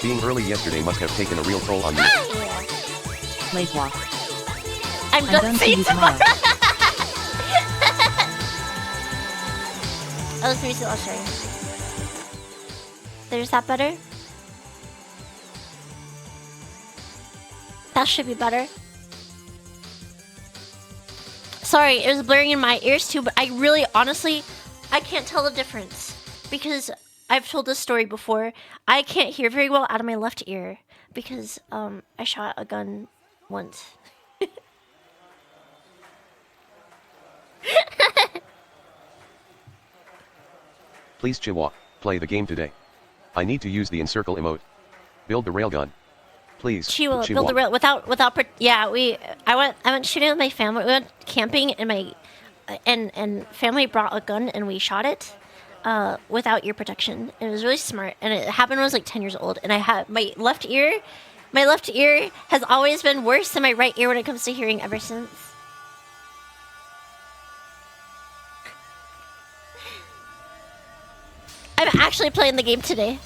Being early yesterday must have taken a real toll on you. Yeah. Late walk. I'm done see you tomorrow. Oh, let me see. Oh, sorry. There's that better? That should be better. Sorry, it was blaring in my ears too, but I really, honestly, I can't tell the difference. Because I've told this story before. I can't hear very well out of my left ear. Because, I shot a gun once. Please Chihuahua, play the game today. I need to use the encircle emote. Build the railgun. Please. Chihuahua, build the rail without yeah, I went shooting with my family. We went camping and my and family brought a gun and we shot it without ear protection. It was really smart, and it happened when I was like 10 years old, and I had my left ear has always been worse than my right ear when it comes to hearing ever since. I'm actually playing the game today.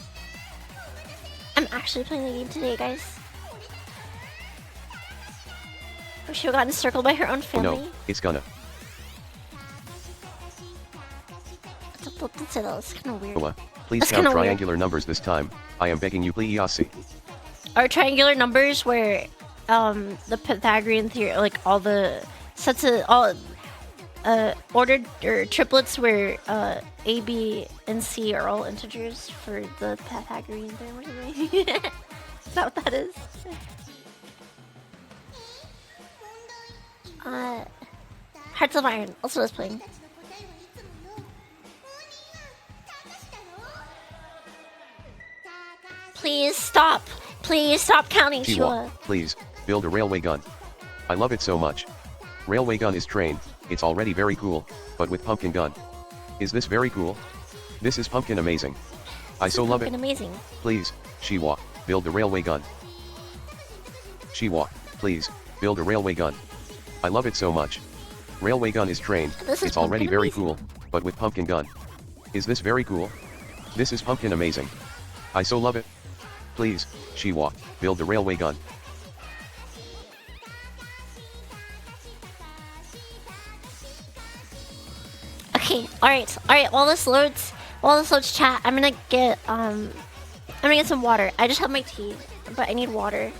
Guys. Oh, she got encircled by her own family. No, it's gonna. Don't say that. It's kind of weird. Please count triangular numbers this time. I am begging you, please. Are triangular numbers where the Pythagorean theory, like all the sets of all ordered or triplets where A, B, and C are all integers for the Pythagorean theorem or something? Is that what that is? Hearts of Iron. Also was playing. Please stop. Please stop counting, Chua. Please, build a railway gun. I love it so much. Railway gun is train, it's already very cool, but with pumpkin gun. Is this very cool? This is pumpkin amazing. I so love it. Amazing. Please, Chihuahua, build the railway gun. Chihuahua, please, build a railway gun. I love it so much. Railway gun is train, it's already very cool, but with pumpkin gun. Is this very cool? This is pumpkin amazing. I so love it. Please, Chihuahua, build the railway gun. Okay, alright, while this loads chat, I'm gonna get some water. I just have my tea, but I need water.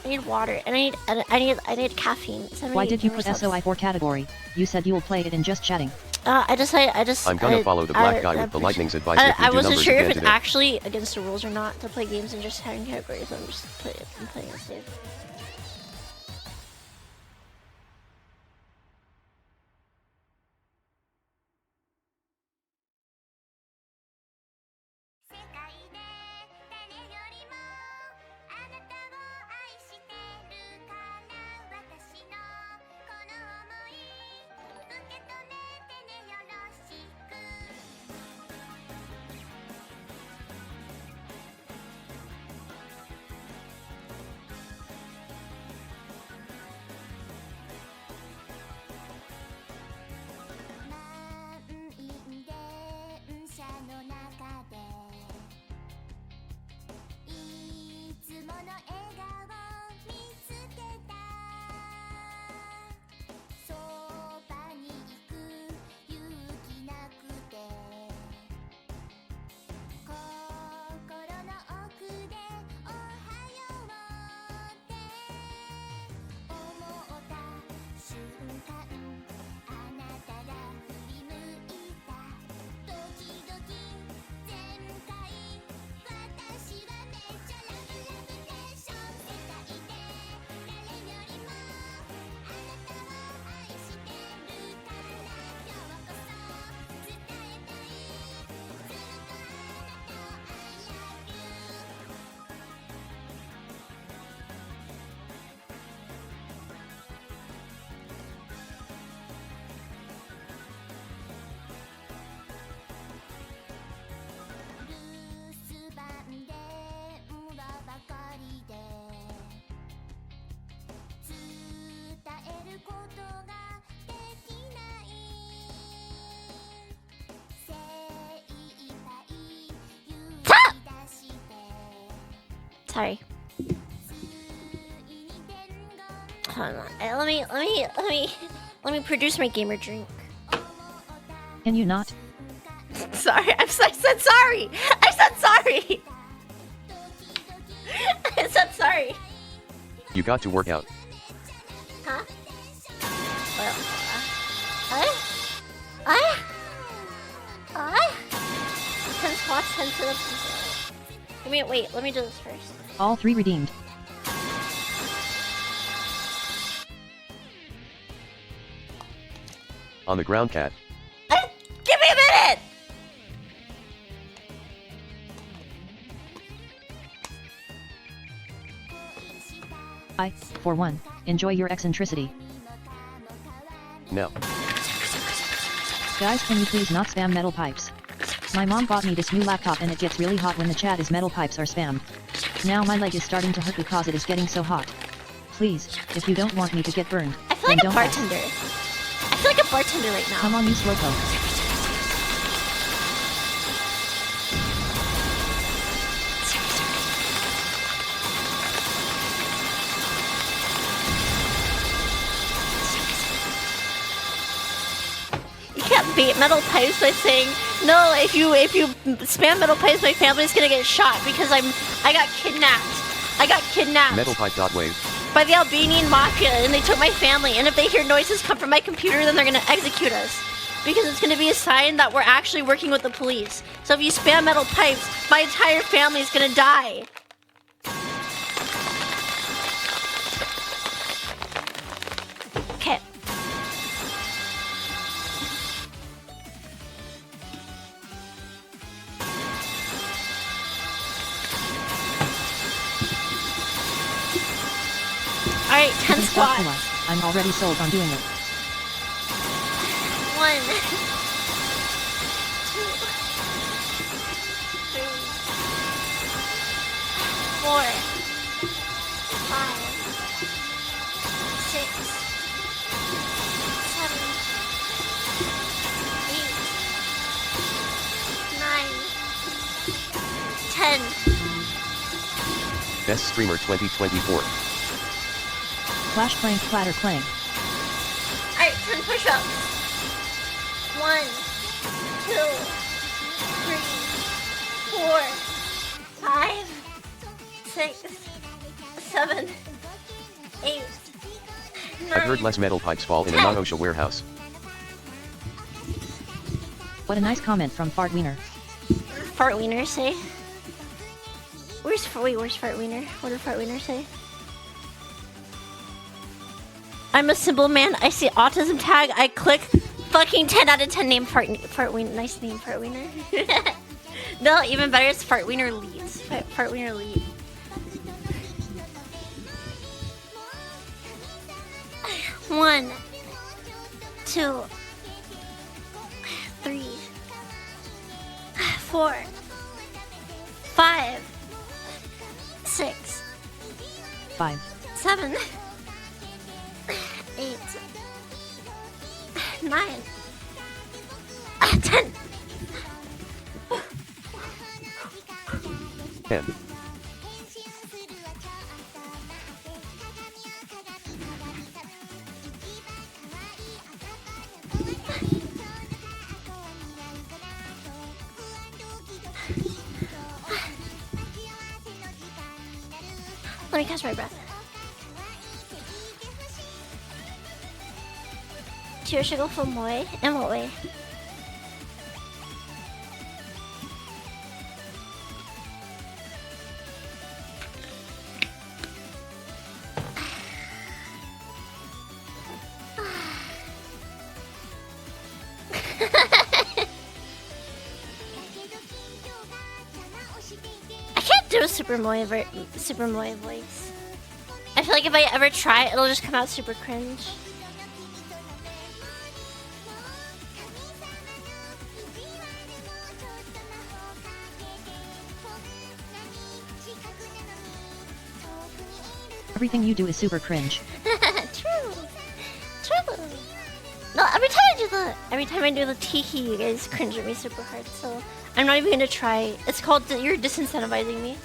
And I need caffeine. Why did you put SOI for category? You said you will play it in just chatting. I'm gonna follow the black guy with the lightning's advice if we I do wasn't numbers sure again if it's today. actually against the rules or not to play games in just chatting categories, so I'm playing it safe. Sorry. Hold on. Let me produce my gamer drink. Can you not? Sorry, I said sorry. I said sorry. I said sorry. You got to work out. Huh? Well, 10 squats, 10 sit-ups. Wait, let me do this first. All 3 redeemed. On the ground, cat. Give me a minute! I, for one, enjoy your eccentricity. No. Guys, can you please not spam metal pipes? My mom bought me this new laptop and it gets really hot when the chat is metal pipes are spammed. Now my leg is starting to hurt because it is getting so hot. Please, if you don't want me to get burned, I feel then like a don't bartender. ask. I feel like a bartender right now. Come on, you slowpoke. Bait metal pipes by saying no. If you spam metal pipes, my family's gonna get shot because I got kidnapped. I got kidnapped Metalpipe.wave. by the Albanian mafia, and they took my family. And if they hear noises come from my computer, then they're gonna execute us because it's gonna be a sign that we're actually working with the police. So if you spam metal pipes, my entire family is gonna die. Okay. Alright, 10 Stop to squats. us. I'm already sold on doing it. 1, 2, 3, 4, 5, 6, 7, 8, 9, 10. Best Streamer 2024. Clash clank clatter clang. Alright, 10 push-ups. 1, 2, 3, 4, 5, 6, 7, 8, 9. I've heard less metal pipes fall in a non-OSHA warehouse. What a nice comment from Fart Wiener. Fart Wiener say? Where's Fart Wiener? What did Fart Wiener say? I'm a simple man. I see autism tag. I click fucking 10 out of 10 name Fart Wiener. Nice name, Fart Wiener. No, even better is Fart Wiener leads. Fart Wiener lead. One, 2, 3, 4, 5, 6, 5. 7, 8, 9, 10. 10. Let me catch my breath. Cheers should go for Moy. In what way? I can't do a Super Moy voice. I feel like if I ever try, it'll just come out super cringe. Everything you do is super cringe. True. No, every time I do the tiki, you guys cringe at me super hard. So I'm not even gonna try. It's called you're disincentivizing me.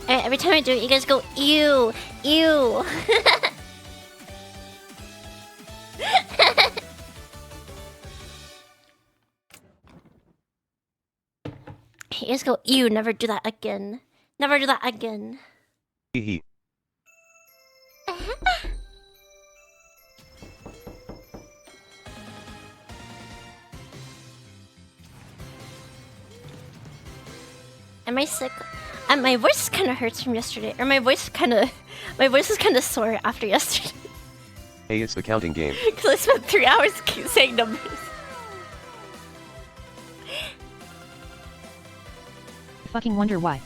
Every time I do it, you guys go, ew, ew. You guys go, ew, never do that again. Never do that again. Hee. Am I sick? My voice kind of hurts from yesterday. Or my voice is kind of sore after yesterday. Hey, it's the counting game. Because I spent 3 hours saying numbers. Fucking wonder why.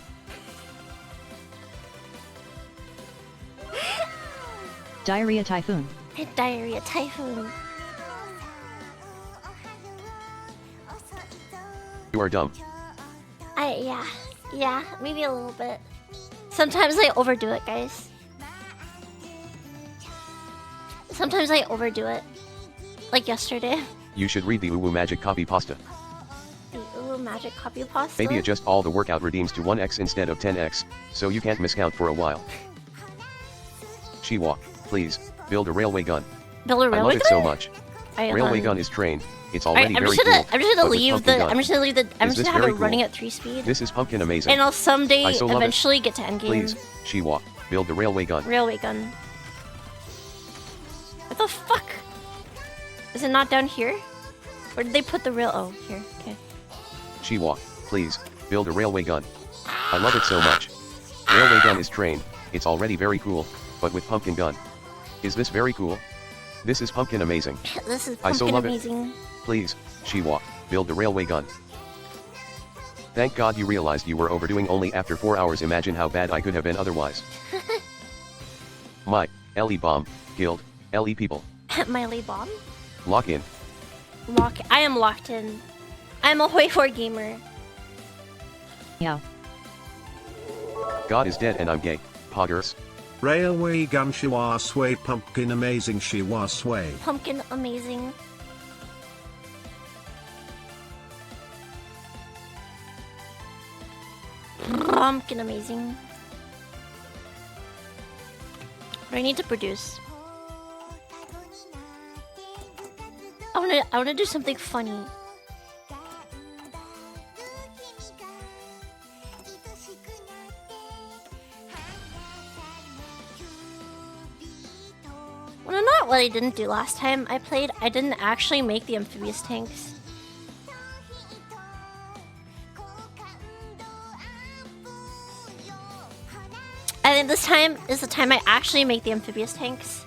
Diarrhea typhoon. Diarrhea typhoon. You are dumb. Yeah, maybe a little bit. Sometimes I overdo it, guys. Sometimes I overdo it. Like yesterday. You should read the Uwu Magic Copy Pasta. The Uwu Magic Copy Pasta? Maybe adjust all the workout redeems to 1x instead of 10x, so you can't miscount for a while. Chiwa, please, build a railway gun. Build a railway gun? I love it so much. Right, Railway gun is trained. It's already very cool. I'm just gonna leave the. Gun. I'm just gonna have it cool? running at 3 speed. This is pumpkin amazing. And I'll someday I so love eventually it. get to endgame. Please, Chiwa, build the railway gun. Railway gun. What the fuck? Is it not down here? Where did they put the rail? Oh, here. Okay. Chiwa, please, build a railway gun. I love it so much. Railway gun is trained. It's already very cool, but with pumpkin gun. Is this very cool? This is pumpkin amazing. This is I so pumpkin love amazing. it. Please, Chiwa, build the railway gun. Thank God you realized you were overdoing only after 4 hours. Imagine how bad I could have been otherwise. My, LE bomb, guild, LE people. My Lee bomb? Lock in. I am locked in. I'm a Hoi 4 gamer. Yeah. God is dead and I'm gay. Poggers. Railway gun Shiwa sway pumpkin amazing Shiwa sway. Pumpkin amazing. Pumpkin amazing. What do I need to produce? I wanna do something funny. Well, not what I didn't do last time. I didn't actually make the amphibious tanks. I think this time is the time I actually make the amphibious tanks.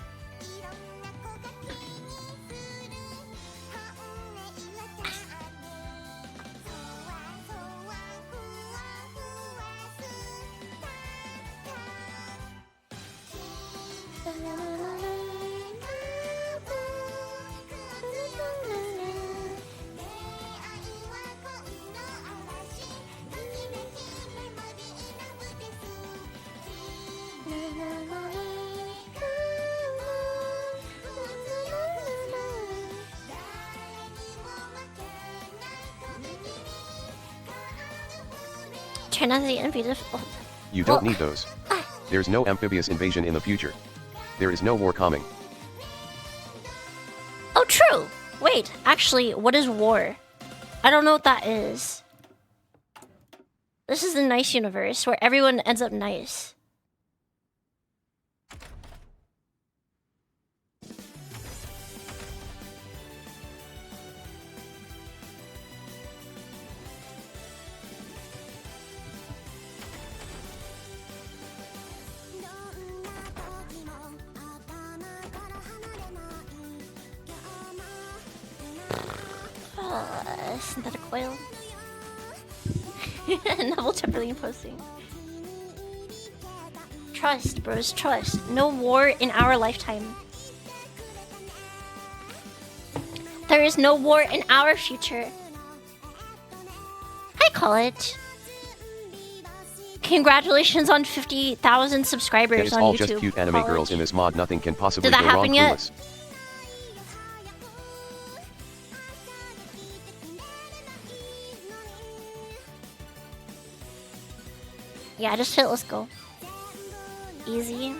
Turn on the amphibious. You don't need those. There's no amphibious invasion in the future. There is no war coming. Oh, true! Wait, actually, what is war? I don't know what that is. This is the nice universe where everyone ends up nice. Synthetic oil. Novel temporarily posting. Trust, bros, trust. No war in our lifetime. There is no war in our future. Hi, college. Congratulations on 50,000 subscribers It's on all YouTube. just cute anime college. girls in this mod. Nothing can possibly Did that go wrong. happen yet? Clueless. Yeah, just hit let's go. easy.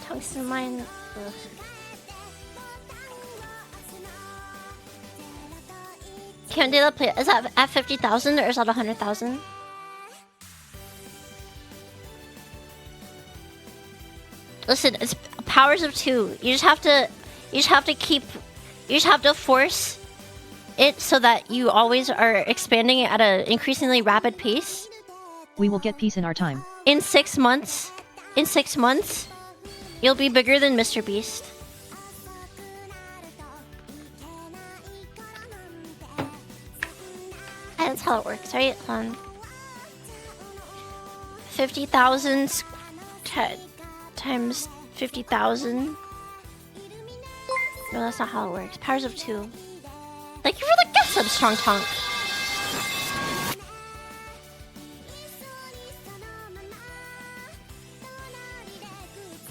Tungsten mine. Ugh. Can't do that play. Is that at 50,000 or is that 100,000? Listen, it's powers of 2. You just have to force it so that you always are expanding it at an increasingly rapid pace. We will get peace in our time. In 6 months, you'll be bigger than Mr. Beast. That's how it works, right? 50,000 times 50,000. No, that's not how it works. Powers of 2. Thank you for the gift sub, Strong Tonk.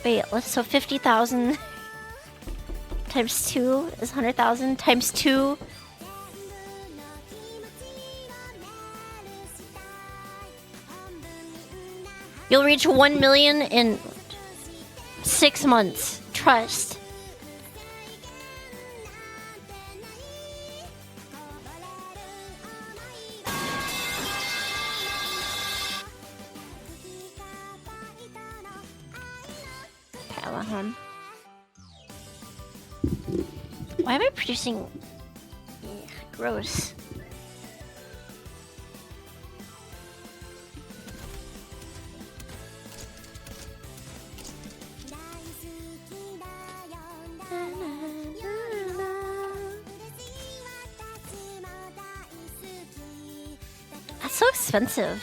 Wait, so 50,000 times 2 is 100,000 times 2. You'll reach 1 million in 6 months. Trust. Okay, I want him. Why am I producing? Ugh, gross. That's so expensive.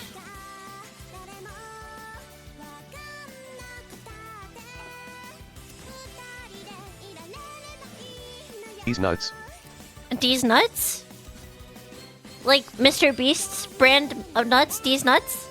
These nuts. These nuts? Like Mr. Beast's brand of nuts? These nuts?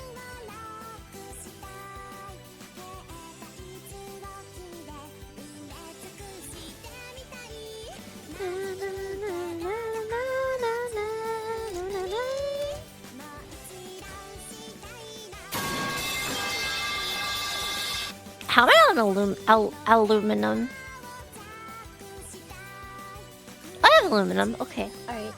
How am I on aluminum? I have aluminum. Okay, alright.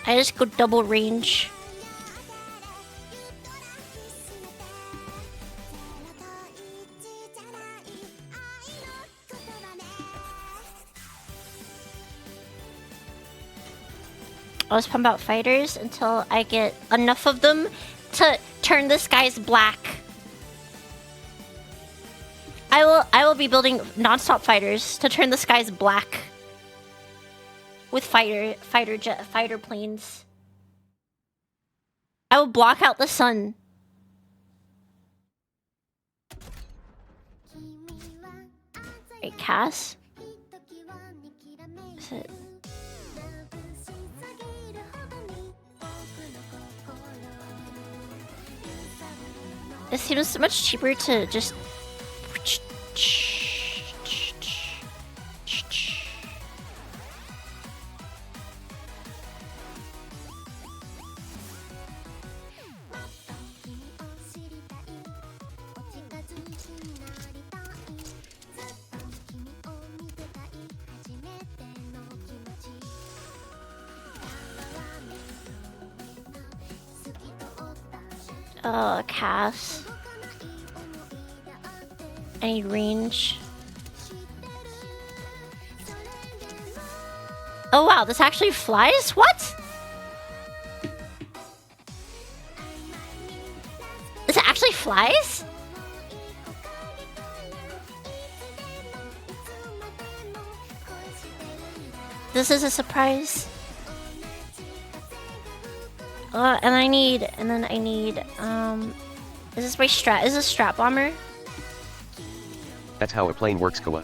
I just go double range. I'll just pump out fighters until I get enough of them to turn the skies black. I will be building non-stop fighters to turn the skies black with fighter planes. I will block out the sun. Wait, Cass? Is it? It seems so much cheaper to just... Cass. I need range. Oh wow, this actually flies? What? This actually flies? This is a surprise. And I need, is this my strat? Is this strap bomber? That's how a plane works, Koa.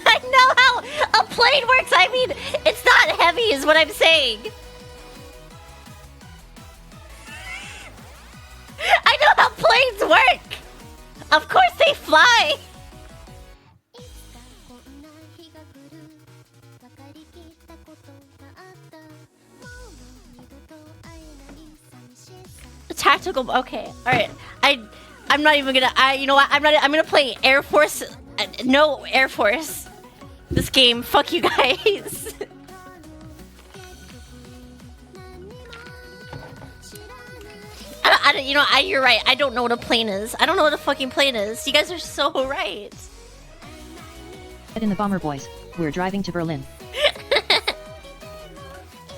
I know how a plane works. I mean, it's not heavy is what I'm saying. Of course they fly! Tactical. Okay, all right. I'm not even gonna. You know what? I'm gonna play Air Force. No Air Force. This game. Fuck you guys. You know, you're right. I don't know what a plane is. I don't know what a fucking plane is. You guys are so right. In the Bomber Boys, we're driving to Berlin.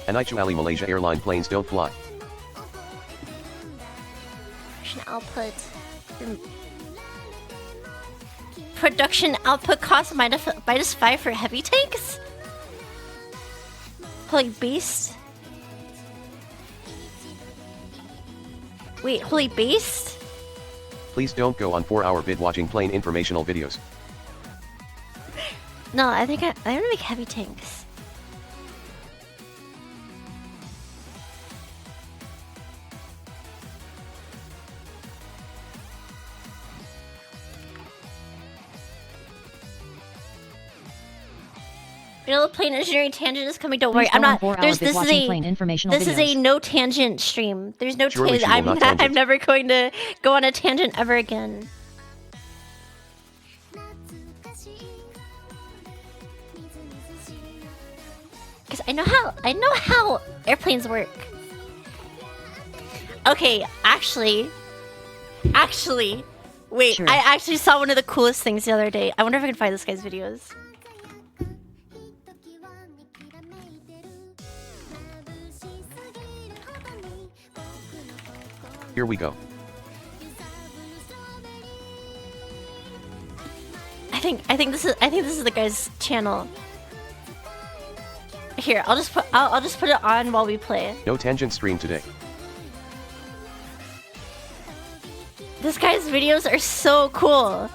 Anichuali Malaysia airline planes don't fly. Output. Production output cost -5 for heavy tanks? Holy beast. Wait, holy beast? Please don't go on 4-hour bid watching plane informational videos. No, I think I'm gonna make heavy tanks. You know the plane engineering tangent is coming. Don't worry, I'm not. This is a no tangent stream. There's no tangent. I'm never going to go on a tangent ever again. Because I know how airplanes work. Okay, actually, wait. Sure. I actually saw one of the coolest things the other day. I wonder if I can find this guy's videos. Here we go. I think this is the guy's channel. Here, I'll just put it on while we play. No tangent stream today. This guy's videos are so cool.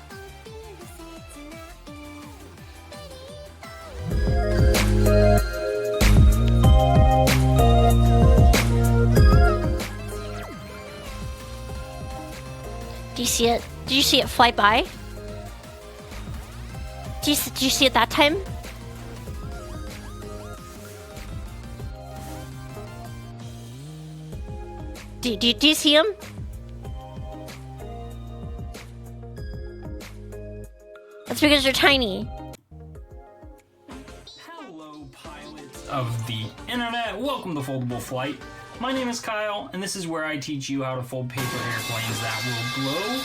Do you see it? Did you see it fly by? Did you see it that time? Do you see him? That's because you're tiny. Hello, pilots of the internet. Welcome to Foldable Flight. My name is Kyle, and this is where I teach you how to fold paper airplanes that will blow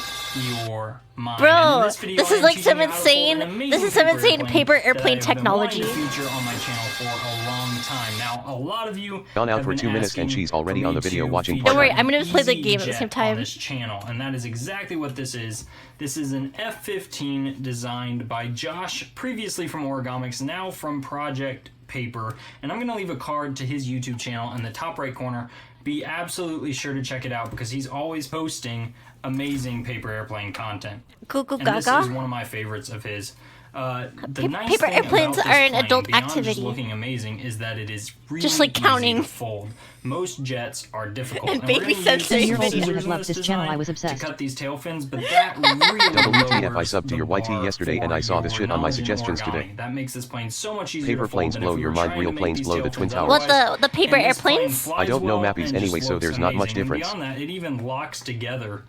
your mind. Bro, this is like some insane. This is some insane paper airplane technology. Feature on my channel for a long time now. A lot of you gone out for 2 minutes and she's already on the video watching. Don't worry, I'm gonna play the game at the same time. On this channel, and that is exactly what this is. This is an F-15 designed by Josh, previously from Origamics, now from Project Paper, and I'm going to leave a card to his YouTube channel in the top right corner. Be absolutely sure to check it out because he's always posting amazing paper airplane content. Gaga. This is one of my favorites of his. The nice paper thing airplanes about are an this adult plane, activity. Just looking amazing is that it is really just like counting. easy to fold. Most jets are difficult. And baby sensory videos. You would have loved this channel. I was obsessed. To cut these tail fins, but that really WTF, I subbed to your YT yesterday and I saw this shit on my suggestions today. That makes this plane so much easier. Paper planes blow your mind, real planes blow the Twin Towers. What, the paper airplanes? I don't know mappies anyway, so there's not much difference. Beyond that, it even locks together.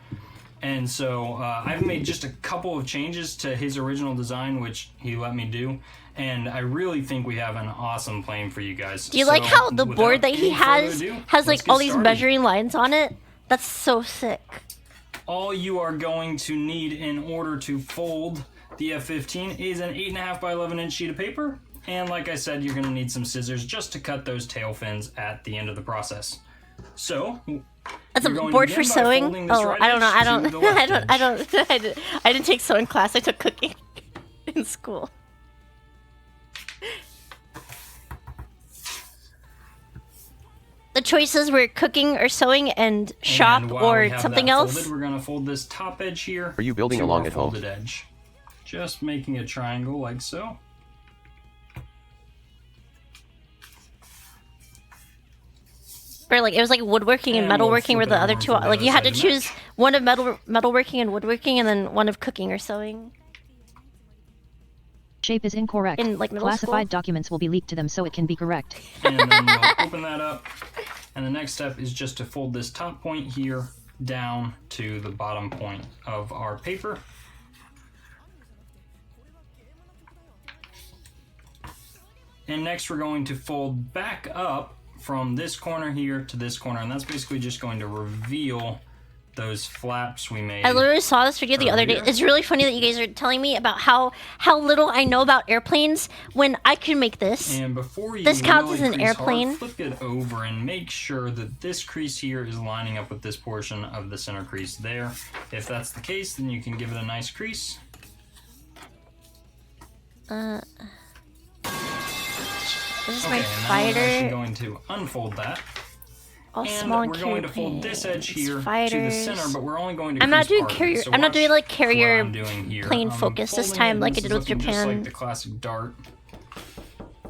And so I've made just a couple of changes to his original design, which he let me do. And I really think we have an awesome plane for you guys. Do you like how the board that he has like all these measuring lines on it? That's so sick. All you are going to need in order to fold the F-15 is an 8.5 by 11 inch sheet of paper. And like I said, you're going to need some scissors just to cut those tail fins at the end of the process. So that's a board for sewing. Oh, I don't know. I didn't take sewing class. I took cooking in school. The choices were cooking or sewing and shop or something else. Folded, we're gonna fold this top edge here. Are you building along at home? Edge. Just making a triangle like so. Or like it was like woodworking and And we'll metalworking were flip the it other over two. for the Like other you had to side to choose match. one of metalworking and woodworking, and then one of cooking or sewing. Shape is incorrect. In, like, middle Classified school? documents will be leaked to them so it can be correct. And then we'll open that up. And the next step is just to fold this top point here down to the bottom point of our paper. And next we're going to fold back up from this corner here to this corner, and that's basically just going to reveal those flaps we made. I literally saw this video the other day. Earlier? It's really funny that you guys are telling me about how little I know about airplanes when I can make this. And before you This counts really as an crease airplane. hard, flip it over and make sure that this crease here is lining up with this portion of the center crease there. If that's the case, then you can give it a nice crease. This is Okay, my and now I'm actually fighter. going to unfold that. All And small and we're carrier going to fold this edge planes, here to the fighters. center, but we're only going to I'm not crease doing part of it. carrier. So I'm not watch doing like what carrier I'm doing here. plane I'm focus this folding time it, like I this did is with looking just Japan. like the classic dart.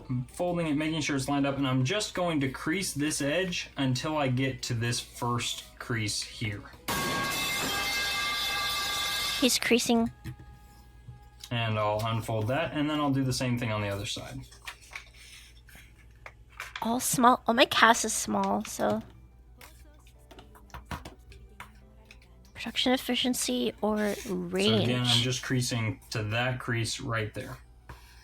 I'm folding it, making sure it's lined up, and I'm just going to crease this edge until I get to this first crease here. He's creasing. And I'll unfold that, and then I'll do the same thing on the other side. All small. Oh, my cast is small, so. Production efficiency or range. So again, I'm just creasing to that crease right there.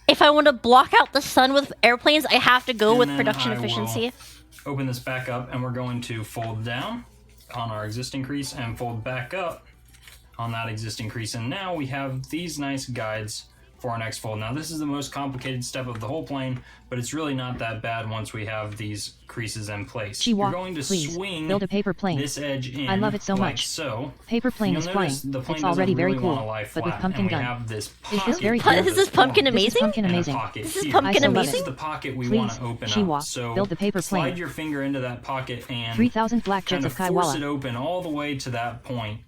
If I want to block out the sun with airplanes, I have to go And with then production I will efficiency. Open this back up, and we're going to fold down on our existing crease and fold back up on that existing crease. And now we have these nice guides for our next fold. Now this is the most complicated step of the whole plane, but it's really not that bad once we have these creases in place. You're going to please, swing build a paper plane. this edge in. I love it so like much. So. Paper plane You'll is flying. notice the plane It's already doesn't very really cool, wanna lie but with flat, pumpkin and we gun. have this Is this pocket very here cool? Is this pumpkin formed. This is amazing? pumpkin And a amazing. pocket This is here. pumpkin I so love This is amazing? the pocket we Please, want to open Chiwa, up. So build the paper slide plane. your finger into that pocket and 3,000 black kind jets of of force it Kaiwala. open all the way to that point,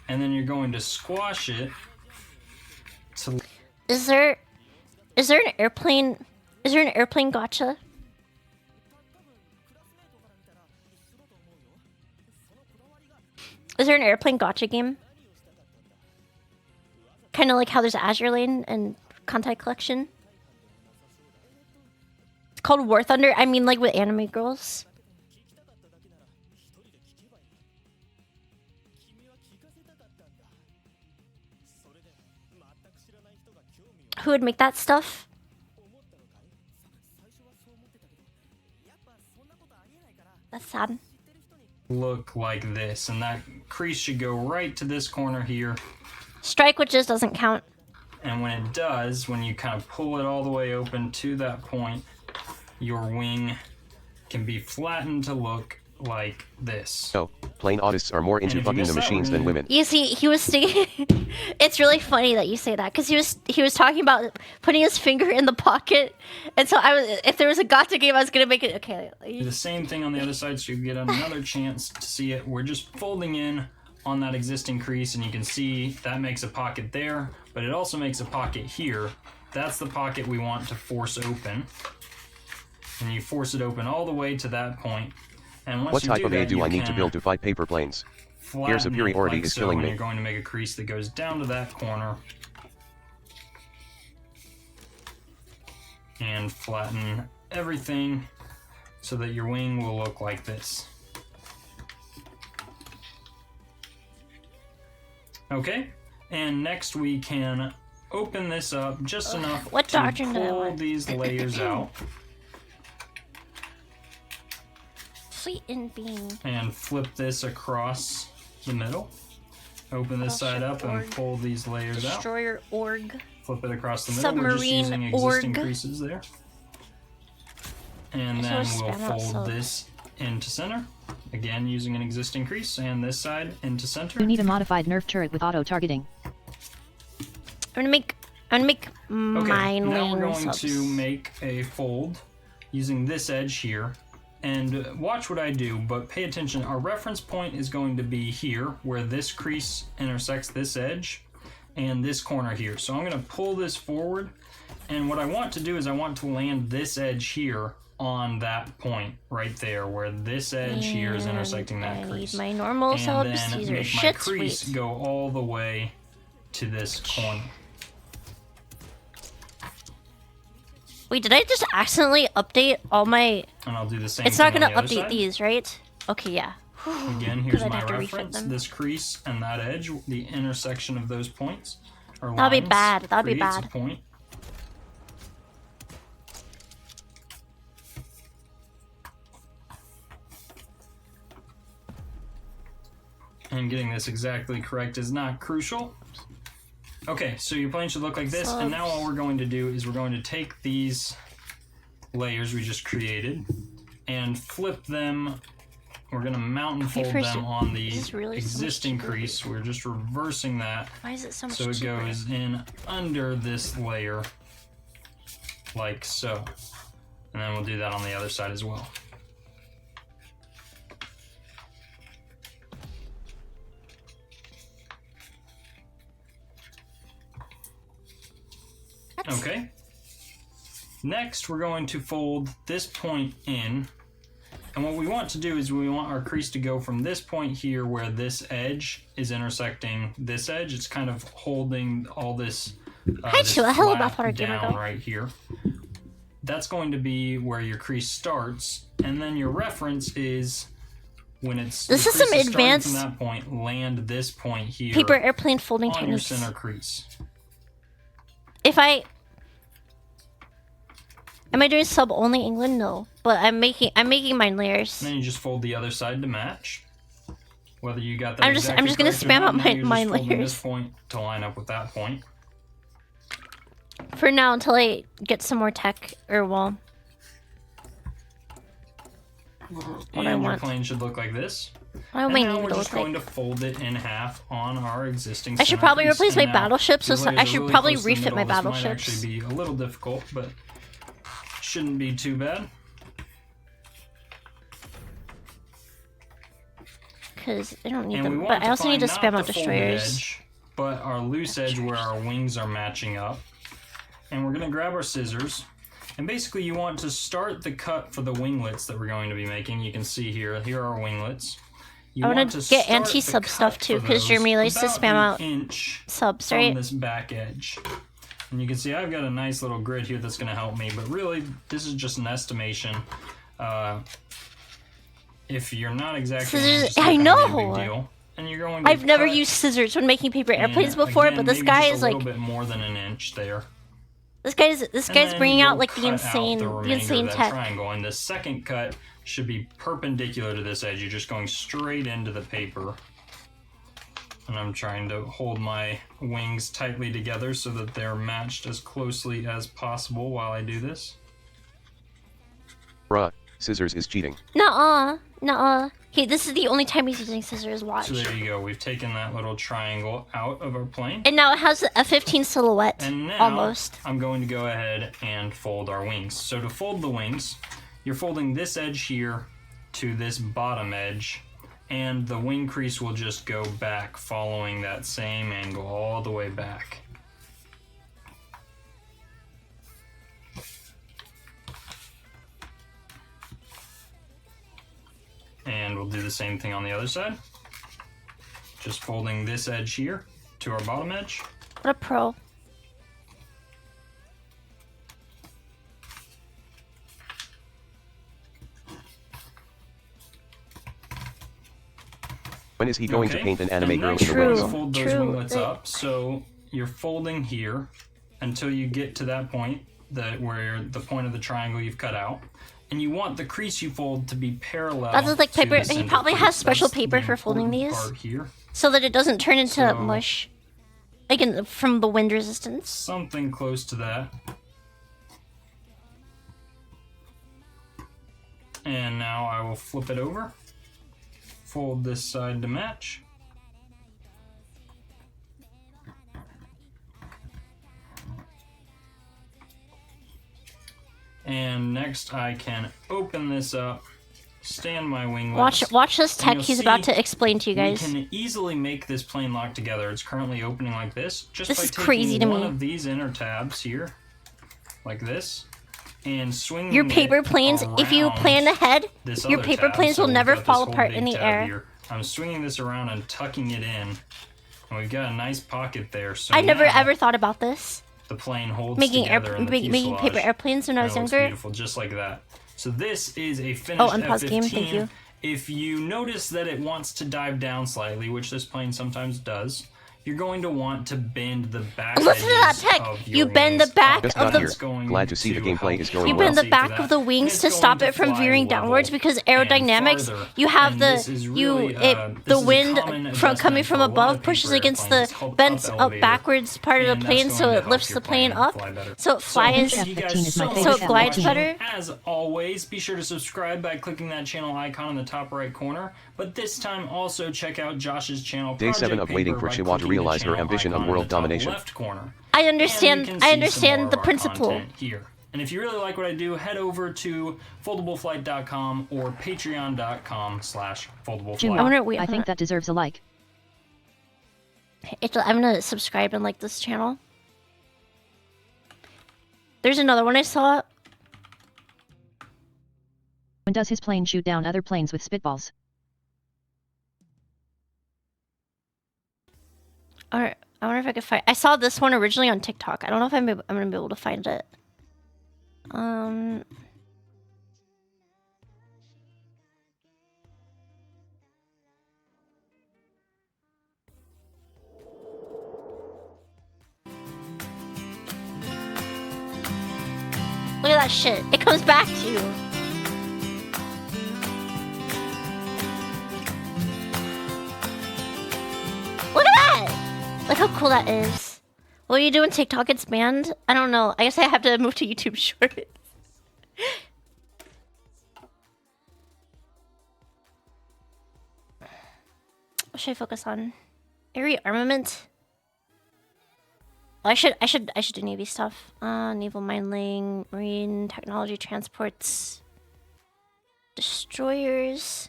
and then you're going to squash it to Is there an airplane? Is there an airplane gotcha? Is there an airplane gotcha game? Kind of like how there's Azure Lane and Contact Collection. It's called War Thunder. I mean, like with anime girls. Who would make that stuff? That's sad. look like this, and that crease should go right to this corner here. Strike, which just doesn't count. And when it does, when you kind of pull it all the way open to that point, your wing can be flattened to look like this. So, plane artists are more into if you fucking missed the that, machines we're than gonna- women. You see, he was sticking. It's really funny that you say that because he was talking about putting his finger in the pocket, and so I was. If there was a gotcha game, I was gonna make it. Okay. Do the same thing on the other side so you get another chance to see it. We're just folding in on that existing crease, and you can see that makes a pocket there, but it also makes a pocket here. That's the pocket we want to force open. And you force it open all the way to that point. And once What you type do of A that, do you I need to can build to fight paper planes? flatten Here it superiority like is so, killing and me. You're going to make a crease that goes down to that corner. And flatten everything so that your wing will look like this. Okay, and next we can open this up just enough what to doctrine did I pull want? these layers out Sweet and bean. and flip this across the middle. Open this side up and Org. pull these layers out. Destroyer org. Flip it across the middle. We're just Submarine using existing org. creases there. And I then should we'll spam out fold so- this into center. Again, using an existing crease, and this side into center. You need a modified Nerf turret with auto targeting. I'm gonna make Okay, mine now we're wing going subs. to make a fold using this edge here. And watch what I do, but pay attention. Our reference point is going to be here, where this crease intersects this edge, and this corner here. So I'm going to pull this forward, and what I want to do is I want to land this edge here on that point right there where this edge here is intersecting that I crease. need my normal And subs. then These are make my shit crease sweet. go all the way to this corner. Wait, did I just accidentally update all my... And I'll do the same It's thing not on gonna the other update side. these, right? Okay, yeah. Again, here's I'd my have to refit reference. them. This crease and that edge, the intersection of those points or That'll be lines bad. That'll be creates bad. a point. And getting this exactly correct is not crucial. Okay, so your plane should look like this, and now all we're going to do is we're going to take these layers we just created and flip them. We're going to mount and fold first, them on the is this really so much existing cheaper? crease. We're just reversing that Why is it so much so it cheaper? goes in under this layer like so. And then we'll do that on the other side as well. Okay. Next, we're going to fold this point in. And what we want to do is we want our crease to go from this point here where this edge is intersecting this edge. It's kind of holding all this, this Chua. Hello, flap Bathwater Gamer down Girl. right here. That's going to be where your crease starts. And then your reference is when it's This your is some crease starting advanced from that point, land this point here Paper airplane folding on your techniques. center crease. If I... Am I doing sub only England? No. But I'm making mine layers. And then you just fold the other side to match. Whether you got that I'm just exactly gonna correct or spam not, out now my- you're just my folding layers. this point to line up with that point. For now, until I get some more tech, or well... And I your want. plane should look like this. I And might now need we're to just look going like... to fold it in half on our existing I should center probably crease. replace my And now battleships, so these layers I are should really probably close to the refit my middle. This might battleships. actually be a little difficult, but shouldn't be too bad. Because I don't need And we them. want But I to also need find to not spam the out folded destroyers. edge, but our loose edge where our wings are matching up. And we're going to grab our scissors. And basically you want to start the cut for the winglets that we're going to be making. You can see here are our winglets. You I want to get start anti-sub the stuff cut too, for because those Jeremy likes to about spam an out inch subs, from right? this back edge. And you can see I've got a nice little grid here that's going to help me, but really this is just an estimation. If you're not exactly Scissors- it's not I gonna be a know. big deal. And you're going to I've never cut used scissors when making paper in, airplanes before, again, but this maybe guy just is a like... little bit more than an inch there. This guy's And bringing then out you'll like the cut out insane, the remainder of insane that tech. triangle, and the second cut should be perpendicular to this edge. You're just going straight into the paper. And I'm trying to hold my wings tightly together so that they're matched as closely as possible while I do this. Bruh, scissors is cheating. Nuh-uh, nuh-uh. Okay, this is the only time he's using scissors. Watch. So there you go. We've taken that little triangle out of our plane. And now it has a 15 silhouette, And now almost. I'm going to go ahead and fold our wings. So to fold the wings, you're folding this edge here to this bottom edge, and the wing crease will just go back following that same angle all the way back. And we'll do the same thing on the other side. Just folding this edge here to our bottom edge. What a pro. When is he going to Okay, paint an anime and girl next in the we're wings? gonna fold those True. winglets up. So you're folding here until you get to that point where the point of the triangle you've cut out. And you want the crease you fold to be parallel. That's just like to paper. the He center probably crease. has special That's paper the for folding important these. part here. So that it doesn't turn into So- mush. Like from the wind resistance. Something close to that. And now I will flip it over. Fold this side to match. And next I can open this up, stand my winglets. Watch this And tech you'll he's about see to explain to you guys. We can easily make this plane lock together. It's currently opening like this. Just This by is taking crazy to one me. of these inner tabs here, like this, and swinging Your paper planes, if you plan ahead, your paper planes will never fall apart in the air. Here. I'm swinging this around and tucking it in. And we've got a nice pocket there. So I never ever thought about this. The plane holds Making together in the making paper airplanes when I was younger. Beautiful, just like that. So this is a finished unpause F-15. game, thank you. If you notice that it wants to dive down slightly, which this plane sometimes does, you're going to want to bend the back Listen to that tech. You bend the back Just of got the. here. Glad to see the gameplay is going You well. bend the back of the wings to stop it from veering downwards because aerodynamics. You have the wind from coming from above pushes against the bent up backwards part of the plane, so it lifts the plane up, so it flies, so it glides better. As always, be sure to subscribe by clicking that channel icon in the top right corner. But this time, also check out Josh's channel. Day 7 of waiting for Chiwa to realize her ambition on world domination. I understand the principle. Here. And if you really like what I do, head over to foldableflight.com or patreon.com/foldableflight. I think that deserves a like. I'm gonna subscribe and like this channel. There's another one I saw. When does his plane shoot down other planes with spitballs? Alright, I wonder if I could find. I saw this one originally on TikTok. I don't know if I'm gonna be able to find it. Look at that shit. It comes back to you. Look at that! Look how cool that is. What do you do when TikTok gets banned? I don't know. I guess I have to move to YouTube Shorts. What should I focus on? Area armament? Oh, I should do Navy stuff. Naval mining, marine technology, transports, destroyers,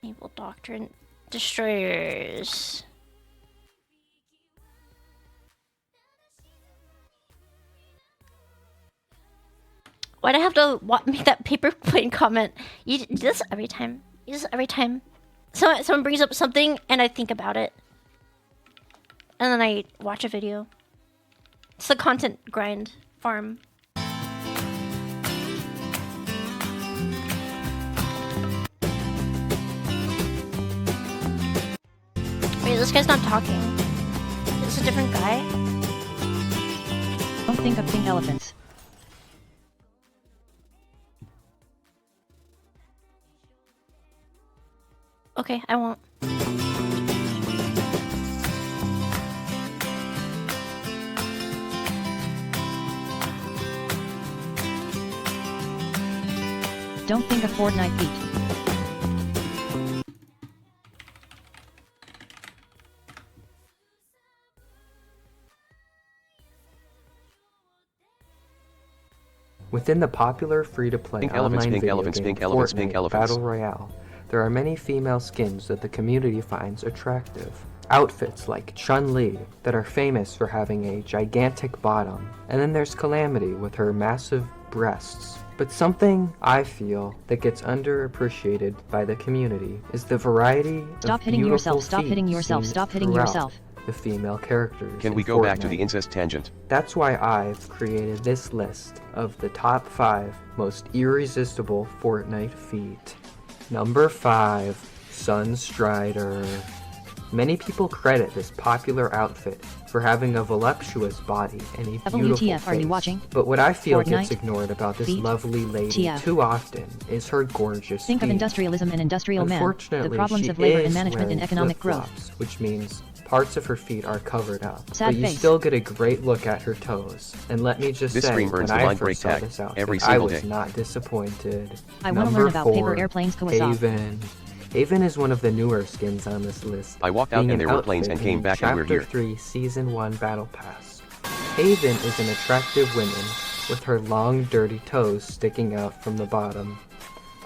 naval doctrine, destroyers. Why'd I have to make that paper plane comment? You do this every time. You do this every time. Someone brings up something and I think about it. And then I watch a video. It's the content grind farm. Wait, this guy's not talking. Is this a different guy? Don't think of pink elephants. Okay, I won't. Don't think of Fortnite feet. Within the popular free-to-play Pink online elephants, pink video elephants, game pink elephants, Fortnite pink elephants. Battle Royale, there are many female skins that the community finds attractive. Outfits like Chun-Li that are famous for having a gigantic bottom, and then there's Calamity with her massive breasts. But something I feel that gets underappreciated by the community is the variety Stop of hitting yourself, beautiful stop feet hitting yourself, seen stop hitting throughout yourself. the female characters. Can in we go back to Fortnite. the incest tangent? That's why I've created this list of the top 5 most irresistible Fortnite feet. Number 5, Sunstrider. Many people credit this popular outfit for having a voluptuous body and a beautiful WTF, face. are you watching? But what I feel Fortnite? gets ignored about this Feet? lovely lady TF. too often is her gorgeous Think of feet. industrialism and industrial men, the Unfortunately, problems she of labor is and management and wearing economic growth. flip-flops, which means parts of her feet are covered up. Sad but you face. still get a great look at her toes. And let me just This say, stream burns when the I line break first saw tag this outfit, every I single was day. not disappointed. I want to Number learn about 4, paper airplanes. Kawasaki. Haven. Haven is one of the newer skins on this list. I walked out being and an there were planes and outfit came in back and we're Chapter here. 3 Season 1 Battle Pass. Haven is an attractive woman with her long, dirty toes sticking out from the bottom.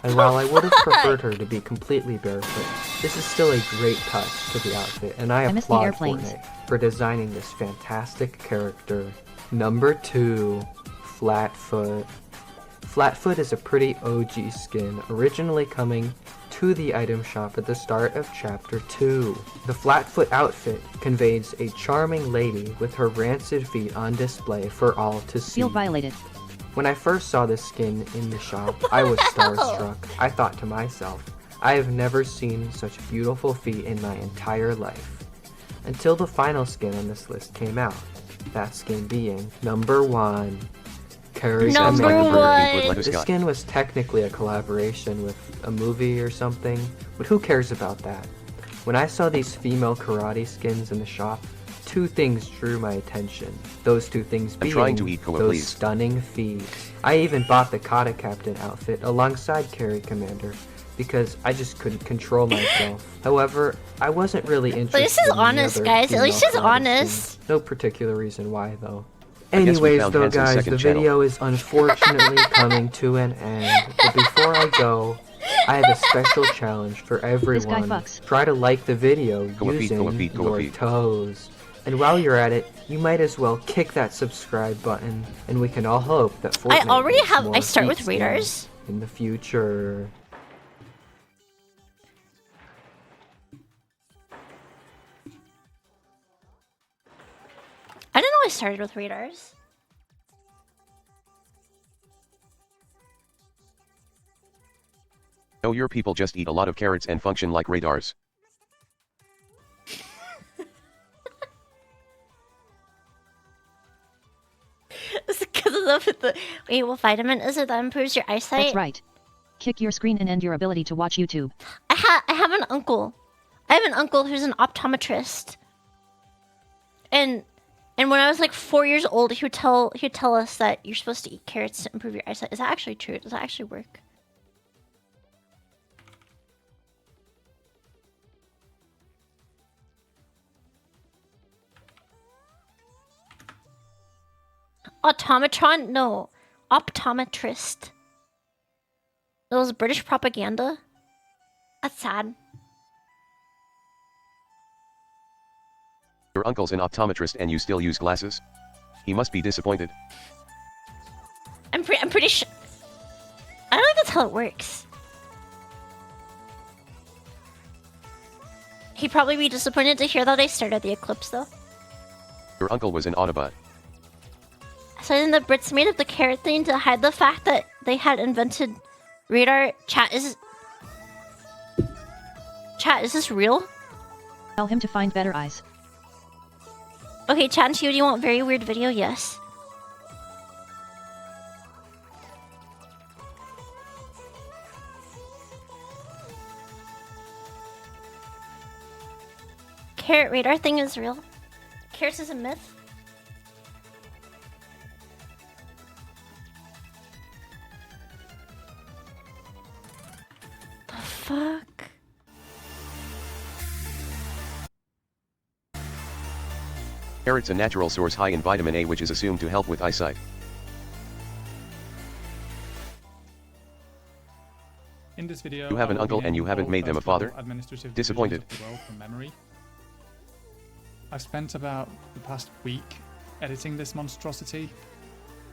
And while I would have preferred her to be completely barefoot, this is still a great touch to the outfit, and I I miss the applaud airplanes. Fortnite for designing this fantastic character. Number 2, Flatfoot. Flatfoot is a pretty OG skin, originally coming to the item shop at the start of Chapter 2. The Flatfoot outfit conveys a charming lady with her rancid feet on display for all to see. Feel violated. When I first saw this skin in the shop, I was starstruck. I thought to myself, I have never seen such beautiful feet in my entire life. Until the final skin on this list came out. That skin being number 1. Curry Number Commander. one. This skin was technically a collaboration with a movie or something, but who cares about that? When I saw these female karate skins in the shop, 2 things drew my attention. Those 2 things being trying to eat Koa, those please. stunning feet. I even bought the Kata Captain outfit alongside Carry Commander because I just couldn't control myself. However, I wasn't really interested least he's in the honest, other guys. At least female he's karate honest. skins. No particular reason why, though. I guess we Anyways, found though, Hanson's guys, second the channel. video is unfortunately coming to an end. But before I go, I have a special challenge for everyone. fucks. Try to like the video Koa feet, using Koa feet, Koa your feet. toes. And while you're at it, you might as well kick that subscribe button, and we can all hope that Fortnite already makes have- more I start feet with skins Raiders. in the future. I didn't know I started with radars. Oh, your people just eat a lot of carrots and function like radars. It's because of the wait, what vitamin is it that improves your eyesight? That's right. Kick your screen and end your ability to watch YouTube. I have an uncle. I have an uncle who's an optometrist. And when I was like 4 years old, he would tell us that you're supposed to eat carrots to improve your eyesight. Is that actually true? Does that actually work? Automatron? No. Optometrist. That was British propaganda? That's sad. Your uncle's an optometrist and you still use glasses? He must be disappointed. I'm pretty sure. I don't think that's how it works. He'd probably be disappointed to hear that I started the eclipse, though. Your uncle was an Autobot. So then the Brits made up the carrot thing to hide the fact that they had invented radar. Chat, is this real? Tell him to find better eyes. Okay, chat and Chiu, do you want very weird video? Yes. Carrot radar thing is real. Carrots is a myth. The fuck? Carrots a natural source high in vitamin A, which is assumed to help with eyesight. In this video, You have an I will uncle be and you naming haven't all made them a first level father? administrative Disappointed. divisions of the world from memory. I've spent about the past week editing this monstrosity,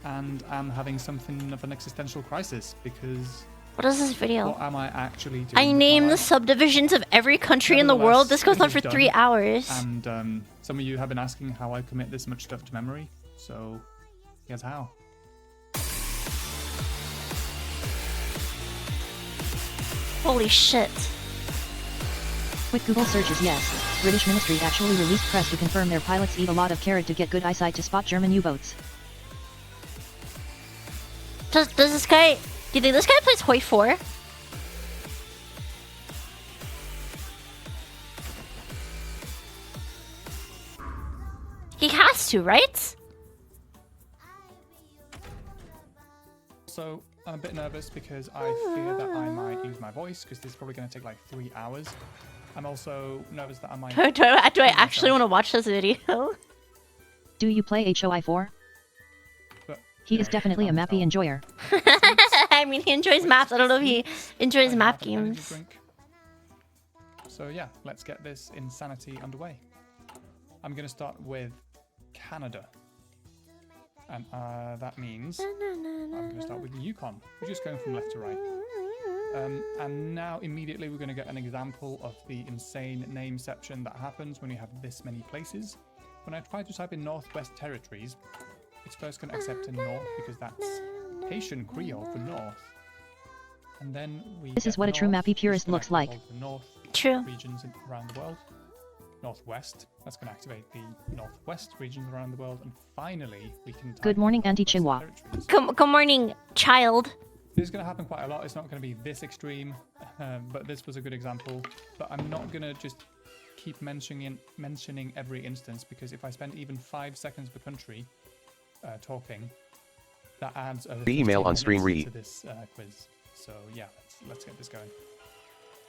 and I'm having something of an existential crisis because What is this video? what am I actually doing? I with name my the life? subdivisions of every country in the world. This goes on for Nevertheless, 3 it is done. hours. And some of you have been asking how I commit this much stuff to memory, so here's how. Holy shit. Quick Google searches yes. British ministry actually released press to confirm their pilots eat a lot of carrot to get good eyesight to spot German U-boats. Does this guy... Do you think this guy plays Hoi 4? He has to, right? So I'm a bit nervous because I fear that I might lose my voice because this is probably going to take like 3 hours. I'm also nervous that I might... Do I actually want to watch this video? Do you play HOI 4? But, He you is know, definitely a time will mappy tell. enjoyer. I mean, he enjoys maps. I don't know if he enjoys I map have an energy games. drink. So yeah, let's get this insanity underway. I'm going to start with Canada. And that means I'm going to start with Yukon. We're just going from left to right. And now immediately we're going to get an example of the insane nameception that happens when you have this many places. When I try to type in Northwest Territories, it's first going to accept a North because that's Haitian Creole for North. And then This is what a true mappy purist looks like. North True. regions around the world. Northwest, that's going to activate the Northwest regions around the world. And finally, we can type Good morning, in Auntie Northwest Chihuahua. Territories. Good morning, child. This is going to happen quite a lot. It's not going to be this extreme, but this was a good example. But I'm not going to just keep mentioning every instance, because if I spend even 5 seconds per country talking, that adds a The email 15 on screen minutes read. to this quiz. So yeah, let's get this going.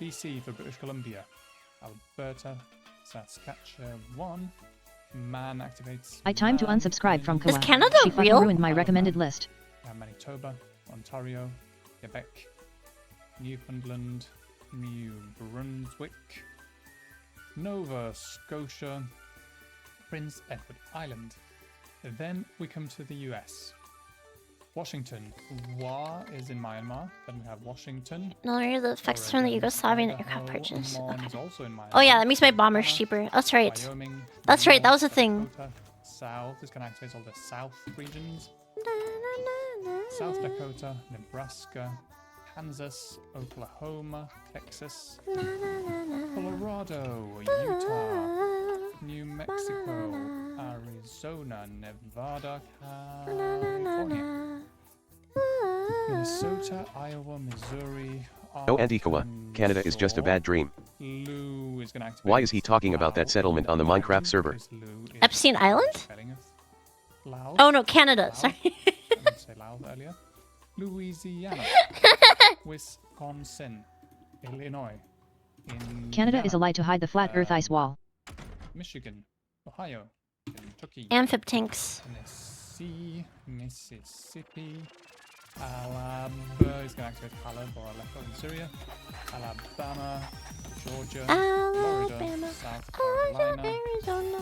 BC for British Columbia, Alberta, Saskatchewan. Man activates. I time to man unsubscribe from in- Is Kawa. Canada She fucking real? ruined my recommended list. Manitoba, Ontario, Quebec, Newfoundland, New Brunswick, Nova Scotia, Prince Edward Island. Then we come to the US. Washington. Wa is in Myanmar. Then we have Washington. No, you're the effects from the Oregon, Yugoslavian Idaho, aircraft purchase. Mon Okay. is also in Myanmar. Oh yeah, that makes my bombers Montana, cheaper. That's right. Wyoming, That's right, that was a North thing. Dakota, South is going to activate all the South regions. South Dakota, Nebraska, Kansas, Oklahoma, Texas, Colorado, Utah, New Mexico, Arizona, Nevada, California, Minnesota, Iowa, Missouri. No Antiqua, Canada is just a bad dream. Lou is going to activate. Why is he talking about that settlement on the Minecraft server? Because Lou is Epstein Island? spelling of Laos. Oh no, Canada. Laos. Sorry. I meant to say Laos earlier. Louisiana, Wisconsin, Illinois, Canada is a Indiana, lie to hide the flat Earth ice wall. Michigan, Ohio, Kentucky, Amphib tanks. Tennessee, Mississippi, Alabama is going to activate Alab or Aleppo in Syria, Alabama, Georgia, Florida, Alabama, South Georgia, Carolina, Arizona,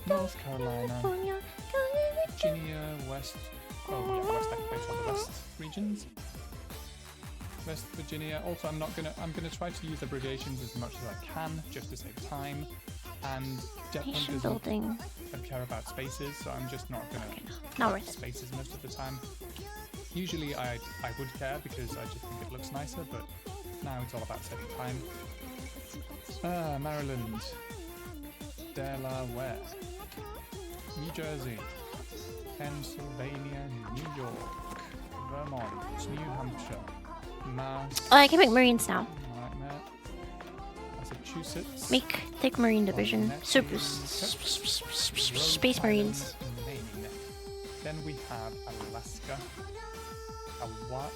North Carolina, California, Virginia, West. Oh yeah, West activates all the West regions. West Virginia. Also, I'm gonna try to use abbreviations as much as I can, just to save time. And Jetpunk Nation doesn't building. care about spaces, so I'm just not gonna Not worth it. spaces most of the time. Usually I would care because I just think it looks nicer, but now it's all about saving time. Maryland, Delaware, New Jersey, Pennsylvania, New York, Vermont, New Hampshire, Mass. Oh, I can make Marines now. Nightmare, Massachusetts. Make thick Marine division. Super Rhode Space Marines. Island, Maine. Then we have Alaska, Hawaii.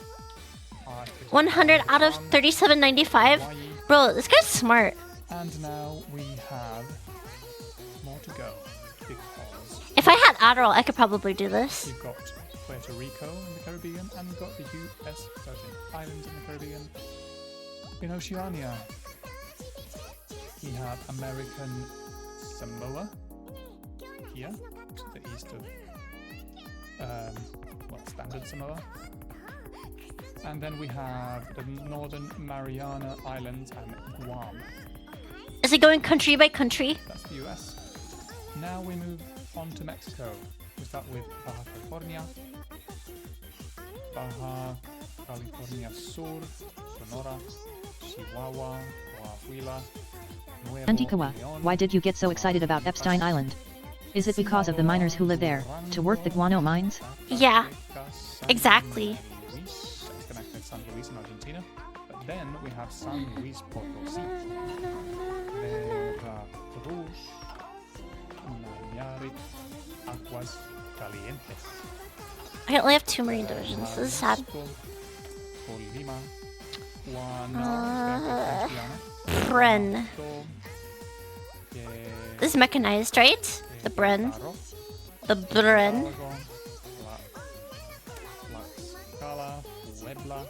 100 out of 37.95. Hawaii. Bro, this guy's smart. And now we have more to go because If I had Adderall, I could probably do this. we've got Puerto Rico in the Caribbean and we've got the US Virgin Islands in the Caribbean. In Oceania, we have American Samoa here to the east of Standard Samoa. And then we have the Northern Mariana Islands and Guam. Is it going country by country? That's the US. Now we move on to Mexico. We start with Baja California, Baja California Sur, Sonora, Chihuahua, Coahuila, Nuevo Antiqua, León, why did you get so excited about Epstein Island? Is it because of the miners who live there, to work the guano mines? Yeah, San exactly. Luis, that's connected to San Luis in Argentina. But then we have San Luis Potosí, Veracruz, Nayarit, Aguas Calientes. I only have 2 Marine divisions. This is sad. Jalisco, Colima, Guanajuato, Bren. This is mechanized, right? The Bren. The Bren. Tlaxcala, Puebla,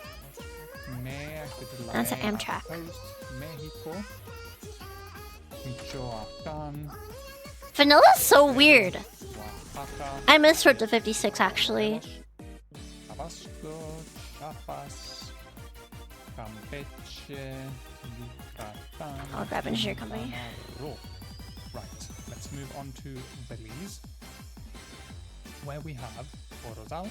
That's an Amtrak. Mexico, Michoacán, Vanilla's so weird. Aka, I misread to 56 actually. Tabasco, Chiapas, Campeche, Yucatan. I'll grab Engineer Company. Quintana Roo. Right, let's move on to Belize, where we have Orozal.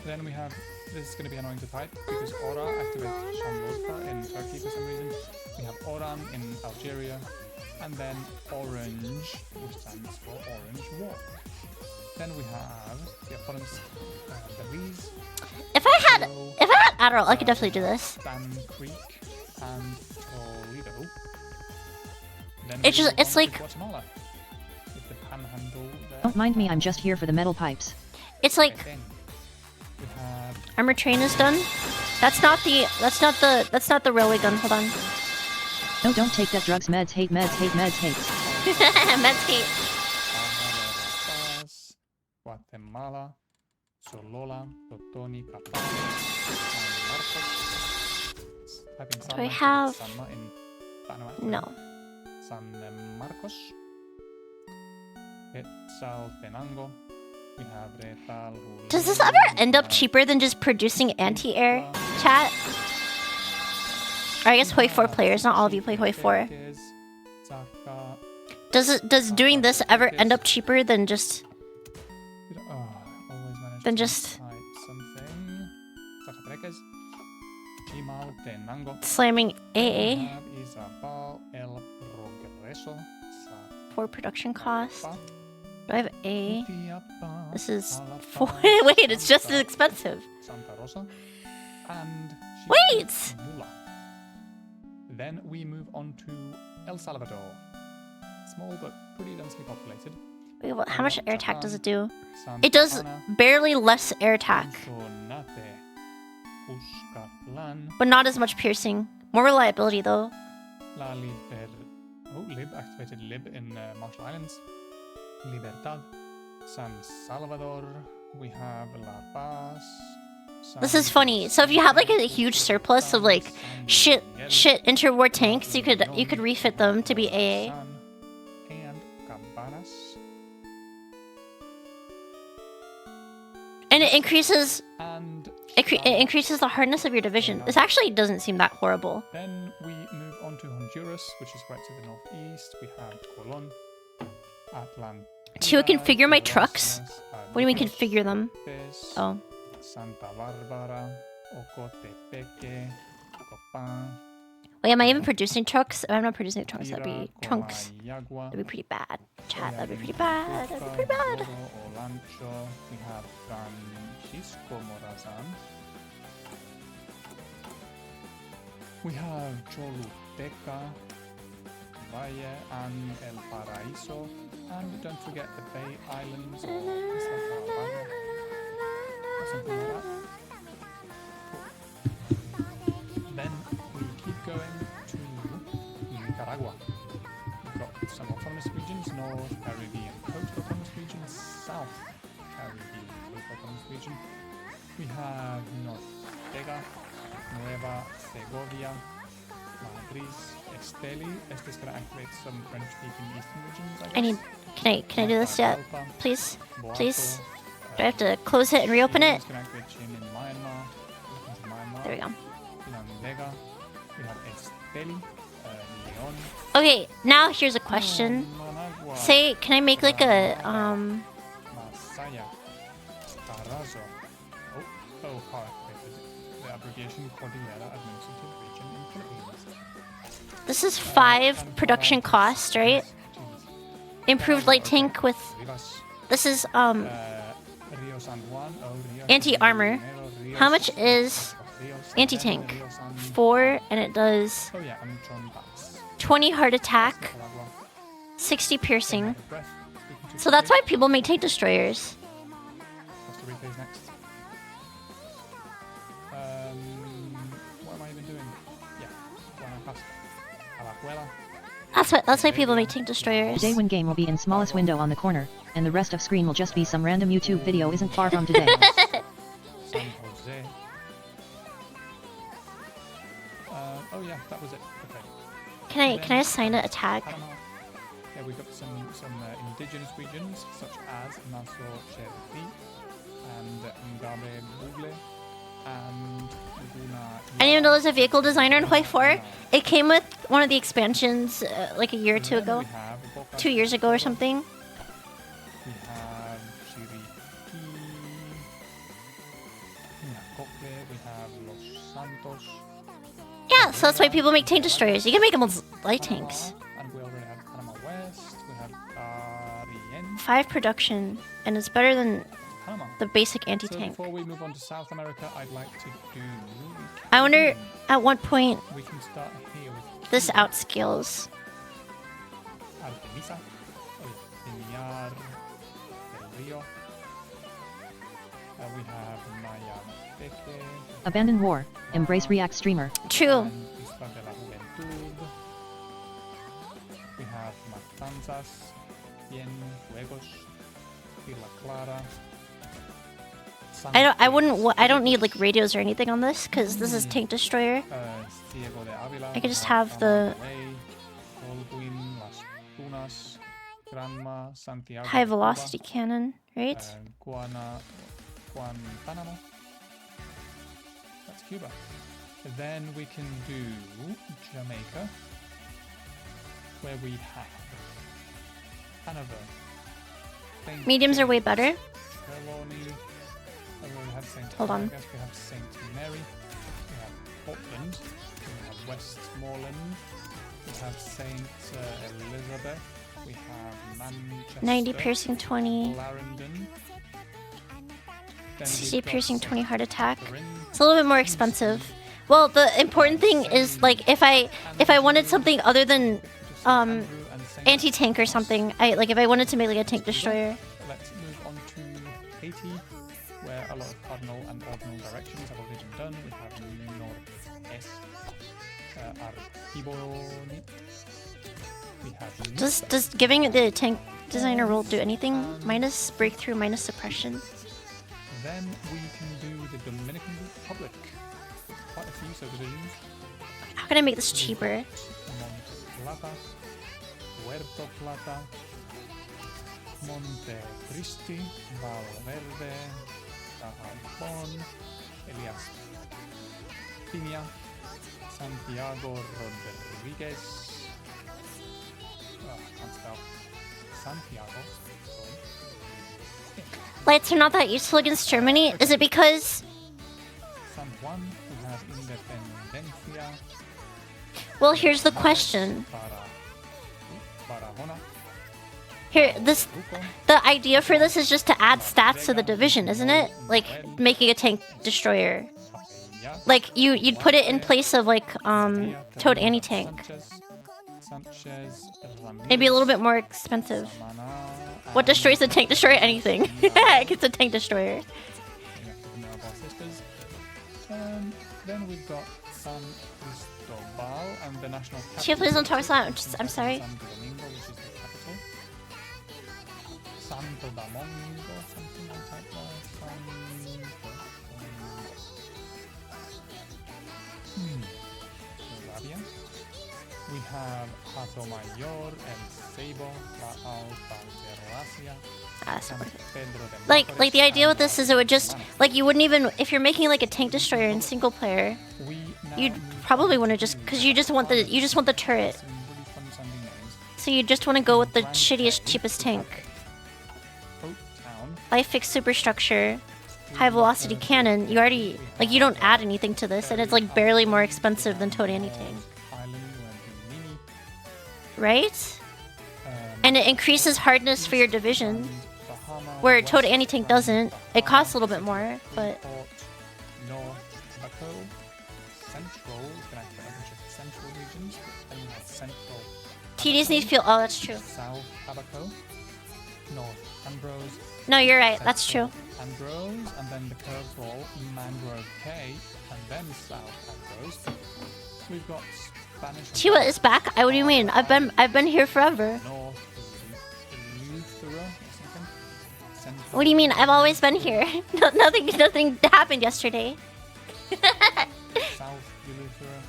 Then we have, this is going to be annoying to type because Ora activates Shamlota in Turkey for some reason. We have Oran in Algeria, and then Orange, which stands for Orange War. Then we have the eponymous Belize, If I had Adderall, I could definitely do this. Dan Creek, and Toledo. Then It's we just- move it's on to like- Guatemala, with the Panhandle there. Don't mind me, I'm just here for the metal pipes. It's like Then we have armor train is done. That's not the railway gun. Hold on. No, don't take that drugs, meds, hate meds, hate meds, hates. Medscape. Paz, Guatemala, Solola, Totoni, Capaz, San Marcos. Type in San Do I Marcos, have- San in Vanuatu. No. San Marcos, Quetzaltenango. We have Retal. Does this ever end up cheaper than just producing anti-air, chat? Or I guess Hoi 4 players, not all of you play Hoi 4. Does doing this ever end up cheaper than just Then just- something. Zacatecas, Chimaltenango. slamming We AA have Izabal, El Progreso, for production cost? Sapa, Do I have A? Tiapa, This is Jalapa, 4. Wait, it's just as Santa- expensive. Santa Rosa, and Wait! Chiquimula. Then we move on to El Salvador. Small but pretty densely populated. Wait, how much air attack does it do? Santa It does Ana, barely less air attack, Sonate, Cuscatlan, but not as much piercing. More reliability though. La Lib activated Lib in Marshall Islands. Libertad, San Salvador. We have La Paz. This is funny. So if you have like a huge surplus of like shit interwar tanks, you could refit them to be AA. And Cabanas. And it increases And it increases the hardness of your division. This actually doesn't seem that horrible. then we move on to Honduras, which is right to the northeast. We have Colon, Atlantis. To configure my trucks? What do you mean configure them? Oh. Santa Barbara, Ocotepeque, Copan, Wait, am I even producing trucks? If I'm not producing trucks, that'd be trunks. Comayagua, That'd be pretty bad. Chat, that'd be pretty bad. That'd be pretty bad. Olancho, we have Francisco Morazan. We have Choluteca, Valle, and El Paraíso. And don't forget the Bay Islands or Isla Calabaza, or something like that. Then we keep going to Nicaragua. We've got some autonomous regions, North Caribbean Coast Autonomous Region, South Caribbean Coast Autonomous Region. We have Ortega, Nueva Segovia, Madrid, Esteli. Este is going to activate some French-speaking eastern regions, I guess. I need. Can I do this yet? Matagalpa, Please? Boaco, Please? Do I have to close it and reopen it? It's going to activate Chin in Myanmar. Into Myanmar. There we go. Landega. We have Esteli, Leon. Okay, now here's a question. Managua, Say, can I make like a Masaya, Carazo. Oh, car activated. The abbreviation Cordillera Administrative Region in Philippines. This is 5 production cost, right? Improved light tank with. This is Rio San Juan, Rio anti-armor. San Rio How much is Rio San anti-tank? Rio San- 4, and it does Oh yeah, and Chondas. 20 heart attack, Nicaragua. 60 piercing. Breath. Speaking to So that's Chile. why people make tank destroyers. Costa Rica is next. What am I even doing? Yeah, Guanacaste. Alajuela. That's why people make tank destroyers. Today win game will be in smallest window on the corner, and the rest of screen will just be some random YouTube video isn't far from today. San Jose. Oh yeah, that was it. Okay. Can I assign it a tag? Panama. Yeah, we've got some indigenous regions such as Naso Cherti and Ngabe Bugle and Laguna. I didn't even know there was a vehicle designer in Hoi 4. It came with one of the expansions like a year or two ago. 2 years ago or something. We have Chiriquí, Nacoque, we have Los Santos. Yeah, so that's why people make tank destroyers. You can make them with light tanks. And we already have Panama West, we have Darien, 5 production, and it's better than Panama. the basic So anti-tank. before we move on to South America, I'd like to do... I wonder at what point We can start here with this outscales. Artemisa, Pinar, Del Rio. We have Mayabeque, Abandon war. Embrace React Streamer. True. and Isla de la Juventud. We have Matanzas, Cienfuegos, Isla Clara. I don't need like radios or anything on this because this is tank destroyer. Ciego de Ávila, I could just have the Colquín, Las Tunas, Granma, Santiago, high de Cuba, velocity cannon, right? Guantanamo. That's Cuba. Then we can do Jamaica, where we have Hanover. Saint Mediums are way James, better. Trelawney. We have Saint Hold on. August, we have Saint Mary. We have Portland. We have Westmoreland. We have Saint Elizabeth. We have Manchester. 90 piercing, 20. Clarendon. Then 60 we've got piercing, Saint 20 heart attack. Catherine. It's a little bit more expensive. Well, the important thing is like if I wanted something other than Andrew and Saint anti-tank or something, if I wanted to make like a tank destroyer. Let's move on to Haiti, where a lot of cardinal and ordinal directions have already been done. We have North-Est, Artibonite. We have Does giving the tank designer role do anything? Minus breakthrough, minus suppression. Then we can do the Dominican Republic. Quite a few subdivisions. How can I make this cheaper? Monte Plata, Puerto Plata, Monte Cristi, Valverde, Cajabón, Elias Piña, Santiago Rodriguez. Can't spell. Santiago. Lights are not that useful against Germany. Is it because? San Juan, we have Independencia. Well, here's the question. Barahona, Here, Ruco, the idea for this is just to add stats to the division, isn't it? Like making a tank destroyer. Sapella, Like you'd put it in place of like Toad anti-tank. Sanchez, It'd be a little bit more expensive. Samana, What destroys a tank destroyer? Anything. It's a tank destroyer. Then we've got San Cristobal and the national capital. Chief, please don't talk so loud. I'm sorry. Santo Domingo, which is the capital. Santo Domingo, something like that. Arabia. We have Hato Mayor, El Ceibo, La Altagracia, San Pedro de Like Macorís, the idea with and this is it would just like you wouldn't even if you're making like a tank destroyer in single player, we now you'd move probably on want to just to because you just want the turret. some really fun-sounding names. So you just want to go with the shittiest, cheapest tank. Oak Town, Life fix superstructure, high velocity cannon. You already like you don't add anything to this, and it's like barely more expensive than Toad anti-tank, Island, Mini, right? And it increases hardness for your division, Bahama, where Toad West anti-tank Bank, doesn't. It costs a little bit more, but Freeport, North Baco, Central, we're gonna have a bunch of central regions, then we have Central TDs need to feel. Oh, that's true. South Abaco, North Ambrose, No, you're right. That's true. Ambrose, and then the curves are all Mangrove K, and then South Ambrose. We've got Spanish. Chiwa is back. What do you mean? I've been here forever. North Eleuthera or something. Central What do you mean? I've always been here. Nothing happened yesterday. South Eleuthera.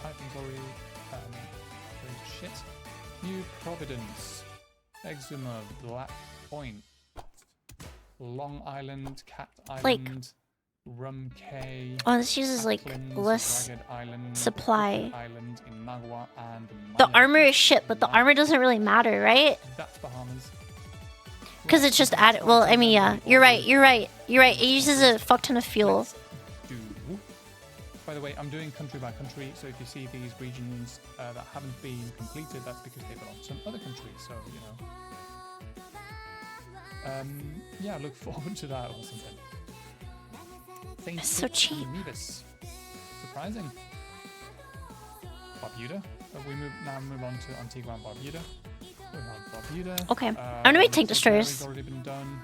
Python's already very shit. New Providence, Exuma, Black Point, Long Island, Cat Island, Rum Cay. Oh, this uses like Acklands, less Ragged Island, supply. Island in Nagua, and The Maya. armor is shit, but the armor doesn't really matter, right? That's Bahamas. Because it's just added. Well, I mean, yeah, you're right. It uses a fuck ton of fuel. Let's do. By the way, I'm doing country by country, so if you see these regions that haven't been completed, that's because they belong to some other countries. So yeah, look forward to that or something. It's so cheap. Nevis. Surprising. Barbuda. We move on to Antigua and Barbuda. We have Barbuda. Okay, I'm gonna make tank destroyers. It's already been done.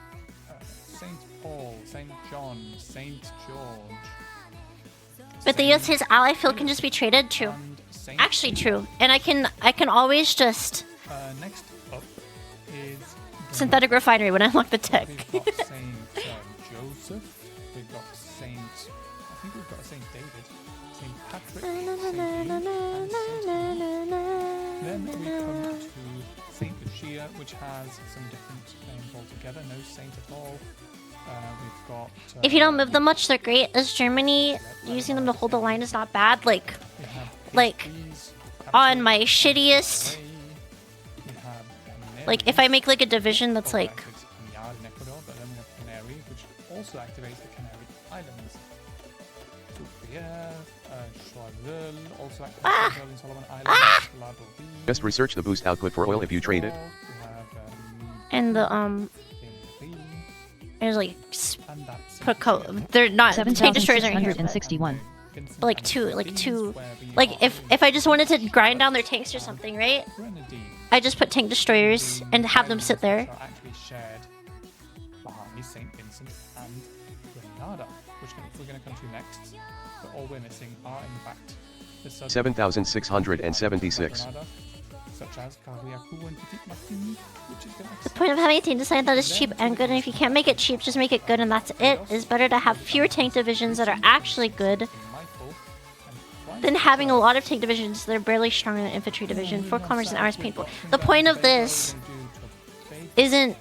Saint Paul, Saint John, Saint George. But the USA's ally field can just be traded. True. And Saint Actually, true. And I can always just next up is synthetic refinery when I unlock the tech. We've got Saint Joseph. We've got Saint. I think we've got Saint David, Saint Patrick, Saint Luke, and Saint Paul. Then we come to Saint Lucia, which has some different names altogether. No saint at all. We've got. If you don't move them much, they're great. As Germany, using them to hold the line is not bad. Like on my shittiest. Like if I make like a division that's like. In Ecuador, but then we have Canary, which also activates the Canary Islands. Choiseul also activates the Solomon Islands. La Bovie. Just research the boost output for oil if you trade it. We have And the Tenerife, there's like and that's they're not tank destroyers aren't here. But 7,661. like two. Like if I just wanted to grind down their tanks or something, right? Grenadine. I just put tank destroyers and have them sit there. Are actually shared behind St. Vincent and Grenada, which we're going to come to next. But all we're missing are in fact the 7,676. Grenada, such as Carriacou and Petit Martinique, which is going The point of having a tank design that is cheap and good, and if you can't make it cheap, just make it good, and that's it. It's better to have fewer tank divisions that are actually good than having a lot of tank divisions that are barely strong in an infantry division. 4 kilometers an hour is painful. The point of this isn't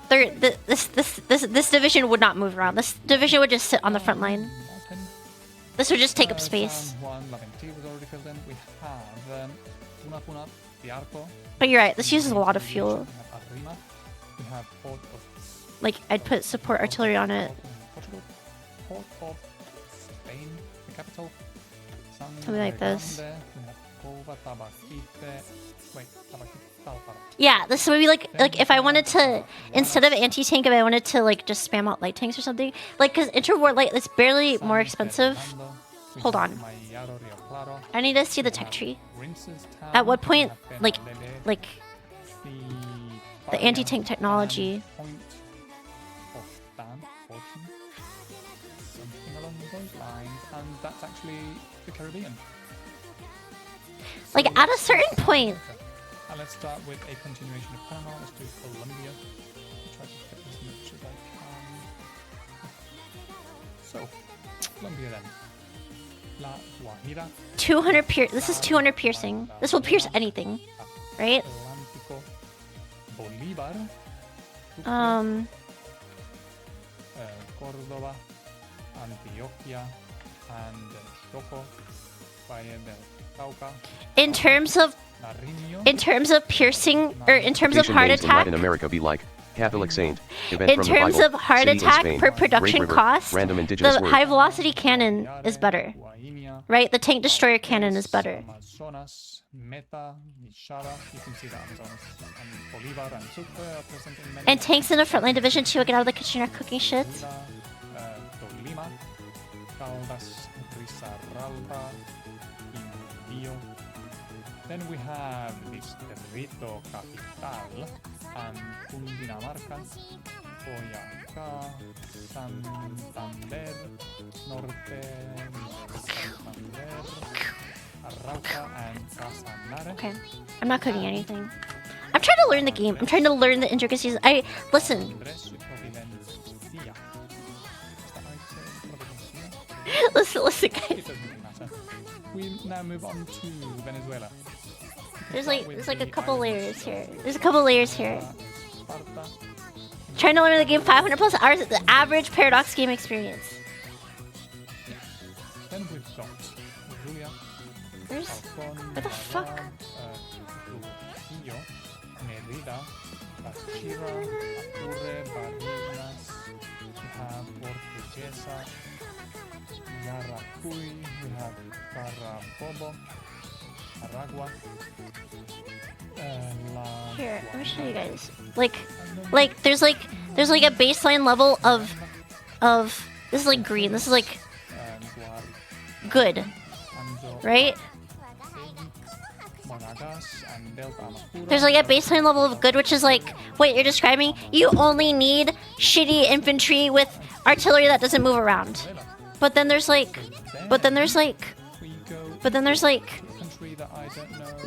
this division would not move around. This division would just sit on the front line. This would just take up space. But you're right, this uses a lot of fuel. Like, I'd put support artillery on it. Something like this. Yeah, this would be like if I wanted to, instead of anti-tank, if I wanted to like just spam out light tanks or something. Like, because interwar light is barely more expensive. Hold on. I need to see the tech tree. At what point, like the anti-tank technology. Something along those lines, and that's actually the Caribbean. Like at a certain point. And let's start with a continuation of Panama. Let's do Colombia. I'll try to get as much as I can. So, Colombia then. La Guajira. 200 pierce. This is 200 piercing. This will pierce anything, right? Atlántico. Bolívar. Córdoba, Antioquia, and Choco, Valle del Cauca. In terms of piercing, or in terms of Location heart names in attack, Latin America be like Catholic Saint, event in from the terms Bible, of heart city in attack Spain, per Great production River, cost, random indigenous the word. high velocity cannon is better, right? The tank destroyer cannon is better. Amazonas, Meta, Mishara. You can see that Amazonas and Bolivar and Sucre are present in many. And tanks in the frontline division too. Get out of the kitchen are cooking shit. Tolima, Caldas, Risaralda, Quindío. Then we have Distrito Capital and Cundinamarca, Boyacá, Santander, Norte, Santander, Arauca, and Casanare. Okay, I'm not cooking anything. I'm trying to learn the game. I'm trying to learn the intricacies. Listen. Listen, guys. It doesn't really matter. We now move on to Venezuela. You can There's like a couple layers here. There's a couple layers here. Trying to learn the game 500 plus hours at the average Paradox game experience. Then we've got Julia, Where's... Falcon, What the fuck? Trujillo, Merida, Bachira, Apure, Barrigas, we have Portuguesa, Yaracui, we have Carabobo, Aragua, Here, let me show you guys. Like there's like a baseline level of this is like green. This is like good, right? There's like a baseline level of good, which is like what you're describing. You only need shitty infantry with artillery that doesn't move around. But then there's like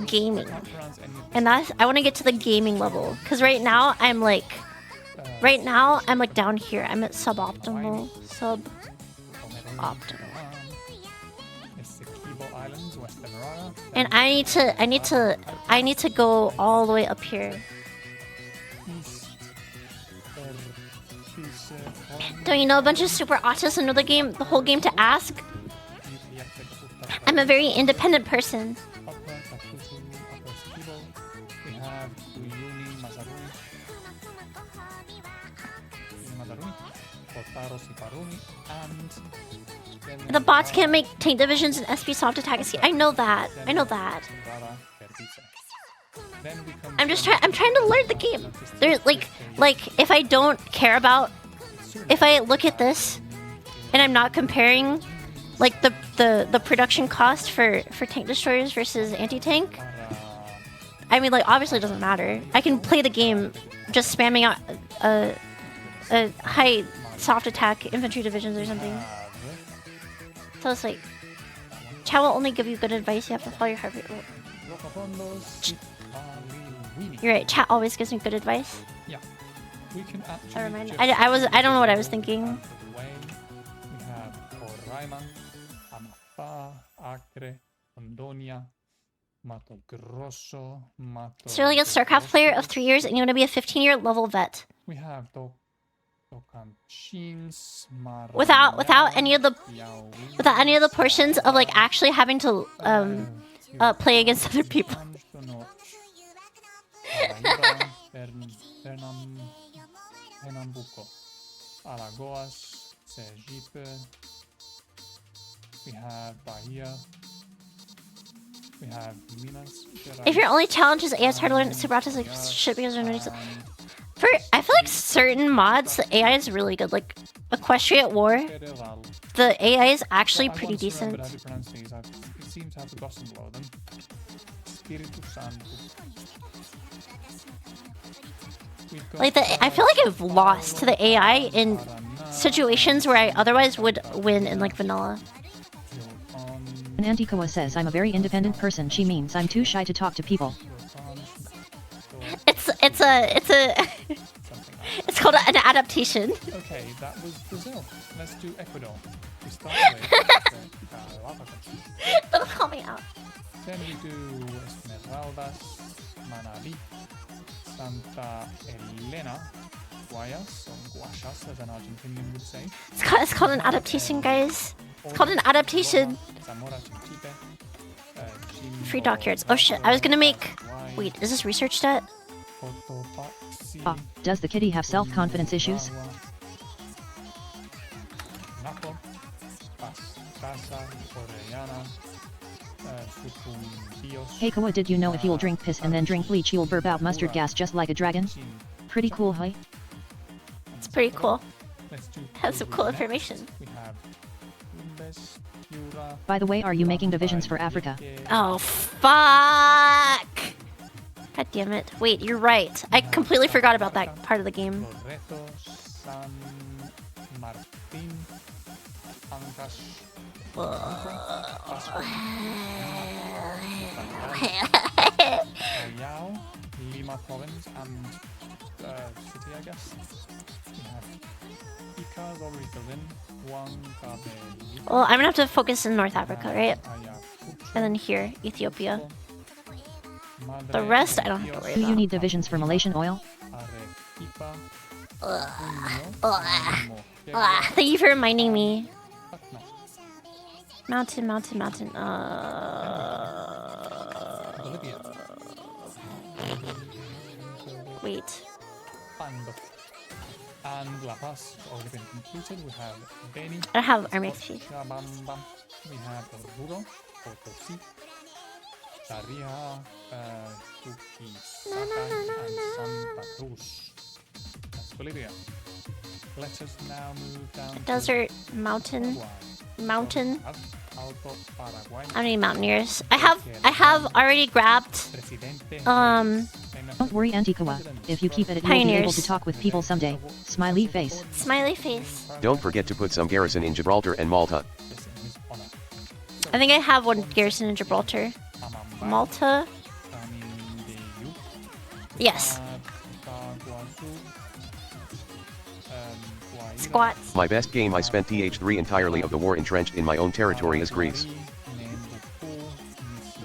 gaming, and that's I want to get to the gaming level because right now I'm like down here. I'm at suboptimal. And I need to go all the way up here. Don't you know a bunch of super autists and know the whole game to ask? I'm a very independent person. The bots can't make tank divisions and SP soft attack. I know that. I know that. I'm trying to learn the game. There's like if I don't care about, if I look at this and I'm not comparing like the production cost for tank destroyers versus anti-tank, I mean, like, obviously it doesn't matter. I can play the game just spamming out a high soft attack infantry divisions or something. So it's like, chat will only give you good advice. You have to follow your heart rate. You're right. Chat always gives me good advice. Yeah, we can actually. Never mind. I don't know what I was thinking. We have Roraima, Amapá, Acre, Andonia, Mato Grosso, Mato. So you're like a StarCraft player of 3 years, and you want to be a 15-year level vet. We have Tocantins, without any of the portions of like actually having to play against other people. Pernambuco, Alagoas, Sergipe. We have Bahia. We have Minas Gerais. If your only challenge is AI, it's hard to learn super autistic shit because they're no. I feel like certain mods, the AI is really good. Like Equestrian War, the AI is actually pretty decent. It seems to have forgotten below them. Spiritu Santo. Like I feel like I've lost to the AI in situations where I otherwise would win in like vanilla. When Antikoa says I'm a very independent person, she means I'm too shy to talk to people. It's called an adaptation. Okay, that was Brazil. Let's do Ecuador. We start with Don't call me out. Then we do Esmeraldas, Manabí, Santa Elena, Guayas, or Guachas as an Argentinian would say. It's called an adaptation, guys. It's called an adaptation. Zamora, Chinchipe, Free dockyards. Oh shit, I was gonna make... Wait, is this research stat? Oh, does the kitty have self-confidence issues? Hey Koa, did you know if you'll drink piss and then drink bleach you'll burp out mustard gas just like a dragon? Pretty cool, huh? It's pretty cool. Has some cool information. By the way, are you making divisions for Africa? Oh, fuck! God damn it. Wait, you're right. I completely forgot about that part of the game. Lima province and city, I guess. Well, I'm gonna have to focus in North Africa, right? And then here, Ethiopia. The rest I don't have to worry Do you about. need divisions for Malaysian oil? Thank you for reminding me. Mountain. Wait. And La Paz already been completed. We have Beni. I don't have Army XP. Cochabamba. We have Oruro, Potosí, Tarija, Chuquisaca, and Santa Cruz. That's Bolivia. Let us now move down Desert, to mountain. Paraguay. Alto Paraguay. I don't need mountaineers. I have already grabbed Presidente Don't worry, Antiqua. If you keep at it, you'll be able Pioneers. to talk with people someday. Smiley face. Smiley face. Don't forget to put some garrison in Gibraltar and Malta. I think I have one garrison in Gibraltar. Malta. Yes. Squats. My best game I spent TH3 entirely of the war entrenched in my own territory is Greece.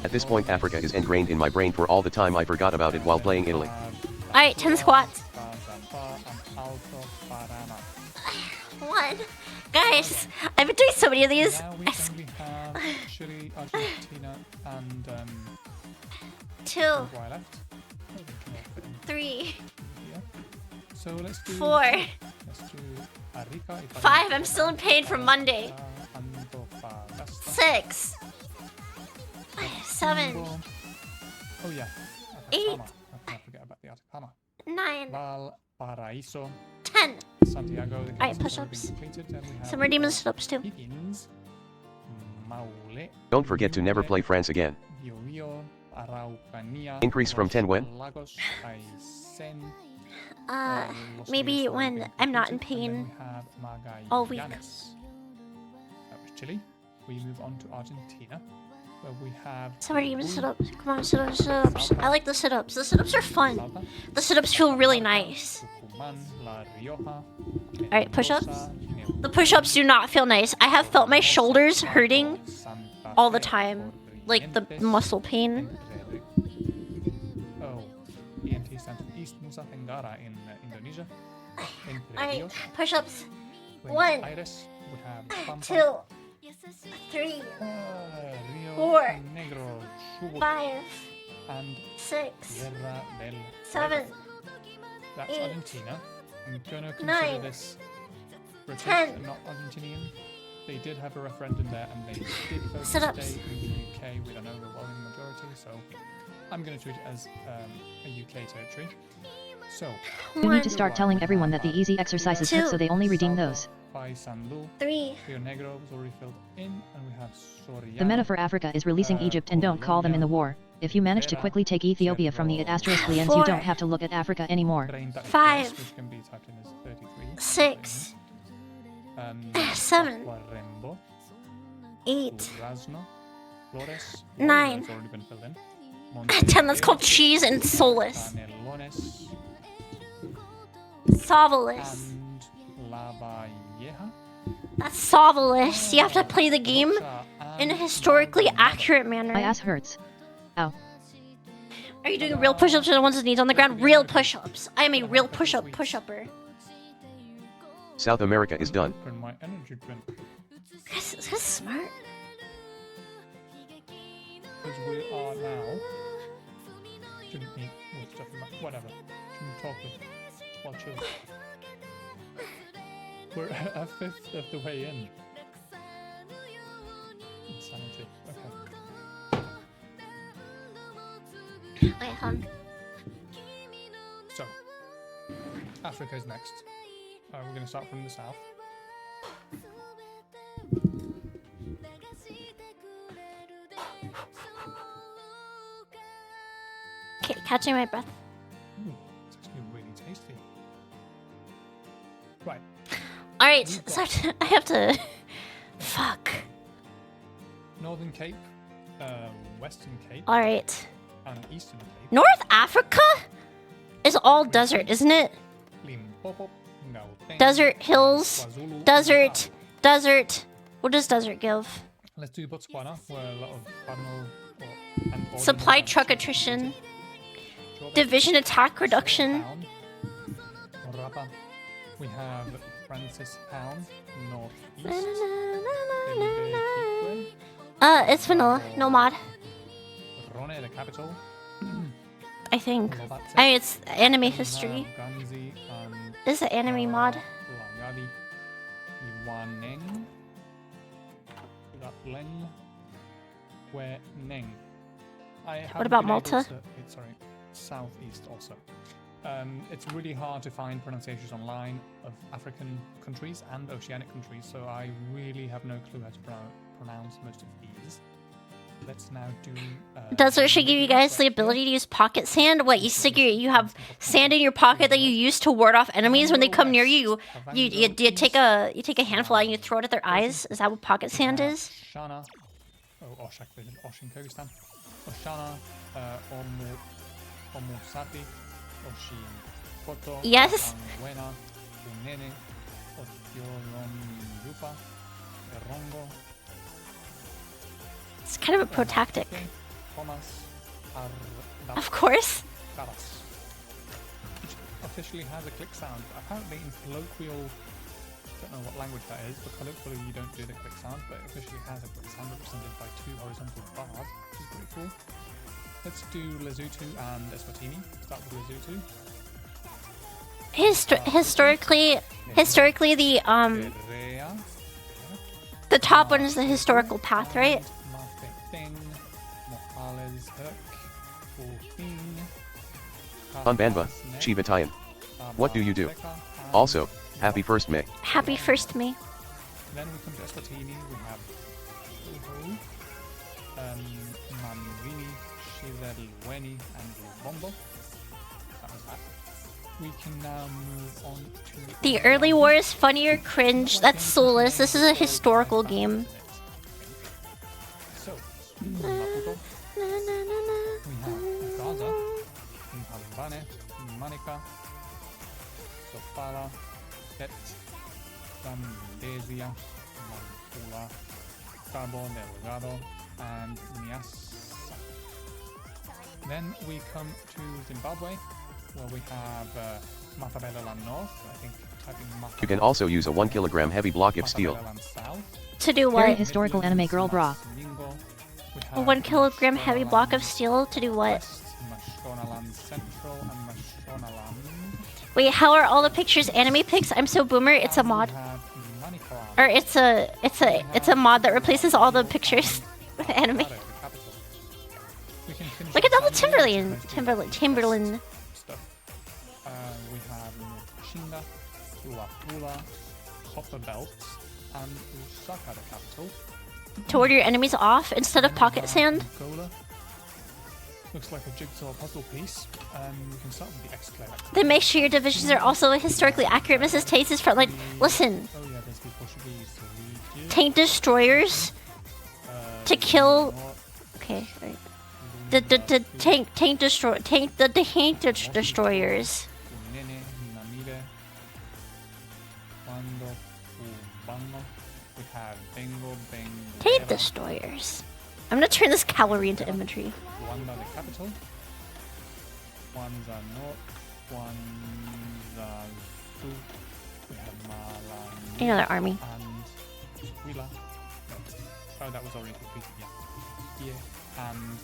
At this point Africa is ingrained in my brain for all the time I forgot about it while playing Italy. Alright, 10 squats. One. Guys, I've been doing so many of these. Now we have Chile, Argentina, and 2, Uruguay left. 3, So let's do 4, Let's do Arica, 5. I'm still in pain from Monday. 6, 7, Oh yeah. 8. Atacama. I can't forget about the Atacama. 9, Valparaiso, 10. Santiago. The Alright, castle's already push-ups. been completed, and we have Some redeeming sit-ups too. Higgins, Maule, Don't forget to never play France again. Biobío, Araucanía, Increase from 10 when? Los Lagos, Aysén, Los Maybe Ríos when already been I'm not in completed, and then pain we have all week. Magallanes. That was Chile. We move on to Argentina, where we have Some redeeming Jujuy, sit-ups. Come on, sit-ups. I like the sit-ups. The sit-ups are fun. Salta, The sit-ups feel really nice. Tucumán, La Rioja, Alright, push-ups. Mendoza, The push-ups do not feel nice. I have felt my shoulders hurting Santa all the Fe, time. Like the Corrientes, muscle pain. Oh, ENT stands for East Nusa Tenggara in Indonesia. Entre Alright, Rios, push-ups. Buenos 1, Aires, we have Pampa, 2, 3, Rio 4, Negro, Chubut, 5, and 6, Tierra del 7, That's 8, Argentina. I'm gonna consider 9, this British 10. and not Argentinian. They did have a referendum there, and they did vote to Sit-ups. stay in the UK with an overwhelming majority. So I'm gonna treat it as a UK territory. So You need to start telling everyone that the easy exercises hit, so they only redeem those. Paysandú, 3, Rio Negro was already filled in, and we have Soriano. The meta for Africa is releasing Egypt, and don't call them in the war. If you manage to quickly take Ethiopia from the it asteriskly ends, you 4, don't have to look at Africa anymore. 5, which can be typed in as 33. 6, Um, 7, Tacuarembó, 8, Durazno, Flores, 9. that's already been filled in. 10. That's called cheese and soulless. Canelones, Solveless. and La Valleja. That's solveless. You have to play the game in a historically accurate manner. My ass hurts. Ow. Are you doing real push-ups or the ones with knees on the ground? Real push-ups. I am a real push-upper. South America is done. Open my energy drink. This is smart. Because we are now. Shouldn't eat more stuff in that. Whatever. Shouldn't talk with while chilling. We're a fifth of the way in. Insanity. Okay. Okay, hon. So, Africa is next. We're going to start from the south. Okay, catching my breath. Ooh, it's actually really tasty. Right. Alright, so I have to... Fuck. Northern Cape, Western Cape, Alright. and Eastern Cape. North Africa is all desert, isn't it? Limpopo, Gauteng, Desert, hills, KwaZulu, desert, and desert. What does desert give? Let's do Botswana, where a lot of cardinal and ordinal Supply lands truck are attrition. completed. Division attack reduction. Rapa. We have Francis Pound, northeast. It's vanilla, no mod. Rone, the capital. I think. Lobatse. I mean, it's anime We history. have Ganzi and This is an anime mod. Langadi. Iwaneng. Latleng. Weneng. What about Malta? Sorry, southeast also. It's really hard to find pronunciations online of African countries and oceanic countries, so I really have no clue how to pronounce most of these. Let's now do. Does it should give you guys the ability to use pocket sand? What you stick you have sand in your pocket that you use to ward off enemies when they come near you. You take a handful out and you throw it at their eyes. Is that what pocket sand is? Oshana. Oh, Oshak, Oshin Kyrgyzstan. Oshana, Omusati, Oshin Koto. Yes. Buena, Unene, Otyoron Yupa, Erongo. It's kind of a pro tactic. Thomas, Of course. Garas. Which officially has a click sound. Apparently in colloquial, I don't know what language that is, but colloquially you don't do the click sound, but it officially has a click sound represented by 2 horizontal bars, which is pretty cool. Let's do Lesotho and Eswatini. Start with Lesotho. Historically, Eritrea, the top one is the historical path, right? Mafeking, Mohales Herc, Fulfin, Unbanba, Chivatayan. What do you do? Also, happy 1st May. Happy 1st May. Then we come to Eswatini, we have Uhu, Manvini, Shizeliweni, and Lubombo. That was that. We can now move on to... The early war is funnier, cringe. That's soulless. This is a historical game. So, Maputo, we have Gaza, Mbane, Manica, Sofala, Bet, Zambezia, Mampula, Cabo Delgado, and Nyassa. Then we come to Zimbabwe, where we have Matabeleland North. I think typing Matabeleland. You can also use a 1 kilogram heavy block of steel. South. To do Very what? historical anime girl bra. A 1 kilogram heavy block of steel to do what? West, Mashonaland Central and Mashonaland. Wait, how are all the pictures anime pics? I'm so boomer. It's a mod, We have Manicaland. or it's a mod that replaces all the pictures with anime. The capital. We can finish Look at all the Tanzania. Timberland. Stuff. We have Shinga, Luapula, Copper Belt, and Lusaka, the capital. To ward your enemies off instead of pocket sand. Angola. Looks like a jigsaw puzzle piece. We can start with the exclave. Then make sure your divisions are also historically accurate. Mrs. Tate's is frontline. Listen, Oh yeah, there's the Portuguese. So we give, tank destroyers to kill. Okay, right. The tank destroyers. Nene, Namide, Quando, Ubano. We have Bengo, Tank destroyers. I'm gonna turn this cavalry into infantry. Luanda, the capital. Kwanza North, Kwanza Zoo. We have Malani. Another army. And Willa. Oh, that was already completed, yeah. Here and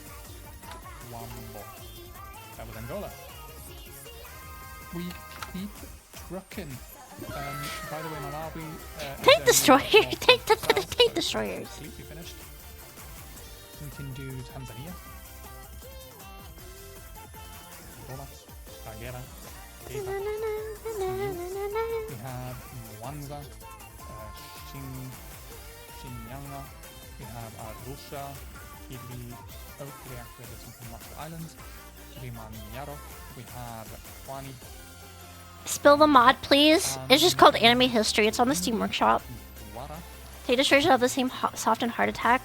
Wambo. That was Angola. We keep trucking. By the way, Malawi. Tank destroyer. Tank destroyers. Completely finished. We can do Tanzania. Angola. Kagera. Eva. We have Mwanza. Shinyanga. We have Arusha. Kili. Oh, Kili actually has some from Marshall Islands. Kilimanjaro. We have Kwani. Spill the mod, please. It's just called Anime History. It's on the Steam Workshop. Wara. Tank destroyers have the same soft and hard attack.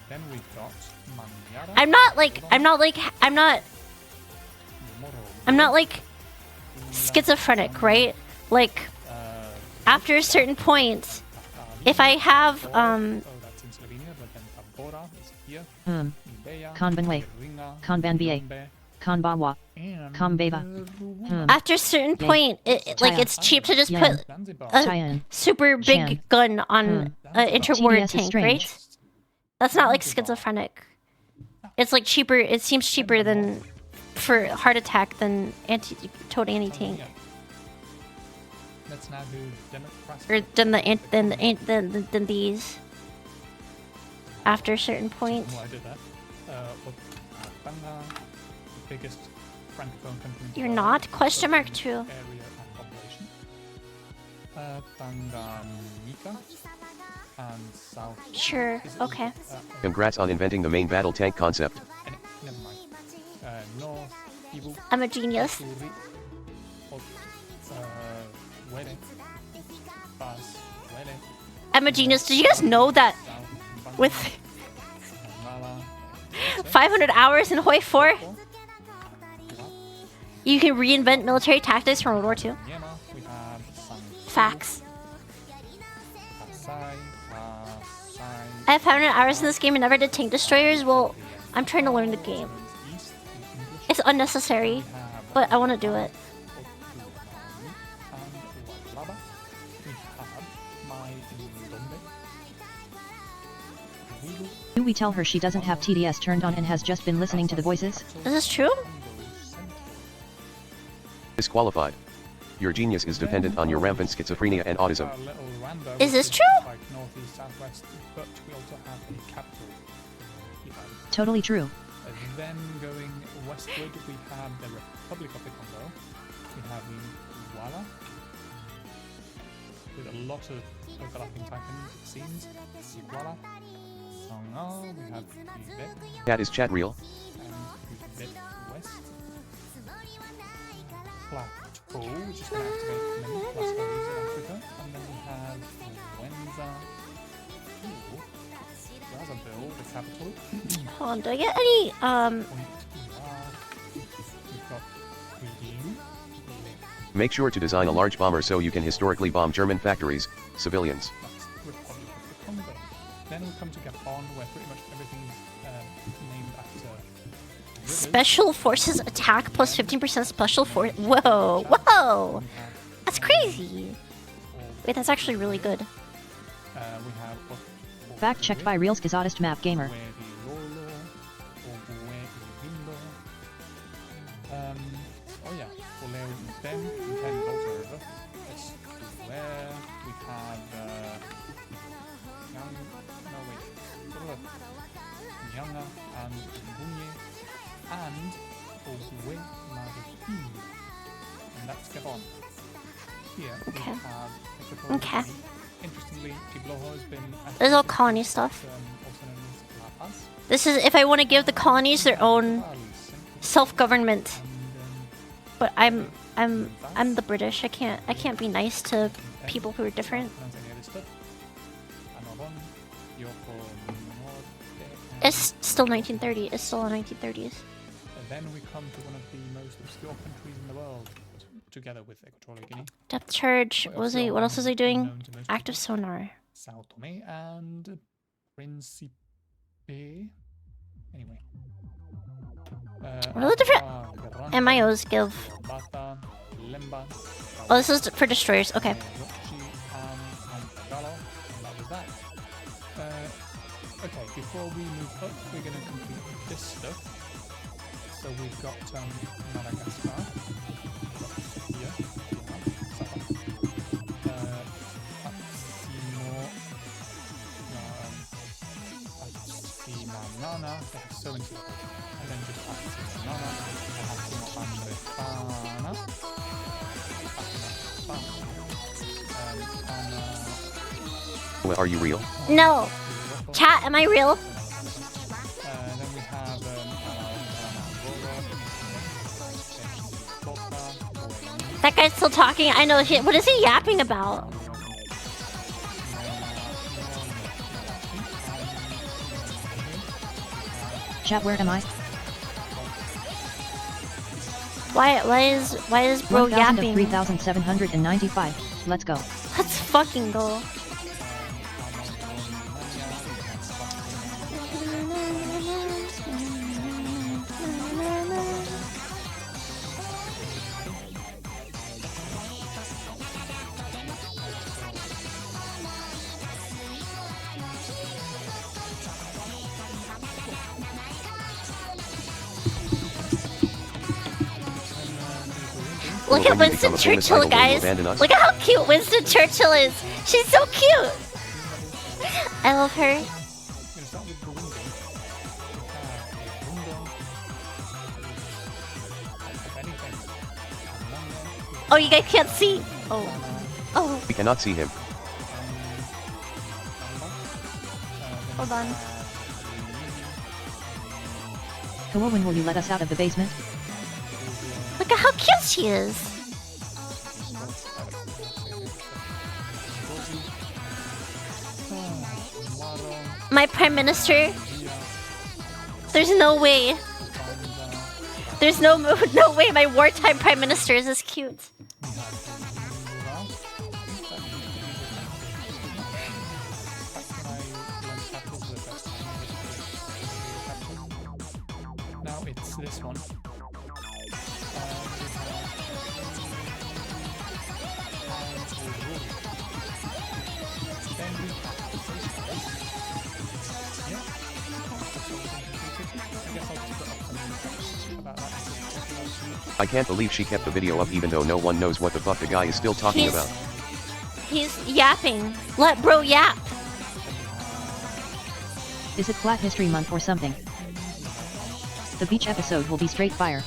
Then we've got Manyara. I'm not like schizophrenic, right? Like after a certain point, if I have Oh, that's in Slovenia, but then Tabora is here. Ibeya, Konbanwe. Iringa, Konbanbie. Yombe, Konbawa. And Kumbeva. After a certain point, like it's cheap to just put Zanzibar. a Tian. super big Shan. gun on an interwar TDS is tank, strange. right? That's not like schizophrenic. It's like cheaper. It seems cheaper than for heart attack than total anti-tank, Let's now do democracy. or than these. After a certain point, Well, I did that. Banga, the biggest francophone country. in the you're world, not? Question mark in true. area and population. Tanganyika and South. Sure. is it- Okay. Congrats on inventing the main battle tank concept. Never mind. North, Ibu, I'm a genius. Suri, Wele, Bas, Wele, I'm a genius. Did you guys know that South, Banga, with Mala, 500 hours in Hoi 4, you can reinvent military tactics from World War II? Myanmar, we have San Facts. Pasai, I have 500 hours in this game and never did tank destroyers. Well, I'm trying to learn the game. East, the English, It's unnecessary, but I want to do it. and Walaba. We have my Ndombe. Wilu, Do we tell her she doesn't have TDS turned on and has just been listening to the voices? Is this true? Disqualified. Your genius is dependent on your rampant schizophrenia and autism. our little Rwanda, Is which this true? Like northeast, southwest, but we also have a capital. Kigali. Totally true. Then going westward, we have the Republic of the Congo. We have Douala, with a lot of overlapping typings, it seems. Douala, Sangha, we have Quebec, Cat is chat real? and Quebec West. Plateau, which is going to activate many plateaus in Africa. And then we have Wenza. Ooh, Brazzaville, the capital. Hold on, do I get any, Point Noir. We've got Quebec. Make sure to design a large bomber so you can historically bomb German factories, civilians. That's Republic of the Congo. Then we come to Gabon, where pretty much everything's named after rivers. Special Forces attack plus 15% special force? Whoa, whoa! We have That's crazy. all- Wait, that's actually really good. we have Fact checked by Real Schizotist Map Gamer. Oh yeah, Oleo Ben is also a river. It's where we have Nyanga and Bunye and Ogwe Maruhi. And that's Gabon. Here Okay. we have Equatorial Okay. Guinea. Interestingly, Tibloho has been This is all colony stuff. also known as La Paz. This is if I want to give the colonies their own Mali, Central, self-government. and But I'm the British. I can't be nice to people who are different. It's still 1930. It's still the 1930s. And then we come to one of the most obscure countries in the world, together with Equatorial Guinea. Depth charge. What was he? What else was he doing? Known to most Active people. sonar. Sao Tome and Principe. Anyway. What are the different Grande, MIOs give? Bata, Lemba, Oh, this is for destroyers. Okay. Rochi, and Galo, and that was that. Okay, before we move up, we're going to complete this stuff. So we've got Madagascar, here, Saba, Patsimo, Patsimana, they have so many stuff. And then just Patsimana, Patsimo Andrefana, Anna, Are you real? No. Chat, am I real? then we have That guy's still talking. I know shit. What is he yapping about? Chat, where am I? Why is bro 1000 of yapping? 3795. Let's go. Let's fucking go. cool Look at when you become Winston a famous Churchill, idol. Will you guys. abandon us? Look at how cute Winston Churchill is. She's so cute. I love her. I'm gonna start with the window. If anything, Oh, you guys can't see. Oh. Oh, We cannot see him. hold on. Kawa, when will you let us out of the basement? Look at how cute she is. My prime minister. There's no way. There's no way my wartime prime minister is this cute. now it's this one. I can't believe she kept the video up even though no one knows what the fuck the guy is still talking about. He's yapping. Let bro yap. Is it Flat History Month or something? The beach episode will be straight fire.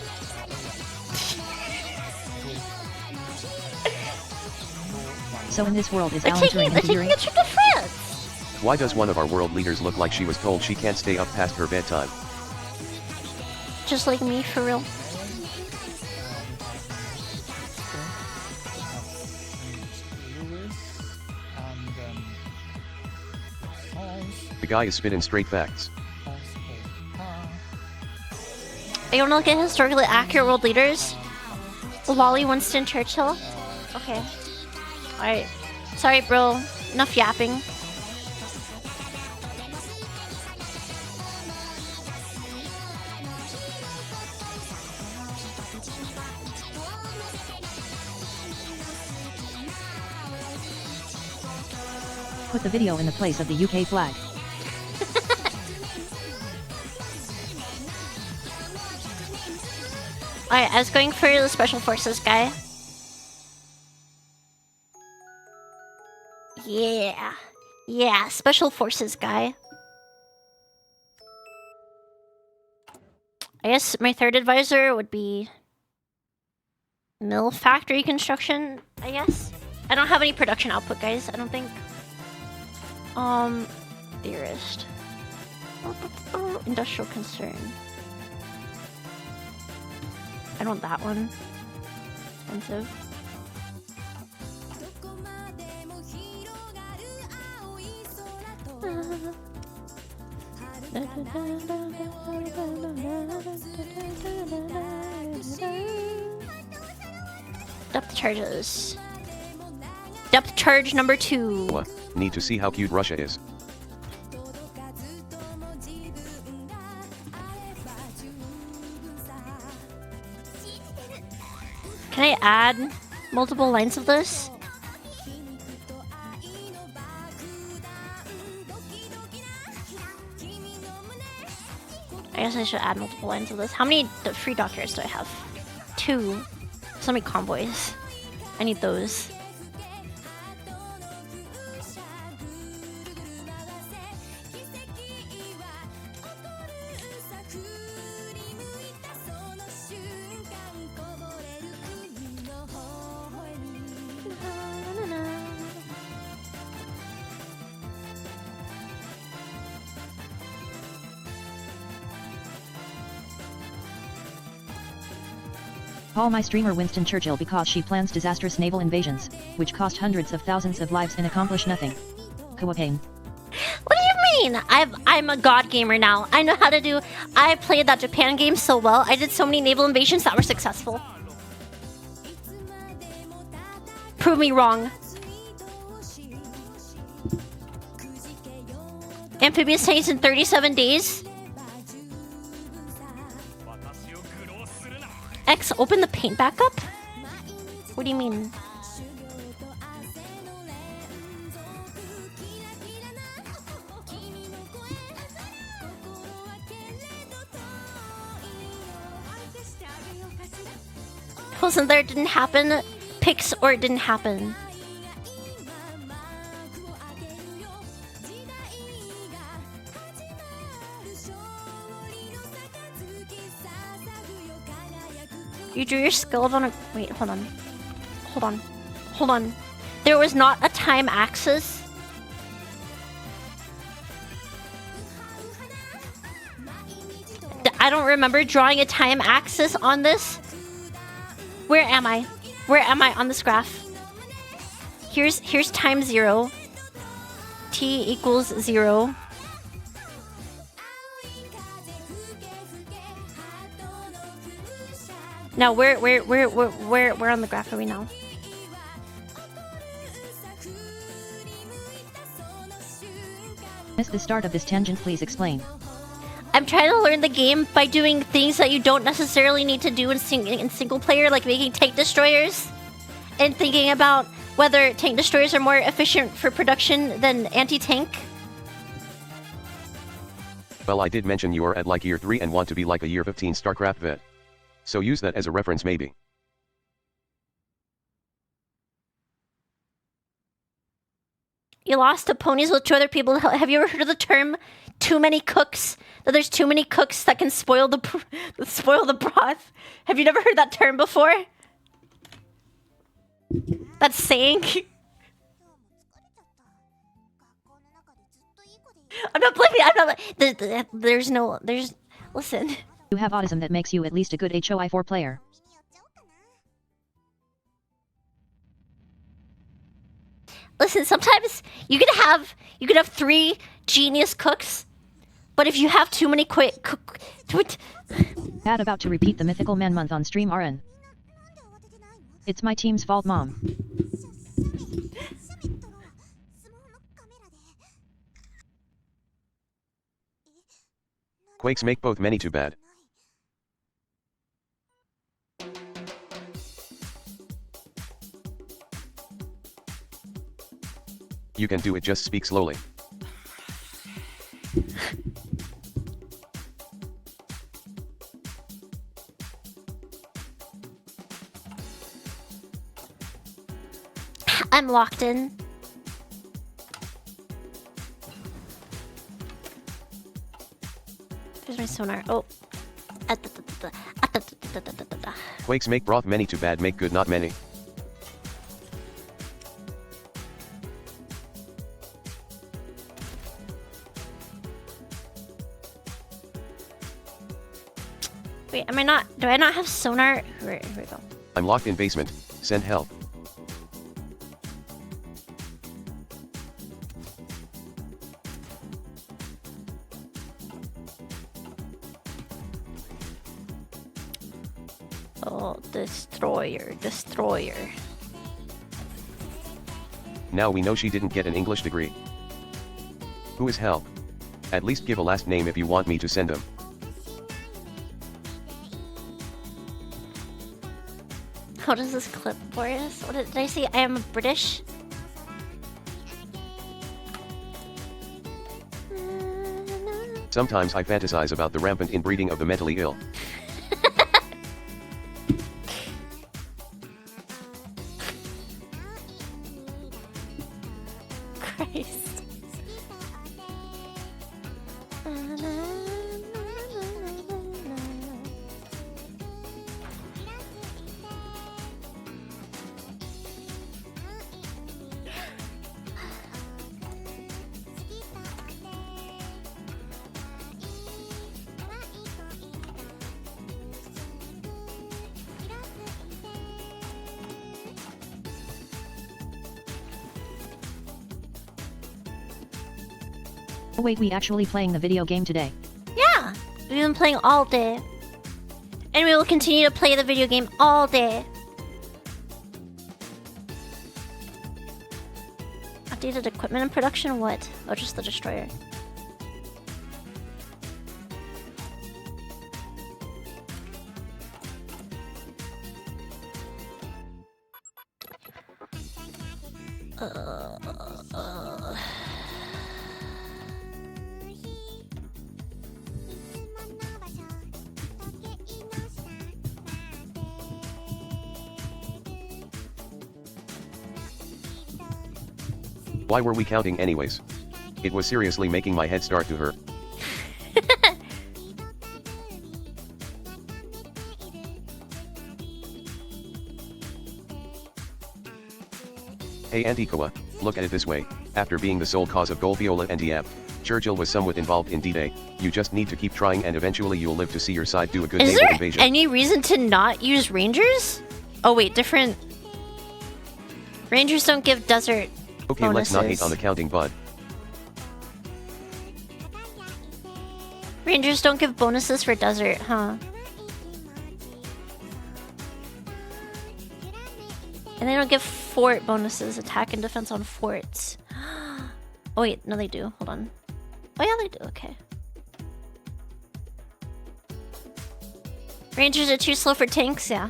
So in this world is They're Alan taking, Turing they're taking interfering? a trip to France. Why does one of our world leaders look like she was told she can't stay up past her bedtime? Just like me, for real. The guy is spitting straight facts. You wanna look at historically accurate world leaders? Lolly Winston Churchill? Okay. Alright. Sorry, bro. Enough yapping. Put the video in the place of the UK flag. Alright, I was going for the Special Forces guy. Yeah. Yeah, Special Forces guy. I guess my third advisor would be mill factory construction, I guess. I don't have any production output, guys, I don't think. Theorist. Industrial concern. I don't want that one. Expensive. Depth charges. Depth charge number 2. Need to see how cute Russia is. Can I add multiple lines of this? I guess I should add multiple lines of this. How many free doctors do I have? 2. So many convoys. I need those. Call my streamer Winston Churchill because she plans disastrous naval invasions, which cost hundreds of thousands of lives and accomplish nothing. Kawa pain. What do you mean? I'm a god gamer now. I know how to do. I played that Japan game so well. I did so many naval invasions that were successful. Prove me wrong. Amphibious tanks in 37 days. X, open the paint back up? What do you mean? miracles in there didn't happen. Picks or it didn't happen. You drew your skull on a... Wait, hold on. Hold on. Hold on. There was not a time axis. I don't remember drawing a time axis on this. Where am I? Where am I on this graph? Here's time 0. T equals 0. Now where on the graph are we now? Missed the start of this tangent, please explain. I'm trying to learn the game by doing things that you don't necessarily need to do in single player, like making tank destroyers, and thinking about whether tank destroyers are more efficient for production than anti-tank. Well, I did mention you are at like year 3 and want to be like a year 15 StarCraft vet. So use that as a reference maybe. You lost to ponies with 2 other people. Have you ever heard of the term too many cooks? That there's too many cooks that can spoil the broth. Have you never heard that term before? That saying? I'm not blaming. Listen. You have autism that makes you at least a good HOI4 player. Listen, sometimes you could have 3 genius cooks, but if you have too many Bad about to repeat the mythical man month on stream RN. It's my team's fault, Mom. Quakes make both many too bad. You can do it, just speak slowly. I'm locked in. There's my sonar. Oh. Quakes make broth many too bad, make good not many. Wait, do I not have sonar? Here we go. I'm locked in basement, send help. Oh, destroyer. Now we know she didn't get an English degree. Who is help? At least give a last name if you want me to send them. How does this clip, Boris? What did I say? I am British? Sometimes I fantasize about the rampant inbreeding of the mentally ill. Christ. Oh wait, we actually playing the video game today? Yeah, we've been playing all day. And we will continue to play the video game all day. Updated equipment in production? What? Oh, just the destroyer. Why were we counting anyways? It was seriously making my head start to hurt. Hey Antikoa, look at it this way, after being the sole cause of Golfiola and Dieppe, Churchill was somewhat involved in D-Day. You just need to keep trying and eventually you'll live to see your side do a good Is naval there invasion. any reason to not use Rangers? Oh wait, different... Rangers don't give desert Okay, bonuses. let's not hate on the counting, bud. Rangers don't give bonuses for desert, huh? And they don't give fort bonuses, attack and defense on forts. Oh wait, no they do, hold on. Oh yeah, they do, okay. Rangers are too slow for tanks, yeah.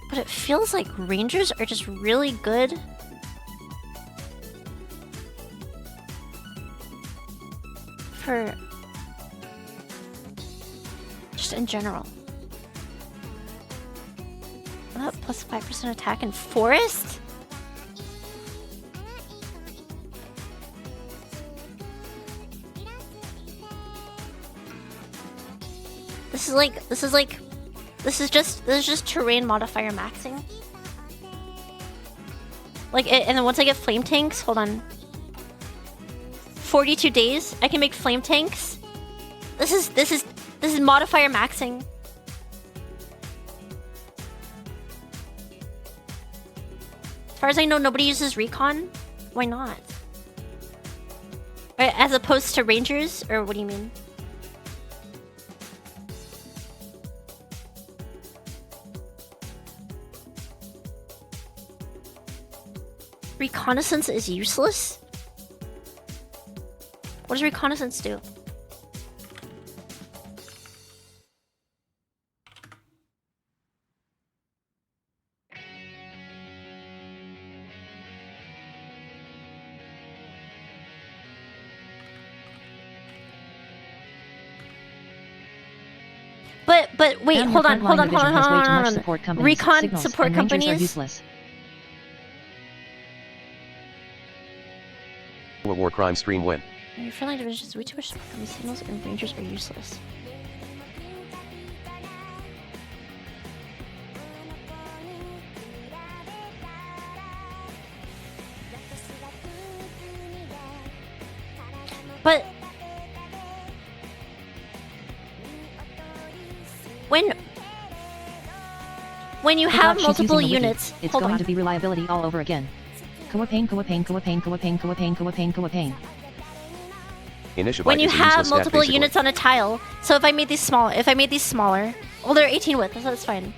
But it feels like Rangers are just really good for just in general. That plus 5% attack in forest? This is just terrain modifier maxing. Like, and then once I get flame tanks, hold on. 42 days, I can make flame tanks. This is modifier maxing. As far as I know, nobody uses recon. Why not? Right, as opposed to rangers, or what do you mean? Reconnaissance is useless? What does reconnaissance do? But wait, Down hold your on. frontline division has way too much Hold support on. companies, Recon signals, support and rangers are companies. useless. War crime stream when? Your frontline division has way too much support companies, signals, and rangers are useless. But when you Oh have God, she's multiple using the wiki. units, It's hold going on. to be reliability all over again. Kawa pain, kawa pain, kawa pain, kawa pain, kawa pain, kawa pain, kawa pain. Initiative When you is a have useless stat, multiple basically. units on a tile, so if I made these smaller, well, they're 18 width, so that's fine.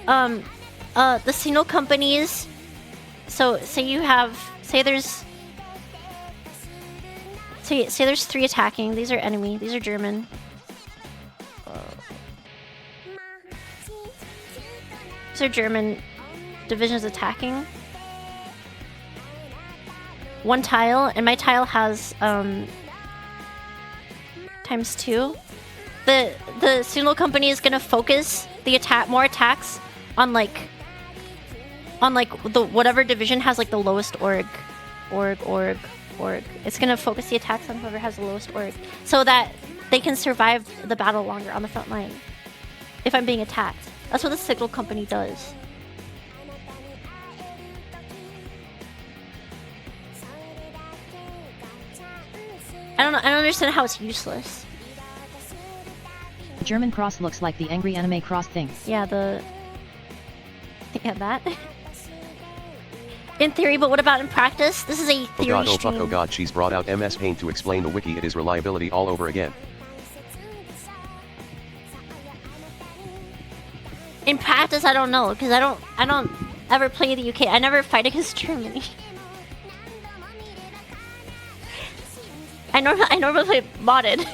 The signal companies. So say you have, say there's 3 attacking. These are enemy. These are German. These are German divisions attacking. 1 tile, and my tile has ×2. The signal company is gonna focus the more attacks on like the whatever division has like the lowest org. It's gonna focus the attacks on whoever has the lowest org, so that they can survive the battle longer on the front line. If I'm being attacked, that's what the signal company does. I don't understand how it's useless. The German cross looks like the angry anime cross thing. Yeah, that. In theory, but what about in practice? This is a Oh theory god, oh stream. fuck, oh god, she's brought out MS Paint to explain the wiki. It is reliability all over again. In practice, I don't know, because I don't ever play the UK. I never fight against Germany. I normally play modded.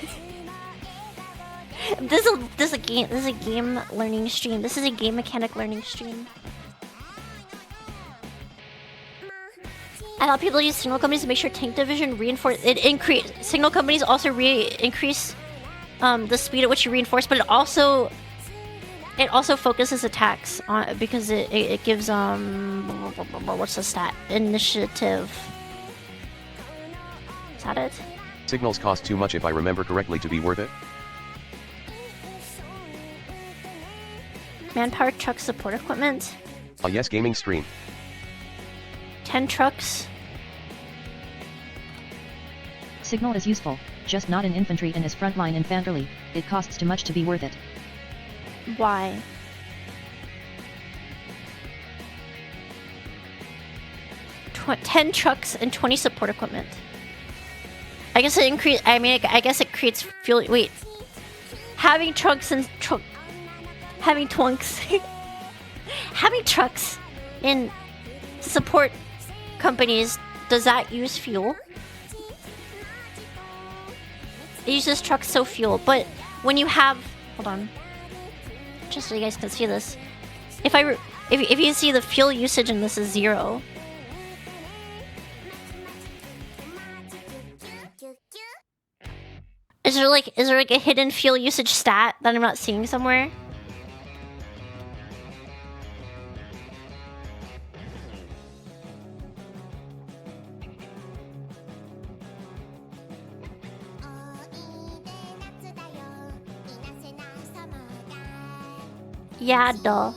This is a game learning stream. This is a game mechanic learning stream. I thought people use signal companies to make sure tank division reinforce it. Signal companies also increase the speed at which you reinforce, but it also focuses attacks on because it gives what's the stat? Initiative. Is that it? Signals cost too much if I remember correctly to be worth it. Manpower, truck, support equipment. Ah yes, gaming stream. 10 trucks. Signal is useful, just not in infantry and as frontline infantery. It costs too much to be worth it. Why? Tw 10 trucks and 20 support equipment. I guess it increase. I mean, I guess it creates fuel. Wait, having trucks and having twunks, having trucks in support companies. Does that use fuel? It uses trucks so fuel, but when you have, hold on, just so you guys can see this. If you see the fuel usage in this is 0. Is there like a hidden fuel usage stat that I'm not seeing somewhere? Yeah, duh.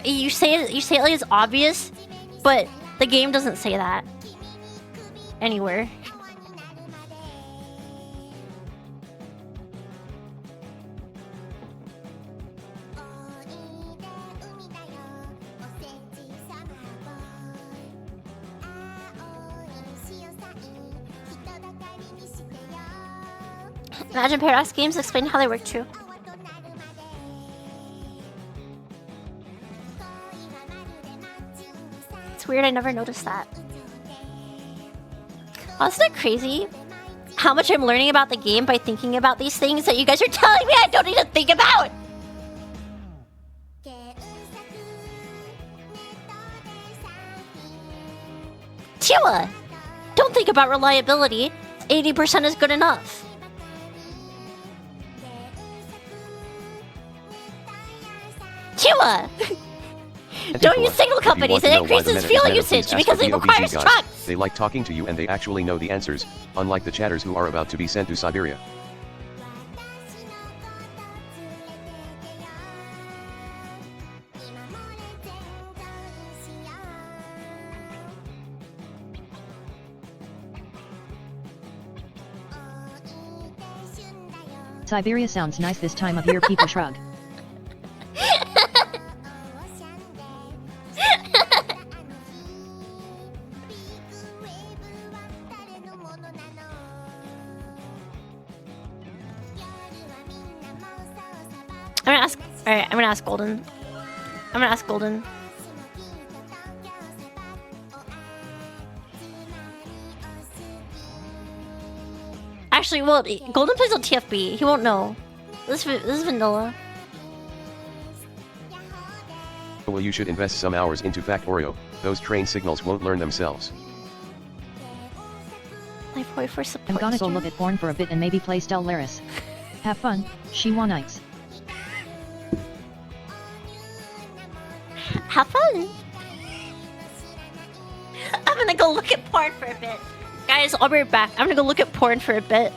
You say it like it's obvious, but the game doesn't say that anywhere. Imagine Paradox games explain how they work too. It's weird, I never noticed that. Oh, isn't it crazy how much I'm learning about the game by thinking about these things that you guys are telling me I don't need to think about? Chiwa! Don't think about reliability. 80% is good enough. Chiwa! Don't use signal companies, it increases fuel usage because it requires trucks! They like talking to you and they actually know the answers, unlike the chatters who are about to be sent to Siberia. Siberia sounds nice this time of year, people shrug. I'm gonna ask Golden. I'm gonna ask Golden. Actually, well, Golden plays on TFB. He won't know. This is vanilla. Well, you should invest some hours into Factorio. Those train signals won't learn themselves. For support. I'm gonna go look at porn for a bit and maybe play Stellaris. Have fun, Shiwa Knights. Have fun! I'm gonna go look at porn for a bit. Guys, I'll be right back. I'm gonna go look at porn for a bit.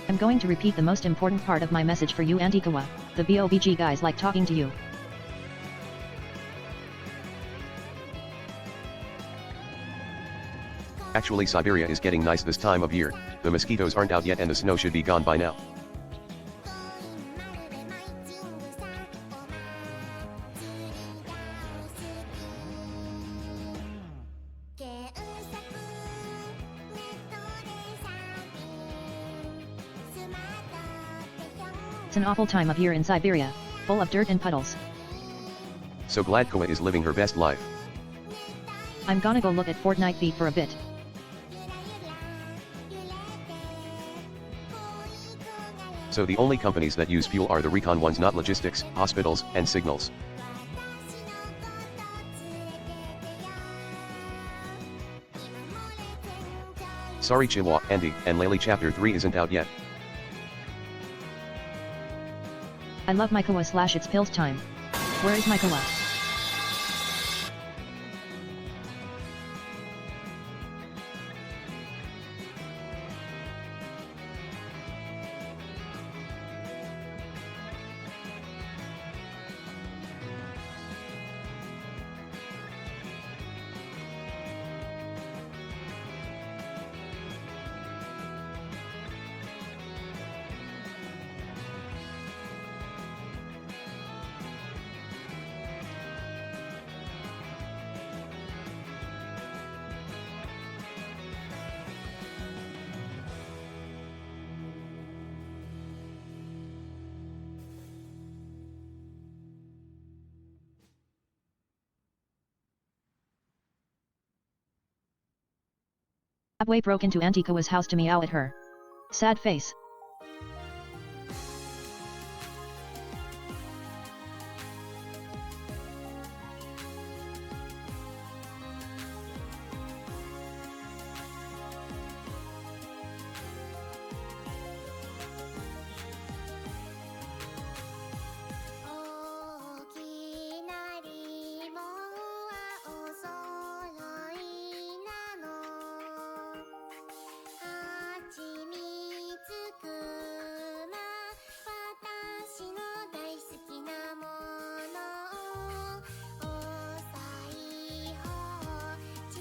I'm going to repeat the most important part of my message for you, Antikawa. The BOBG guys like talking to you. Actually, Siberia is getting nice this time of year. The mosquitoes aren't out yet and the snow should be gone by now. It's an awful time of year in Siberia, full of dirt and puddles. So glad Koa is living her best life. I'm gonna go look at Fortnite feed for a bit. So the only companies that use fuel are the recon ones, not logistics, hospitals, and signals. Sorry Chihuahua, Andy, and Laylee chapter 3 isn't out yet. I love my kawa / it's pills time. Where is my kawa? Abway broke into Auntie Kawa's house to meow at her. Sad face.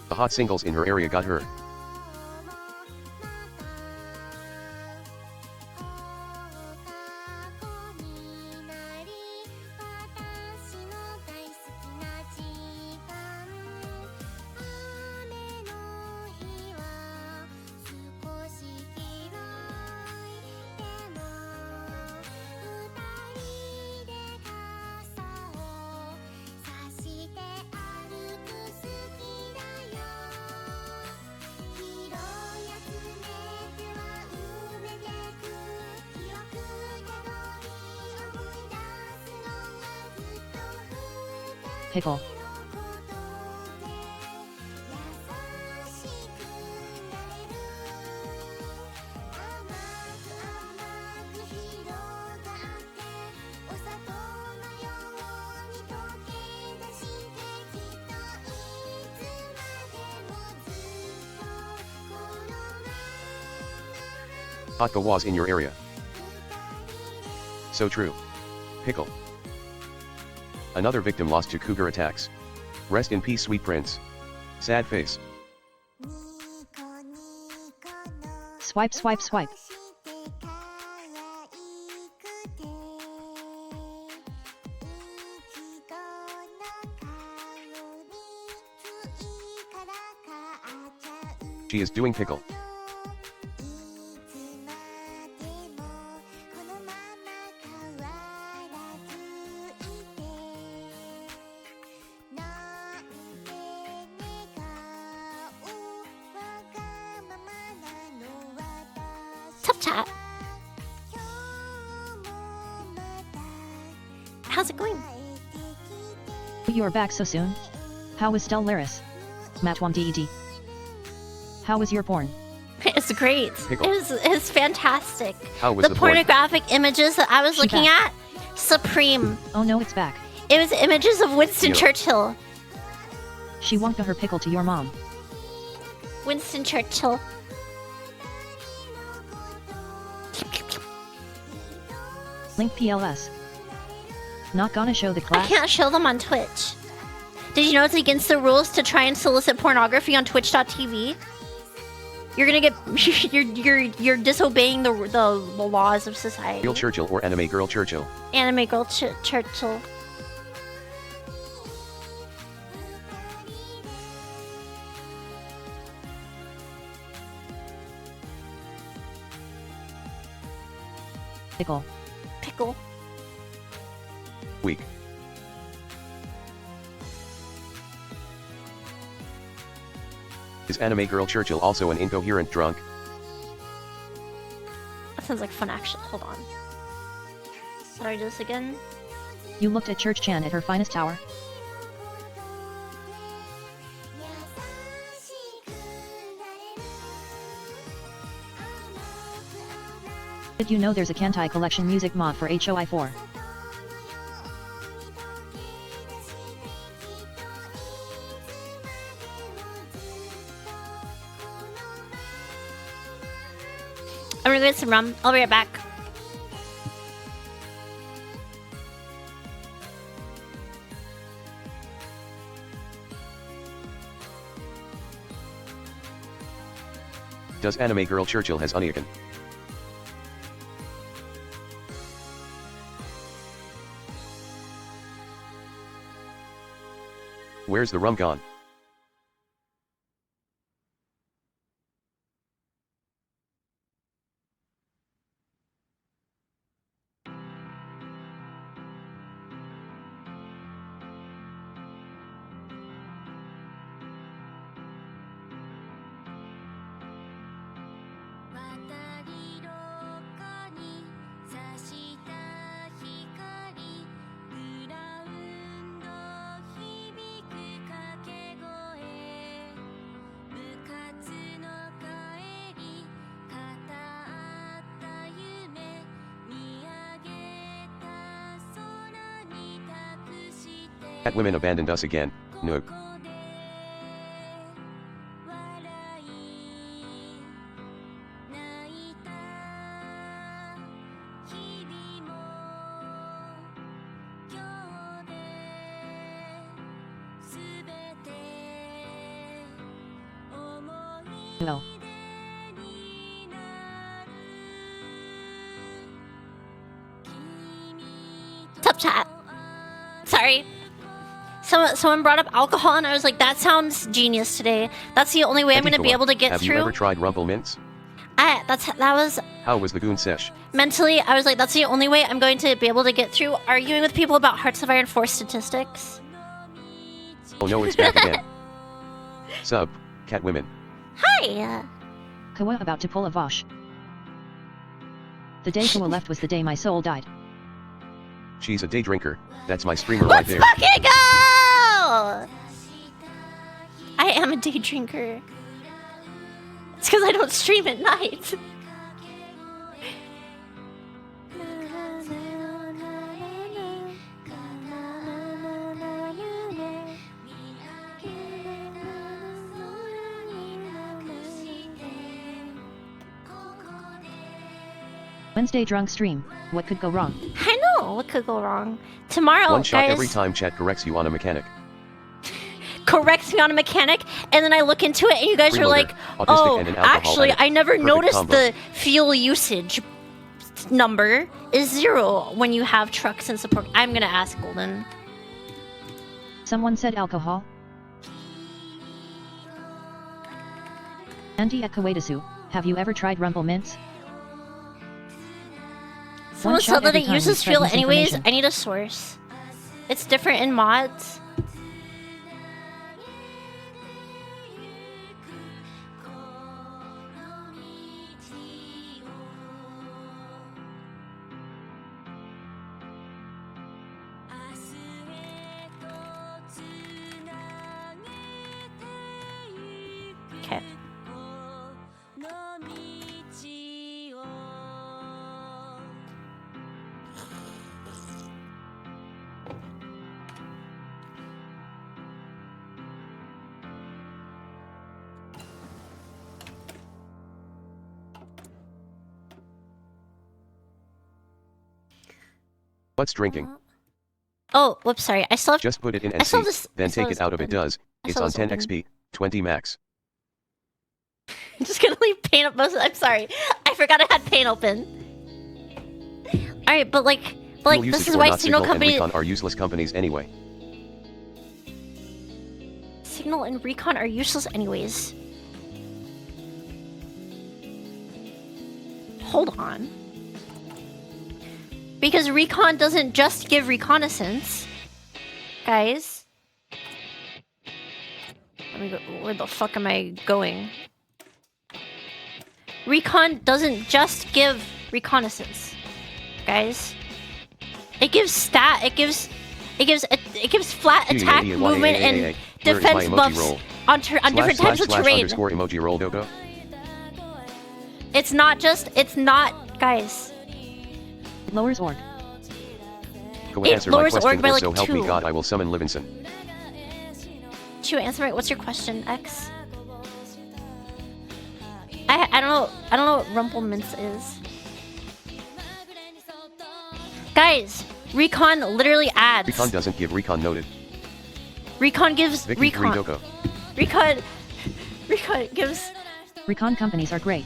The hot singles in her area got her. Pickle. Hot kawas in your area. So true. Pickle. Another victim lost to cougar attacks. Rest in peace, sweet prince. Sad face. Swipe, swipe, swipe. She is doing pickle. Tough chat. How's it going? You are back so soon? How was Stellaris? Matt1 DED. How was your porn? It's great. Pickle. It's fantastic. How was the porn? Pornographic images that I was She looking back. at, supreme. Oh no, it's back. It was images of Winston Yeah. Churchill. She wonka her pickle to your mom. Winston Churchill. Link PLS. Not gonna show the I class? can't show them on Twitch. Did you know it's against the rules to try and solicit pornography on Twitch.tv? You're gonna get you're disobeying the laws of society. Real Churchill or anime girl Churchill. Anime girl Churchill. Pickle. Pickle. Weak. Is anime girl Churchill also an incoherent drunk? That sounds like fun action. Hold on. How do I do this again? You looked at Church Chan at her finest hour? Did you know there's a Kantai collection music mod for HOI 4? I'm gonna get some rum. I'll be right back. Does anime girl Churchill has Uniacon? Where's the rum gone? Cat women abandoned us again. Nook. No. Top chat. Sorry. Someone brought up alcohol, and I was like, that sounds genius today. That's the only way I'm gonna be able to get Have through. you ever tried Rumple Mints? That was How was the goon sesh? mentally. I was like, that's the only way I'm going to be able to get through arguing with people about Hearts of Iron 4 statistics. Oh no, it's back again. Sub, cat women. Hi. Kawa about to pull a Vosh. The day Kawa left was the day my soul died. She's a day drinker. That's my streamer right Let's there. fucking go! I am a day drinker. It's because I don't stream at night. Wednesday drunk stream. What could go wrong? I know what could go wrong. Tomorrow, One shot guys, every time chat corrects you on a mechanic. corrects me on a mechanic, and then I look into it, and you guys are Freeloader, like, autistic "Oh, and an alcohol actually, addict. I never Perfect noticed combo." the fuel usage number is 0 when you have trucks and support." I'm gonna ask Golden. Someone said alcohol. Andy at chiwadesu, have you ever tried Rumple Mints? Someone shot said that every it time we uses spread fuel anyways. misinformation. I need a source. It's different in mods. Okay. What's drinking? Oh, whoops, sorry. I still have Just put it in I and saw see, this- I then saw take this it out if it open. does. I It's saw on this 10 open. XP, 20 max. I'm just gonna leave paint up most of I'm sorry. I forgot I had paint open. Alright, but like Fuel this usage is or why not, Signal and Company Recon are useless companies anyway. Signal and Recon are useless anyways. Hold on. Because Recon doesn't just give reconnaissance. Guys. Let me go. Where the fuck am I going? Recon doesn't just give reconnaissance. Guys. It gives stat, it gives flat attack, movement, and Where is my defense emoji buffs roll? on different types of terrain. / emoji roll dogo. It's not Guys, It lowers org. Go It answer my lowers question, org by, or like, so help me 2. God, I will summon Livingston. Chu, answer me. What's your question, X? I don't know what Rumplemints is. Guys, Recon literally adds. Recon doesn't give Recon noted. Recon gives Vicky Recon. Doko. Recon gives. Recon companies are great.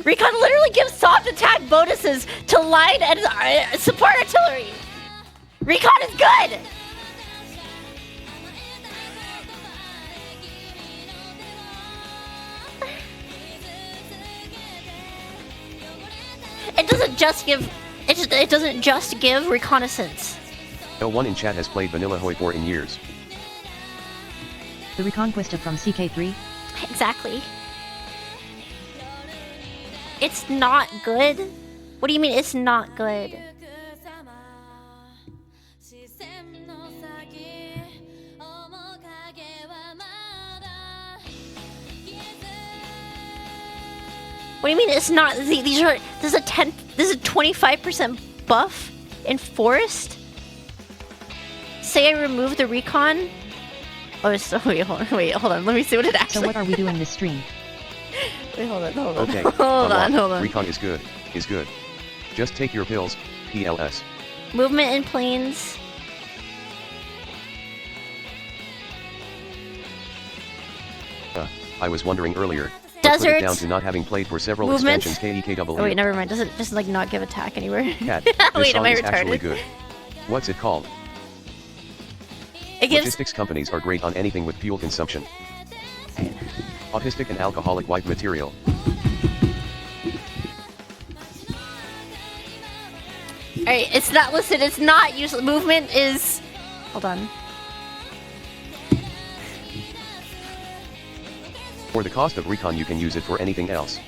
Recon literally gives soft attack bonuses to line and support artillery. Recon is good. It doesn't just give. It doesn't just give reconnaissance. No one in chat has played Vanilla Hoi 4 in years. The Reconquista from CK3? Exactly. It's not good. What do you mean it's not good? What do you mean it's not? These are. This is a 10. This is a 25% buff in forest. Say I remove the recon. Oh, so wait, hold on. Let me see what it actually. So what are we doing this stream? Wait, hold on. Okay, hold on. Recon is good. Just take your pills, PLS. Movement in planes. I was wondering earlier. But put it Desert. down to not having played for several Movement. expansions KEKW. Oh wait, never mind. Doesn't just like not give attack anywhere. Cat, this Wait, am song I is actually retarded? good. What's it called? It gives. Logistics companies are great on anything with fuel consumption. Autistic and alcoholic wife material. Alright, it's not. Listen, it's not usually. Movement is. Hold on. For the cost of recon, you can use it for anything else.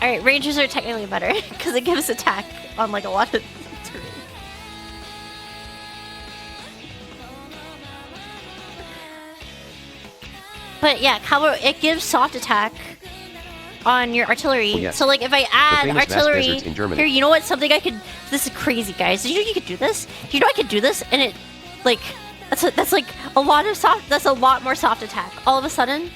Alright, Rangers are technically better because it gives attack on like a lot of terrain. But yeah, cavalry, it gives soft attack on your artillery. Oh, yes. So like if I add famous vast artillery deserts in Germany. here, you know what? Something I could. This is crazy, guys. Did you know you could do this? Do you know I could do this? And it, like, that's like a lot of soft. That's a lot more soft attack. All of a sudden.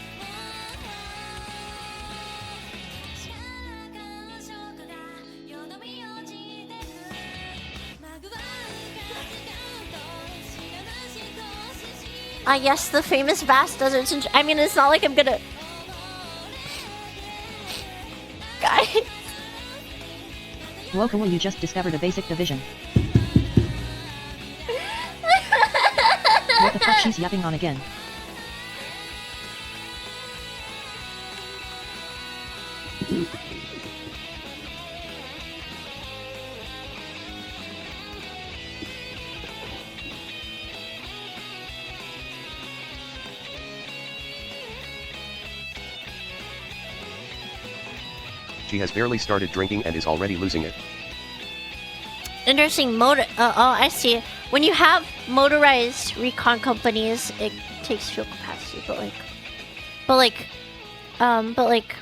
Yes, the famous vast deserts. I mean, it's not like I'm gonna. Guys. Wokawa, you just discovered a basic division. What the fuck she's yapping on again? She has barely started drinking and is already losing it. Interesting motor. Oh, I see. When you have motorized recon companies, it takes fuel capacity, but like,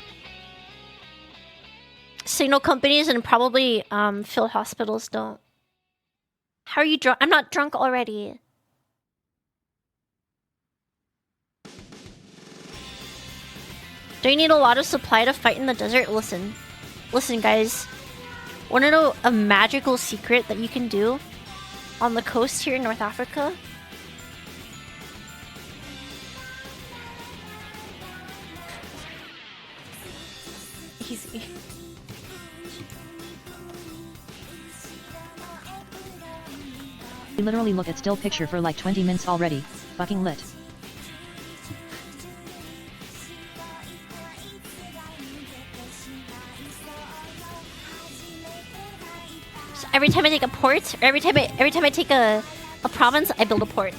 signal companies and probably field hospitals don't. How are you drunk? I'm not drunk already. Do you need a lot of supply to fight in the desert? Listen, guys. Want to know a magical secret that you can do on the coast here in North Africa? Easy. We literally look at still picture for like 20 minutes already. Fucking lit. Every time I take a port, or every time I take a province, I build a port.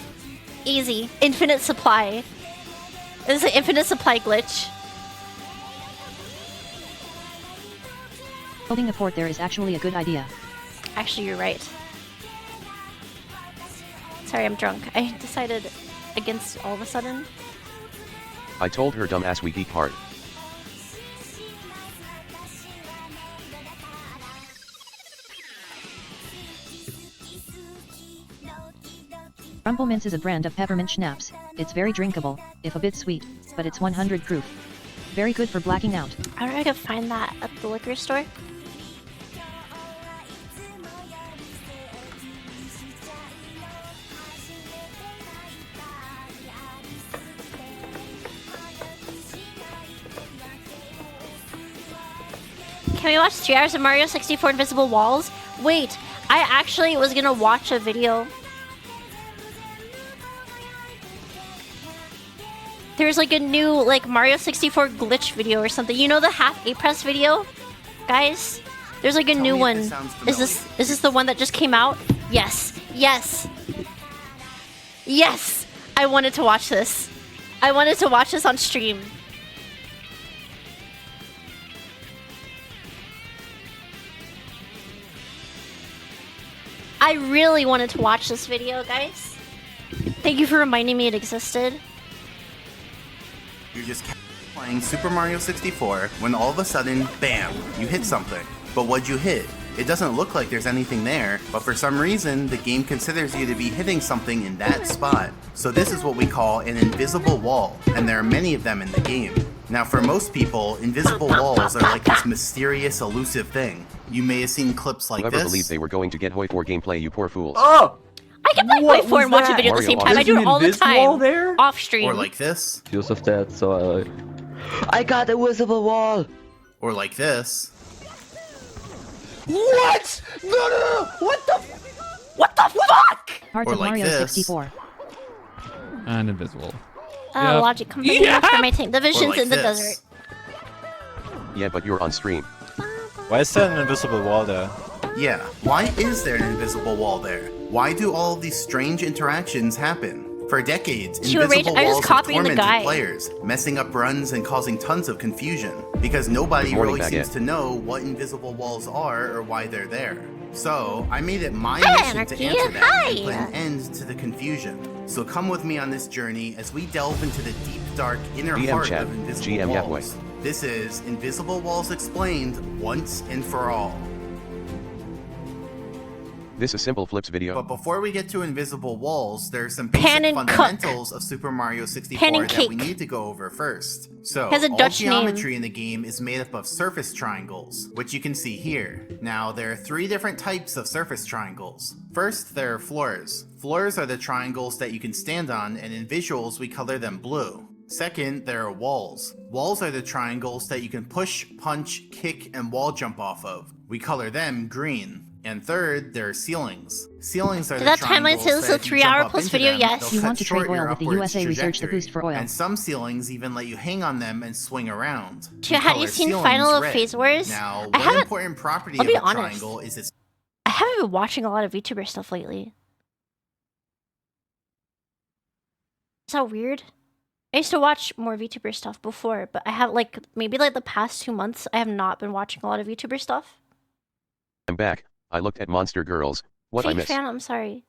Easy. Infinite supply. This is an infinite supply glitch. Building a port there is actually a good idea. Actually, you're right. Sorry, I'm drunk. I decided against all of a sudden. I told her dumbass we geek hard. Rumple Mints is a brand of peppermint schnapps. It's very drinkable, if a bit sweet, but it's 100 proof. Very good for blacking out. I don't know if I can find that at the liquor store. Can we watch 3 hours of Mario 64 Invisible Walls? Wait, I actually was gonna watch a video. There's like a new like Mario 64 glitch video or something. You know the half A-press video? Guys, there's like a new one. Is this the one that just came out? Yes. Yes. Yes. I wanted to watch this. I wanted to watch this on stream. I really wanted to watch this video, guys. Thank you for reminding me it existed. You're just playing Super Mario 64 when all of a sudden, bam, you hit something. But what'd you hit? It doesn't look like there's anything there, but for some reason, the game considers you to be hitting something in that spot. So this is what we call an invisible wall, and there are many of them in the game. Now for most people, invisible walls are like this mysterious, elusive thing. You may have seen clips like Whoever this. believed they were going to get Hoi 4 gameplay, you poor fools. Oh! I can play Hoi 4 and watch a video at the same time. I do it all the time. There? Off stream. Or like this. Use of that, so I got a visible wall! Or like this. What? No! What the? What the fuck? Parts Or of like Mario this. 64. And invisible. Logic company for my tank. The Or vision's like in the this. desert. Yeah, but you're on stream. Why is there an invisible wall there? Yeah, why is there an invisible wall there? Why do all of these strange interactions happen? For decades, Chiwa Rage, invisible I was walls have copying the tormented guy. players, messing up runs and causing tons of confusion. Because nobody Good morning, really seems Baguette. to know what invisible walls are or why they're there. So, I made it my Hi, mission Anarchy. to answer that Hi. and put an end to the confusion. So come with me on this journey as we delve into the deep, dark inner GM heart chat. of invisible GM walls. This is Invisible Walls Explained once and for all. This is Simple Flips video. But before we get to invisible walls, there's some Pan basic and fundamentals of Super Mario 64 Pan and that we cake. need to go over first. So, Has a all Dutch geometry name. in the game is made up of surface triangles, which you can see here. Now, there are 3 different types of surface triangles. First, there are floors. Floors are the triangles that you can stand on, and in visuals we color them blue. Second, there are walls. Walls are the triangles that you can push, punch, kick, and wall jump off of. We color them green. And third, there are ceilings. Ceilings are Did the that timeline triangles say this is a that if you 3 hour jump up plus into video? them, Yes. they'll You cut want to short trade oil your with the upwards USA Research the trajectory. boost for oil. And some ceilings even let you hang on them and swing around. Dude, had you Color seen ceilings Final of red. Phase Wars? Now, I one haven't- important property I'll of be a honest. triangle is its I haven't been watching a lot of VTuber stuff lately. Is that weird? I used to watch more VTuber stuff before, but I have like maybe like the past 2 months I have not been watching a lot of VTuber stuff. I'm back. I looked at Monster Girls. What I Fake missed? fan, I'm sorry.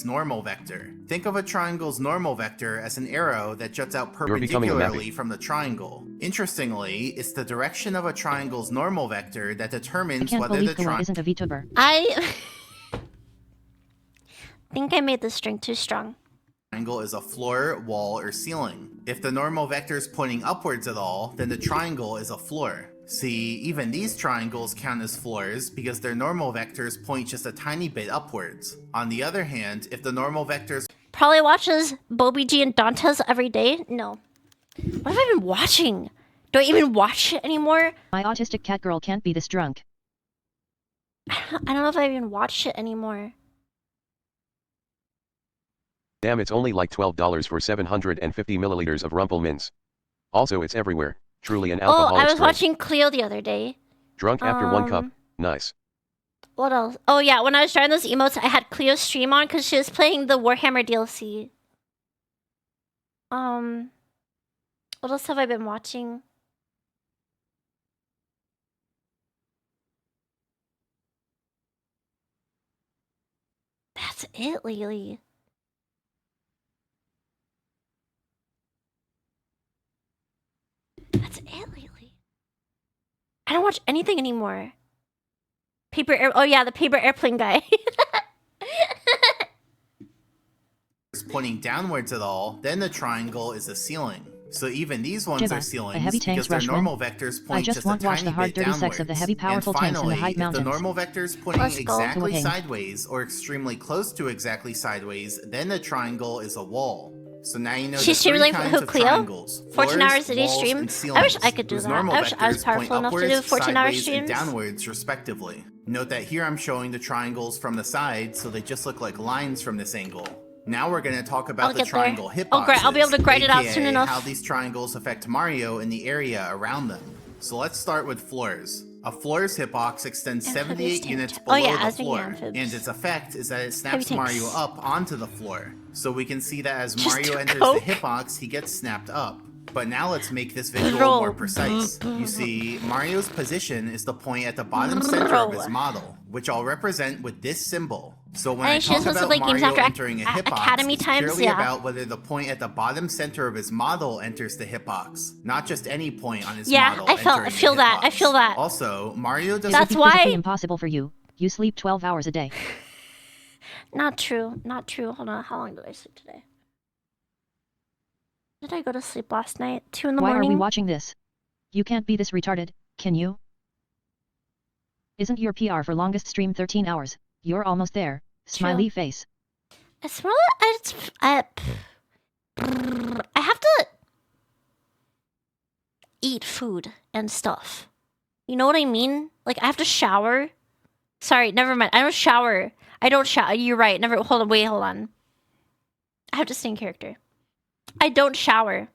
normal vector. Think of a triangle's normal vector as an arrow that juts out You're becoming a perpendicularly mappy. from the triangle. Interestingly, it's the direction of a triangle's normal vector that I determines can't whether believe the Kawa triangle isn't a VTuber. I think I made this string too strong. is a floor, wall, or ceiling. If the normal vector is pointing upwards at all, then the triangle is a floor. See, even these triangles count as floors because their normal vectors point just a tiny bit upwards. On the other hand, if the normal vectors Probably watches Bobby G and Dantes every day? No. What have I been watching? Do I even watch it anymore? My autistic cat girl can't be this drunk. I don't know if I even watch it anymore. Damn, it's only like $12 for 750 milliliters of Rumple Mints. Also, it's everywhere. Truly an Oh, alcoholic I was drink. watching Cleo the other day. Drunk after 1 cup. Nice. What else? Oh yeah, when I was trying those emotes, I had Cleo's stream on because she was playing the Warhammer DLC. What else have I been watching? That's it lately. That's it lately. I don't watch anything anymore. Paper air. Oh yeah, the paper airplane guy. pointing downwards at all, then the triangle is a ceiling. So even these ones Jibba, are a ceilings heavy because tank's their rushman. normal vectors I point just just want a watch tiny the hard bit dirty downwards. sex of the heavy powerful and tanks in the finally, high if the mountains. normal vectors pointing Let's go. exactly King. sideways or extremely close to exactly sideways, then the triangle is a wall. So now you know She's the three streaming kinds who, of Cleo? triangles: 14 floors, hours a day walls, stream? and I ceilings, wish I could do whose that. normal I wish I was vectors powerful point enough to do upwards, 14-hour sideways, and streams. downwards, respectively. Note that here I'm showing the triangles from the side, so they just look like lines from this angle. Now we're going to talk about I'll the get there. triangle hitboxes. Oh, great. I'll be able to grind it out soon aka enough. how these triangles affect Mario and the area around them. So let's start with floors. A floor's hitbox extends Amphibious 78 tank. units Oh, below yeah, the as we floor, amphibs. and its effect is that it snaps Heavy Mario tanks. up onto the floor. So we can see that as Just Mario do enters coke. the hitbox, he gets snapped up. But now let's make this visual Bro. more precise. You see, Mario's position is the point at the bottom center of his model, which I'll represent with this symbol. So when I she talk just wants to about play games Mario after entering a hitbox, Academy it's times, purely yeah. about whether the point at the bottom center of his model enters the hitbox, not just any point on his Yeah, model I entering the feel that. I hitbox. feel that. Also, Mario doesn't That's It would be physically why- impossible for you. You sleep 12 hours a day. Not true. Not true. Hold on. How long did I sleep today? Did I go to sleep last night? 2 in the Why morning? are we watching this? You can't be this retarded, can you? Isn't your PR for longest stream 13 hours? You're almost there. Smiley face. It's more. I have to eat food and stuff. You know what I mean? Like I have to shower. Sorry, never mind. I don't shower. I don't shower. You're right. Never. Hold on. Wait. Hold on. I have to stay in character. I don't shower.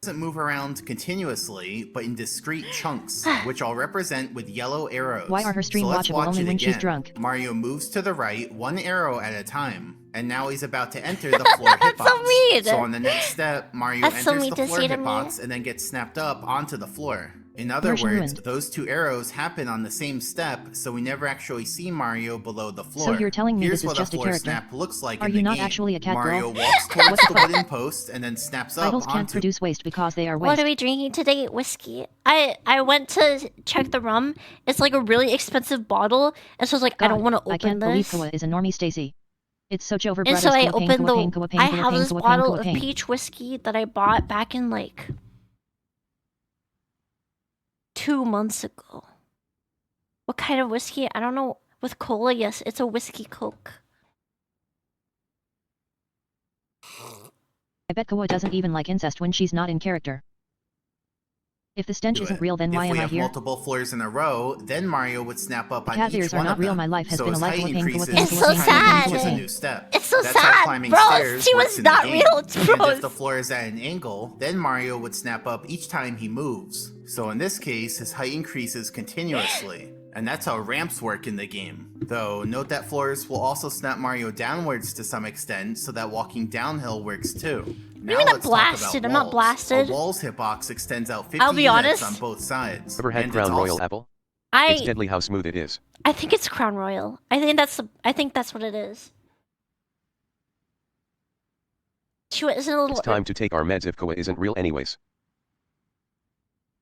doesn't move around continuously, but in discrete chunks, which I'll represent with yellow arrows. Why are her stream So let's watchable watch only it when she's again. drunk? Mario moves to the right, one arrow at a time, and now he's about to enter the floor hitbox. That's so mean. So on the next step, Mario That's so enters mean the to floor say to me. hitbox and then gets snapped up onto the floor. In other Version words, ruined. those two arrows happen on the same step, so we never actually see Mario below the floor. So you're telling me Here's this is what just a floor character? snap looks like Are in you the not game. actually a cat Mario girl? walks towards What the the fuck? wooden post and then snaps up Idols can't onto produce waste because they are What waste. are we drinking today? Whiskey. I went to check the rum. It's like a really expensive bottle, and so I was like, I don't want to open I can't this. believe Koa is a normie Stacy. It's so over And brothers. so I Koa pain, opened Koa the. pain, Koa pain, I Koa have pain, this Koa pain, bottle Koa of pain. peach whiskey that I bought back in like 2 months ago. What kind of whiskey? I don't know. With cola, yes, it's a whiskey Coke. I bet Koa doesn't even like incest when she's not in character. If the stench do isn't it. real, then why if we am I have here? multiple floors in a row, then Mario would snap up on Cat each ears are one not of real. them. My life has so been a his life height of pain, increases Koa pain, It's Koa so pain, Koa pain, sad. Koa Which is a pain. new step. It's so That's how sad, climbing bros. stairs She works was in the not game. real, it's And bros. if the floor is at an angle, then Mario would snap up each time he moves. So in this case, his height increases continuously. And that's how ramps work in the game. Though, note that floors will also snap Mario downwards to some extent, so that walking downhill works too. Now mean I'm let's talk about blasted? I'm not walls. blasted. A wall's hitbox extends out 50 I'll be units honest. on both sides. Ever had and Crown it's Royal also apple? It's I deadly how smooth it is. think it's Crown Royal. I think that's what it is. Chua isn't a little. It's time to take our meds if Koa isn't real anyways.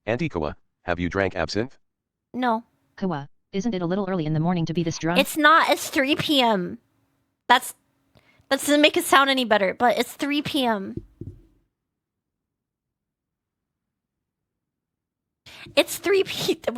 Auntie Koa, have you drank absinthe? No, Koa, isn't it a little early in the morning to be this drunk? it's not. It's 3 p.m. That doesn't make it sound any better, but it's 3 p.m. It's 3 p.m.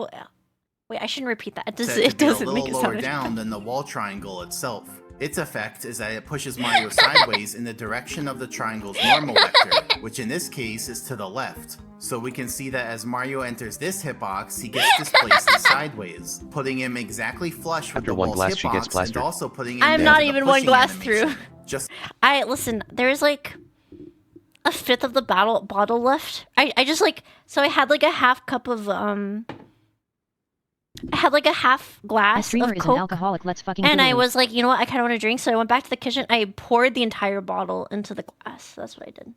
Wait, I shouldn't repeat that. said to It be doesn't a make little it lower sound down than the wall triangle itself. Its effect is that it pushes Mario sideways in the direction of the triangle's normal vector, which in this case is to the left. So we can see that as Mario enters this hitbox, he gets displaced sideways, putting him exactly flush with After the one wall's glass, she hitbox gets and plastered. also putting him I'm into not the even one pushing glass animation. through. Just Listen, there's like a fifth of the bottle left. I just like, so I had like a half cup of I had like a half My glass streamer of is an Coke, alcoholic. Let's fucking and I Hulu. was like, you know what, I kind of want to drink, so I went back to the kitchen. I poured the entire bottle into the glass. That's what I did.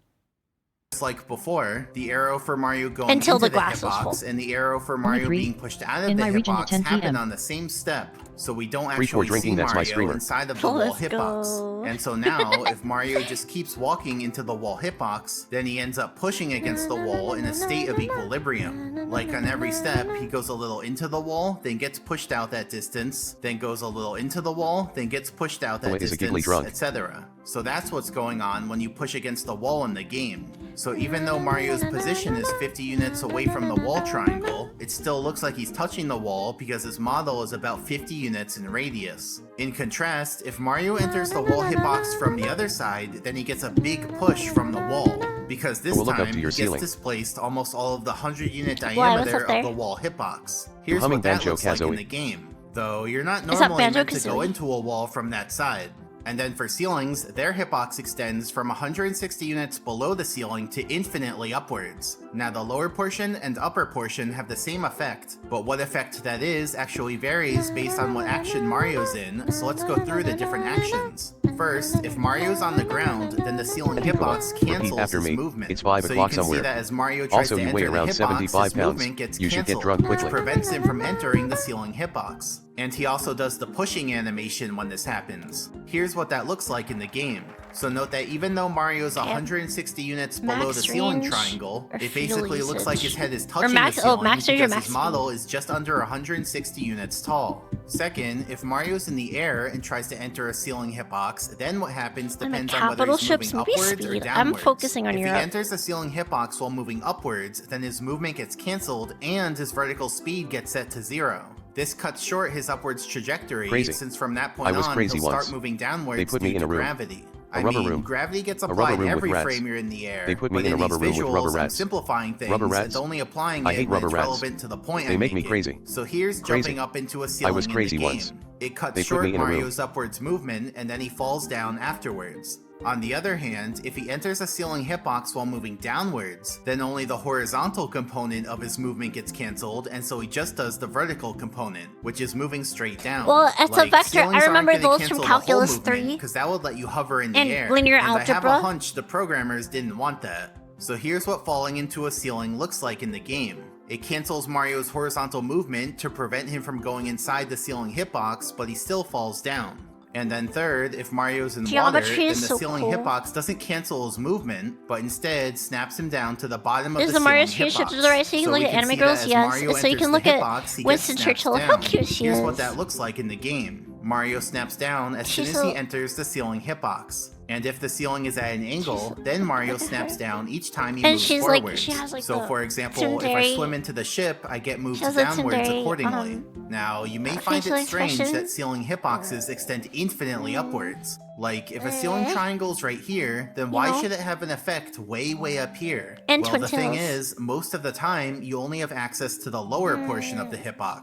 like before, the arrow for Mario going Until into the glass was hitbox full. and the arrow for Mario three. being pushed out of In the my region at hitbox 10 happen PM. on the same step, so we don't Free for actually drinking, see that's my Mario streamer. inside of the wall Let's hitbox. go. And so now, if Mario just keeps walking into the wall hitbox, then he ends up pushing against the wall in a state of equilibrium. Like on every step, he goes a little into the wall, then gets pushed out that distance, then goes a little into the wall, then gets pushed out that Oh, is a giggly distance, drunk. etc. So that's what's going on when you push against the wall in the game. So even though Mario's position is 50 units away from the wall triangle, it still looks like he's touching the wall because his model is about 50 units in radius. In contrast, if Mario enters the wall hitbox from the other side, then he gets a big push from the wall, because this We'll look up time to he your gets ceiling. displaced almost all of the 100-unit what's diameter up there? of the wall hitbox. Here's humming what that Banjo looks like in Kazooie. the game, though you're not Is that normally meant to Banjo-Kazooie? go into a wall from that side. And then for ceilings, their hitbox extends from 160 units below the ceiling to infinitely upwards. Now the lower portion and upper portion have the same effect, but what effect that is actually varies based on what action Mario's in, so let's go through the different actions. First, if Mario's on the ground, then the ceiling hitbox cancels after his me. movement. It's 5 so o'clock you can somewhere. see that as Mario tries Also, to you enter weigh the around hitbox, 75 his pounds. movement gets You should get canceled, drunk quickly. which prevents him from entering the ceiling hitbox. And he also does the pushing animation when this happens. Here's what that looks like in the game. So note that even though Mario's 160 units below Max the ceiling range triangle, or it fuel basically looks like his usage? head is Or touching max- the oh, ceiling max range or because max his model is just under 160 units tall. Second, if Mario's in the air and tries to enter a ceiling hitbox, then what happens On the depends on whether capital he's ships, moving maybe upwards or speed. downwards. I'm focusing on if Europe. he enters the ceiling hitbox while moving upwards, then his movement gets cancelled and his vertical speed gets set to 0. This cuts short his upwards trajectory, Crazy. since from that I point was on crazy he'll once. start moving downwards They put me due in to a room. gravity. A rubber room. Gravity gets A rubber applied room with every rats. frame you're in the air. They put me but in a rubber these room with rubber visuals, I'm rats. simplifying things Rubber and rats? only applying I it hate when rubber it's rats. relevant to the point They I'm make me making. crazy. So here's Crazy. jumping up into a I ceiling was crazy in the game. once. It cuts They put short me in a room. Mario's upwards movement, and then he falls down afterwards. On the other hand, if he enters a ceiling hitbox while moving downwards, then only the horizontal component of his movement gets cancelled, and so he just does the vertical component, which is moving straight down. Well, it's a vector. I remember those from cancel the Calculus whole movement, 3 because that would let you hover in the and air. linear and I have algebra. a hunch the programmers didn't want that. So here's what falling into a ceiling looks like in the game. It cancels Mario's horizontal movement to prevent him from going inside the ceiling hitbox, but he still falls down. And then third, if Mario's in water, Geometry then the is so ceiling cool. hitbox doesn't cancel his movement, but instead snaps him down to the bottom of Is the the ceiling Mario hitbox. screen to the right so you can look we at anime see girls? that as Yes. Mario So you enters can the look at hitbox, he gets Winston snapped Churchill. down. How cute she Here's is. what that looks like in the game. Mario snaps down as soon She's as he so- enters the ceiling hitbox. And if the ceiling is at an angle, then Mario snaps down each time he And moves she's like- forward. she has, like, so the for example, if I tsundere- swim into the ship, I get moved She has a downwards tsundere, accordingly. Now, you may find facial it strange expression. that ceiling hitboxes extend infinitely upwards. Like, if a ceiling triangle's right here, then why know? should it have an effect way up here? And well, twin the thing tails. is, most of the time, you only have access to the lower portion of the hitbox.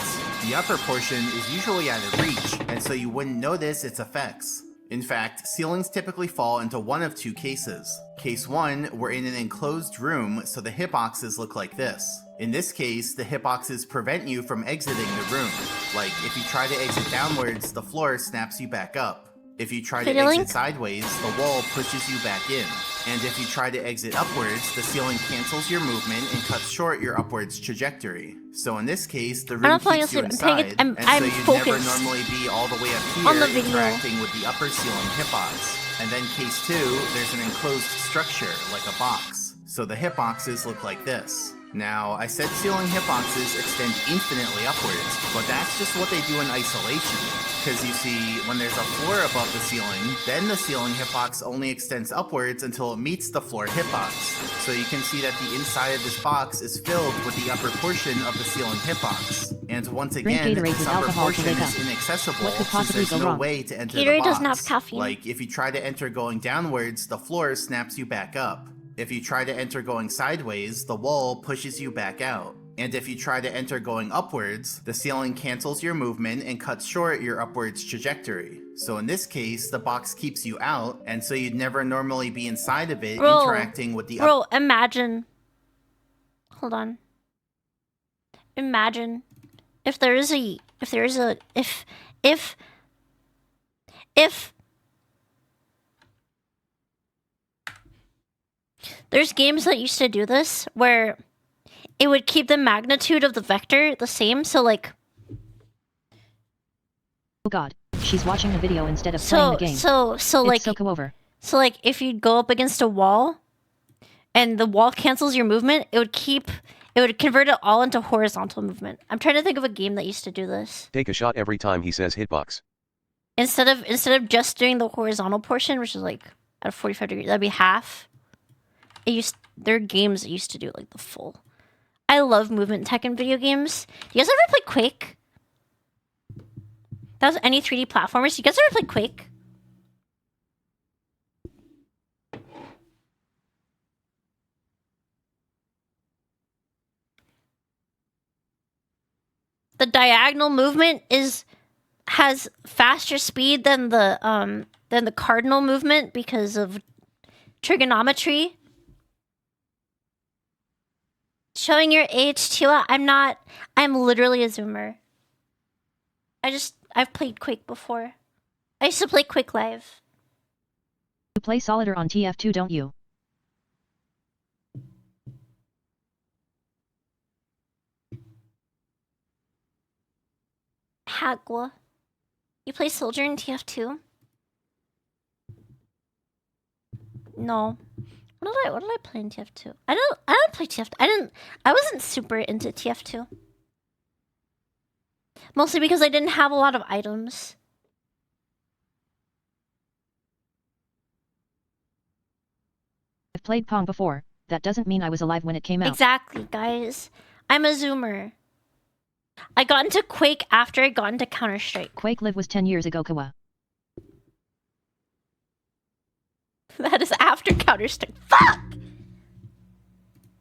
The upper portion is usually out of reach, and so you wouldn't notice its effects. In fact, ceilings typically fall into one of two cases. Case 1, we're in an enclosed room, so the hitboxes look like this. In this case, the hitboxes prevent you from exiting the room. Like, if you try to exit downwards, the floor snaps you back up. If you try to Fiddling? exit sideways, the wall pushes you back in. And if you try to exit upwards, the ceiling cancels your movement and cuts short your upwards trajectory. So in this case, the room not falling keeps you asleep. I'm paying inside, it- I'm- and so I'm you'd never focused normally be all the way up here on the video. interacting with the upper ceiling hitbox. And then case 2, there's an enclosed structure, like a box. So the hitboxes look like this. Now, I said ceiling hitboxes extend infinitely upwards, but that's just what they do in isolation. Because you see, when there's a floor above the ceiling, then the ceiling hitbox only extends upwards until it meets the floor hitbox. So you can see that the inside of this box is filled with the upper portion of the ceiling hitbox. And once Drink again, Gatorade this with upper alcohol to portion wake is up. inaccessible What could since possibly there's go no wrong? way to enter the Gatorade box. doesn't have caffeine. Like, if you try to enter going downwards, the floor snaps you back up. If you try to enter going sideways, the wall pushes you back out. And if you try to enter going upwards, the ceiling cancels your movement and cuts short your upwards trajectory. So in this case, the box keeps you out, and so you'd never normally be inside of it Bro, interacting with the Bro, imagine. Hold on. Imagine if there's a There's games that used to do this where it would keep the magnitude of the vector the same. So like. Oh God, she's watching the video instead of playing the game. So like. It's so go over. So like if you go up against a wall, and the wall cancels your movement, it would convert it all into horizontal movement. I'm trying to think of a game that used to do this. Take a shot every time he says hitbox. Instead of just doing the horizontal portion, which is like at a 45 degree, that'd be half. There are games that used to do like the full. I love movement tech in video games. You guys ever play Quake? That was any 3D platformers. You guys ever play Quake? The diagonal movement has faster speed than the cardinal movement because of trigonometry. Showing your age, Chila. I'm literally a zoomer. I've played Quake before. I used to play Quake Live. You play Solitaire on TF2, don't you? Hagwa. You play Soldier in TF2? No. What did I play in TF2? I don't play TF2. I wasn't super into TF2. Mostly because I didn't have a lot of items. I've played Pong before. That doesn't mean I was alive when it came out. Exactly, guys. I'm a zoomer. I got into Quake after I got into Counter-Strike. Quake Live was 10 years ago, Kawa. That is after Counter-Strike. Fuck!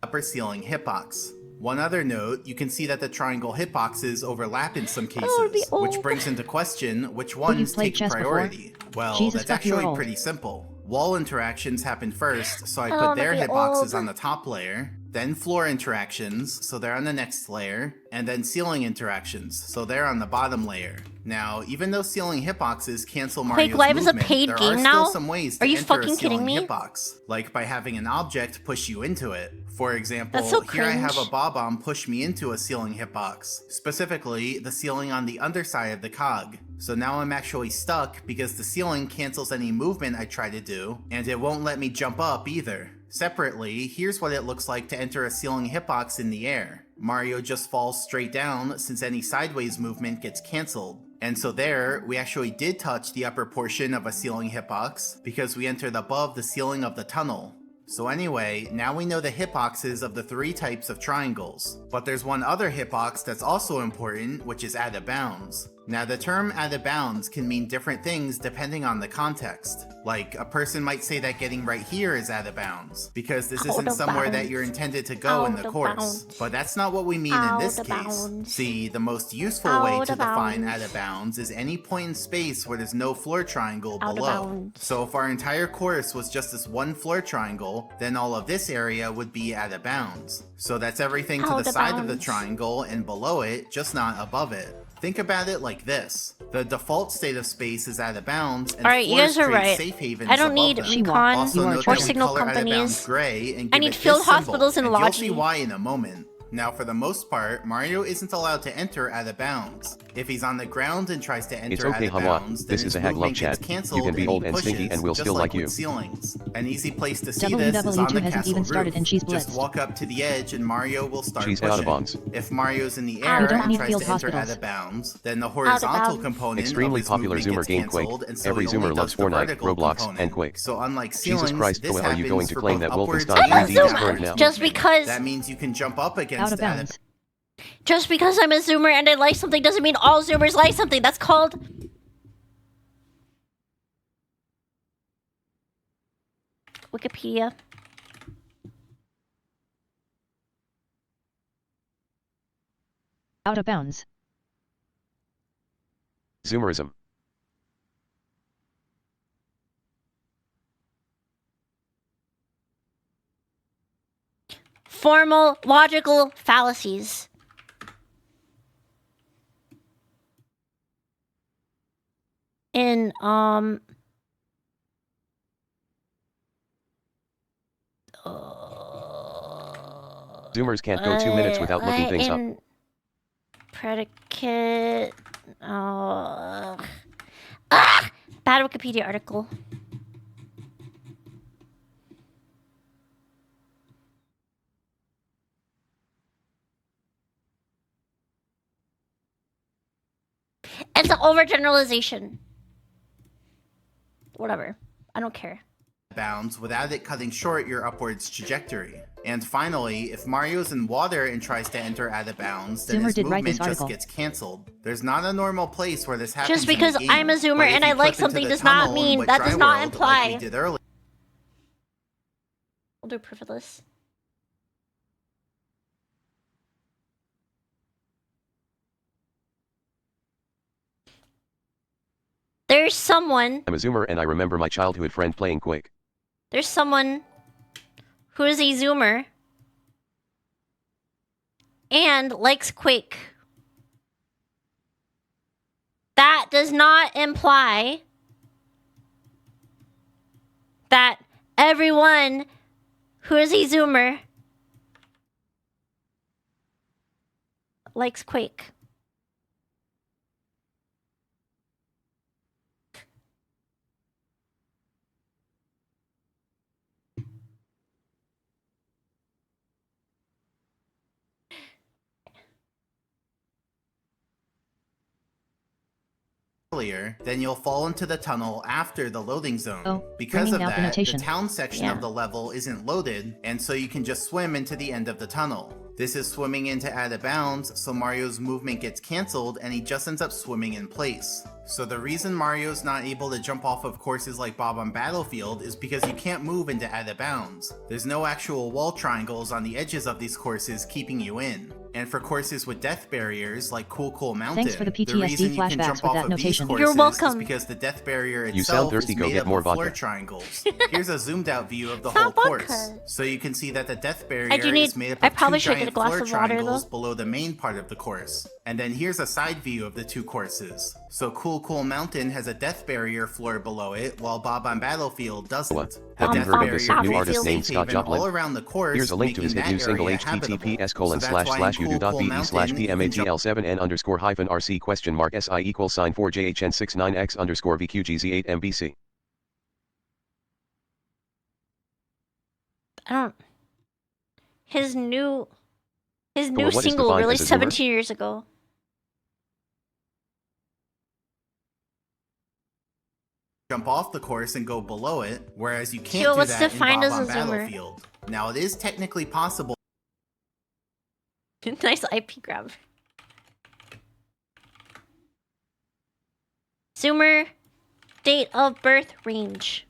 Upper ceiling hitbox. One other note, you can see that the triangle hitboxes overlap in some cases, which brings into question which ones take priority. Well, Jesus, that's actually pretty simple. Wall interactions happen first, so I put their hitboxes on the top layer, then floor interactions, so they're on the next layer, and then ceiling interactions, so they're on the bottom layer. Now, even though ceiling hitboxes cancel Mario's Live is a movement, paid there game are now? still some ways to Are you enter fucking a ceiling kidding me? hitbox, like by having an object push you into it. For example, That's so here I have a cringe. bomb push me into a ceiling hitbox, specifically the ceiling on the underside of the cog. So now I'm actually stuck because the ceiling cancels any movement I try to do, and it won't let me jump up either. Separately, here's what it looks like to enter a ceiling hitbox in the air. Mario just falls straight down since any sideways movement gets cancelled. And so there, we actually did touch the upper portion of a ceiling hitbox because we entered above the ceiling of the tunnel. So anyway, now we know the hitboxes of the 3 types of triangles. But there's one other hitbox that's also important, which is out of bounds. Now the term out of bounds can mean different things depending on the context. Like, a person might say that getting right here is out of bounds, because this isn't somewhere that you're intended to go in the course. But that's not what we mean in this case. See, the most useful way to define out of bounds is any point in space where there's no floor triangle below. So if our entire course was just this one floor triangle, then all of this area would be out of bounds. So that's everything to the side of the triangle and below it, just not above it. Think about it like this. The default state of space is out of bounds, and Alright, you guys are create right. safe havens I don't above need them. recon Also note or that we signal color out of bounds companies. gray and I give need it field this symbol, hospitals and you'll see Logi. why in a moment. Now, for the most part, Mario isn't allowed to enter out of bounds. If he's on the ground and tries to enter It's okay, out of Hawa. bounds, then This his is a hag love movement gets chat. canceled You can be and old he and stinky pushes, and we'll just still like with you. ceilings. An easy place to see this is WW2 on the hasn't castle even started roof. and she's Just blitzed. walk up to the edge and Mario will start She's pushing. out of bounds. If Mario's in the We air don't and need tries field to enter out hospitals. of bounds, then the horizontal bounds. component Extremely of his popular movement Zoomer gets game Quake. canceled, and so Every he only Zoomer loves does the Fortnite, vertical Roblox, component. and Quake. So unlike Jesus ceilings, Christ, this Koa, are you happens going to for claim both that upwards Wolfenstein and 3D is downwards current now? movement. Just because- That means you can jump up Out against of bounds. Just because I'm a zoomer and I like something doesn't mean all zoomers like something. That's called... Wikipedia. Out of bounds. Zoomerism. Formal logical fallacies. In Zoomers can't go 2 minutes without looking things up. Predicate. Bad Wikipedia article. It's an overgeneralization. Whatever. I don't care. Bounds without it cutting short your upwards trajectory. And finally, if Mario's in water and tries to enter out of bounds, then Zoomer his did write this movement just article. gets cancelled. There's not a normal place where this happens. Just because in the game, I'm a zoomer but if and you I like clip into something the does not tunnel in mean Wet that Dry does not World, imply. like we did earlier. We'll do proof of this. There's someone. I'm a Zoomer and I remember my childhood friend playing Quake. There's someone who is a zoomer and likes Quake. That does not imply that everyone who is a zoomer likes Quake. Then you'll fall into the tunnel after the loading zone. Oh, Because bringing of out the that, the notation. town section Yeah. of the level isn't loaded, and so you can just swim into the end of the tunnel. This is swimming into out of bounds, so Mario's movement gets cancelled and he just ends up swimming in place. So the reason Mario's not able to jump off of courses like Bob on Battlefield is because you can't move into out of bounds. There's no actual wall triangles on the edges of these courses keeping you in. And for courses with death barriers like Cool Mountain, Thanks for the PTSD reason you can flashbacks jump with off that of these notation. courses You're welcome. is because the death barrier You sound itself thirsty, is go made get up more of floor vodka. triangles. Here's a zoomed out view of the It's not whole vodka. course. So you can see that the death barrier I do need- is made up I of probably two should get a giant glass floor of water, triangles though. below the main part of the course. And then here's a side view of the two courses. So Cool Mountain has a death barrier floor below it, while Bob on Battlefield doesn't. What? The Have you death heard of barrier this new creates artist a named safe Scott haven Joplin? all around the course, Here's a link to his making hit new that single area habitable. So that's why in coolcoolmountain.be/be/me/rc_-hyphen-rc?_4JHN69x_VQGZ8MBC. I don't. His new what is single defined released as a zoomer? 17 years ago. jump off the course and go below it, whereas you can't So do what's that in defined Bob as on a zoomer? Battlefield. Now it is technically possible Nice IP grab. Zoomer, date of birth range.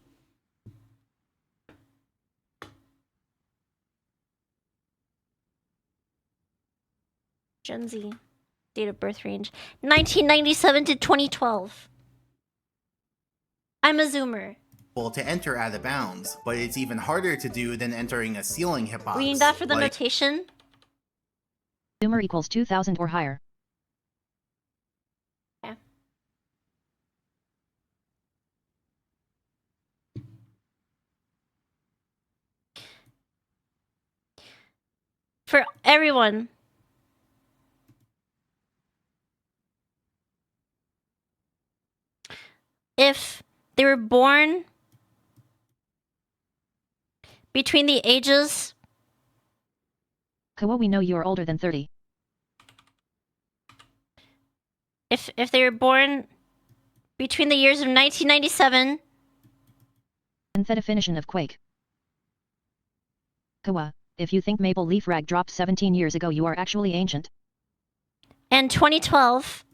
Gen Z, date of birth range 1997 to 2012. I'm a zoomer. to enter out of bounds, but it's even harder to do than entering a ceiling hitbox. We need that for the like notation. Zoomer equals 2000 or higher. Yeah. For everyone. If they were born between the ages Kawa, we know you are older than 30. if they were born between the years of 1997 And the definition of Quake. Kawa, if you think Maple Leaf Rag dropped 17 years ago, you are actually ancient. and 2012,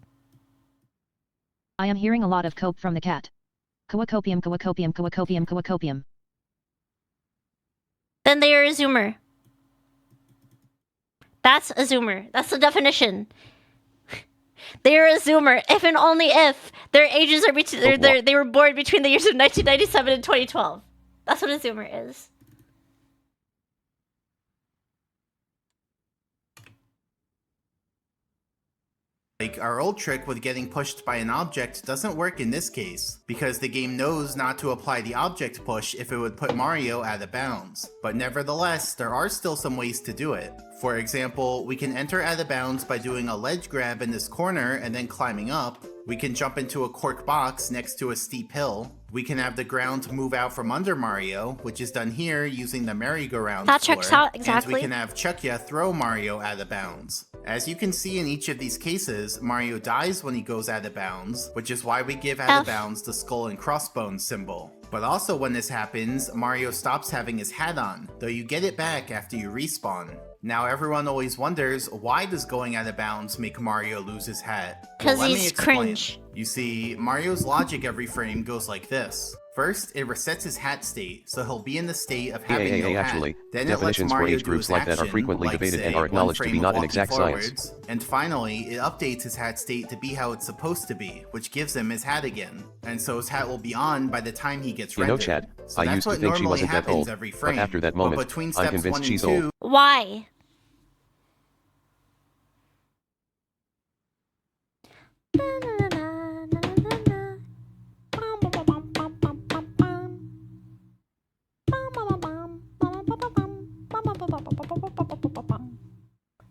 I am hearing a lot of cope from the cat. Kawacopium, kawacopium, kawacopium, kawacopium. then they are a zoomer. That's a zoomer. That's the definition. They are a zoomer if and only if their ages are between. They were born between the years of 1997 and 2012. That's what a zoomer is. Like, our old trick with getting pushed by an object doesn't work in this case, because the game knows not to apply the object push if it would put Mario out of bounds. But nevertheless, there are still some ways to do it. For example, we can enter out of bounds by doing a ledge grab in this corner and then climbing up. We can jump into a cork box next to a steep hill. We can have the ground move out from under Mario, which is done here using the merry-go-round That floor. checks out, exactly. And we can have Chuckya throw Mario out of bounds. As you can see in each of these cases, Mario dies when he goes out of bounds, which is why we give out of bounds the skull and crossbones symbol. But also when this happens, Mario stops having his hat on, though you get it back after you respawn. Now everyone always wonders, why does going out of bounds make Mario lose his hat? Because Well, let me he's explain. cringe. You see, Mario's logic every frame goes like this. First, it resets his hat state, so he'll be in the state of having no hat. Actually, Then it lets definitions for Mario age do groups his like that are action, frequently like, debated and say, are acknowledged to one be frame not of an exact walking science. forwards. And finally, it updates his hat state to be how it's supposed to be, which gives him his hat again. And so his hat will be on by the time he gets You know, rendered. Chad, So I that's used to what think she normally wasn't that happens old, every but frame. after that But moment, between I'm steps convinced 1 and she's 2, old. Why?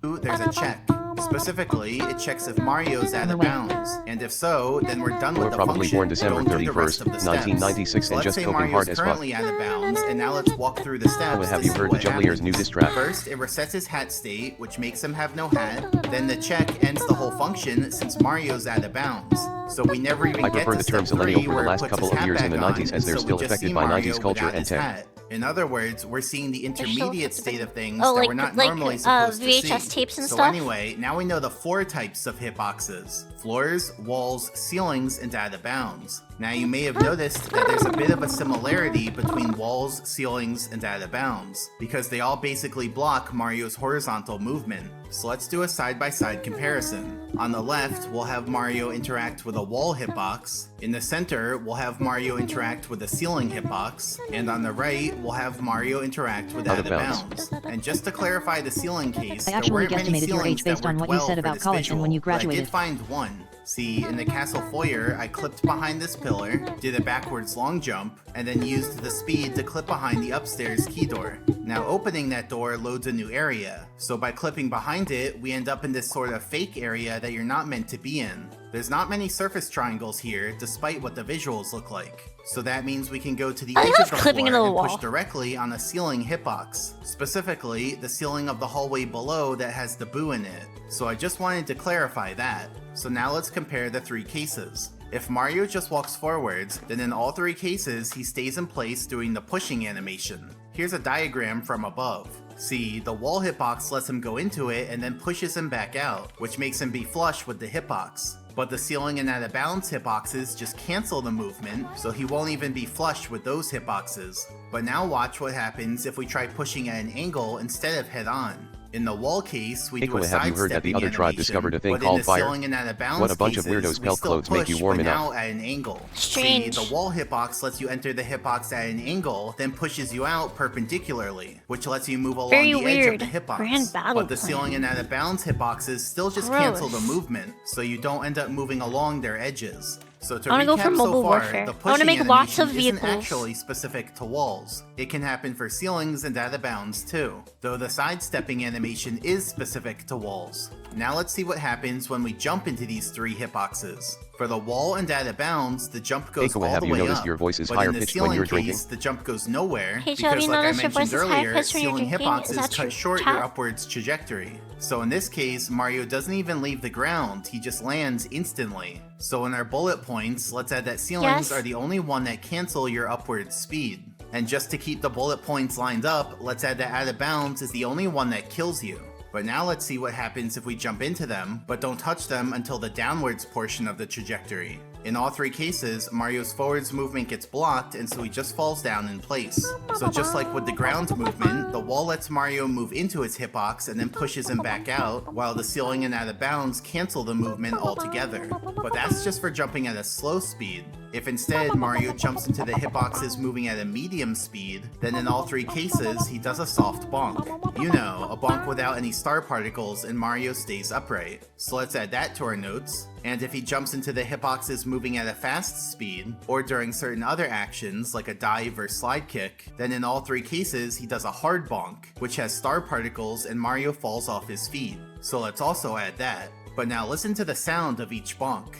there's a check. Specifically, it checks if Mario's out of bounds, and if so, then we're done We're with the probably function. born December Go through the rest 31st, of the steps. 1996 So and let's just say coping hard Mario's as fuck. currently out of bounds, and now let's walk through the steps. Well, have to you see heard what the Jonglier's new happens. diss track? First, it resets his hat state, which makes him have no hat. Then the check ends the whole function since Mario's out of bounds. So we never even I get prefer to the step term millennial 3 for the where it last puts couple his of hat years in the back 90s on, as they're so still we just affected see by Mario 90s culture without and his tech. hat. In other words, we're seeing the intermediate state of things Oh, that like- we're not like, normally supposed to VHS see. tapes and so stuff? anyway, now we know the 4 types of hitboxes: floors, walls, ceilings, and out of bounds. Now you may have noticed that there's a bit of a similarity between walls, ceilings, and out of bounds, because they all basically block Mario's horizontal movement. So let's do a side-by-side comparison. On the left, we'll have Mario interact with a wall hitbox. In the center, we'll have Mario interact with a ceiling hitbox. And on the right, we'll have Mario interact with out of bounds. And just to clarify the ceiling case, I there actually weren't many guesstimated your ceilings age based that on worked what you well said for about this college and when you visual, but I graduated. did find one. See, in the castle foyer, I clipped behind this pillar, did a backwards long jump, and then used the speed to clip behind the upstairs key door. Now opening that door loads a new area, so by clipping behind it, we end up in this sort of fake area that you're not meant to be in. There's not many surface triangles here, despite what the visuals look like. So that means we can go to the I edge love of the clipping floor into the and push wall. directly on a ceiling hitbox. Specifically, the ceiling of the hallway below that has the boo in it. So I just wanted to clarify that. So now let's compare the 3 cases. If Mario just walks forwards, then in all 3 cases he stays in place doing the pushing animation. Here's a diagram from above. See, the wall hitbox lets him go into it and then pushes him back out, which makes him be flush with the hitbox. But the ceiling and out of bounds hitboxes just cancel the movement, so he won't even be flush with those hitboxes. But now watch what happens if we try pushing at an angle instead of head on. In the wall case, we do a Have you heard that the sidestepping other tribe animation, discovered a thing but in called the fire? ceiling and out of bounds What a bunch of cases, weirdos' we pelt still clothes make you push, warm but enough. now at an angle. Strange. See, the wall hitbox lets you enter the hitbox at an angle, then pushes you out perpendicularly, which lets you move along Very the edge weird. of the hitbox. Grand battle But the plan. ceiling and out of bounds hitboxes still just Gross. cancel the movement, so you don't end up moving along their edges. So to I wanna go recap for so Mobile far, Warfare. the I wanna pushing make lots of animation isn't vehicles. actually specific to walls. It can happen for ceilings and out of bounds too, though the sidestepping animation is specific to walls. Now let's see what happens when we jump into these 3 hitboxes. For the wall and out of bounds, the jump goes Eiko, all have the you way noticed up. your voice is But higher in the pitched when ceiling you're case, drinking? the jump goes nowhere Hey, because, Chad, you like I notice your voice mentioned is higher earlier, pitched when you're ceiling drinking? Is hitboxes that cut true, short Chad? your upwards trajectory. So in this case, Mario doesn't even leave the ground, he just lands instantly. So in our bullet points, let's add that ceilings Yes. are the only one that cancel your upward speed. And just to keep the bullet points lined up, let's add that out of bounds is the only one that kills you. But now let's see what happens if we jump into them, but don't touch them until the downwards portion of the trajectory. In all 3 cases, Mario's forwards movement gets blocked and so he just falls down in place. So just like with the ground movement, the wall lets Mario move into its hitbox and then pushes him back out, while the ceiling and out of bounds cancel the movement altogether. But that's just for jumping at a slow speed. If instead Mario jumps into the hitboxes moving at a medium speed, then in all 3 cases he does a soft bonk. You know, a bonk without any star particles and Mario stays upright. So let's add that to our notes. And if he jumps into the hitboxes moving at a fast speed, or during certain other actions like a dive or slide kick, then in all 3 cases he does a hard bonk, which has star particles and Mario falls off his feet. So let's also add that. But now listen to the sound of each bonk.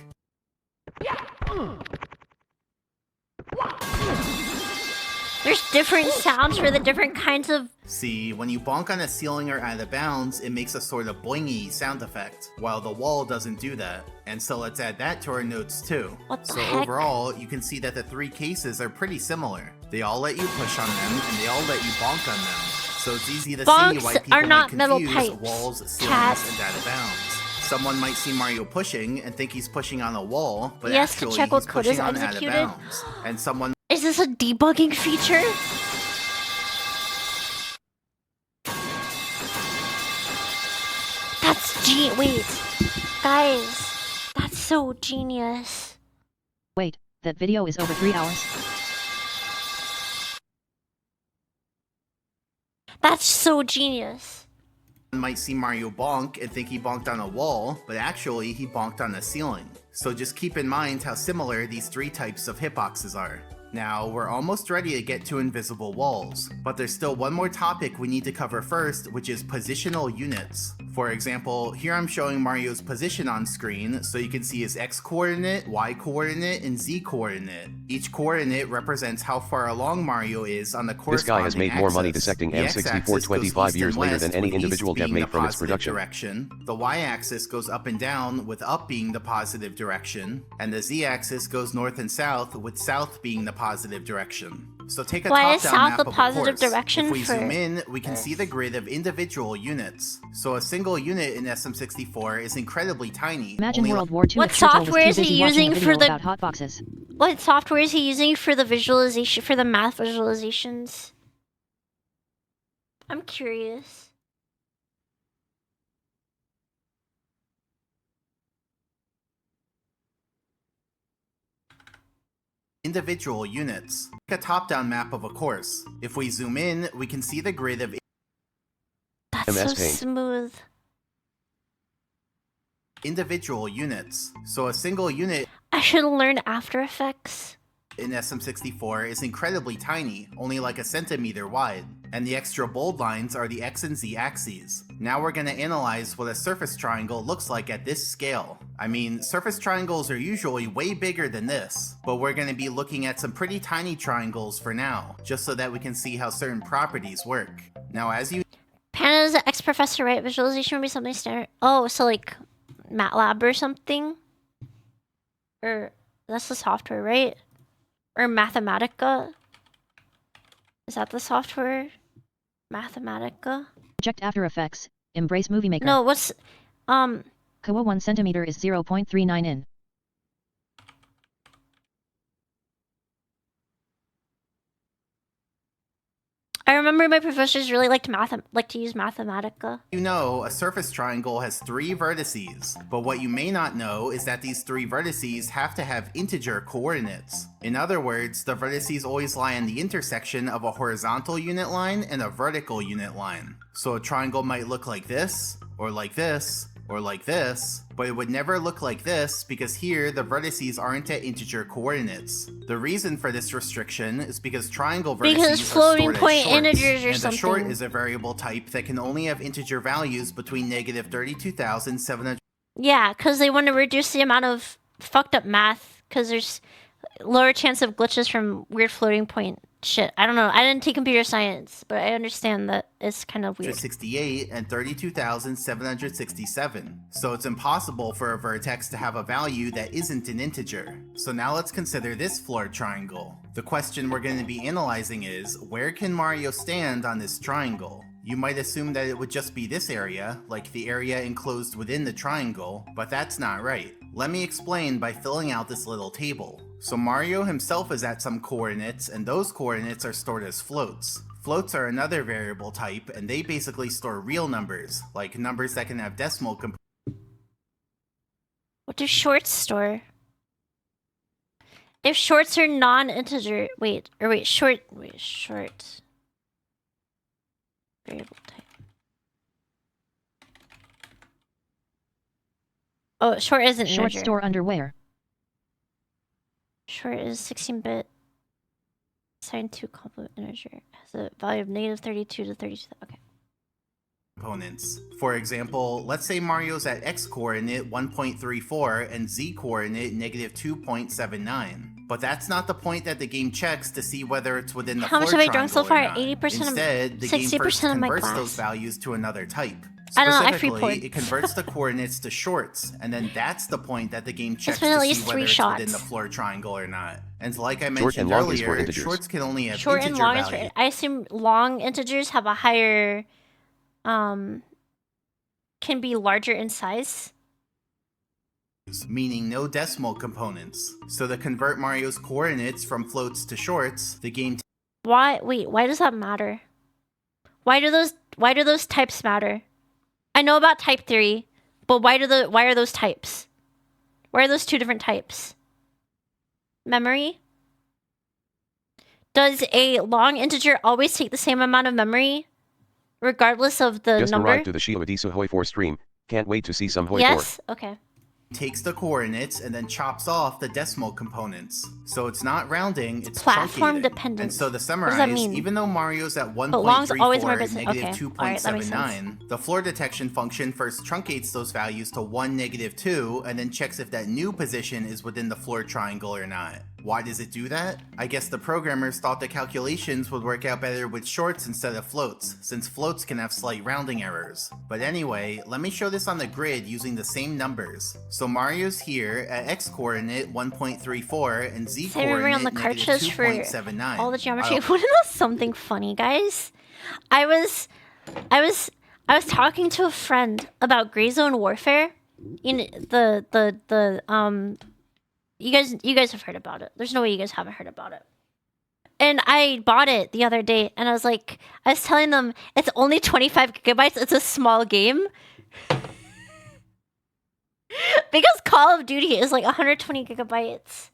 There's different sounds for the different kinds of... See, when you bonk on a ceiling or out of bounds, it makes a sort of boingy sound effect, while the wall doesn't do that. And so let's add that to our notes too. What the So heck? overall, you can see that the 3 cases are pretty similar. They all let you push on them, and they all let you bonk on them. So it's easy to see Bonks why people are not might metal confuse pipes, walls, ceilings, Cat. and out of bounds. Someone might see Mario pushing and think he's pushing on a wall, but Yes, to actually check what he's code is pushing on out of executed. bounds. And someone Is this a debugging feature? That's wait. Guys, that's so genius. Wait, that video is over 3 hours? That's so genius. might see Mario bonk and think he bonked on a wall, but actually he bonked on a ceiling. So just keep in mind how similar these 3 types of hitboxes are. Now, we're almost ready to get to invisible walls, but there's still one more topic we need to cover first, which is positional units. For example, here I'm showing Mario's position on screen, so you can see his X coordinate, Y coordinate, and Z coordinate. Each coordinate represents how far along Mario is on the This corresponding guy has made more money axis. dissecting The M64 x-axis goes 25 east years and later west, than any with individual east dev being made the from its positive production. direction. The y-axis goes up and down, with up being the positive direction, and the z-axis goes north and south, with south being the positive direction. So take a Why is top-down south map the of a positive course. direction If we for zoom in, we can see the grid of individual units. So a single unit in SM64 is incredibly tiny. Imagine only World War II What if Churchill was software too is he busy watching a using video for the- about hotboxes. What software is he using for the visualization, for the math visualizations? I'm curious. individual units. Take a top-down map of a course. If we zoom in, we can see the grid of That's MS so Paint. smooth. individual units. So a single unit I should learn After Effects. in SM64 is incredibly tiny, only like a centimeter wide, and the extra bold lines are the X and Z axes. Now we're going to analyze what a surface triangle looks like at this scale. I mean, surface triangles are usually way bigger than this, but we're going to be looking at some pretty tiny triangles for now, just so that we can see how certain properties work. Now as you Panda's ex-professor, right? Visualization would be something standard. Oh, so like MATLAB or something? Or that's the software, right? Or Mathematica? Is that the software? Mathematica? Reject After Effects. Embrace Movie Maker. No, what's Kawa 1 centimeter is 0.39 in. I remember my professors really liked to use Mathematica. You know, a surface triangle has 3 vertices, but what you may not know is that these 3 vertices have to have integer coordinates. In other words, the vertices always lie on the intersection of a horizontal unit line and a vertical unit line. So a triangle might look like this, or like this, or like this, but it would never look like this because here the vertices aren't at integer coordinates. The reason for this restriction is because triangle vertices Because are floating stored as point shorts, integers or and a short something. is a variable type that can only have integer values between negative 32,700 Yeah, because they want to reduce the amount of fucked up math, because there's lower chance of glitches from weird floating point shit. I don't know. I didn't take computer science, but I understand that it's kind of weird. 68 and 32,767. So it's impossible for a vertex to have a value that isn't an integer. So now let's consider this floor triangle. The question we're going to be analyzing is, where can Mario stand on this triangle? You might assume that it would just be this area, like the area enclosed within the triangle, but that's not right. Let me explain by filling out this little table. So Mario himself is at some coordinates, and those coordinates are stored as floats. Floats are another variable type, and they basically store real numbers, like numbers that can have decimal What do shorts store? If shorts are non-integer, short variable type. Oh, short isn't Short integer. store underwear. Short is 16-bit assigned to complement integer. Has a value of -32 to 32. Okay. Components. For example, let's say Mario's at x coordinate 1.34 and z coordinate -2.79. But that's not the point that the game checks to see whether it's within the How much floor have I drunk so triangle or far? not. 80% Instead, the game first 60% of my converts glass. those values to another type. I don't know, I Specifically, free-poured. it converts the coordinates to shorts, and then that's the point that the game checks been at to see least whether 3 it's shots. within the floor triangle or not. And like I Short mentioned and long is for earlier, integers. shorts can only have Short and integer long is values. I assume long integers have a higher, can be larger in size. Meaning no decimal components. So to convert Mario's coordinates from floats to shorts, the game Why? Wait, why does that matter? Why do those types matter? I know about type 3, but why are those types? Why are those 2 different types? Memory? Does a long integer always take the same amount of memory, regardless of the Just number? arrived to the chiwadesu Hoi 4 stream. Can't wait to see some Hoi 4. Yes? Okay. takes the coordinates and then chops off the decimal components. So it's not rounding, it's Platform truncating. dependent. And so to What does summarize, that mean? even though Mario's at long's always more 1.34, busy. negative Okay. Alright, that makes 2.79, the floor detection function first truncates those values to 1, -2, and then checks if that new position is within the floor triangle or not. Why does it do that? I guess the programmers thought the calculations would work out better with shorts instead of floats, since floats can have slight rounding errors. But anyway, let me show this on the grid using the same numbers. So Mario's here at x coordinate 1.34 and z So I remember on coordinate the cartridge for -2.79. all the geometry. Want to know something funny, guys? I was talking to a friend about Gray Zone Warfare. You know, you guys have heard about it. There's no way you guys haven't heard about it. And I bought it the other day, and I was telling them it's only 25 gigabytes. It's a small game. Because Call of Duty is like 120 gigabytes.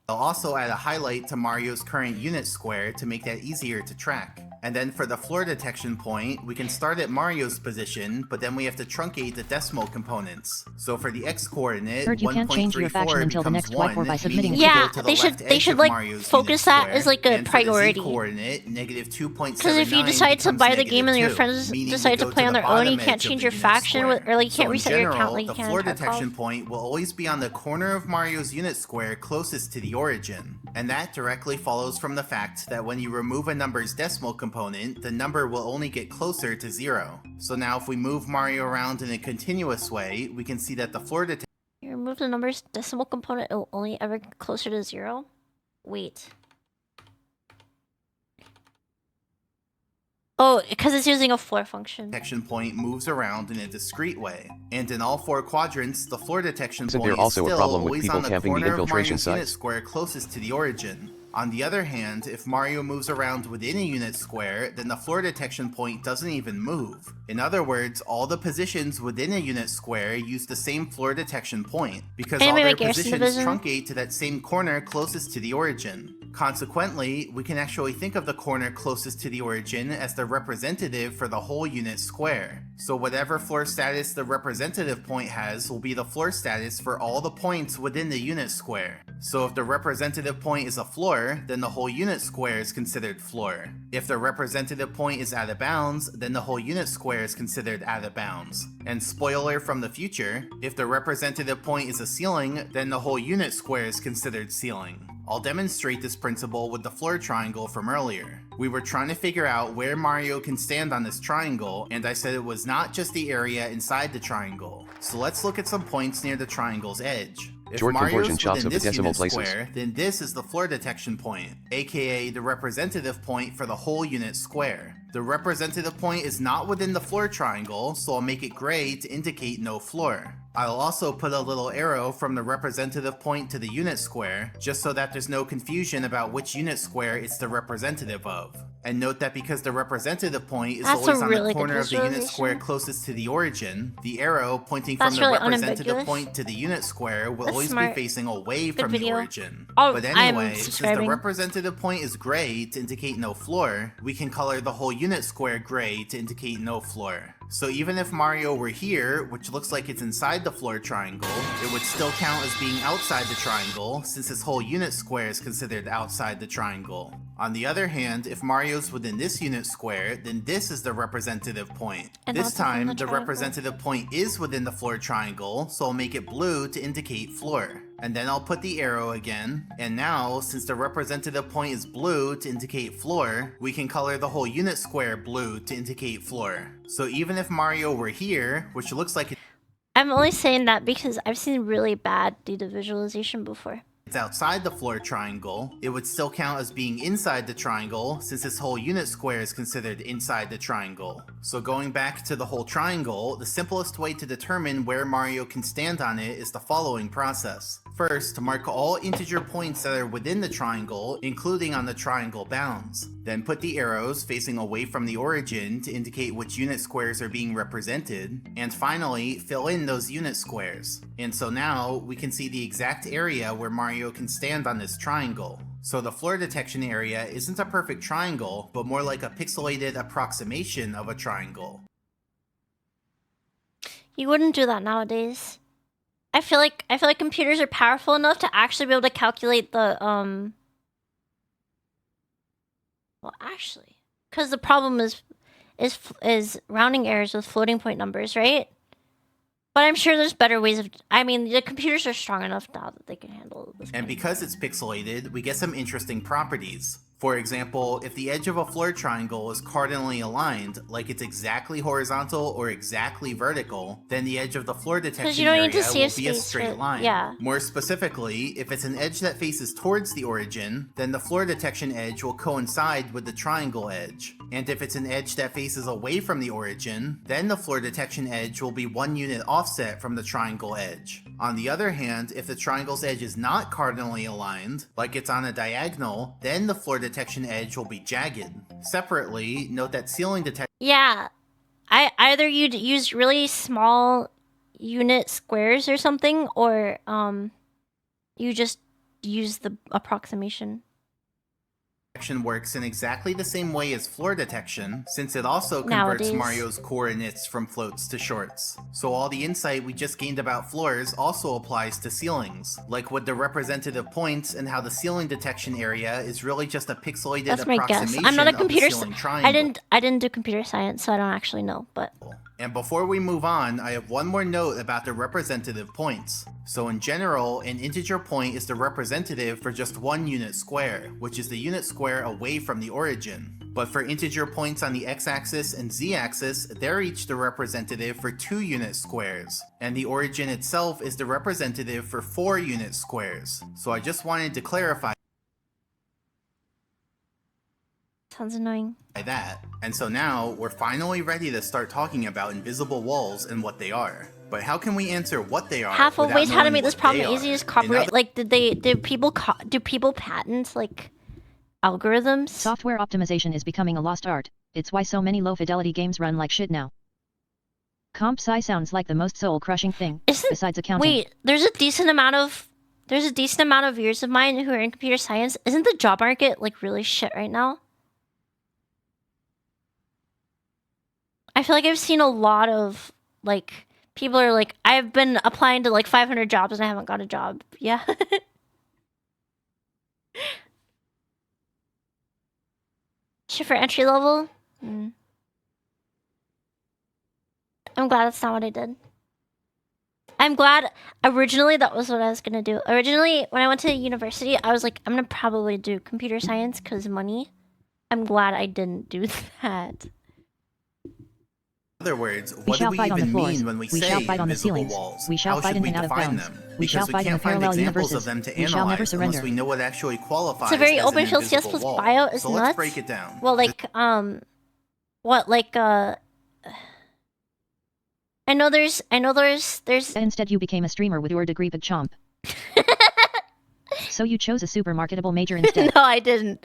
I'll also add a highlight to Mario's current unit square to make that easier to track. And then for the floor detection point, we can start at Mario's position, but then we have to truncate the decimal components. So for the x coordinate, Heard you can't change your faction 1.34 until the becomes next whiteboard 1, by submitting meaning it. Yeah, to go to the they should- left they edge should, of like, Mario's focus unit that square. as, like, a And for the priority. z coordinate, -2.79 Because if you decide to becomes buy the game and your -2, friends meaning decide we to go play the on their own, bottom you can't edge of change the your unit faction, square. or like you So can't in reset your general, account like you the can floor in Tarkov. detection point will always be on the corner of Mario's unit square closest to the origin. And that directly follows from the fact that when you remove a number's decimal component, the number will only get closer to 0. So now if we move Mario around in a continuous way, we can see that the floor detection You remove the number's decimal component, it will only ever get closer to 0? Wait. Oh, because it's using a floor function. detection point moves around in a discrete way. And in all 4 quadrants, the floor detection Isn't point there also is a still problem with always people on the camping the corner of infiltration Mario's unit sites? square closest to the origin. On the other hand, if Mario moves around within a unit square, then the floor detection point doesn't even move. In other words, all the positions within a unit square use the same floor detection point, because all Anybody their make Garrison positions Division? truncate to that same corner closest to the origin. Consequently, we can actually think of the corner closest to the origin as the representative for the whole unit square. So whatever floor status the representative point has will be the floor status for all the points within the unit square. So if the representative point is a floor, then the whole unit square is considered floor. If the representative point is out of bounds, then the whole unit square is considered out of bounds. And spoiler from the future, if the representative point is a ceiling, then the whole unit square is considered ceiling. I'll demonstrate this principle with the floor triangle from earlier. We were trying to figure out where Mario can stand on this triangle, and I said it was not just the area inside the triangle. So let's look at some points near the triangle's edge. If Short Mario's conversion shots within of the this decimal unit places. square, then this is the floor detection point, aka the representative point for the whole unit square. The representative point is not within the floor triangle, so I'll make it gray to indicate no floor. I'll also put a little arrow from the representative point to the unit square, just so that there's no confusion about which unit square it's the representative of. And note that because the representative point is That's always a on really the good corner of the unit square visualization. closest to the origin, the arrow pointing That's from the really representative unambiguous. point to the unit square will That's always smart. be facing away Good from the video. origin. Oh, But I'm anyway, since the subscribing. representative point is gray to indicate no floor, we can color the whole unit square gray to indicate no floor. So even if Mario were here, which looks like it's inside the floor triangle, it would still count as being outside the triangle, since his whole unit square is considered outside the triangle. On the other hand, if Mario's within this unit square, then this is the representative point. And This that's within time, the the triangle. representative point is within the floor triangle, so I'll make it blue to indicate floor. And then I'll put the arrow again, and now, since the representative point is blue to indicate floor, we can color the whole unit square blue to indicate floor. So even if Mario were here, which looks like I'm only saying that because I've seen really bad data visualization before. it's outside the floor triangle, it would still count as being inside the triangle since this whole unit square is considered inside the triangle. So going back to the whole triangle, the simplest way to determine where Mario can stand on it is the following process. First, mark all integer points that are within the triangle, including on the triangle bounds. Then put the arrows facing away from the origin to indicate which unit squares are being represented. And finally, fill in those unit squares. And so now, we can see the exact area where Mario can stand on this triangle. So the floor detection area isn't a perfect triangle, but more like a pixelated approximation of a triangle. You wouldn't do that nowadays. I feel like computers are powerful enough to actually be able to calculate the well, actually, because the problem is rounding errors with floating point numbers, right? But I'm sure there's better ways of. I mean, the computers are strong enough now that they can handle this. And because it's pixelated, we get some interesting properties. For example, if the edge of a floor triangle is cardinally aligned, like it's exactly horizontal or exactly vertical, then the edge of the floor detection you don't area need to will save be a space straight for- line. yeah. More specifically, if it's an edge that faces towards the origin, then the floor detection edge will coincide with the triangle edge. And if it's an edge that faces away from the origin, then the floor detection edge will be 1 unit offset from the triangle edge. On the other hand, if the triangle's edge is not cardinally aligned, like it's on a diagonal, then the floor detection edge will be jagged. Separately, note that ceiling detection Yeah, either you'd use really small unit squares or something, or you just use the approximation. works in exactly the same way as floor detection, since it also converts Nowadays. Mario's coordinates from floats to shorts. So all the insight we just gained about floors also applies to ceilings, like with the representative points and how the ceiling detection area is really just a pixelated That's my guess. approximation I'm not a of the computer. ceiling triangle. I didn't do computer science, so I don't actually know. But And before we move on, I have one more note about the representative points. So in general, an integer point is the representative for just 1 unit square, which is the unit square away from the origin. But for integer points on the x-axis and z-axis, they're each the representative for 2 unit squares. And the origin itself is the representative for 4 unit squares. So I just wanted to clarify sounds annoying. that. And so now, we're finally ready to start talking about invisible walls and what they are. But how can we answer what they are? Half of without ways how to knowing make this what problem they easy are? is copyright. Like, do people patent like algorithms? Software optimization is becoming a lost art. It's why so many low-fidelity games run like shit now. Comp sci sounds like the most soul-crushing thing, besides accounting. Wait, there's a decent amount of viewers of mine who are in computer science. Isn't the job market like really shit right now? I feel like I've seen a lot of like people are like, I've been applying to like 500 jobs and I haven't got a job. Yeah. Shit for entry level? I'm glad that's not what I did. I'm glad originally that was what I was gonna do. Originally, when I went to university, I was like, I'm gonna probably do computer science because money. I'm glad I didn't do that. In other words, We what do shall we fight on the even floors. mean when we We say shall fight on the invisible ceilings. walls? We shall How fight should in we and out of define bounds. them? We shall Because we fight in can't the find parallel examples universes. of them to We shall never analyze unless surrender. we know what actually qualifies It's a very as open an field C++ invisible wall. bio is So nuts. let's break it down. Well, like what like I know there's Instead you became a streamer with your degree, big chomp. So you chose a super marketable major instead. No, I didn't.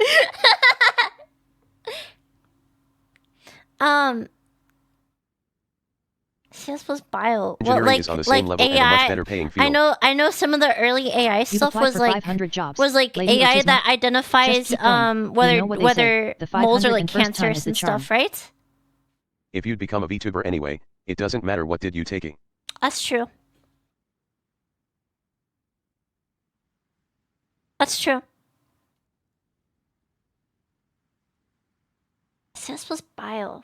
See, this was bio. Engineering like, is on the same level AI, and a much better paying field. I know some of the early AI You've stuff applied was for like 500 jobs. was Lady AI Autism? that identifies Just keep going. whether You know what they say, whether the moles are 501st like time is cancerous the and charm. stuff, right? If you'd become a VTuber anyway, it doesn't matter what did you taking. That's true. That's true. See, this was bio.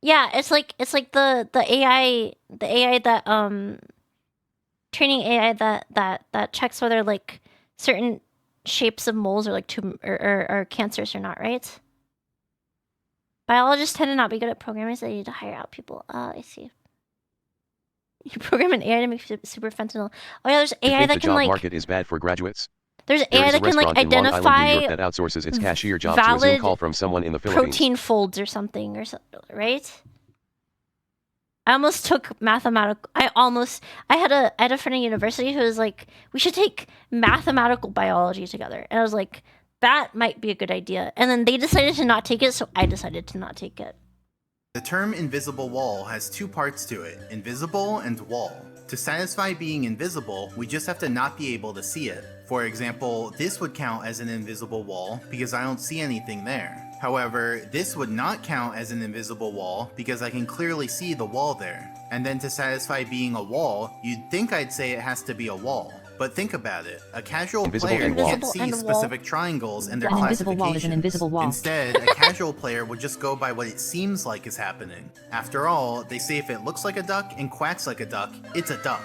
Yeah, it's like the AI that training AI that checks whether like certain shapes of moles are like or cancerous or not, right? Biologists tend to not be good at programming, so they need to hire out people. I see. You program an AI to make super fentanyl. Oh yeah, there's You AI think that the can job like market is bad for graduates? there's There AI is a that can like restaurant in Long Island, New identify York that outsources its cashier job to a Zoom valid call from someone in the Philippines. protein folds or something right? I almost took mathematical. I had a friend in university who was like, we should take mathematical biology together, and I was like, that might be a good idea. And then they decided to not take it, so I decided to not take it. The term invisible wall has two parts to it, invisible and wall. To satisfy being invisible, we just have to not be able to see it. For example, this would count as an invisible wall because I don't see anything there. However, this would not count as an invisible wall because I can clearly see the wall there. And then to satisfy being a wall, you'd think I'd say it has to be a wall. But think about it, a casual Invisible player and wall. can't see Invisible and specific triangles and their An invisible wall is an classifications. invisible wall. Instead, a casual player would just go by what it seems like is happening. After all, they say if it looks like a duck and quacks like a duck, it's a duck.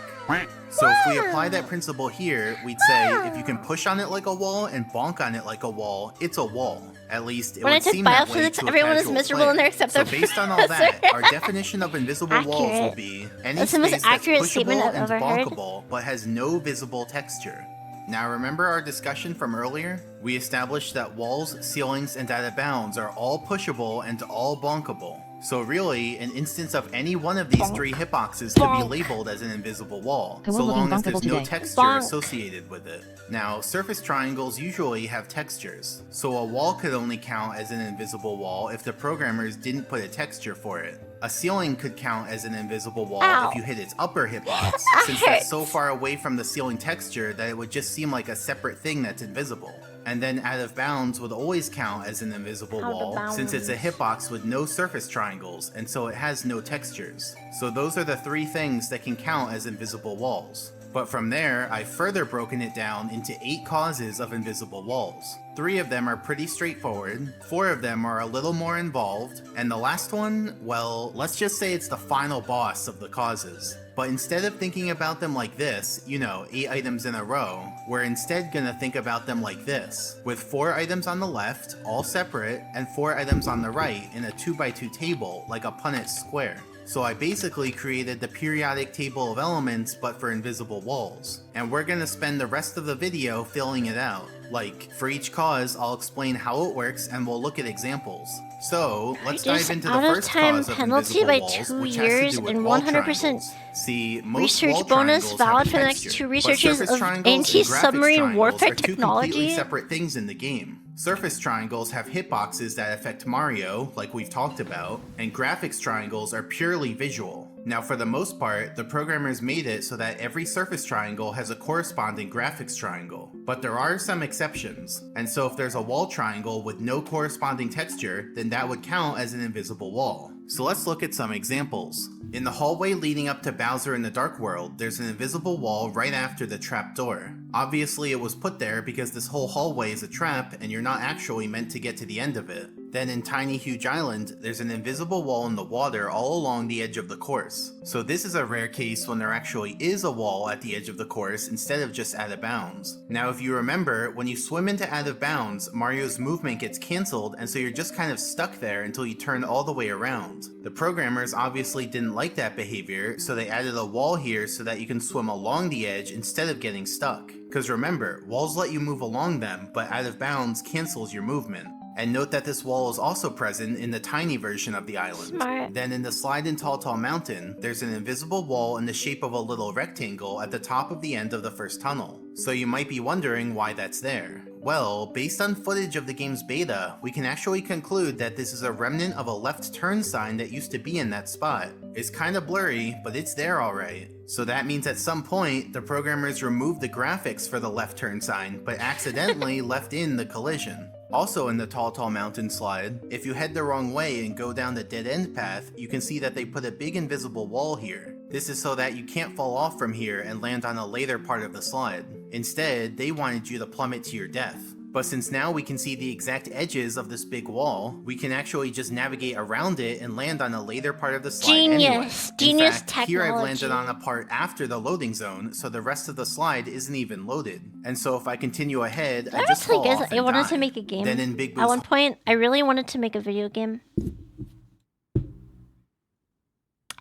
So if we apply that principle here, we'd say if you can push on it like a wall and bonk on it like a wall, it's a wall. At least it When I would took seem that way biophysics, to a everyone was casual miserable player. in there except So their based on all that, professor. our definition of invisible walls will Accurate. be any That's the most space that's accurate statement pushable I've and ever heard. bonkable, but has no visible texture. Now remember our discussion from earlier? We established that walls, ceilings, and out of bounds are all pushable and all bonkable. So really, an instance of any one of these three hitboxes could be labeled as an invisible wall, I will so look long as bonkable there's no today. texture Bonk. associated with it. Now, surface triangles usually have textures, so a wall could only count as an invisible wall if the programmers didn't put a texture for it. A ceiling could count as an invisible wall Ow. if you hit its upper hitbox, since that's so far away from the ceiling texture that it would just seem like a separate thing that's invisible. And then out of bounds would always count as an invisible Out of wall, since it's a bounds. hitbox with no surface triangles, and so it has no textures. So those are the three things that can count as invisible walls. But from there, I've further broken it down into 8 causes of invisible walls. 3 of them are pretty straightforward, 4 of them are a little more involved, and the last one, well, let's just say it's the final boss of the causes. But instead of thinking about them like this, 8 items in a row, we're instead gonna think about them like this, with 4 items on the left, all separate, and 4 items on the right in a 2x2 table, like a Punnett square. So I basically created the periodic table of elements but for invisible walls. And we're gonna spend the rest of the video filling it out. Like, for each cause, I'll explain how it works and we'll look at examples. So, let's dive Reduce into the out of first time cause of penalty invisible by walls, 2 which has to years do with and wall 100% triangles. See, most research wall bonus triangles have valid a for the next texture, 2 but researchers surface of triangles and graphics anti-submarine triangles warfare are two technology. completely separate things in the game. Surface triangles have hitboxes that affect Mario, like we've talked about, and graphics triangles are purely visual. Now for the most part, the programmers made it so that every surface triangle has a corresponding graphics triangle. But there are some exceptions, and so if there's a wall triangle with no corresponding texture, then that would count as an invisible wall. So let's look at some examples. In the hallway leading up to Bowser in the Dark World, there's an invisible wall right after the trap door. Obviously it was put there because this whole hallway is a trap and you're not actually meant to get to the end of it. Then in Tiny Huge Island, there's an invisible wall in the water all along the edge of the course. So this is a rare case when there actually is a wall at the edge of the course instead of just out of bounds. Now if you remember, when you swim into out of bounds, Mario's movement gets cancelled and so you're just kind of stuck there until you turn all the way around. The programmers obviously didn't like that behavior, so they added a wall here so that you can swim along the edge instead of getting stuck. Because remember, walls let you move along them, but out of bounds cancels your movement. And note that this wall is also present in the tiny version of the island. Smart. Then in the Slide in Tall Tall Mountain, there's an invisible wall in the shape of a little rectangle at the top of the end of the first tunnel. So you might be wondering why that's there. Well, based on footage of the game's beta, we can actually conclude that this is a remnant of a left turn sign that used to be in that spot. It's kinda blurry, but it's there alright. So that means at some point, the programmers removed the graphics for the left turn sign, but accidentally left in the collision. Also in the Tall Mountain slide, if you head the wrong way and go down the dead-end path, you can see that they put a big invisible wall here. This is so that you can't fall off from here and land on a later part of the slide. Instead, they wanted you to plummet to your death. But since now we can see the exact edges of this big wall, we can actually just navigate around it and land on a later part of the slide anyway. Genius In fact, technology. here I've landed on a part after the loading zone, so the rest of the slide isn't even loaded. And so if I continue ahead, I just fall off and I wanted die. to make a game. Then in Big At Boo's one point, I really wanted to make a video game.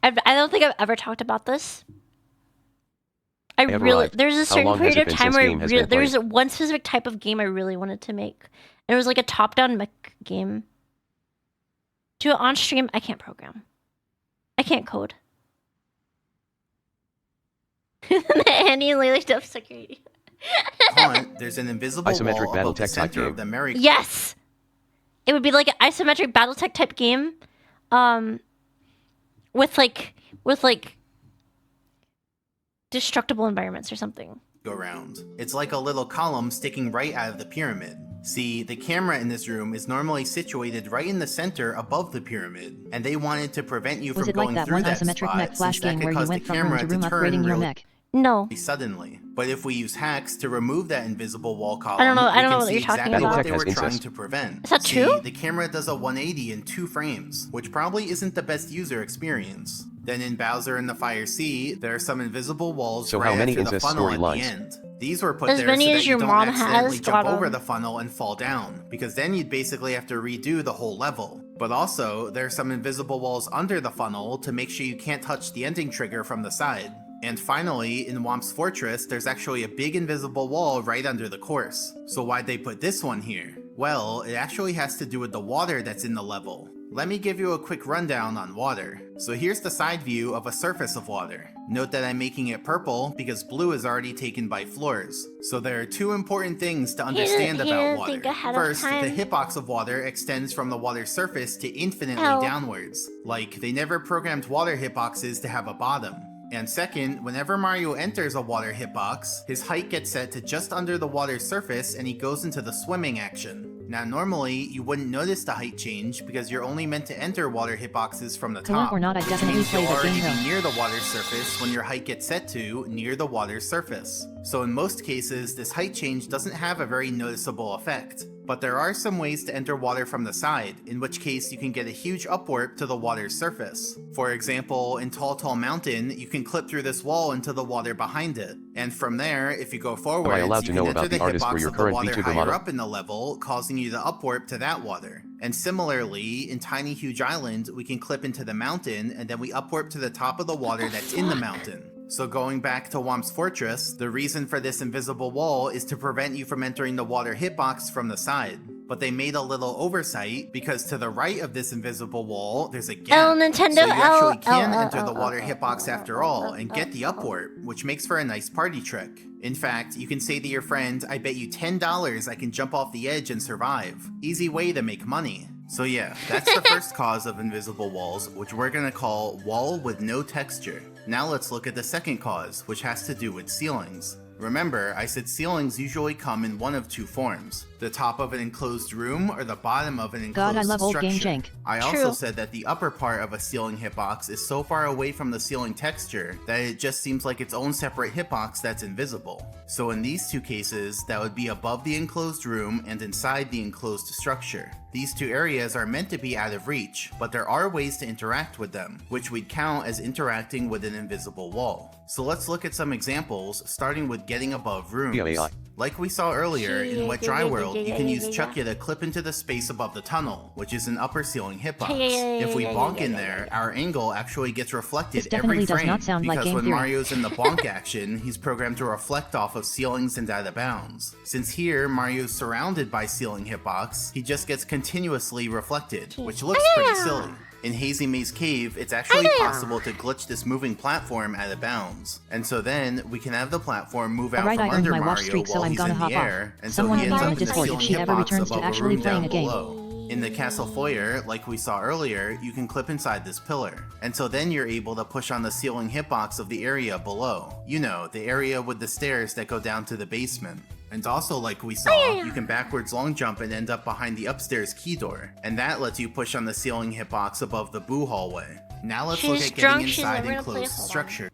I don't think I've ever talked about this. There's a certain period of time where there's one specific type of game I really wanted to make. And it was like a top-down mech game. Do it on stream, I can't program. I can't code. Annie and Layla stuff security. there's an invisible Isometric wall above the Battletech type center of game. the merry. Yes! It would be like an isometric Battletech type game. With like destructible environments or something. Go round. It's like a little column sticking right out of the pyramid. See, the camera in this room is normally situated right in the center above the pyramid, and they wanted to prevent you Was from it like going that through one that isometric spot, mech flash since that game could where you cause went the from room camera to to room turn upgrading your really mech? No. suddenly. But if we use hacks to remove that invisible wall column, I don't know we can what see you're talking exactly about. what they were Battletech has trying incest. to prevent. Is that See, true? the camera does a 180 in 2 frames, which probably isn't the best user experience. Then in Bowser and the Fire Sea, there are some invisible walls So right how many after the incest funnel at the storylines? end. These were put As there many so as that your you don't mom accidentally has, jump got 'em. over the funnel and fall down, because then you'd basically have to redo the whole level. But also, there are some invisible walls under the funnel to make sure you can't touch the ending trigger from the side. And finally, in Womp's Fortress, there's actually a big invisible wall right under the course. So why'd they put this one here? Well, it actually has to do with the water that's in the level. Let me give you a quick rundown on water. So here's the side view of a surface of water. Note that I'm making it purple because blue is already taken by floors. So there are 2 important things to understand he about didn't water. think ahead of First, time. the hitbox of water extends from the water's surface to infinitely Ow. downwards. Like, they never programmed water hitboxes to have a bottom. And second, whenever Mario enters a water hitbox, his height gets set to just under the water's surface and he goes into the swimming action. Now normally, you wouldn't notice the height change because you're only meant to enter water hitboxes from the Correct top. or not, I which definitely means play you'll that already game be though. near the water's surface when your height gets set to near the water's surface. So in most cases, this height change doesn't have a very noticeable effect. But there are some ways to enter water from the side, in which case you can get a huge upwarp to the water's surface. For example, in Tall Mountain, you can clip through this wall into the water behind it. And from there, if you go forward, allowed you to can know enter about the the artist for hitbox your of the current water VTuber higher model? up in the level, causing you to upwarp to that water. And similarly, in Tiny Huge Island, we can clip into the mountain, and then we upwarp to the top of the water that's in the mountain. So going back to Womp's Fortress, the reason for this invisible wall is to prevent you from entering the water hitbox from the side. But they made a little oversight because to the right of this invisible wall, there's a gap. Nintendo, so you actually can L, enter L, the L, water L, hitbox L, after L, all L, and L, get the L. upwarp, which makes for a nice party trick. In fact, you can say to your friend, I bet you $10 I can jump off the edge and survive. Easy way to make money. So yeah, that's the first cause of invisible walls, which we're gonna call wall with no texture. Now let's look at the second cause, which has to do with ceilings. Remember, I said ceilings usually come in one of 2 forms. The top of an enclosed room or the bottom of an enclosed God, I love old structure. game jank. I also True. said that the upper part of a ceiling hitbox is so far away from the ceiling texture that it just seems like its own separate hitbox that's invisible. So in these 2 cases, that would be above the enclosed room and inside the enclosed structure. These 2 areas are meant to be out of reach, but there are ways to interact with them, which we'd count as interacting with an invisible wall. So let's look at some examples, starting with getting above rooms. AI. Like we saw earlier, in Wet Dry World, you can use Chuckya to clip into the space above the tunnel, which is an upper ceiling hitbox. If we bonk in there, our angle actually gets reflected This definitely every does frame, not sound like because game when theory. Mario's in the bonk action, he's programmed to reflect off of ceilings and out of bounds. Since here, Mario's surrounded by ceiling hitbox, he just gets continuously reflected, which looks pretty silly. In Hazy Maze Cave, it's actually possible to glitch this moving platform out of bounds. And so then, we can have the platform move out Alright, from I earned under my watch Mario streak, so while I'm he's gonna in hop the air, off. and so Someone he ends put up on in the the Discord if ceiling she ever hitbox returns to above a actually room playing down a game. below. In the castle foyer, like we saw earlier, you can clip inside this pillar, and so then you're able to push on the ceiling hitbox of the area below. You know, the area with the stairs that go down to the basement. And also, like we saw, you can backwards long jump and end up behind the upstairs key door, and that lets you push on the ceiling hitbox above the boo hallway. Now let's look She's at drunk, getting she's inside never gonna play, enclosed hold on. structure.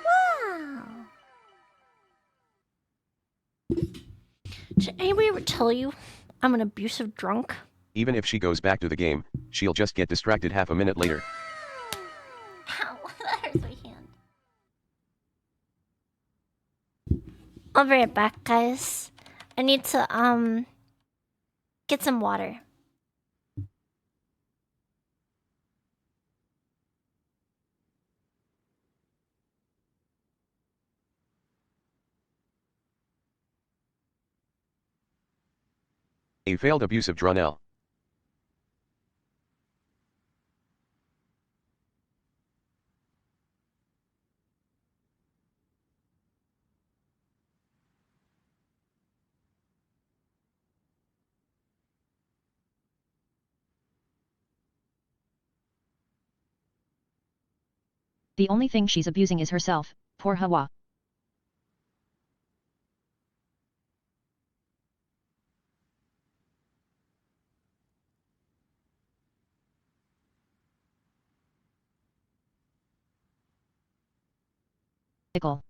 Wow. Did anybody ever tell you I'm an abusive drunk? Even if she goes back to the game, she'll just get distracted half a minute later. Ow, that hurts my hand. I'll be right back, guys. I need to, get some water. A failed abusive Dronell. The only thing she's abusing is herself. Poor Hawa. Pickle.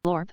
Lorp.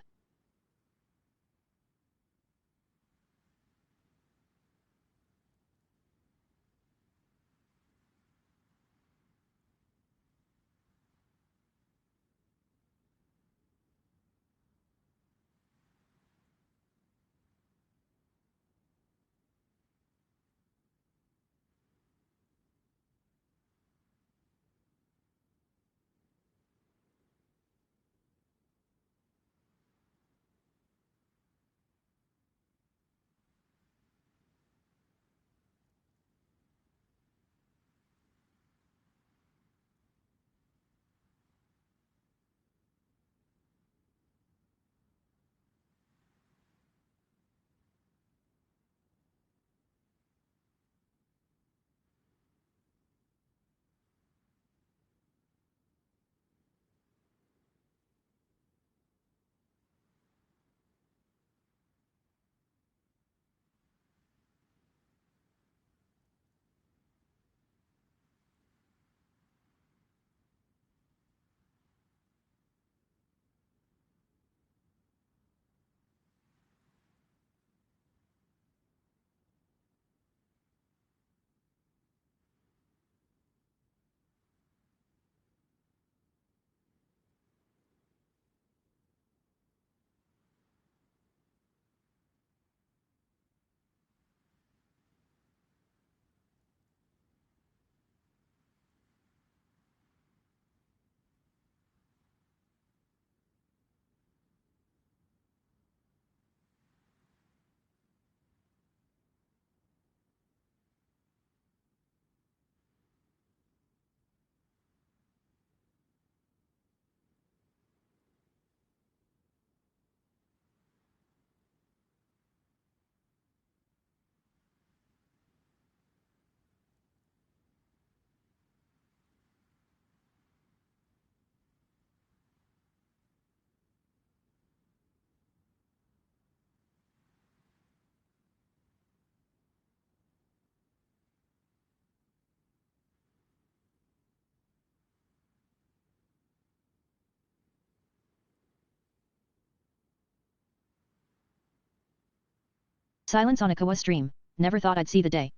Silence on a Kawa stream. Never thought I'd see the day.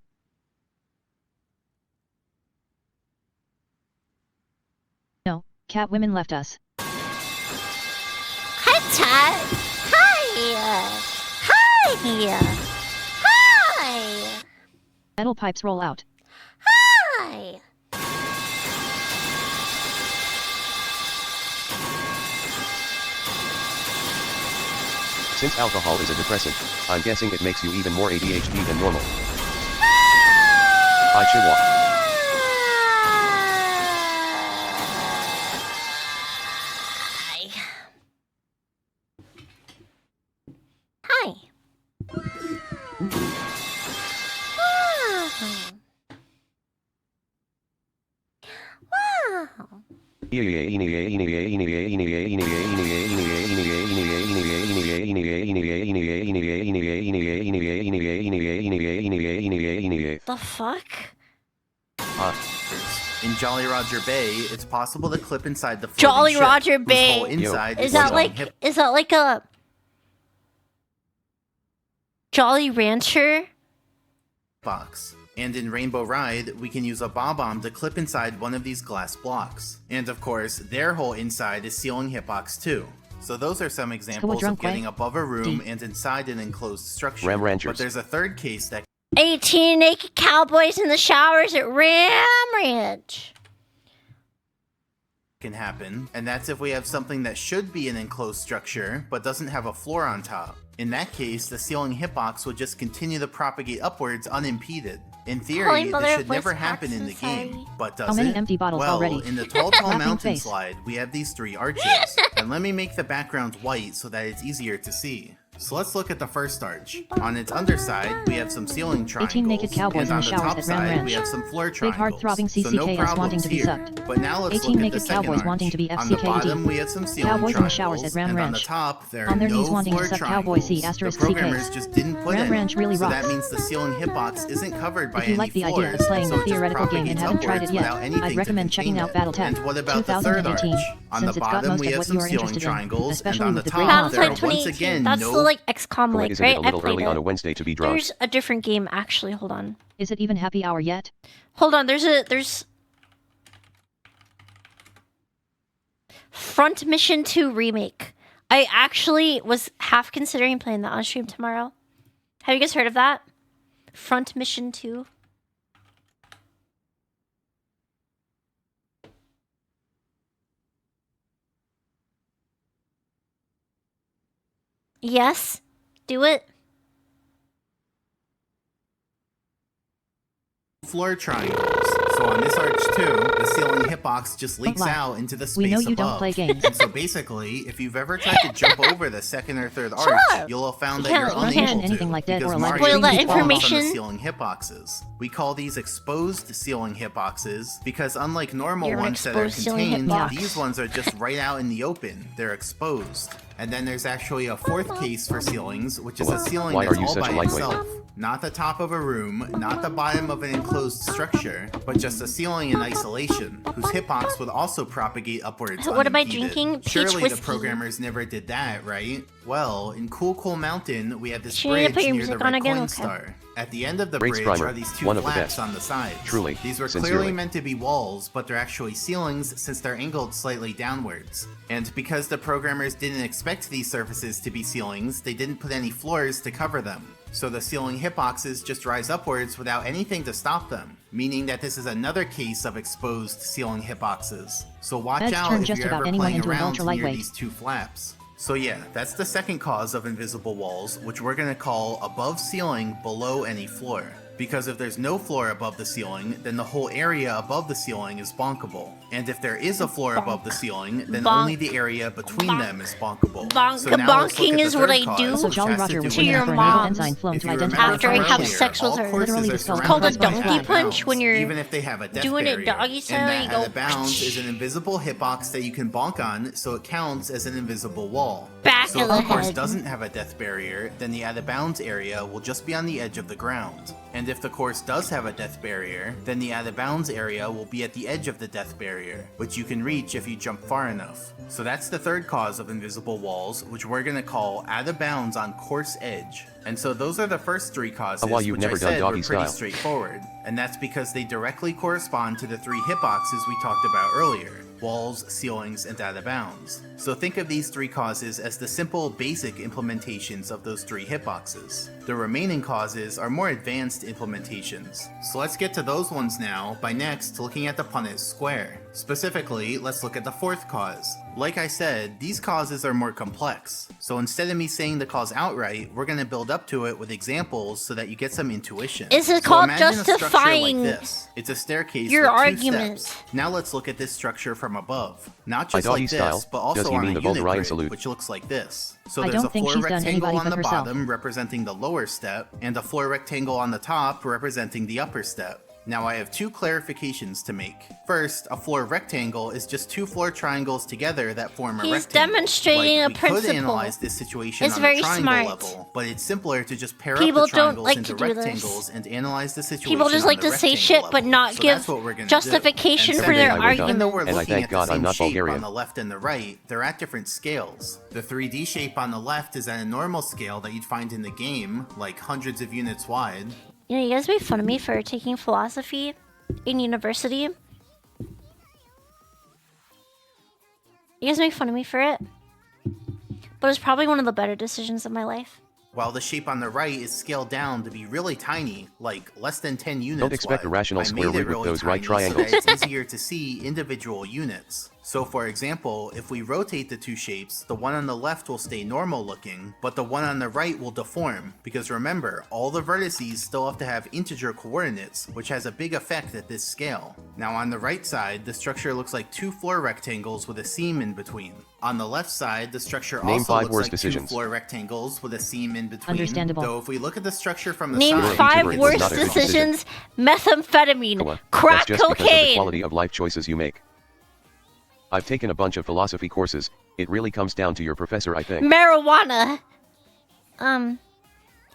No, cat women left us. Hi, Chat. Hi. Hi! Hi! Metal pipes roll out. Hi! Since alcohol is a depressant, I'm guessing it makes you even more ADHD than normal. I chihuahua. Hi. Wow. The fuck? In Jolly Roger Bay, it's possible to clip inside the floating Jolly ship, Roger whose Bay. whole inside Is that sealing like a Jolly Rancher? box. And in Rainbow Ride, we can use a bob-omb to clip inside one of these glass blocks. And of course, their whole inside is ceiling hitbox too. So those are some examples of getting above a room and inside an enclosed structure. Ram Ranchers. But there's a third case that 18 naked cowboys in the showers at Ram Ranch. can happen, and that's if we have something that should be an enclosed structure, but doesn't have a floor on top. In that case, the ceiling hitbox would just continue to propagate upwards unimpeded. In theory, this should never happen in the game, but does How many it? empty bottles Well, already? in the Tall Tall Laughing Mountain face. slide, we have these 3 arches, and let me make the background white so that it's easier to see. So let's look at the first arch. On its underside, we have some ceiling triangles, 18 naked cowboys and in on the the showers top at Ram side, Ranch. we have some floor Big triangles. hard-throbbing So no CCKs wanting problems to be here. sucked. But now let's 18 look at naked the second cowboys arch. wanting to be On the FCKD. bottom, we have some ceiling Cowboys in the showers triangles, at Ram and on the Ranch. top, there are On their no knees wanting to floor suck Cowboy C triangles. The asterisk programmers CK. just didn't put Ram any. Ranch really So rocks. that means the ceiling hitbox isn't covered by If you any like the idea of floors, playing so the it just theoretical game and propagates haven't tried upwards it yet, without anything I'd to recommend contain checking out it. Battletech And what about the third arch? 2018, On since the it's got bottom, most we of have what some you are ceiling interested in, triangles, and especially on with the the 3D top, there are Battlefield once 2018. again That's no the like XCOM Boy, like, isn't right? it a little I played early it. on a Wednesday to be drunk? There's a different game actually. Hold on. Is it even happy hour yet? Hold on. There's Front Mission 2 remake. I actually was half considering playing that on stream tomorrow. Have you guys heard of that? Front Mission 2. Yes. Do it. floor triangles. So on this arch too, the ceiling hitbox just leaks lie. out into the space We know you above. don't play games. And so basically, if you've ever tried to jump over the second or third arch, up. you'll have found You that you're can't- you unable can't to, anything like that because or a live Mario Spoil that keeps falling from the information. ceiling hitboxes. We call these exposed ceiling hitboxes because unlike normal You're an ones that are exposed ceiling contained, hitbox. these ones are just right out in the open. They're exposed. And then there's actually a fourth case for ceilings, which is a ceiling Why that's are you all such by a lightweight? itself. Not the top of a room, not the bottom of an enclosed structure, but just a ceiling in isolation, whose hitbox would also propagate upwards. What am I unimpeded. drinking? Peach Surely whiskey. the programmers never did that, right? Well, in Cool Cool Mountain, we have this Should I bridge put your near the music on Red again? Coin Okay. Star. At the end of the Brakes bridge primer, are these two one of the flaps best. on the sides. Truly, These were sincerely. clearly meant to be walls, but they're actually ceilings since they're angled slightly downwards. And because the programmers didn't expect these surfaces to be ceilings, they didn't put any floors to cover them. So the ceiling hitboxes just rise upwards without anything to stop them, meaning that this is another case of exposed ceiling hitboxes. So watch Beds out turn if just you're about ever anyone playing into an around ultra near lightweight. these two flaps. So yeah, that's the second cause of invisible walls, which we're gonna call above ceiling, below any floor. Because if there's no floor above the ceiling, then the whole area above the ceiling is bonkable. And if there is a floor above the ceiling, then Bonk. only the area between them is bonkable. Bonk- So now let's look bonking at the is what third I cause, do So which Jolly has Roger to was do waiting your with for a mom. new enzyme flown If to you identify remember After I from have earlier, sex with all her. courses Literally are the spell's surrounded called a by donkey out of punch bounds, when you're even if they have a death doing it barrier. doggy style, And that you go, out of bounds is an invisible hitbox that you can bonk on, so it counts as an invisible wall. Back So of if the the course head. doesn't have a death barrier, then the out of bounds area will just be on the edge of the ground. And if the course does have a death barrier, then the out of bounds area will be at the edge of the death barrier, which you can reach if you jump far enough. So that's the third cause of invisible walls, which we're gonna call out of bounds on course edge. And so those are the first three causes, Why you've which never I done said were doggy pretty style. straightforward. And that's because they directly correspond to the three hitboxes we talked about earlier. walls, ceilings, and out of bounds. So think of these 3 causes as the simple, basic implementations of those 3 hitboxes. The remaining causes are more advanced implementations. So let's get to those ones now by next looking at the Punnett square. Specifically, let's look at the 4th cause. Like I said, these causes are more complex. So instead of me saying the cause outright, we're going to build up to it with examples so that you get some intuition. Is it So called imagine a structure justifying like this. It's a staircase your with 2 argument? steps. Now let's look at this structure from above. Not By just like doggy this, style, but does also he on mean a the unit Bulgarian grid, salute? which looks like this. So I there's don't a think floor she's done rectangle anybody on but the herself. bottom representing the lower step, and a floor rectangle on the top representing the upper step. Now I have 2 clarifications to make. First, a floor rectangle is just 2 floor triangles together that form a He's rectangle. demonstrating a We could principle. analyze this situation It's on very a triangle smart. level, but it's simpler to just pair People up the don't triangles like into to do this. rectangles and analyze the situation People just on like the to say rectangle shit but level. not So give that's what we're gonna justification do. for And their secondly, argument. even though we're And I looking thank at God the I'm same not shape Bulgarian. on the left and the right, they're at different scales. The 3D shape on the left is at a normal scale that you'd find in the game, like hundreds of units wide. You know, you guys make fun of me for taking philosophy in university. You guys make fun of me for it. But it's probably one of the better decisions of my life. While the shape on the right is scaled down to be really tiny, like less than 10 units Don't expect a wide, rational I square made it root with really those right tiny so triangles. that it's easier to see individual units. So for example, if we rotate the 2 shapes, the one on the left will stay normal looking, but the one on the right will deform, because remember, all the vertices still have to have integer coordinates, which has a big effect at this scale. Now on the right side, the structure looks like 2 floor rectangles with a seam in between. On the left side, the structure Name also 5 looks worst like decisions. 2 floor rectangles with a seam in between. Understandable. Though if we look at the structure from the Name side, 5 Integrated worst was not a good decisions. Methamphetamine. That's Crack just because of the cocaine. quality of life choices you make. I've taken a bunch of philosophy courses. It really comes down to your professor, I think. Marijuana.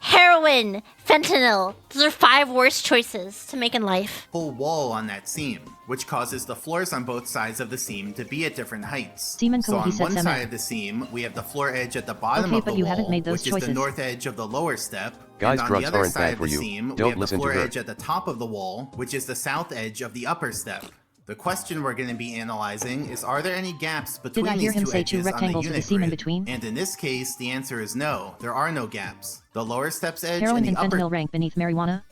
Heroin. Fentanyl. Those are 5 worst choices to make in life. whole wall on that seam, which causes the floors on both sides of the seam to be at different heights. Seaman So Kohi on said one semen. side of the seam, we have the floor edge at the bottom Okay, of the but you wall, haven't made those which is the choices. north edge of the lower step. Guys, and on drugs the other aren't side bad of for the you. seam, we Don't have the listen to floor her. edge at the top of the wall, which is the south edge of the upper step. The question we're going to be analyzing is, are there any gaps between I hear these him 2 say 2 edges on the rectangles with a unit seam in grid? between? And in this case, the answer is no. There are no gaps. The lower step's edge Heroin and and the upper fentanyl rank beneath marijuana.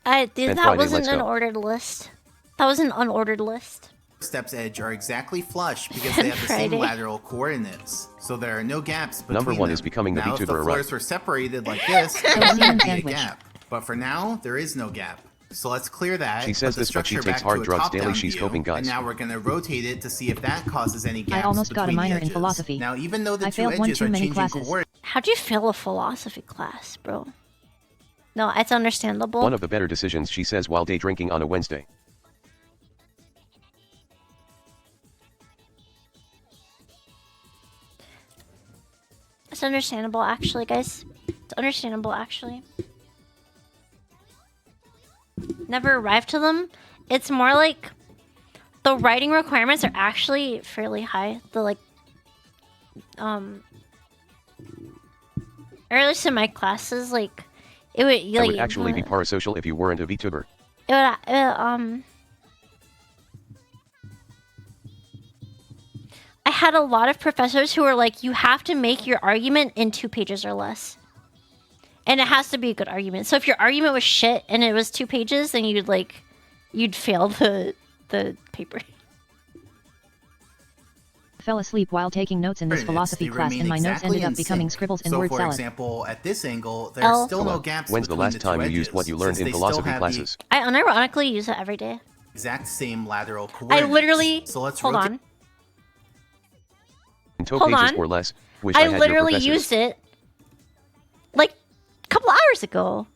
That And wasn't Friday, let's an go. ordered list. That was an unordered list. step's edge are exactly flush because they have the same Friday. lateral coordinates. So there are no gaps between Number 1 them. is becoming the now, if VTuber, the right? floors were separated like this, there would Semen be a sandwich. gap. But for now, there is no gap. So let's clear that. She says put the this, but she structure takes back hard to a drugs daily. top-down She's view, coping, guys. And now we're going to rotate it to see if that causes any gaps almost got a between the minor in edges. philosophy. Now, even though the I 2 failed one edges too are many changing classes. coordinates, How'd you fail a philosophy class, bro? No, it's understandable. One of the better decisions, she says, while day drinking on a Wednesday. It's understandable, actually, guys. It's understandable, actually. Never arrived to them. It's more like the writing requirements are actually fairly high. The like, or at least in my classes, like, it would That like would actually be parasocial if you weren't a VTuber. it would, I had a lot of professors who were like, you have to make your argument in 2 pages or less. And it has to be a good argument. So if your argument was shit and it was 2 pages, then you'd fail the paper. Fell asleep while taking notes in this philosophy they class remain and my notes exactly ended up in becoming sync. scribbles and so word for salad. example, at this angle, there L. are still no gaps When's the between last time two you used edges, what you learned since in they still philosophy have classes? I unironically use it every day. the exact same lateral I coordinates. literally... So let's hold rotate on. In 2 Hold pages on. or less. Wish I I had your literally professors. used it like a couple hours ago.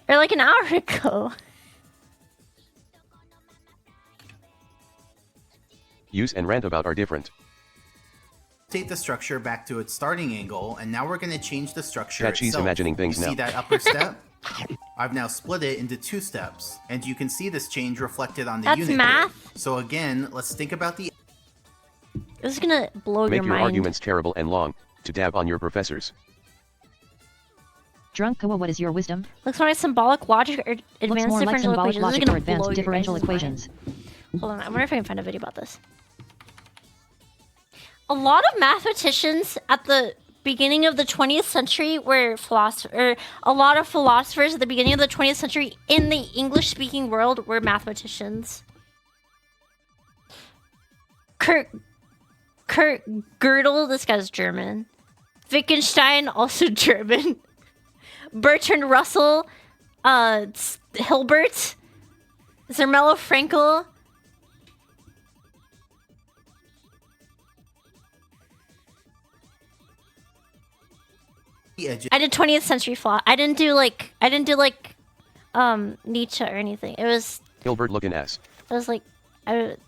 Or like an hour ago. Use and rant about are different. Rotate the structure back to its starting angle, and now we're going to change the structure That she's itself. imagining things you now. see that upper step? I've now split it into 2 steps, and you can see this change reflected on the That's unit math. grid. So again, let's think about the This is gonna blow Make your your mind. arguments terrible and long, to dab on your professors. Drunk Kawa, what is your wisdom? Looks more like symbolic logic or Looks advanced more like differential symbolic equations. This is logic gonna or advanced blow your differential guys' equations. mind. Hold on, I wonder if I can find a video about this. A lot of mathematicians at the beginning of the 20th century were a lot of philosophers at the beginning of the 20th century in the English-speaking world were mathematicians. Kurt Gödel, this guy's German. Wittgenstein, also German. Bertrand Russell, Hilbert, Zermelo Fraenkel. I did 20th century philosophy. I didn't do like Nietzsche or anything. It was Hilbert looking ass. It was like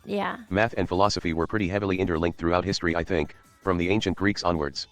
yeah. Math and philosophy were pretty heavily interlinked throughout history, I think, from the ancient Greeks onwards.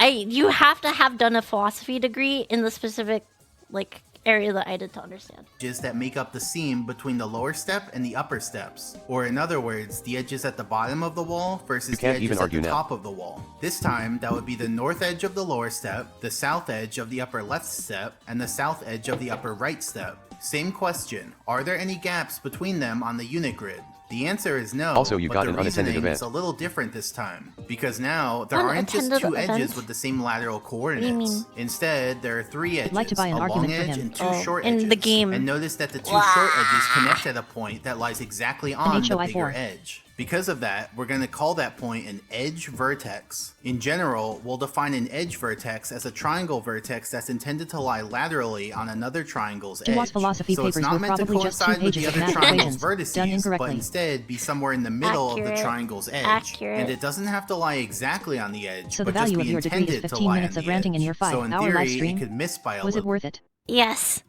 You have to have done a philosophy degree in the specific like area that I did to understand. Edges that make up the seam between the lower step and the upper steps. Or in other words, the edges at the bottom of the wall versus the edges at the top of the wall. This time, that would be the north edge of the lower step, the south edge of the upper left step, and the south edge of the upper right step. Same question, are there any gaps between them on the unit grid? The answer is no, also, you got but an the unattended reasoning event. is a little different this time, because now there aren't just two edges with the same lateral coordinates. Instead, there are three edges, I'd like to buy an a long argument for edge him. and two short in edges. the game. And notice that the two short edges connect at a point that lies exactly on the bigger edge. Because of that, we're going to call that point an edge vertex. In general, we'll define an edge vertex as a triangle vertex that's intended to lie laterally on another triangle's edge. Jiwa's philosophy So it's papers not were meant to probably just 2 coincide with pages the of other math triangle's equations, done vertices, incorrectly. but instead be somewhere in the middle of the Accurate. triangle's edge. Accurate. And it doesn't have to lie exactly on the edge, So the but just value be of your degree is intended to 15 lie minutes on of the ranting in edge. your So in 5-hour theory, live stream? it could miss by a Was it little. worth it? Yes.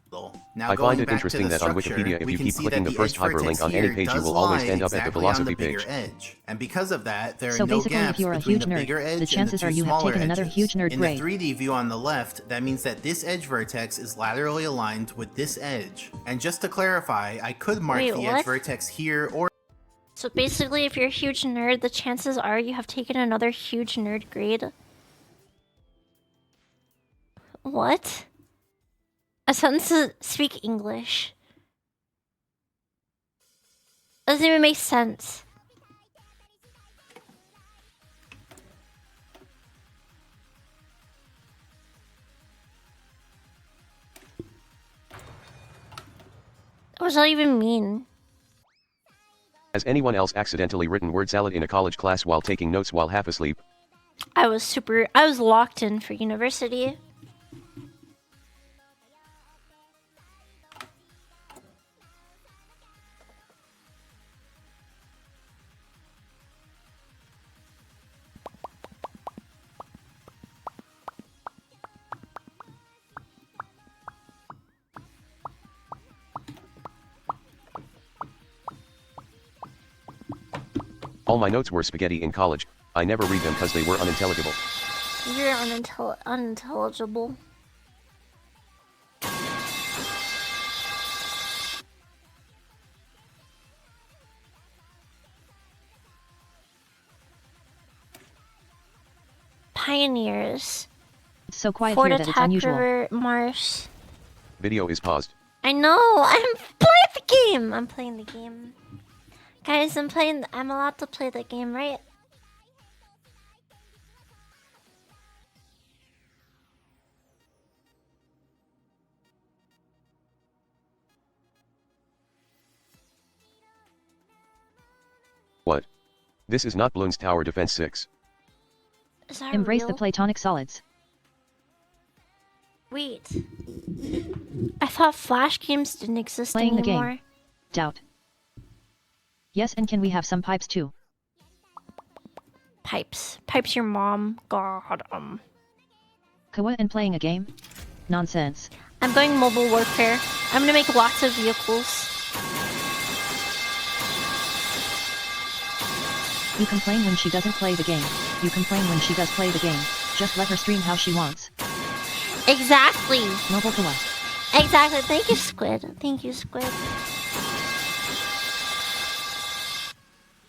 Now I going find it back interesting to the that on structure, Wikipedia, if we you can keep see clicking that the first edge vertex hyperlink on any here page, you does will always lie end up at the exactly on philosophy bigger page. edge. And because of that, there are So no basically, gaps if you're a between huge the nerd, bigger edge the chances and are the two you have smaller taken another edges. huge nerd In grade. the 3D view on the left, that means that this edge vertex is laterally aligned with this edge. And just to clarify, I could mark Wait, the what? edge vertex here or So basically, if you're a huge nerd, the chances are you have taken another huge nerd grade. What? A sentence to speak English. Doesn't even make sense. What does that even mean? Has anyone else accidentally written word salad in a college class while taking notes while half asleep? I was locked in for university. All my notes were spaghetti in college. I never read them because they were unintelligible. You're unintelligible. Pioneers. It's so quiet Fort here that it's Attack unusual. River Marsh. Video is paused. I know. I'm playing the game. I'm playing the game. Guys, I'm allowed to play the game, right? What? This is not Bloons Tower Defense 6. Is that Embrace the real? platonic solids. Wait. I thought Flash games didn't exist Playing the anymore. game. Doubt. Yes, and can we have some pipes too? Pipes. Pipes your mom. God, Kawa and playing a game? Nonsense. I'm going mobile warfare. I'm gonna make lots of vehicles. You complain when she doesn't play the game. You complain when she does play the game. Just let her stream how she wants. Exactly. Mobile Kawa. Exactly. Thank you, Squid. Thank you, Squid.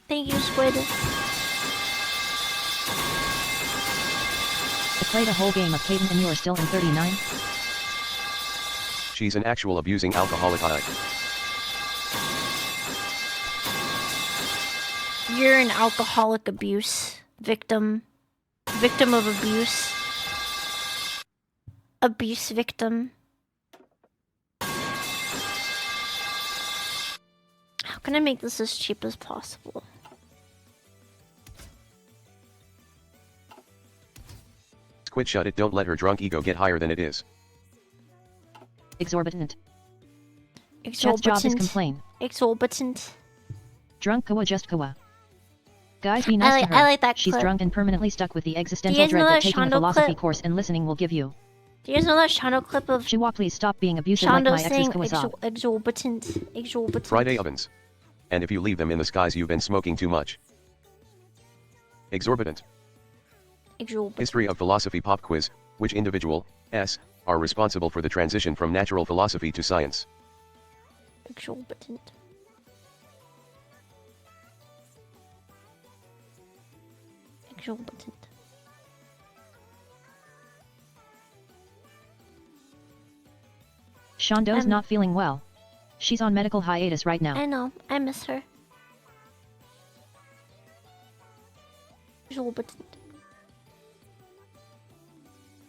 Thank you, Squid. I played a whole game of Caden and you're still in 39? She's an actual abusing alcoholic. You're an alcoholic abuse victim. Victim of abuse. Abuse victim. How can I make this as cheap as possible? Squid, shut it. Don't let her drunk ego get higher than it is. Exorbitant. Chat's job is complain. Exorbitant. Drunk kawa just kawa. Guys, be nice to her. I like that She's clip. drunk and permanently stuck with the Do existential you guys know dread that that taking a Shondo philosophy clip? course and listening will give you. Do you guys know that Shondo clip of Chihuahua, please stop being abusive like Shondo my ex's saying Kawasab. exorbitant? Exorbitant. Friday ovens. And if you leave them in the skies, you've been smoking too much. Exorbitant. Exorbitant. History of philosophy pop quiz. Which individual, S, are responsible for the transition from natural philosophy to science? Exorbitant. Exorbitant. Shondo's not feeling well. She's on medical hiatus right now. I know. I miss her. Exorbitant.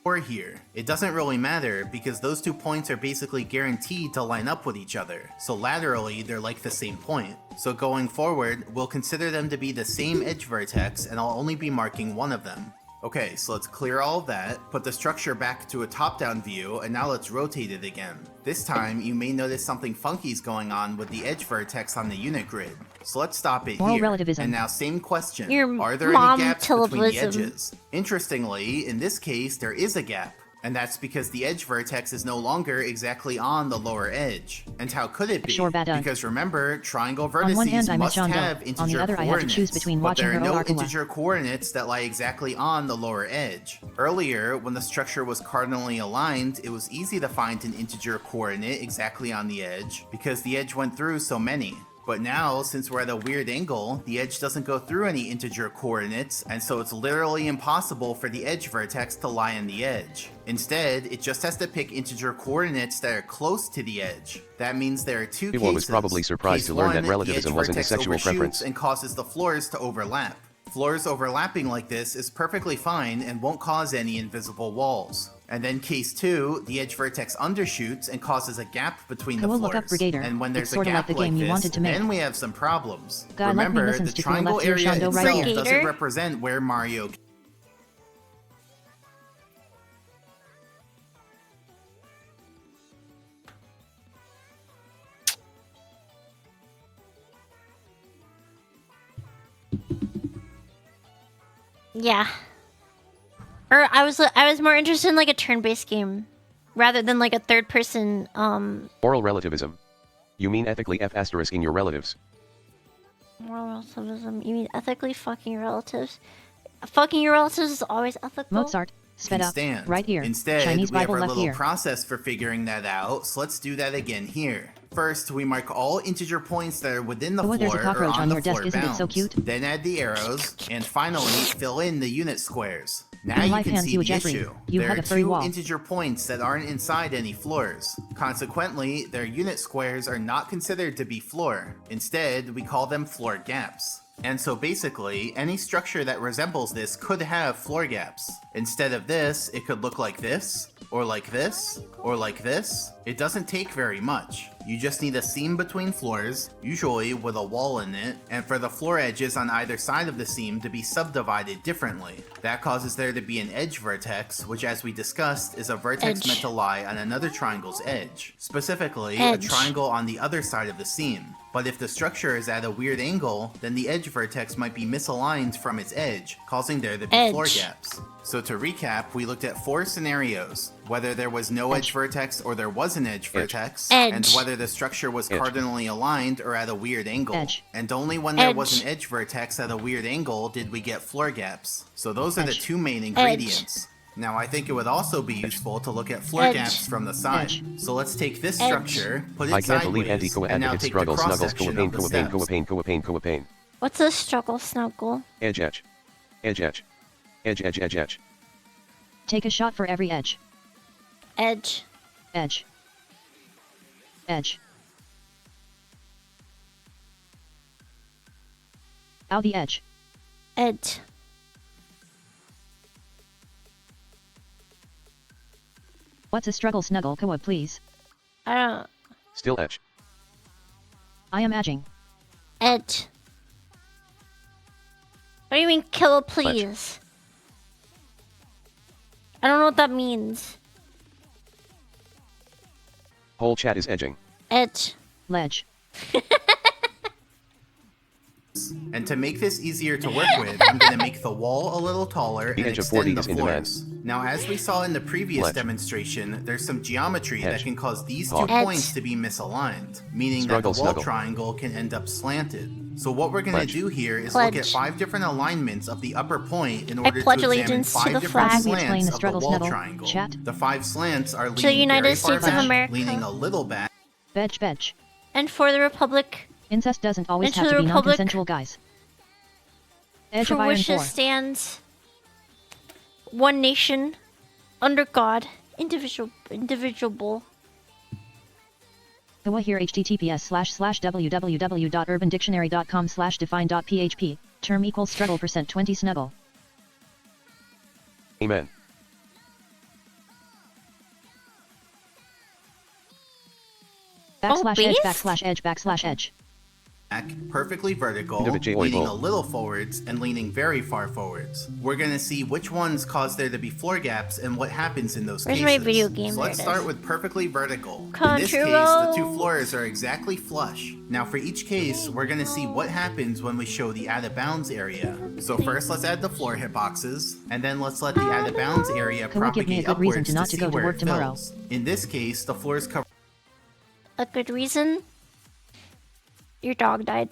Or here. It doesn't really matter because those 2 points are basically guaranteed to line up with each other, so laterally they're like the same point. So going forward, we'll consider them to be the same edge vertex and I'll only be marking one of them. Okay, so let's clear all of that, put the structure back to a top-down view, and now let's rotate it again. This time, you may notice something funky is going on with the edge vertex on the unit grid. So let's stop it Moral here. relativism. And now same question. Your Are there mom any gaps between the relativism. edges? Interestingly, in this case, there is a gap. And that's because the edge vertex is no longer exactly on the lower edge. And how could it be? Sure, bad done. Because remember, triangle On one hand, vertices I met must Shondo. have integer On the other, I coordinates. had to choose between but watching there are her no or Arkawa. integer coordinates that lie exactly on the lower edge. Earlier, when the structure was cardinally aligned, it was easy to find an integer coordinate exactly on the edge, because the edge went through so many. But now, since we're at a weird angle, the edge doesn't go through any integer coordinates, and so it's literally impossible for the edge vertex to lie on the edge. Instead, it just has to pick integer coordinates that are close to the edge. That means there are two People cases. was probably surprised Case to learn that one, relativism the edge wasn't a vertex sexual overshoots preference. and causes the floors to overlap. Floors overlapping like this is perfectly fine and won't cause any invisible walls. And then case 2, the edge vertex undershoots and causes a gap between the Cool floors. lookup Brigader. And when It's there's a sorta gap like the game you this, wanted to make. then we have some problems. Guy like me Remember, listens the to cool triangle left ear area Shondo itself right ear. doesn't represent where Mario. Yeah. Or I was more interested in like a turn-based game rather than like a third-person Moral relativism. You mean ethically F asterisk in your relatives. moral relativism. You mean ethically fucking your relatives? Fucking your relatives is always ethical. Mozart, sped up, Stand. right here. Instead, Chinese we have Bible our left little here. process for figuring that out, so let's do that again here. First, we mark all integer points that are within the Oh, floor there's a or cockroach on on the your desk, floor isn't it bounds. so cute? Then add the arrows, and finally, fill in the unit squares. Now In you life can hands see you a the Jeffrey. issue. You There have are a furry 2 wall. integer points that aren't inside any floors. Consequently, their unit squares are not considered to be floor. Instead, we call them floor gaps. And so basically, any structure that resembles this could have floor gaps. Instead of this, it could look like this, or like this, or like this. It doesn't take very much. You just need a seam between floors, usually with a wall in it, and for the floor edges on either side of the seam to be subdivided differently. That causes there to be an edge vertex, which as we discussed is a vertex Edge. meant to lie on another triangle's edge. Specifically, Edge. a triangle on the other side of the seam. But if the structure is at a weird angle, then the edge vertex might be misaligned from its edge, causing there to be floor Edge. gaps. So to recap, we looked at 4 scenarios, whether there was no edge vertex or there was an edge vertex, and Edge. whether the structure was Edge. cardinally aligned or at a weird angle. Edge. And only when there was Edge. an edge vertex at a weird angle did we get floor gaps. So those are the Edge. 2 main ingredients. Now I think it would also be useful to look at floor Edge. gaps from the side. Edge. So let's take this Edge. structure, put it I can't believe sideways, anti-coa and now advocates take the struggle snuggles cross-section coa pain of the coa pain coa steps. pain coa pain coa pain. What's a struggle snuggle? Edge edge. Edge edge. Edge edge edge edge. Take a shot for every edge. Edge. Edge. Edge. Ow, the edge. Edge. What's a struggle snuggle Kawa, please? I don't. Still edge. I am edging. Edge. What do you mean, kill please? I don't know what that means. Whole chat is edging. Edge. Ledge. And to make this easier to work with, I'm going to make the wall a little taller The and edge of 40 extend the is in demand. floors. Now, as we saw in the previous Ledge. demonstration, there's some geometry that Edge. can cause these Hog. two Edge. points to be misaligned, meaning Struggle, that the wall snuggle. triangle can end up slanted. So what we're going to Ledge. do here is look at Pledge. 5 different alignments of the upper point in order pledge to examine allegiance to 5 the different flag. Can we explain slants the of the struggle wall snuggle? triangle. Chat? The 5 slants are the leaning United very far States of back, America. leaning a little back, Veg. And for the Republic, Incest doesn't always Into have the to be Republic. non-consensual, guys. Edge for of Iron which 4. it stands, one nation, under God, indivisible. Kawa here https://www.urbandictionary.com/define.php. Term equals struggle %20 snuggle. Amen. Backslash edge, base? backslash edge, backslash edge. perfectly vertical, Individual leaning oible. a little forwards, and leaning very far forwards. We're gonna see which ones cause there to be floor gaps and what happens in those Where's cases. my video game? So There let's it start is. with perfectly vertical. In this case, Control. the 2 floors are exactly flush. Now for each case, we're gonna see what happens when we show the out of bounds area. So first let's add the floor hitboxes, and then let's let the out of bounds area Can we give me a propagate good reason upwards to not see to go to where work it tomorrow? fills. In this case, the floors cover A good reason? Your dog died.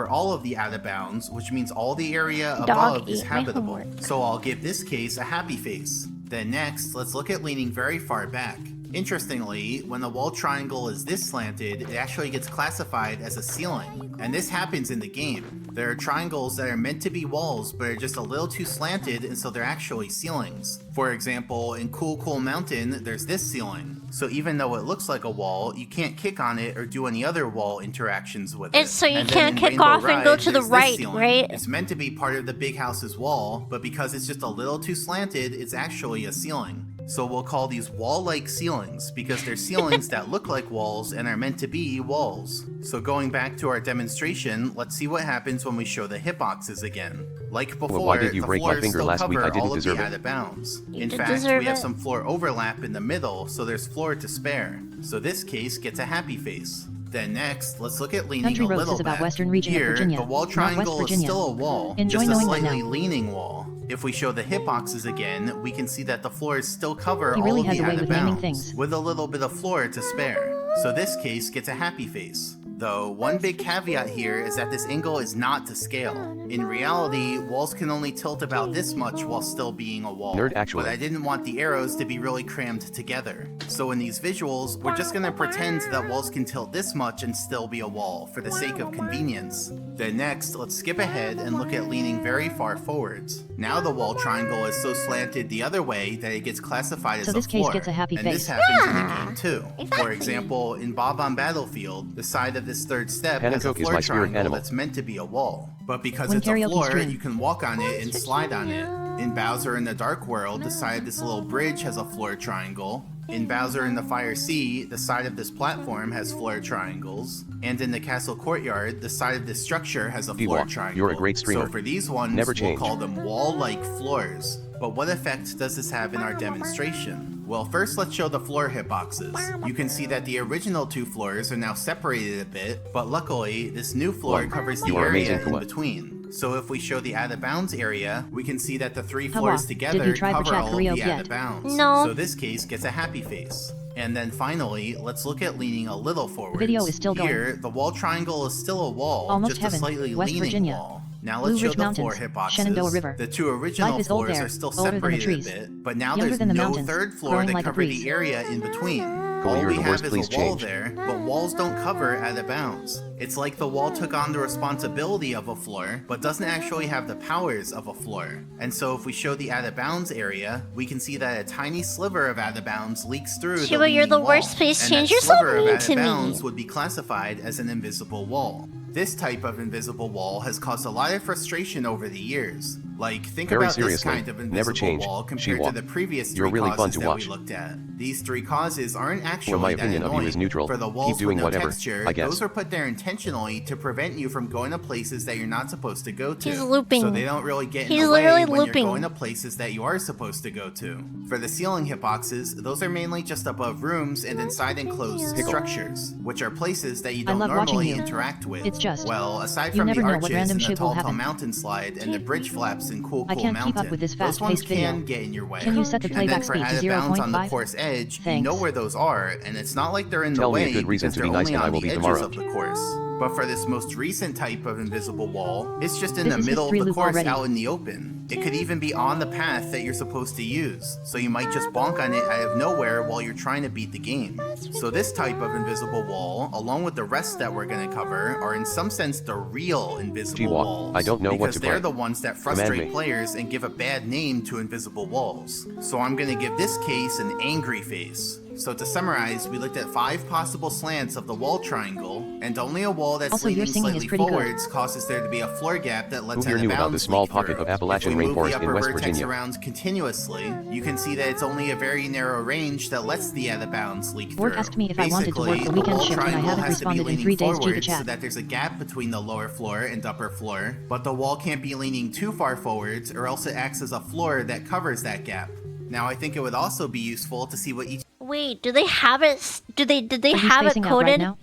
all of the out of bounds, which means all the area Dog above is ate my habitable. homework. So I'll give this case a happy face. Then next, let's look at leaning very far back. Interestingly, when the wall triangle is this slanted, it actually gets classified as a ceiling. And this happens in the game. There are triangles that are meant to be walls, but are just a little too slanted, and so they're actually ceilings. For example, in Cool Mountain, there's this ceiling. So even though it looks like a wall, you can't kick on it or do any other wall interactions with it. It's so you And then can't in kick Rainbow off and go Ride, to the there's this right, ceiling. right? It's meant to be part of the big house's wall, but because it's just a little too slanted, it's actually a ceiling. So we'll call these wall-like ceilings because they're ceilings that look like walls and are meant to be walls. So going back to our demonstration, let's see what happens when we show the hitboxes again. Like before, why did you the break my floors finger still last week? cover I didn't all of deserve the it. out of bounds. You In did fact, deserve we have it. some floor overlap in the middle, so there's floor to spare. So this case gets a happy face. Then next, let's look at leaning Country a Roads little is about back. Western region of Here, Virginia, the wall not West triangle is Virginia. still a wall, Enjoy just a knowing that slightly now. leaning wall. If we show the hitboxes again, we can see that the floors still cover He all really of has the a way out of with naming bounds, things. with a little bit of floor to spare. So this case gets a happy face. Though, one big caveat here is that this angle is not to scale. In reality, walls can only tilt about this much while still being a wall. Nerd, actually. But I didn't want the arrows to be really crammed together. So in these visuals, we're just gonna pretend that walls can tilt this much and still be a wall, for the sake of convenience. Then next, let's skip ahead and look at leaning very far forwards. Now the wall triangle is so slanted the other way that it gets classified as So a this case floor. gets a happy and this face. happens in the game too. For exactly. example, in Bob on Battlefield, the side of this third step has a Panacok is floor my spirit triangle animal. that's meant to be a wall. But because When it's a karaoke floor, stream. you can walk on it and slide on it. In Bowser in the Dark World, the side of this little bridge has a floor triangle. In Bowser in the Fire Sea, the side of this platform has floor triangles. And in the castle courtyard, the side of this structure has a floor D-Walk, triangle. you're a great streamer. So for these ones, Never we'll change. call them wall-like floors. But what effect does this have in our demonstration? Well, first let's show the floor hitboxes. You can see that the original 2 floors are now separated a bit, but luckily, this new floor Wow. covers the You are area amazing, in Kua. between. So if we show the out of bounds area, we can see that the 3 Hawa, floors did together you try the cover chat all of karaoke the out yet? of bounds. No. So this case gets a happy face. And then finally, let's look at leaning a little forward. Video is still going. Here, the wall triangle is still a wall, Almost just heaven, a slightly West leaning Virginia. wall. Now Blue let's show Ridge the floor Mountains, hitboxes. Shenandoah River. The 2 original Life is old floors there, are still older than the separated a trees. bit, but now Younger there's than the no mountains, third floor growing to like a cover breeze. the area in between. Michael, All you're we the have worst, is please a wall change. there, but walls don't cover out of bounds. It's like the wall took on the responsibility of a floor, but doesn't actually have the powers of a floor. And so if we show the out of bounds area, we can see that a tiny sliver of out of bounds leaks through the Shiva, you're the leaning worst. wall. Please And change. that You're so sliver of mean out to of me. bounds would be classified as an invisible wall. This type of invisible wall has caused a lot of frustration over the years. Like, think Very about this seriously, kind of never invisible change, wall compared Shiwa. to the previous You're three really fun causes to that watch. we looked at. These three causes aren't actually Well, my that opinion of you annoying. is neutral. For the Keep walls doing with no whatever, texture, I guess. those are put there intentionally to prevent you from going to places that you're not supposed to go to. He's looping. So they don't really get in He's the way literally when looping. you're going to places that you are supposed to go to. For the ceiling hitboxes, those are mainly just above rooms and inside enclosed structures, which are places that you I don't love watching normally you. interact with. It's just, well, aside you from the never know what arches random and the shit will tall happen. mountain slide and the bridge flaps in Cool I can't keep up Mountain, with this those ones fast-paced video. can get in your way. Can you set the And then playback for speed to out of bounds on the 0.5? course edge, you Thanks. know where those are, and it's not like they're in the Tell me a way good reason because to they're be nice only and I on will the be edges tomorrow. of the course. But for this most recent type of invisible wall, it's just in This the is middle of history the loop course already. out in the open. It could even be on the path that you're supposed to use, so you might just bonk on it out of nowhere while you're trying to beat the game. So this type of invisible wall, along with the rest that we're going to cover, are in some sense the real invisible Jiwa, walls. I don't know what because to they're play. the ones that Command frustrate me. players and give a bad name to invisible walls. So I'm going to give this case an angry face. So to summarize, we looked at 5 possible slants of the wall triangle, and only a wall that's Also, your leaning singing is slightly pretty good. forwards causes there to be a floor gap that lets Who here out of knew about the bounds small leak pocket through. of Appalachian If we move rainforest the in upper West vertex Virginia? around continuously, you can see that it's only a very narrow range that lets the out of bounds leak Borg through. asked me if I wanted to work the Basically, weekend a wall shift and I triangle haven't has to be responded in leaning 3 days. Jiva forward chat. so that there's a gap between the lower floor and upper floor, but the wall can't be leaning too far forwards or else it acts as a floor that covers that gap. Now I think it would also be useful to see what each Wait, do they have it? Did they Are you have it spacing out right coded? now?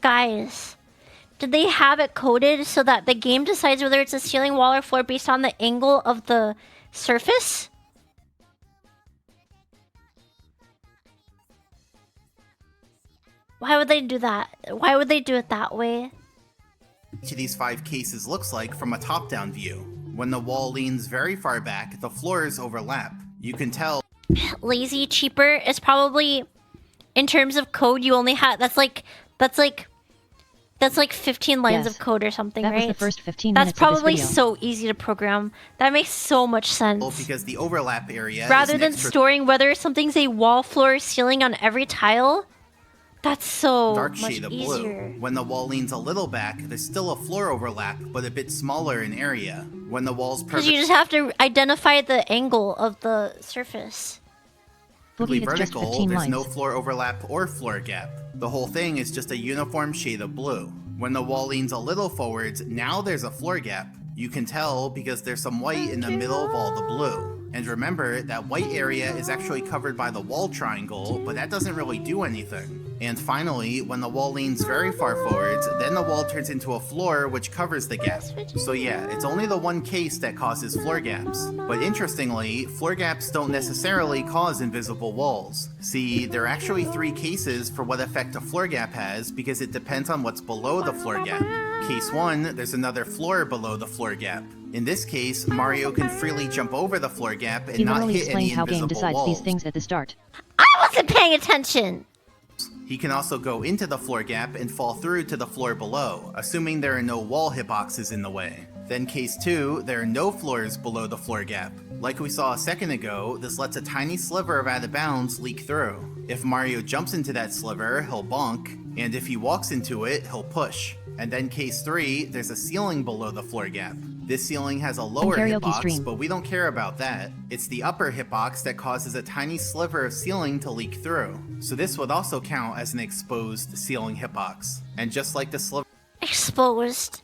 Guys, did they have it coded so that the game decides whether it's a ceiling, wall, or floor based on the angle of the surface? Why would they do that? Why would they do it that way? of these 5 cases looks like from a top-down view. When the wall leans very far back, the floors overlap. You can tell Lazy, cheaper is probably, in terms of code, you only have that's like 15 lines Yes. of code or something, That was right? the first 15 That's minutes of this probably video. so easy to program. That makes so much sense. because the overlap area Rather is an than extra storing whether something's a wall, floor, or ceiling on every tile, that's so dark much shade of easier. blue. When the wall leans a little back, there's still a floor overlap, but a bit smaller in area. When the wall's Because you just have to identify the angle of the surface. perfectly Boogie, it's just vertical, 15 there's lines. no floor overlap or floor gap. The whole thing is just a uniform shade of blue. When the wall leans a little forwards, now there's a floor gap. You can tell because there's some white in the middle of all the blue. And remember, that white area is actually covered by the wall triangle, but that doesn't really do anything. And finally, when the wall leans very far forwards, then the wall turns into a floor which covers the gap. So yeah, it's only the one case that causes floor gaps. But interestingly, floor gaps don't necessarily cause invisible walls. See, there are actually 3 cases for what effect a floor gap has because it depends on what's below the floor gap. Case 1, there's another floor below the floor gap. In this case, Mario can freely jump over the floor gap and He not literally hit any explained how game invisible decides walls. these things at the start. I wasn't paying attention! He can also go into the floor gap and fall through to the floor below, assuming there are no wall hitboxes in the way. Then case 2, there are no floors below the floor gap. Like we saw a second ago, this lets a tiny sliver of out of bounds leak through. If Mario jumps into that sliver, he'll bonk, and if he walks into it, he'll push. And then case 3, there's a ceiling below the floor gap. This ceiling has a lower karaoke hitbox, stream. but we don't care about that. It's the upper hitbox that causes a tiny sliver of ceiling to leak through. So this would also count as an exposed ceiling hitbox. And just like the sliver Exposed.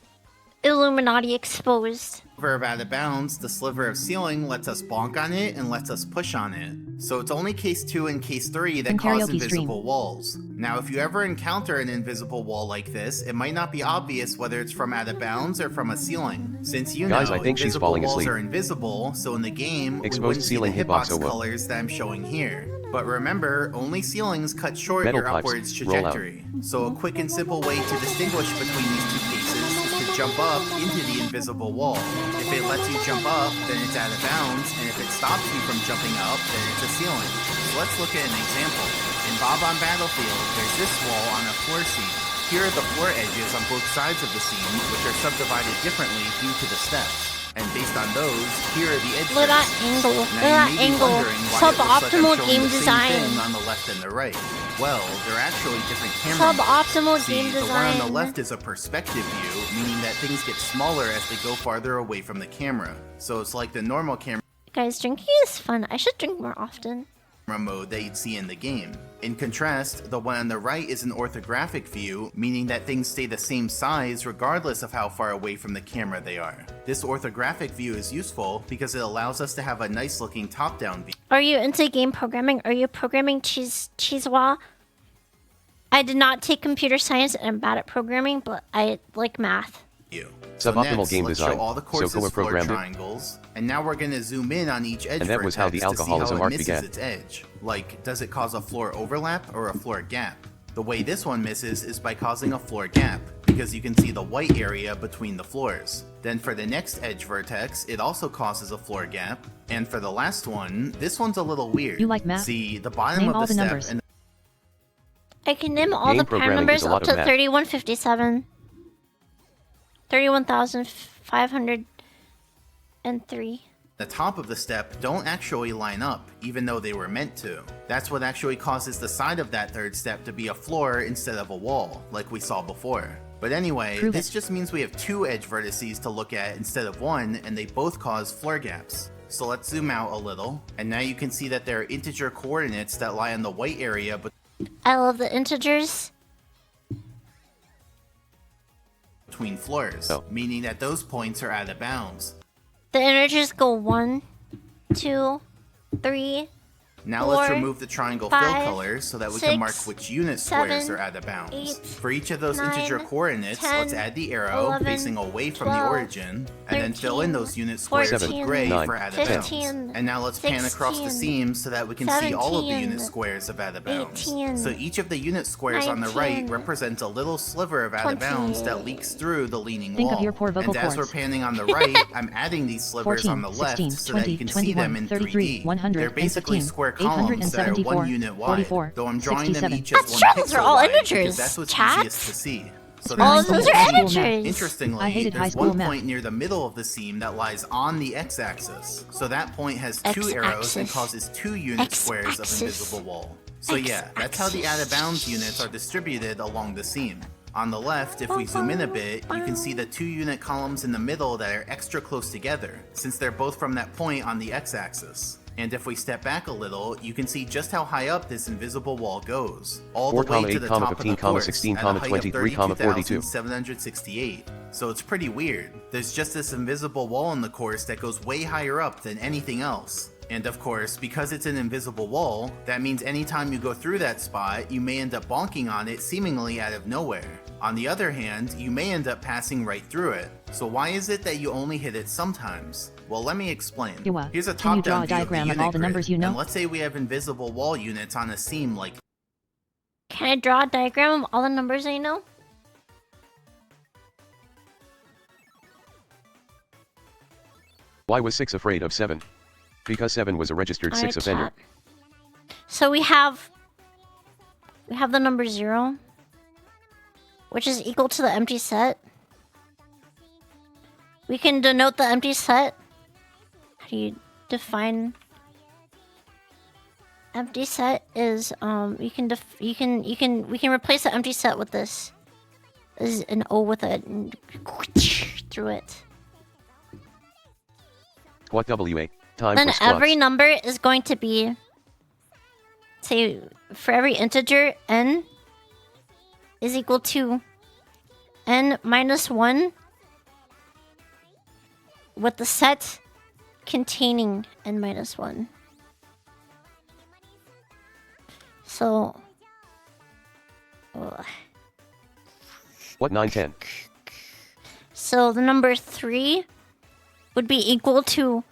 Illuminati exposed. of out of bounds, the sliver of ceiling lets us bonk on it and lets us push on it. So it's only case 2 and case 3 that And cause karaoke invisible stream. walls. Now if you ever encounter an invisible wall like this, it might not be obvious whether it's from out of bounds or from a ceiling. Since you Guys, know I think she's invisible falling walls asleep. are invisible, so in the game, we Exposed wouldn't see the ceiling hitbox, hitbox oh well. colors that I'm showing here. But remember, only ceilings cut short Metal your pipes, upwards roll out. trajectory. So a quick and simple way to distinguish between these 2 cases is to jump up into the invisible wall. If it lets you jump up, then it's out of bounds, and if it stops you from jumping up, then it's a ceiling. So let's look at an example. In In Bob on Battlefield, there's this wall on a floor scene. Here are the floor edges on both sides of the scene, which are subdivided differently due to the steps. And based on those, here are the edge Look at that vertices. angle. Look Now at you that may be angle. wondering why it looks like I'm Suboptimal showing game the same design. thing on the left and the right. Well, they're actually different camera Suboptimal modes. game See, the one on the design. left is a perspective view, meaning that things get smaller as they go farther away from the camera. So it's like the normal camera Guys, drinking is fun. I should drink more often. mode that you'd see in the game. In contrast, the one on the right is an orthographic view, meaning that things stay the same size regardless of how far away from the camera they are. This orthographic view is useful because it allows us to have a nice looking top-down view. Are you into game programming? Are you programming Chihuahua? I did not take computer science and I'm bad at programming, but I like math. Suboptimal next, game let's design. show all the So courses Koa floor programmed it. triangles, and now we're gonna zoom in on each edge And that was how the vertex to see alcoholism how it arc misses began. its edge. Like, does it cause a floor overlap or a floor gap? The way this one misses is by causing a floor gap, because you can see the white area between the floors. Then for the next edge vertex, it also causes a floor gap, and for the last one, this one's a little weird. You like math? See, the bottom Name of all the the step numbers. and I can name all Game the prime programming numbers is a lot up of to math. 3157. 31,503. the top of the step don't actually line up, even though they were meant to. That's what actually causes the side of that third step to be a floor instead of a wall, like we saw before. But anyway, Prove this it. just means we have two edge vertices to look at instead of one, and they both cause floor gaps. So let's zoom out a little, and now you can see that there are integer coordinates that lie in the white area I love the integers. between floors, meaning that those points are out of bounds. The integers go 1, 2, 3. Now 4, let's remove the triangle fill 5, color so that we can mark 6, which unit squares 7, are out of bounds. 8, For each of those 9, integer coordinates, 10, let's add the arrow 11, facing away from the 12, origin, and then fill in those unit squares 14, with gray 9, for out of bounds. 15, And now let's pan across the 16, seams so that we can see all of the 17, unit squares of out of bounds. 18, So each of the unit squares on the right 19, represents a little sliver of out of bounds that leaks through the leaning Think wall. of your poor vocal and as we're cords. panning on the right, I'm adding these slivers 14, on the left 16, so that you 20, can see them 21, in 33, 3D. 100, They're basically 15, square columns that are 1 unit wide, 44, though I'm drawing them 67. each as That's 1 true, those pixel are all wide integers, because that's what's chat. easiest to see. So All that's of those the are whole integers. scheme. Interestingly, I hated high there's school one math. point near the middle of the seam that lies on the x-axis. So that point has two arrows and causes 2 unit squares of X-axis. invisible wall. So yeah, that's how the out-of-bounds units are distributed along the seam. On the left, if we zoom in a bit, you can see the 2 unit columns in the middle that are extra close together, since they're both from that point on the x-axis. And if we step back a little, you can see just how high up this invisible wall goes, all the 4, way to 8, the top 15, of the course, 16, at a height 23, of 42. 32,768. So it's pretty weird. There's just this invisible wall in the course that goes way higher up than anything else. And of course, because it's an invisible wall, that means anytime you go through that spot, you may end up bonking on it seemingly out of nowhere. On the other hand, you may end up passing right through it. So why is it that you only hit it sometimes? Well, let me explain. Yua, Here's a can you draw top-down a view diagram of of all the unit numbers grid, you know? and let's say we have invisible wall units on a seam like Can I draw a diagram of all the numbers I know? Why was 6 afraid of 7? Because 7 was a registered 6 Alright, offender. chat. So we have the number 0, which is equal to the empty set. We can denote the empty set. How do you define empty set? Is we can replace the empty set with this. This is an O with a through it. Squat WA. Time Then for squats. every number is going to be, say, for every integer, n is equal to n minus 1 with the set containing n minus 1. So, What 9, 10? so the number 3 would be equal to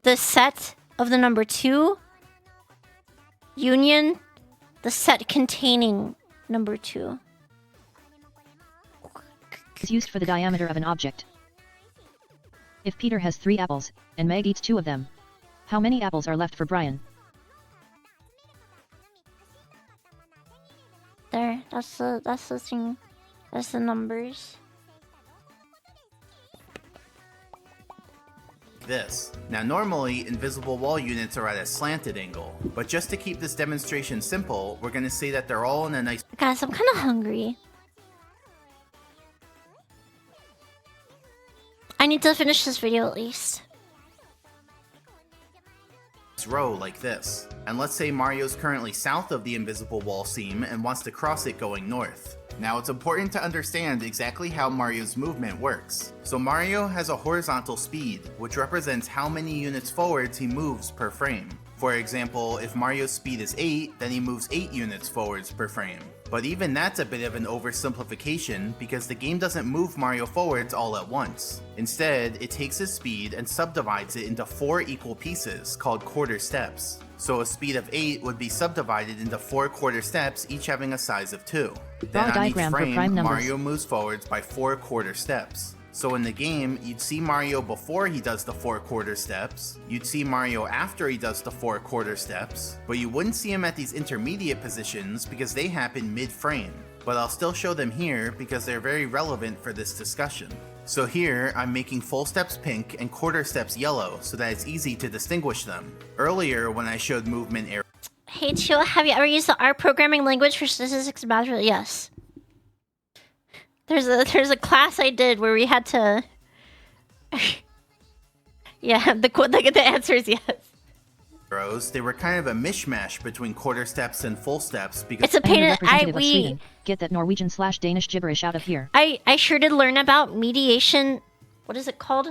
the set of the number 2 union the set containing number 2. Is used for the diameter of an object. If Peter has 3 apples, and Meg eats 2 of them, how many apples are left for Brian? That's the thing. That's the numbers. This. Now normally, invisible wall units are at a slanted angle, but just to keep this demonstration simple, we're gonna say that they're all in a nice Guys, I'm kind of hungry. I need to finish this video at least. row like this. And let's say Mario's currently south of the invisible wall seam and wants to cross it going north. Now it's important to understand exactly how Mario's movement works. So Mario has a horizontal speed, which represents how many units forwards he moves per frame. For example, if Mario's speed is 8, then he moves 8 units forwards per frame. But even that's a bit of an oversimplification because the game doesn't move Mario forwards all at once. Instead, it takes his speed and subdivides it into 4 equal pieces called quarter steps. So a speed of 8 would be subdivided into 4 quarter steps, each having a size of 2. Then on each frame, Mario moves forwards by 4 quarter steps. So in the game, you'd see Mario before he does the 4 quarter steps, you'd see Mario after he does the 4 quarter steps, but you wouldn't see him at these intermediate positions because they happen mid-frame. But I'll still show them here because they're very relevant for this discussion. So here, I'm making full steps pink and quarter steps yellow so that it's easy to distinguish them. Earlier, when I showed movement arrows... Hey Chill, have you ever used the R programming language for statistics and math? Yes. There's a class I did where we had to... yeah, the answer is yes. They were kind of a mishmash between quarter steps and full steps because... It's a pain in Sweden. Get that Norwegian/Danish gibberish out of here. I sure did learn about mediation... What is it called?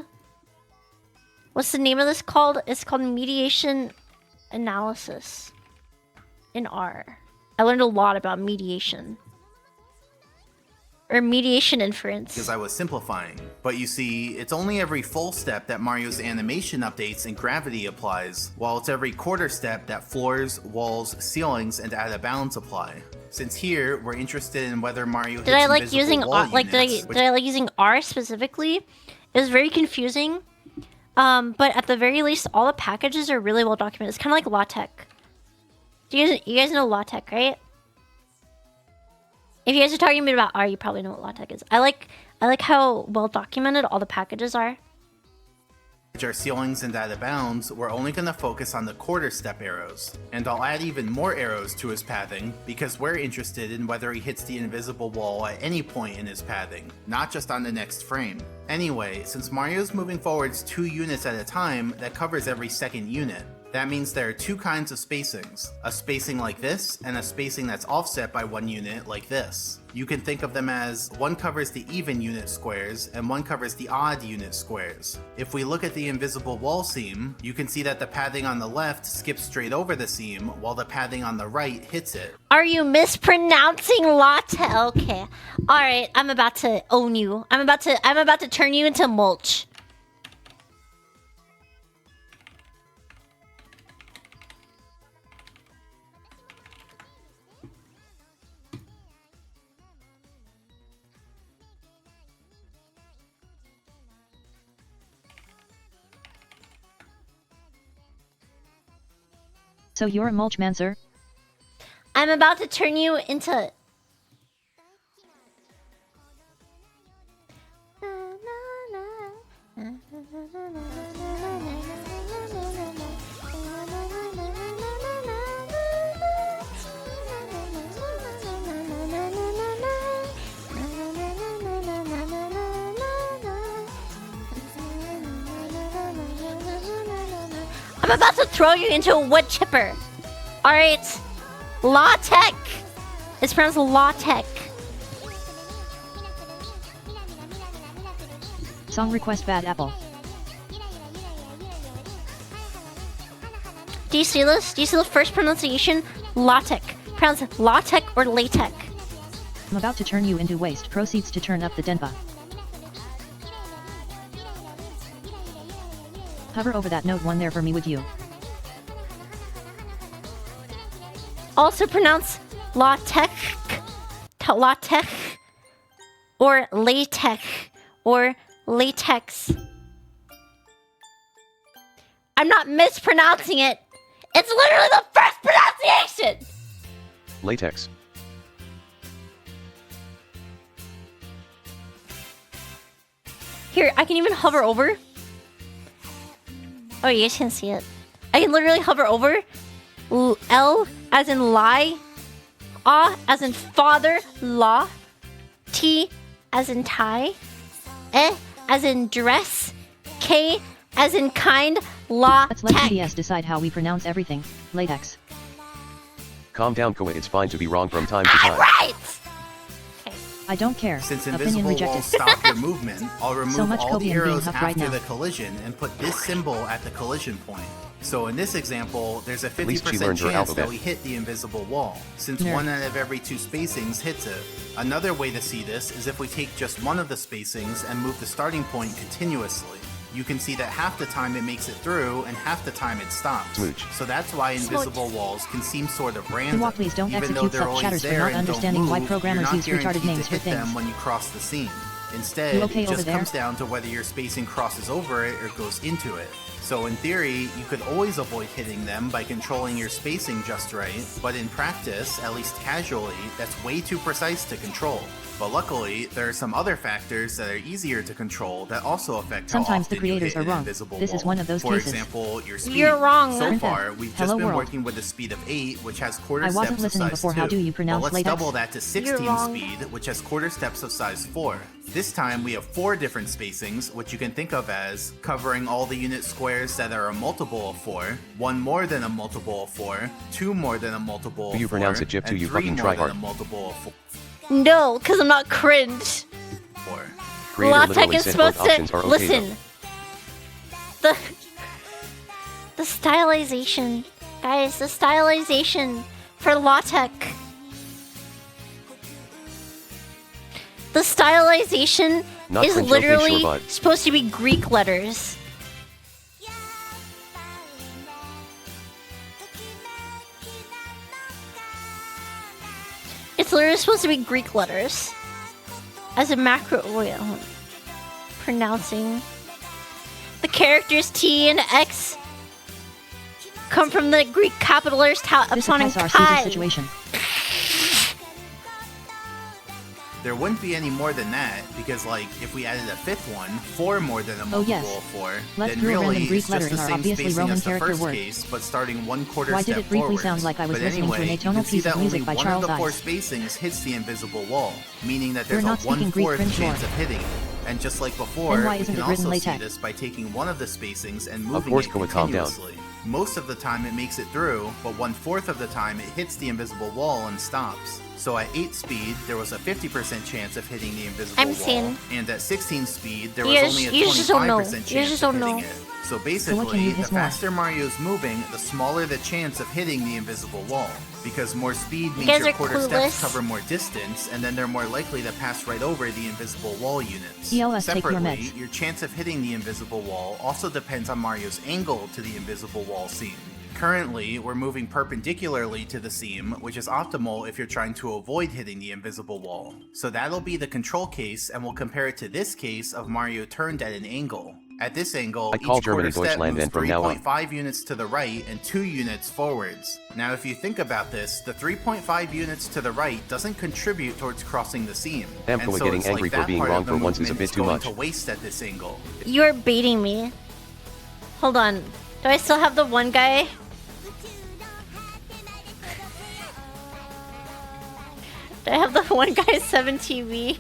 What's the name of this called? It's called mediation analysis in R. I learned a lot about mediation. Or mediation inference. Because I was simplifying. But you see, it's only every full step that Mario's animation updates and gravity applies, while it's every quarter step that floors, walls, ceilings, and out of bounds apply. Since here, we're interested in whether Mario hits did I like invisible using wall R, like units, did I like using R specifically? It was very confusing. But at the very least, all the packages are really well documented. It's kind of like LaTeX. You guys know LaTeX, right? If you guys are talking to me about R, you probably know what LaTeX is. I like how well documented all the packages are. Which are ceilings and out of bounds, we're only going to focus on the quarter step arrows. And I'll add even more arrows to his pathing, because we're interested in whether he hits the invisible wall at any point in his pathing, not just on the next frame. Anyway, since Mario's moving forwards 2 units at a time, that covers every second unit. That means there are 2 kinds of spacings, a spacing like this, and a spacing that's offset by 1 unit like this. You can think of them as one covers the even unit squares, and one covers the odd unit squares. If we look at the invisible wall seam, you can see that the pathing on the left skips straight over the seam, while the pathing on the right hits it. Are you mispronouncing LaTeX? Okay. Alright, I'm about to own you. I'm about to turn you into mulch. So you're a mulch man, sir? I'm about to turn you into... I'm about to throw you into a wood chipper. Alright. LaTeX. It's pronounced LaTeX. Song request Bad Apple. Do you see this? Do you see the first pronunciation? LaTeX. Pronounced LaTeX or latex. I'm about to turn you into waste. Proceeds to turn up the denpa. Hover over that note 1 there for me, would you? Also pronounce LaTeX, LaTeX, or latex, or latex. I'm not mispronouncing it. It's literally the first pronunciation. Latex. Here, I can even hover over. Oh, you guys can see it. I can literally hover over. L as in lie. A as in father, law. T as in tie. E as in dress. K as in kind, law, Let's let tech. TDS decide how we pronounce everything. Latex. Calm down, Koa. It's fine to be wrong from time to time. Right! I don't care. Since Opinion invisible rejected. walls stop your movement, I'll remove much all the copium being arrows huffed after right now. the collision and put this symbol at the collision point. So in this example, there's a least she 50% learned her chance that alphabet. we hit the invisible wall, since Nerd. 1 out of every 2 spacings hits it. Another way to see this is if we take just one of the spacings and move the starting point continuously. You can see that half the time it makes it through and half the time it stops. Smooch. So that's why invisible walls can seem sort of random, Kiwa, please don't even though execute they're such always chatters for there not and don't understanding why move, programmers you're not use retarded guaranteed names to for hit them things. when you cross the scene. Instead, You okay it over just there? comes down to whether your spacing crosses over it or goes into it. So in theory, you could always avoid hitting them by controlling your spacing just right, but in practice, at least casually, that's way too precise to control. But luckily, there are some other factors that are easier to control that also affect how Sometimes the often you creators hit are an wrong. invisible This is wall. one of those For cases. example, your speed. You're wrong. So Princess, far, we've just hello been world. working with a speed of 8, which has quarter I wasn't steps of listening size before. 2. How do you pronounce Well, let's latex? double that to 16 wrong. speed, which has quarter steps of size 4. This time we have 4 different spacings, which you can think of as covering all the unit squares that are a multiple of 4, 1 more than a multiple of 4, 2 more than a multiple Do of you 4, pronounce it, Jip, too? and You 3 fucking more than tryhard. a multiple of 4. No, because I'm not cringe. Creator LaTeX literally is said both supposed options to are okay listen. The stylization, guys. The stylization for LaTeX. The stylization Not is cringe, okay, sure, literally bud. supposed to be Greek letters. It's literally supposed to be Greek letters. As a macro oil. Pronouncing. The characters T and X come from the Greek capital letters Tau, This Epsilon, and affects our Caesar Chi. situation. There wouldn't be any more than that, because like, if we added a 5th one, 4 more than a multiple Oh, yes. of 4, Let's then throw a really random Greek it's letter just in the our same obviously spacing Roman as the character first word. case, but starting 1/4 Why step did it briefly forwards. sound like I was But listening to an anyway, atonal you can see piece of that music only by one Charles of the 4 Ives? spacings hits the invisible wall, meaning that We're there's a not speaking Greek 1/4 cringe chance lore. of hitting it. And just like before, Then why we isn't can it written also see latex? this by taking one of the spacings and moving course, it Koa, calm down. continuously. Most of the time it makes it through, but 1/4 of the time it hits the invisible wall and stops. So at 8 speed, there was a 50% chance of hitting the invisible I'm wall, seeing. and at 16 speed, there You was just- only a you just don't know. 25% You chance just of don't hitting know. it. So can basically, you the hiss more? faster Mario's moving, the smaller the chance of hitting the invisible wall. Because more speed means guys your are quarter steps clueless. cover more distance, and then they're more likely to pass right over the invisible wall units. ELS, take your Separately, meds. your chance of hitting the invisible wall also depends on Mario's angle to the invisible wall seam. Currently, we're moving perpendicularly to the seam, which is optimal if you're trying to avoid hitting the invisible wall. So that'll be the control case, and we'll compare it to this case of Mario turned at an angle. At this angle, I call each quarter Germany step Deutschland, moves and from now on. 3.5 units to the right and 2 units forwards. Now if you think about this, the 3.5 units to the right doesn't contribute towards crossing the seam. Damn, And Koa, so getting it's angry like for that being part wrong of the for once is a movement bit too going much. to waste at this angle. You're baiting me. Hold on. Do I still have the one guy? Do I have the one guy 7 TV?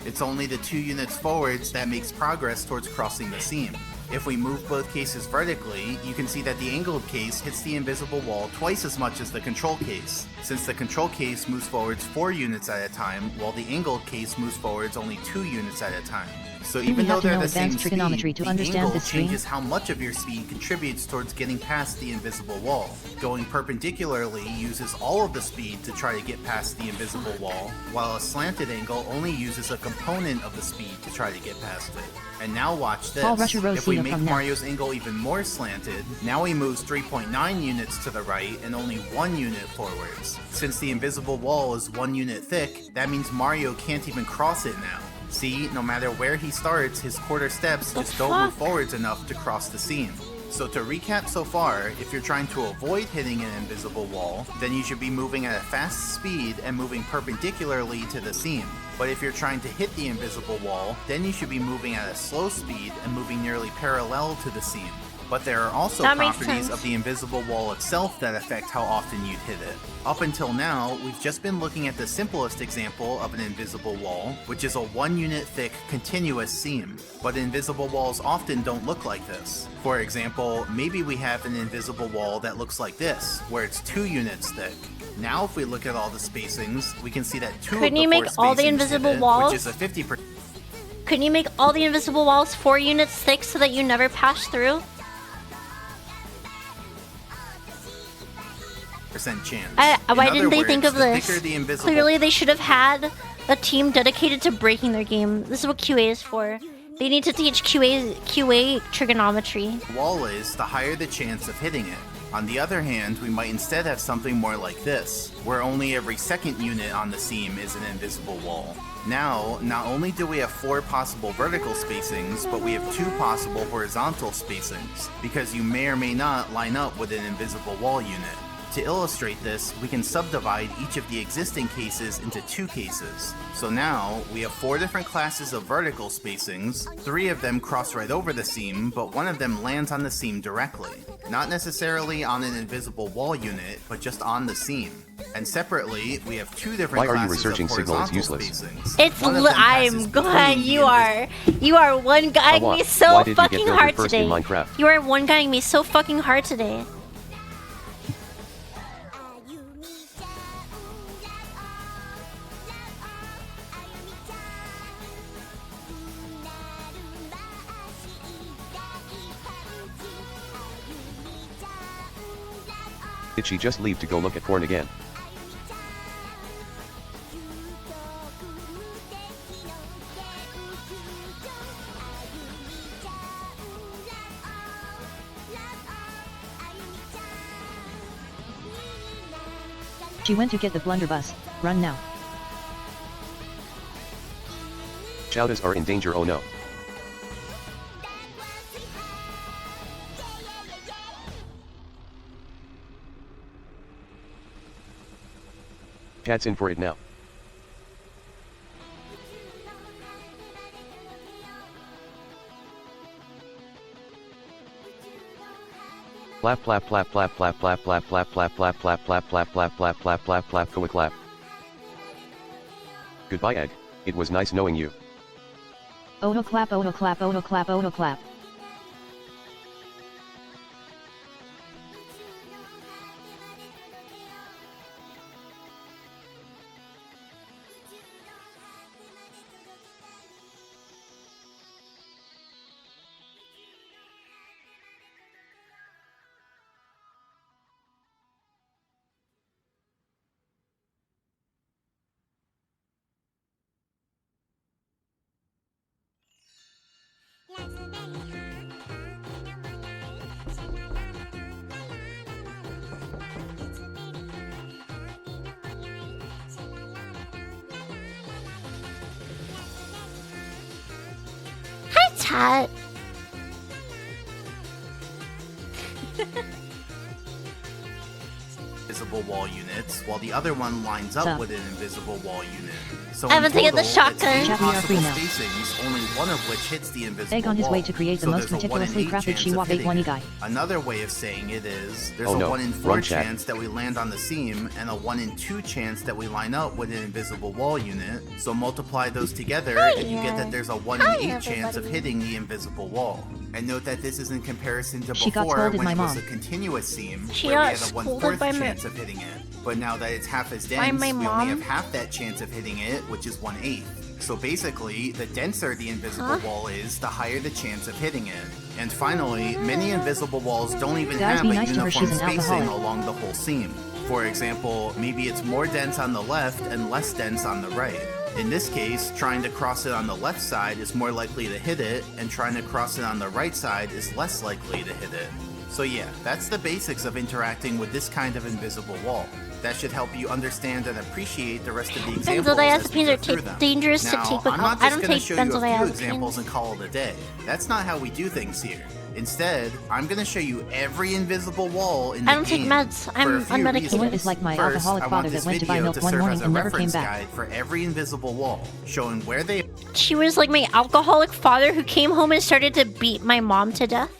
It's only the 2 units forwards that makes progress towards crossing the seam. If we move both cases vertically, you can see that the angled case hits the invisible wall twice as much as the control case, since the control case moves forwards 4 units at a time, while the angled case moves forwards only 2 units at a time. So Do we even have though to they're know the same advanced trigonometry speed, to the understand angle this string? changes how much of your speed contributes towards getting past the invisible wall. Going perpendicularly uses all of the speed to try to get past the invisible wall, while a slanted angle only uses a component of the speed to try to get past it. And now watch this. Paul Rusher If we Rosita make from now. Mario's angle even more slanted, now he moves 3.9 units to the right and only 1 unit forwards. Since the invisible wall is 1 unit thick, that means Mario can't even cross it now. See, no matter where he starts, his quarter steps just don't move fuck? forwards enough to cross the seam. So to recap so far, if you're trying to avoid hitting an invisible wall, then you should be moving at a fast speed and moving perpendicularly to the seam. But if you're trying to hit the invisible wall, then you should be moving at a slow speed and moving nearly parallel to the seam. But there are also That makes properties sense. of the invisible wall itself that affect how often you'd hit it. Up until now, we've just been looking at the simplest example of an invisible wall, which is a 1 unit thick continuous seam. But invisible walls often don't look like this. For example, maybe we have an invisible wall that looks like this, where it's 2 units thick. Now if we look at all the spacings, we can see that 2 Couldn't of the you 4 make all the spacings invisible hit it, walls? which is a 50% Couldn't you make all the invisible walls 4 units thick so that you never pass through? chance. Why In didn't other they think words, of the this? thicker the invisible Clearly they should have had a team dedicated to breaking their game. This is what QA is for. They need to teach QA trigonometry. wall is, the higher the chance of hitting it. On the other hand, we might instead have something more like this, where only every second unit on the seam is an invisible wall. Now, not only do we have 4 possible vertical spacings, but we have 2 possible horizontal spacings, because you may or may not line up with an invisible wall unit. To illustrate this, we can subdivide each of the existing cases into 2 cases. So now, we have 4 different classes of vertical spacings, 3 of them cross right over the seam, but 1 of them lands on the seam directly. Not necessarily on an invisible wall unit, but just on the seam. And separately, we have 2 different Why are you classes researching of signal? It's horizontal useless. spacings. It's One of them passes I'm glad between you the are one guying Why? me so Why did you get fucking builder hard first in today. Minecraft? You are one guying me so fucking hard today. Did she just leave to go look at porn again? She went to get the blunderbuss. Run now. Chowdas are in danger, oh no. Cat's in for it now. Flap flap flap flap flap flap flap flap flap flap flap flap flap flap flap flap flap flap go clap. Goodbye, Egg. It was nice knowing you. Odo clap, Odo clap, Odo clap, Odo clap. Hi, Chat. invisible wall units, while the other one lines up Sup? with an invisible wall unit. So I'm in gonna take the total, shotgun. it's 8 Chat, we are possible free now. spacings, only one of which hits the invisible Egg on his wall. way to create the So most there's a 1 in meticulously 8 crafted chance of Chihuahua hitting 1 it. guy. Another way of saying it is, there's Oh a no, 1 in 4 run, chat. chance that we land on the seam, and a 1 in 2 chance that we line up with an invisible wall unit. So multiply those together, and you get that there's a 1 Hi, in 8 chance of everybody. hitting the invisible wall. And note that this is in comparison to She got before, scolded when by it was mom. a continuous seam, She where we got had a scolded 1/4 by my- chance of hitting it. But now that it's half as By dense, my we mom? only have half that chance of hitting it, which is 1/8. So basically, the denser the invisible wall is, the higher the chance of hitting it. And finally, many invisible walls don't even Guys, have be a nice to her, uniform she's an spacing alcoholic. along the whole seam. For example, maybe it's more dense on the left and less dense on the right. In this case, trying to cross it on the left side is more likely to hit it, and trying to cross it on the right side is less likely to hit it. So yeah, that's the basics of interacting with this kind of invisible wall. That should help you understand and appreciate the rest of the examples as we go through them. Dangerous to Now, take with. I'm not I just don't going to take show you a few benzodiazepines. examples and call it a day. That's not how we do things here. Instead, I'm going to show you every invisible wall in the I don't take game meds. for I'm a few unmedicated. reasons. What is like my First, alcoholic I want father this that went to buy video milk to one serve morning as a and never came reference back. guide for every invisible wall, showing where they She was like my alcoholic father who came home and started to beat my mom to death.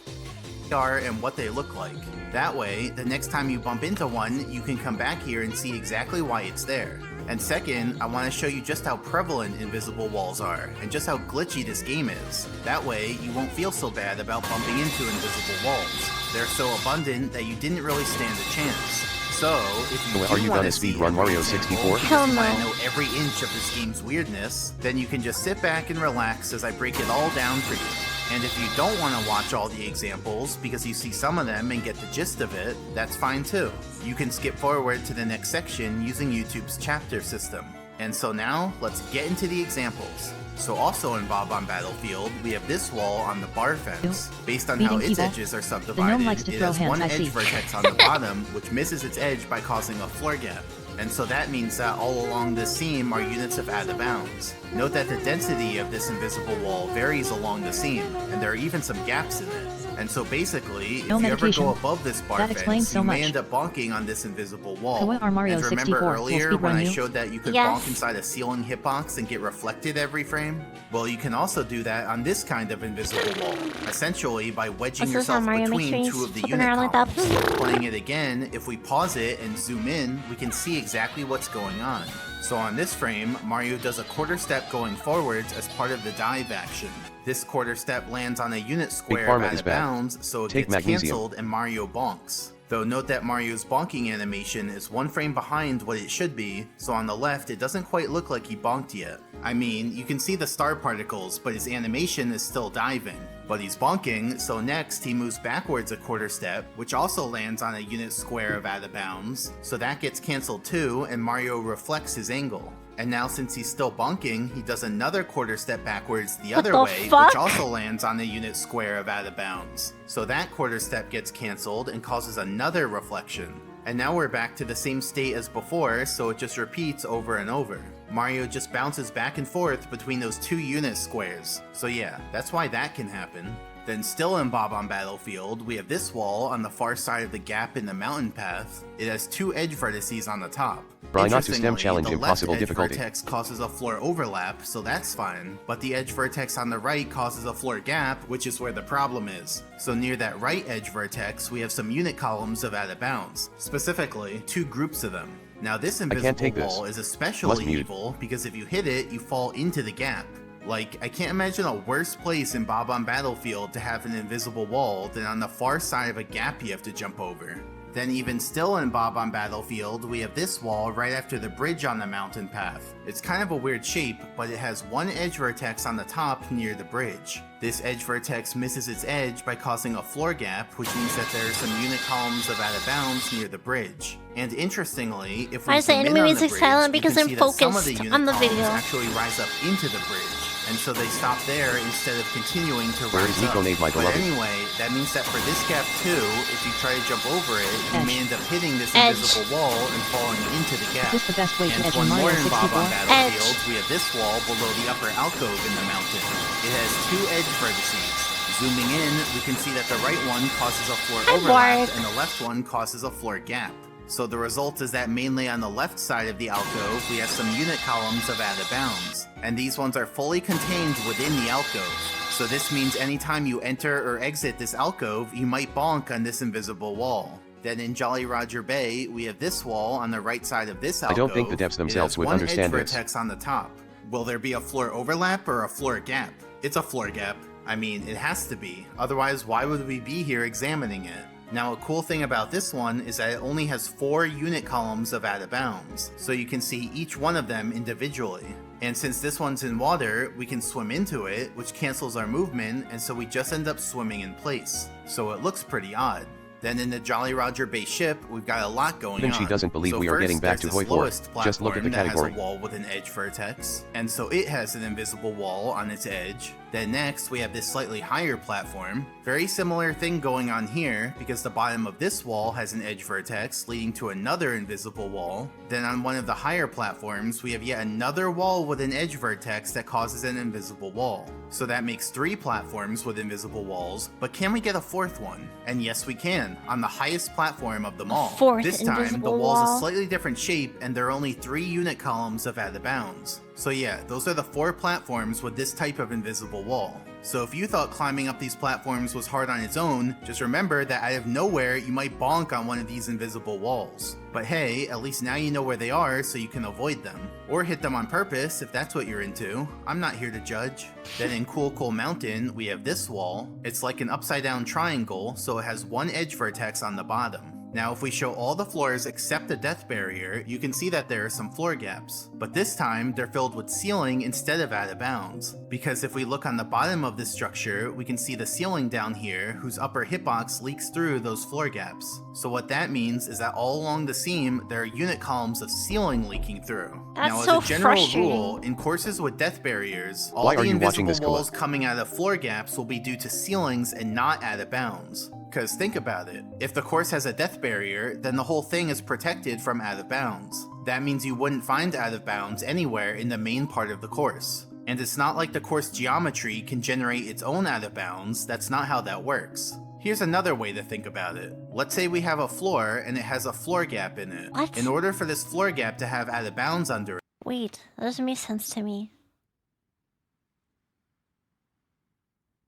are and what they look like. That way, the next time you bump into one, you can come back here and see exactly why it's there. And second, I want to show you just how prevalent invisible walls are, and just how glitchy this game is. That way, you won't feel so bad about bumping into invisible walls. They're so abundant that you didn't really stand a chance. So, if you Well, are do you want gonna to see speedrun every Mario example, 64? because Hell you want to no. know every inch of this game's weirdness, then you can just sit back and relax as I break it all down for you. And if you don't want to watch all the examples because you see some of them and get the gist of it, that's fine too. You can skip forward to the next section using YouTube's chapter system. And so now, let's get into the examples. So also in Bob on Battlefield, we have this wall on the bar fence. Based on how Beating its people. edges are The gnome subdivided, likes to it throw has hands, one I edge see. vertex on the bottom, which misses its edge by causing a floor gap. And so that means that all along this seam are units of out of bounds. Note that the density of this invisible wall varies along the seam, and there are even some gaps in it. And so basically, if No you ever medication. go above this bar That fence, explains so you may much. end up bonking on this invisible wall. So what are Mario and remember 64? Will earlier when speedrun I you? showed that you could Yes. bonk inside a ceiling hitbox and get reflected every frame? Well, you can also do that on this kind of invisible wall, essentially by wedging This is how yourself Mario makes between trees two of the flipping unit around like that. columns. Playing it again, if we pause it and zoom in, we can see exactly what's going on. So on this frame, Mario does a quarter step going forwards as part of the dive action. This quarter step lands on a unit square Pharma out is of back. bounds, so it Take gets magnesium. cancelled and Mario bonks. Though note that Mario's bonking animation is one frame behind what it should be, so on the left it doesn't quite look like he bonked yet. I mean, you can see the star particles, but his animation is still diving. But he's bonking, so next he moves backwards a quarter step, which also lands on a unit square of out of bounds, so that gets cancelled too, and Mario reflects his angle. And now since he's still bonking, he does another quarter step backwards the other the way, fuck? which also lands on a unit square of out of bounds. So that quarter step gets cancelled and causes another reflection. And now we're back to the same state as before, so it just repeats over and over. Mario just bounces back and forth between those two unit squares. So yeah, that's why that can happen. Then still in Bob on Battlefield, we have this wall on the far side of the gap in the mountain path. It has two edge vertices on the top. Try not to stem Interestingly, challenge the impossible left edge difficulty. vertex causes a floor overlap, so that's fine. But the edge vertex on the right causes a floor gap, which is where the problem is. So near that right edge vertex, we have some unit columns of out of bounds. Specifically, two groups of them. Now this can't invisible take this. wall is Must especially mute. evil because if you hit it, you fall into the gap. Like, I can't imagine a worse place in Bob on Battlefield to have an invisible wall than on the far side of a gap you have to jump over. Then even still in Bob on Battlefield, we have this wall right after the bridge on the mountain path. It's kind of a weird shape, but it has one edge vertex on the top near the bridge. This edge vertex misses its edge by causing a floor gap, which means that there are some unit columns of out of bounds near the bridge. And interestingly, if we Why is the zoom in enemy on the music bridge, silent? we Because can I'm see that some of focused the unit on the columns video. actually rise up into the bridge. And so they stop there instead of continuing to Where rise is Nico up. Nate, my But beloved? anyway, that means that for this gap too, if you try to jump over it, you Edge. may end up hitting this Edge. invisible wall and falling into the gap. Is this the best way to And edge one in more Mario in Bob on 64? Battlefield, we have this wall below the upper alcove in the mountain. It has two edge vertices. Zooming in, we can see that the right one causes a floor Hi, overlap Bart. and the left one causes a floor gap. So the result is that mainly on the left side of the alcove, we have some unit columns of out of bounds. And these ones are fully contained within the alcove. So this means anytime you enter or exit this alcove, you might bonk on this invisible wall. Then in Jolly Roger Bay, we have this wall on the right side of this alcove. I don't think the devs themselves would understand One this. edge vertex on the top. Will there be a floor overlap or a floor gap? It's a floor gap. I mean, it has to be. Otherwise, why would we be here examining it? Now, a cool thing about this one is that it only has 4 unit columns of out of bounds, so you can see each one of them individually. And since this one's in water, we can swim into it, which cancels our movement, and so we just end up swimming in place. So it looks pretty odd. Then in the Jolly Roger Bay ship, we've got a lot going Even on. she doesn't believe So we are getting first, back to there's Hoi this 4. lowest Just look at the platform that category. has a wall with an edge vertex, and so it has an invisible wall on its edge. Then next, we have this slightly higher platform. Very similar thing going on here, because the bottom of this wall has an edge vertex leading to another invisible wall. Then on one of the higher platforms, we have yet another wall with an edge vertex that causes an invisible wall. So that makes 3 platforms with invisible walls, but can we get a 4th one? And yes, we can, on the highest platform of them all. Fourth This time, the invisible wall's a wall. slightly different shape, and there are only 3 unit columns of out of bounds. So yeah, those are the 4 platforms with this type of invisible wall. So if you thought climbing up these platforms was hard on its own, just remember that out of nowhere you might bonk on one of these invisible walls. But hey, at least now you know where they are so you can avoid them. Or hit them on purpose if that's what you're into. I'm not here to judge. Then in Cool Mountain, we have this wall. It's like an upside down triangle, so it has one edge vertex on the bottom. Now if we show all the floors except the death barrier, you can see that there are some floor gaps. But this time, they're filled with ceiling instead of out of bounds. Because if we look on the bottom of this structure, we can see the ceiling down here, whose upper hitbox leaks through those floor gaps. So what that means is that all along the seam, there are unit columns of ceiling leaking through. That's now as so a general frustrating. rule, in courses with death barriers, all Why the are you watching invisible this, Koa? walls coming out of floor gaps will be due to ceilings and not out of bounds. Because think about it, if the course has a death barrier, then the whole thing is protected from out of bounds. That means you wouldn't find out of bounds anywhere in the main part of the course. And it's not like the course geometry can generate its own out of bounds, that's not how that works. Here's another way to think about it. Let's say we have a floor and it has a floor gap in it. What? In order for this floor gap to have out of bounds under it, Wait, that doesn't make sense to me.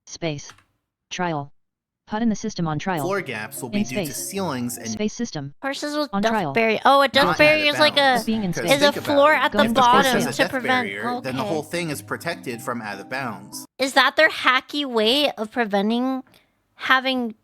Space. Trial. Put in the system on trial. floor gaps will be In due to space. ceilings and Space system. Horses with On death trial. barrier. Oh, a death not barrier out is of like a bounds. Being in Because space. is a think about floor it. at the Going If the course bottom has a to death prevent. barrier, then the Okay. whole thing is protected from out of bounds. Is that their hacky way of preventing having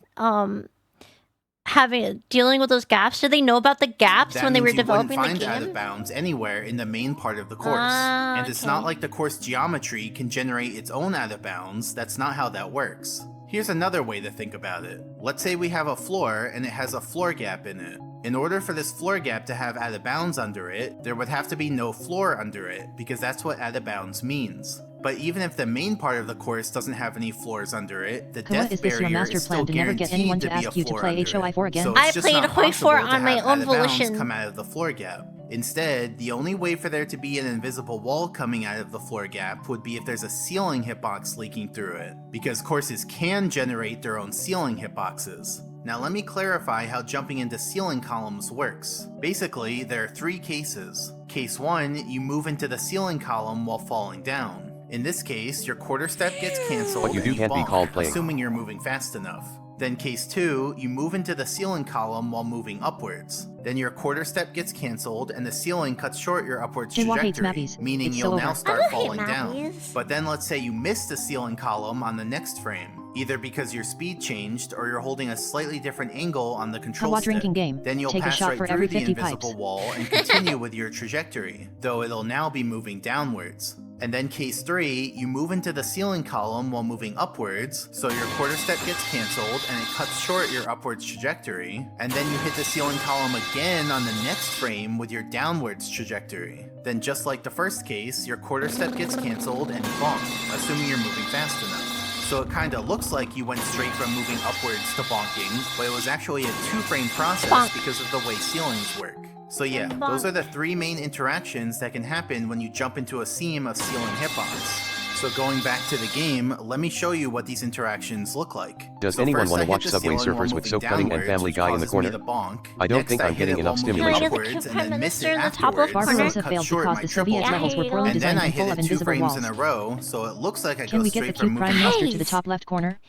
dealing with those gaps? Do they know about the gaps That when they were means you wouldn't developing the find out of game? bounds anywhere in the main part of the course. Ah, And it's not okay. like the course geometry can generate its own out of bounds, that's not how that works. Here's another way to think about it. Let's say we have a floor and it has a floor gap in it. In order for this floor gap to have out of bounds under it, there would have to be no floor under it, because that's what out of bounds means. But even if the main part of the course doesn't have any floors under it, the Koa, death is this your barrier master is still plan to never get guaranteed anyone to to be a ask you to floor play under HOI4 it. again? So it's I just played not Hoi4 possible to on my have own out of bounds volition. come out of the floor gap. Instead, the only way for there to be an invisible wall coming out of the floor gap would be if there's a ceiling hitbox leaking through it, because courses can generate their own ceiling hitboxes. Now let me clarify how jumping into ceiling columns works. Basically, there are 3 cases. Case 1, you move into the ceiling column while falling down. In this case, your quarter step gets cancelled What you do and can't be bonk, called playing. assuming you're moving fast enough. Then case 2, you move into the ceiling column while moving upwards. Then your quarter step gets cancelled and the ceiling cuts short your upwards Hey, what hates trajectory, mappies? meaning It's you'll so now over. start I don't hate falling down. mappies. But then let's say you miss the ceiling column on the next frame, either because your speed changed or you're holding a slightly different angle on the control Kawa stick. drinking game. Then you'll Take a pass shot right for through every the 50 invisible pipes. wall and continue with your trajectory, though it'll now be moving downwards. And then case 3, you move into the ceiling column while moving upwards, so your quarter step gets cancelled and it cuts short your upwards trajectory, and then you hit the ceiling column again on the next frame with your downwards trajectory. Then just like the first case, your quarter step gets cancelled and you bonk, assuming you're moving fast enough. So it kinda looks like you went straight from moving upwards to bonking, but it was actually a 2-frame process Bonk. because of the way ceilings work. So yeah, those are the 3 main interactions that can happen when you jump into a seam of ceiling hitbox. So going back to the game, let me show you what these interactions look like. Does So anyone first wanna I hit watch the Subway ceiling while Surfers with moving Soap Cutting and downwards, Family which Guy in the causes me corner? to bonk. I don't Next, think I I'm hit getting it enough while moving stimulation. Can I get the upwards Prime and then miss it Minister the top afterwards, left Barbarossa corner? so it cuts failed short because my the triple Soviet Yeah, levels were here you poorly go. and then designed I and full hit of it 2 invisible frames walls. in a row, so it looks like I Can go we get the straight cute from Prime moving Minister to the Guys. top left corner?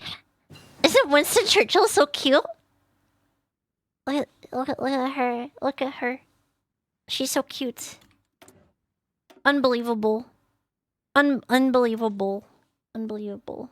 Isn't Winston Churchill so cute? Look at her. Look at her. She's so cute. Unbelievable. Unbelievable. Unbelievable.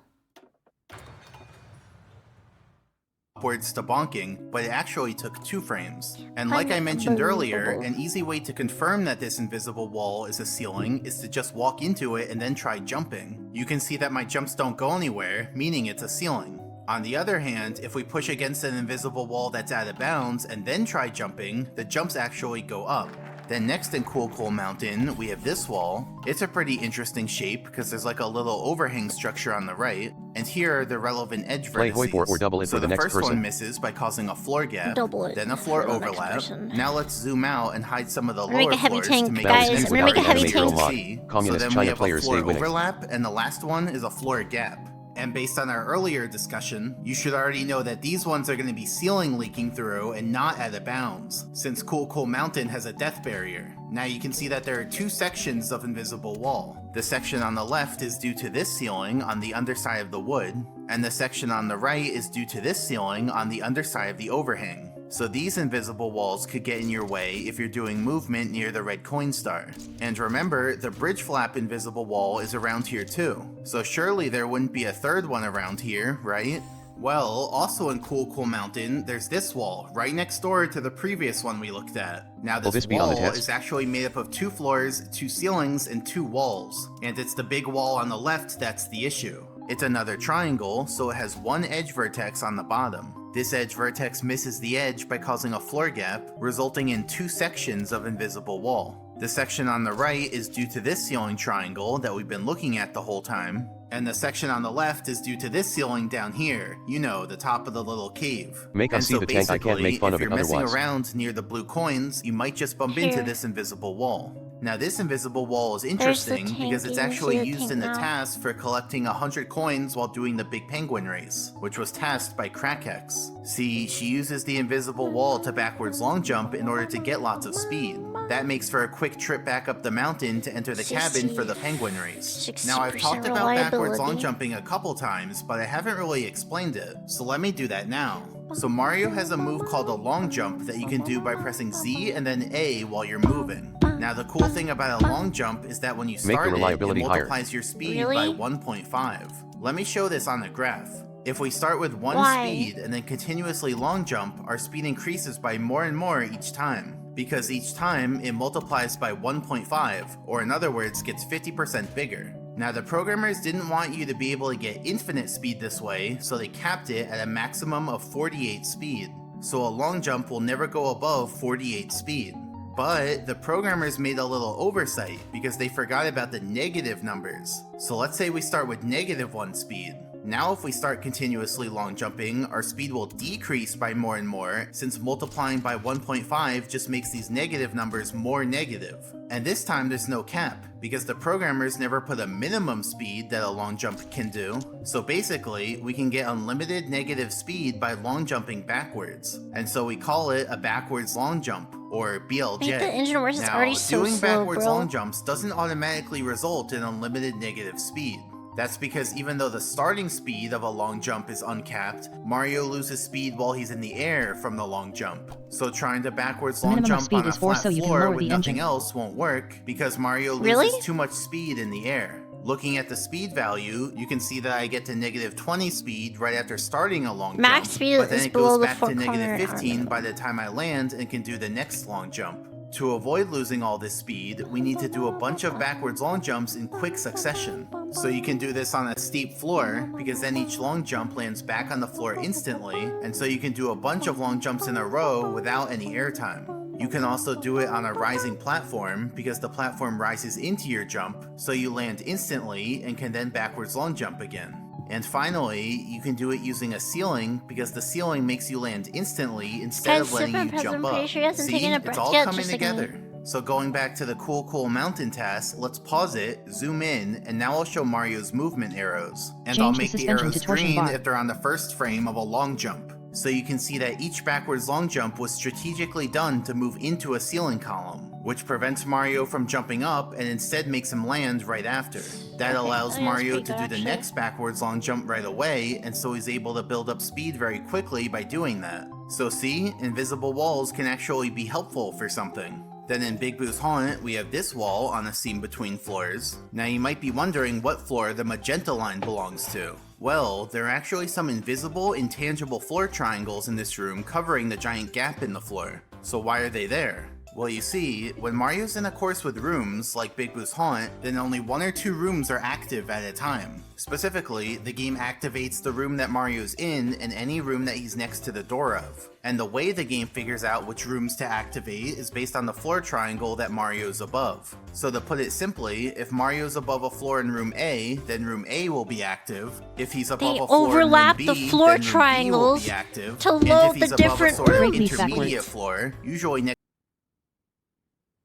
upwards to bonking, but it actually took 2 frames. And like I mentioned earlier, Unbelievable. an easy way to confirm that this invisible wall is a ceiling is to just walk into it and then try jumping. You can see that my jumps don't go anywhere, meaning it's a ceiling. On the other hand, if we push against an invisible wall that's out of bounds and then try jumping, the jumps actually go up. Then next in Cool Mountain, we have this wall. It's a pretty interesting shape because there's like a little overhang structure on the right, and here are the relevant edge Play vertices. Hoyt or double it so for the next first person. one misses by causing a floor gap, Double it then a floor for the next overlap. person. Now let's zoom out and hide some of the I'm gonna lower make a heavy floors tank, to make guys. this I'm gonna make a heavy easier to tank. see. Communist so then China we have players a floor stay winning. overlap, and the last one is a floor gap. And based on our earlier discussion, you should already know that these ones are going to be ceiling leaking through and not out of bounds, since Cool Mountain has a death barrier. Now you can see that there are two sections of invisible wall. The section on the left is due to this ceiling on the underside of the wood, and the section on the right is due to this ceiling on the underside of the overhang. So these invisible walls could get in your way if you're doing movement near the red coin star. And remember, the bridge flap invisible wall is around here too. So surely there wouldn't be a third one around here, right? Well, also in Cool Mountain, there's this wall, right next door to the previous one we looked at. Now this be on the wall test? is actually made up of 2 floors, 2 ceilings, and 2 walls. And it's the big wall on the left that's the issue. It's another triangle, so it has one edge vertex on the bottom. This edge vertex misses the edge by causing a floor gap, resulting in 2 sections of invisible wall. The section on the right is due to this ceiling triangle that we've been looking at the whole time, and the section on the left is due to this ceiling down here, you know, the top of the little cave. Make us and see so the tank, I can't make fun of if it you're messing otherwise. around near the blue coins, you might just bump into Here. this invisible wall. Now this invisible wall is There's the interesting tank, because it's you can actually see the used tank in the now. task for collecting 100 coins while doing the Big Penguin race, which was tasked by Krakex. See, she uses the invisible wall to backwards long jump in order to get lots of speed. That makes for a quick trip back up the mountain to enter the cabin for the penguin race. Now I've 60% talked about backwards long reliability. jumping a couple times, but I haven't really explained it, so let me do that now. So Mario has a move called a long jump that you can do by pressing Z and then A while you're moving. Now the cool thing about a long jump is that when you Make the start reliability it higher. multiplies your speed Really? by 1.5. Let me show this on the graph. If we start with 1 Why? speed and then continuously long jump, our speed increases by more and more each time. Because each time it multiplies by 1.5, or in other words, gets 50% bigger. Now the programmers didn't want you to be able to get infinite speed this way, so they capped it at a maximum of 48 speed. So a long jump will never go above 48 speed. But the programmers made a little oversight because they forgot about the negative numbers. So let's say we start with -1 speed. Now if we start continuously long jumping, our speed will decrease by more and more, since multiplying by 1.5 just makes these negative numbers more negative. And this time there's no cap, because the programmers never put a minimum speed that a long jump can do. So basically, we can get unlimited negative speed by long jumping backwards. And so we call it a backwards long jump, or BLJ. I think the engine works is Now, already so doing slow, backwards bro. long jumps doesn't automatically result in unlimited negative speed. That's because even though the starting speed of a long jump is uncapped, Mario loses speed while he's in the air from the long jump. So trying to backwards The long minimum jump speed on a is 4, flat so you can floor lower with the nothing engine. else won't work because Mario loses Really? too much speed in the air. Looking at the speed value, you can see that I get to -20 speed right after starting a long Max jump, speed but then is it below goes the back to four-corner -15 arm. by the time I land and can do the next long jump. To avoid losing all this speed, we need to do a bunch of backwards long jumps in quick succession. So you can do this on a steep floor, because then each long jump lands back on the floor instantly, and so you can do a bunch of long jumps in a row without any airtime. You can also do it on a rising platform, because the platform rises into your jump, so you land instantly and can then backwards long jump again. And finally, you can do it using a ceiling, because the ceiling makes you land instantly instead Guys, of letting Super you jump I'm up. pretty sure he hasn't See, taken a it's breath all yet, coming just like me. together. So going back to the Cool Mountain task, let's pause it, zoom in, and now I'll show Mario's movement arrows. And Change I'll the make the suspension arrows to torsion green bar. if they're on the first frame of a long jump. So you can see that each backwards long jump was strategically done to move into a ceiling column, which prevents Mario from jumping up and instead makes him land right after. That Okay, allows that's Mario pretty to good, do the actually. next backwards long jump right away, and so he's able to build up speed very quickly by doing that. So see, invisible walls can actually be helpful for something. Then in Big Boo's Haunt, we have this wall on a seam between floors. Now you might be wondering what floor the magenta line belongs to. Well, there are actually some invisible, intangible floor triangles in this room covering the giant gap in the floor. So why are they there? Well, you see, when Mario's in a course with rooms, like Big Boo's Haunt, then only 1 or 2 rooms are active at a time. Specifically, the game activates the room that Mario's in and any room that he's next to the door of. And the way the game figures out which rooms to activate is based on the floor triangle that Mario's above. So to put it simply, if Mario's above a floor in room A, then room A will be active. If he's above They a floor overlap in room the B, floor then room B will triangles be active. to And if load he's the above a different sort of rooms. intermediate Backwards. floor, usually next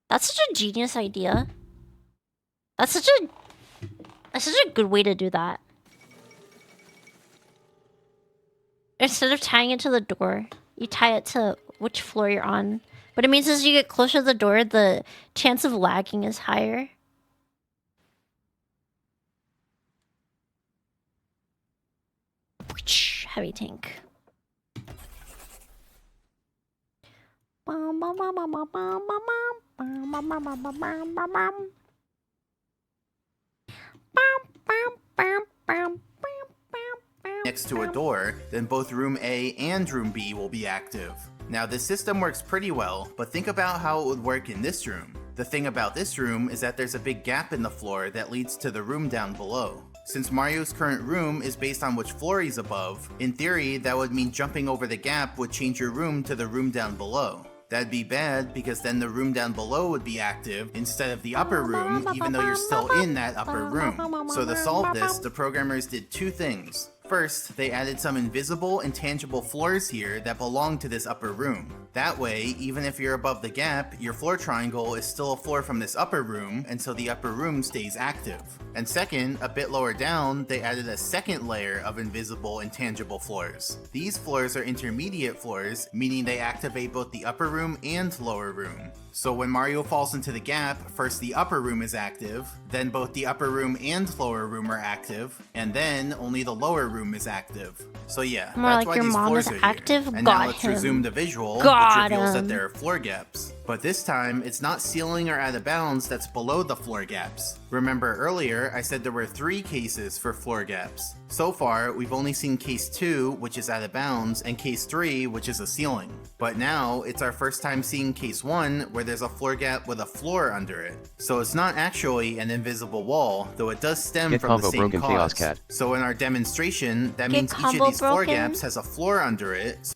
That's such a genius idea. That's such a good way to do that. Instead of tying it to the door, you tie it to which floor you're on. But it means as you get closer to the door, the chance of lagging is higher. Heavy tank. next to a door, then both room A and room B will be active. Now this system works pretty well, but think about how it would work in this room. The thing about this room is that there's a big gap in the floor that leads to the room down below. Since Mario's current room is based on which floor he's above, in theory that would mean jumping over the gap would change your room to the room down below. That'd be bad because then the room down below would be active instead of the upper room, even though you're still in that upper room. So to solve this, the programmers did two things. First, they added some invisible and tangible floors here that belong to this upper room. That way, even if you're above the gap, your floor triangle is still a floor from this upper room, and so the upper room stays active. And second, a bit lower down, they added a second layer of invisible and tangible floors. These floors are intermediate floors, meaning they activate both the upper room and lower room. So when Mario falls into the gap, first the upper room is active, then both the upper room and lower room are active, and then only the lower room is active. So yeah, More that's like why your these mom floors is are active? here. And Got now let's him. resume the visual, Got which reveals him. that there are floor gaps. But this time, it's not ceiling or out of bounds that's below the floor gaps. Remember earlier, I said there were 3 cases for floor gaps. So far, we've only seen case 2, which is out of bounds, and case 3, which is a ceiling. But now, it's our first time seeing case 1, where there's a floor gap with a floor under it. So it's not actually an invisible wall, though it does stem Get from combo the same broken cause. Chaos Cat. So in our demonstration, that Get means each of combo these floor broken? gaps has a floor under it.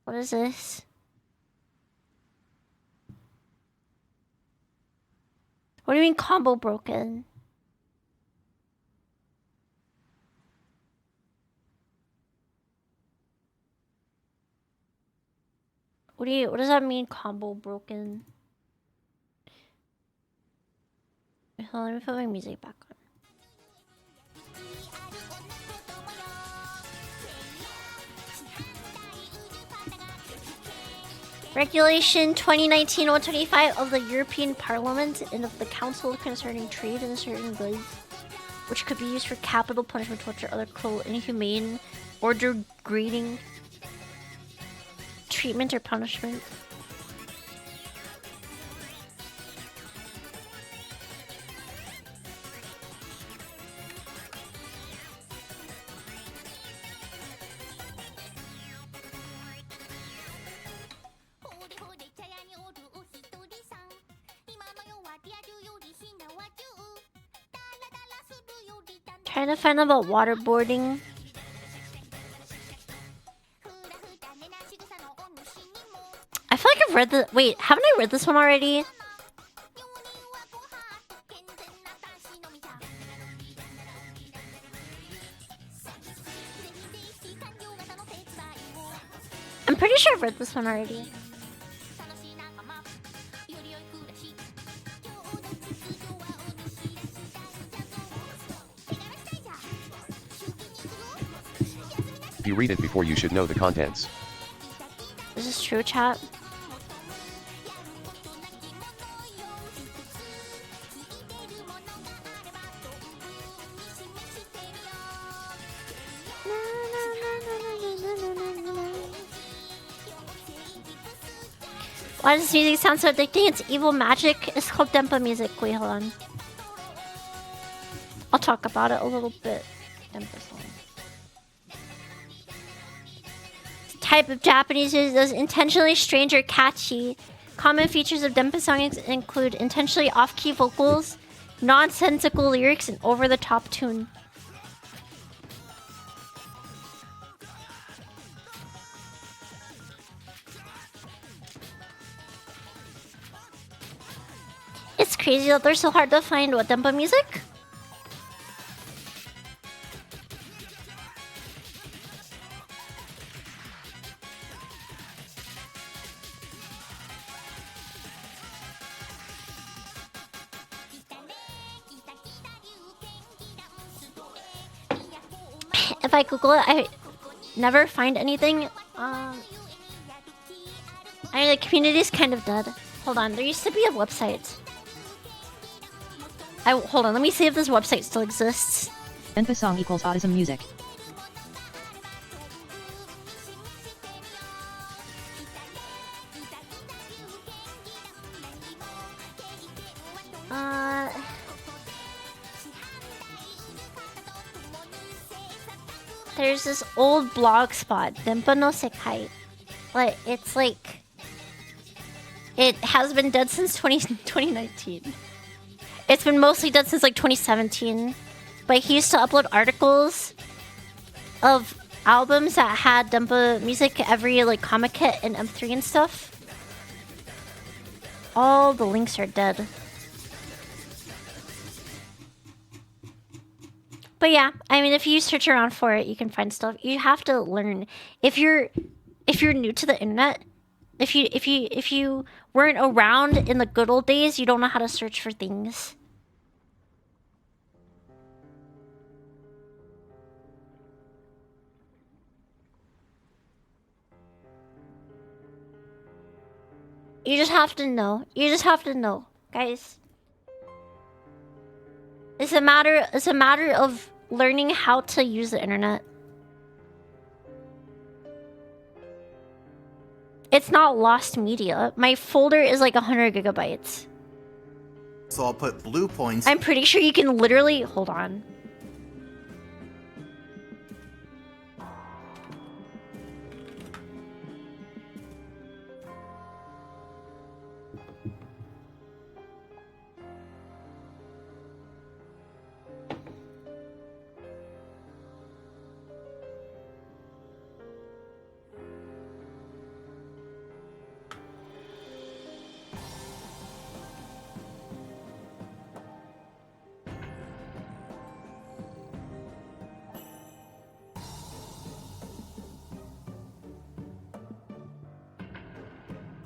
What is this? What do you mean combo broken? What does that mean combo broken? Wait, hold on, let me put my music back on. Regulation 2019-125 of the European Parliament and of the Council concerning trade in certain goods, which could be used for capital punishment, torture, other cruel, inhumane, or degrading treatment or punishment. Trying to find out about waterboarding. I feel like I've read the. Wait, haven't I read this one already? I'm pretty sure I've read this one already. If you read it before, you should know the contents. Is this true, chat? Why does this music sound so addicting? It's evil magic. It's called Dempa music. Wait, hold on. I'll talk about it a little bit. Dempa song. Type of Japanese music that is intentionally strange or catchy, Common features of Dempa songs include intentionally off-key vocals, nonsensical lyrics, and over-the-top tune. It's crazy that they're so hard to find with Dempa music. If I Google it, I never find anything. I mean, the community's kind of dead. Hold on, there used to be a website. Hold on, let me see if this website still exists. Dempa song equals autism music. There's this old blog spot, Dempa no Sekai. Like, it's like... It has been dead since 2019. It's been mostly dead since like 2017. But he used to upload articles of albums that had Dempa music every like comic kit and M3 and stuff. All the links are dead. But yeah, I mean, if you search around for it, you can find stuff. You have to learn. If you're new to the internet, if you weren't around in the good old days, you don't know how to search for things. You just have to know. You just have to know, guys. It's a matter of learning how to use the internet. It's not lost media. My folder is like 100 gigabytes. So I'll put blue points. I'm pretty sure you can literally... Hold on.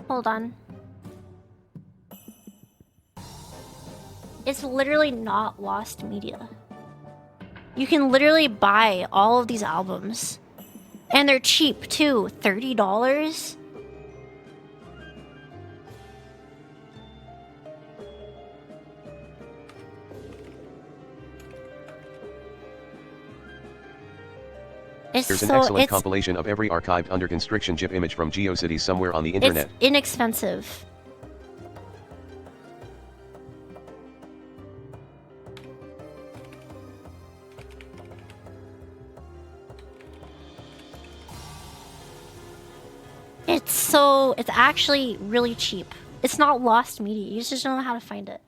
Hold on. It's literally not lost media. You can literally buy all of these albums. And they're cheap too. $30? There's an excellent compilation of every archived under constriction GIF image from GeoCities somewhere on the internet. It's inexpensive. It's actually really cheap. It's not lost media. You just don't know how to find it.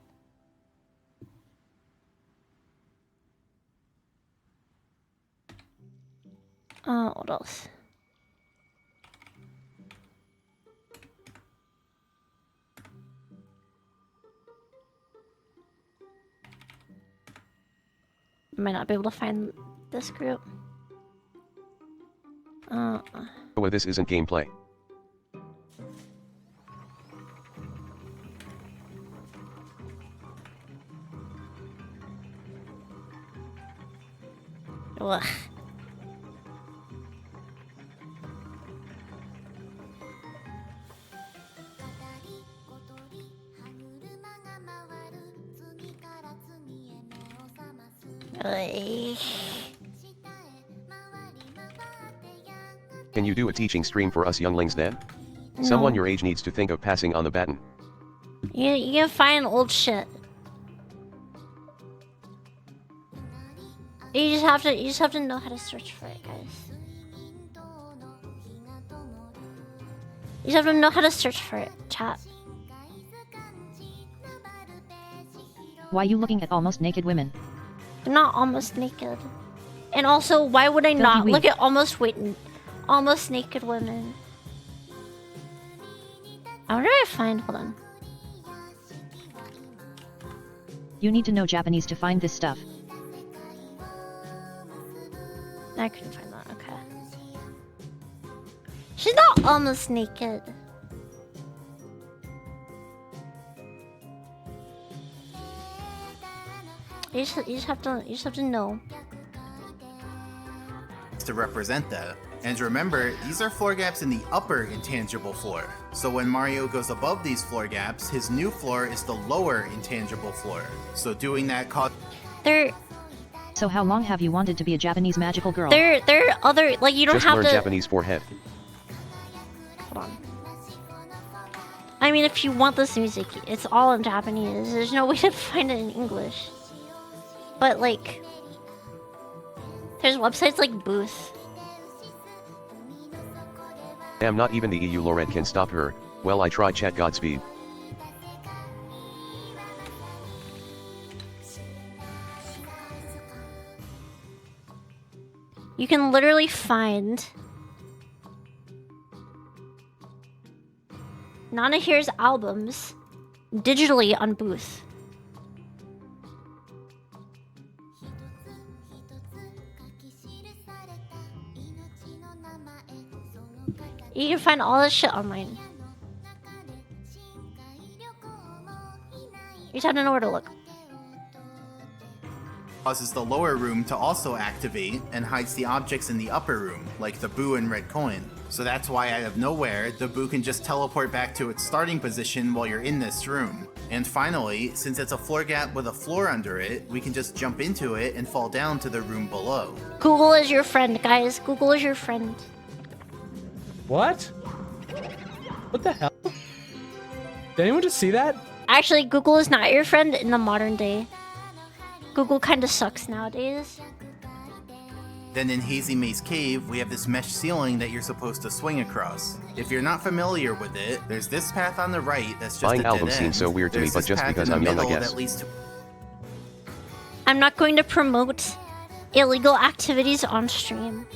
What else? Might not be able to find this group. Well, this isn't gameplay. Ugh. Can you do a teaching stream for us younglings then? No. Someone your age needs to think of passing on the baton. You can find old shit. You just have to know how to search for it, guys. You just have to know how to search for it, chat. Why you looking at almost naked women? They're not almost naked. And also, why would I not weak. look at almost naked women? I wonder if I find, hold on. You need to know Japanese to find this stuff. I couldn't find that, okay. She's not almost naked. You just have to know. To represent that. And remember, these are floor gaps in the upper intangible floor. So when Mario goes above these floor gaps, his new floor is the lower intangible floor. So doing that So how long have you wanted to be a Japanese magical girl? There are other, like, you don't Just have learn to. Japanese forehead. Hold on. I mean, if you want this music, it's all in Japanese. There's no way to find it in English. But like, there's websites like Booth. Damn, not even the EU Lorette can stop her. Well, I try chat Godspeed. You can literally find Nana Here's albums digitally on Booth. You can find all this shit online. You just have to know where to look. causes the lower room to also activate and hides the objects in the upper room, like the Boo and red coin. So that's why out of nowhere, the Boo can just teleport back to its starting position while you're in this room. And finally, since it's a floor gap with a floor under it, we can just jump into it and fall down to the room below. Google is your friend, guys. Google is your friend. What? What the hell? Did anyone just see that? Actually, Google is not your friend in the modern day. Google kind of sucks nowadays. Then in Hazy Maze Cave, we have this mesh ceiling that you're supposed to swing across. If you're not familiar with it, there's this path on the right that's just Buying a dead albums end. seems so weird to me, There's but this just path because in the I'm young, I middle guess. that leads to I'm not going to promote illegal activities on stream.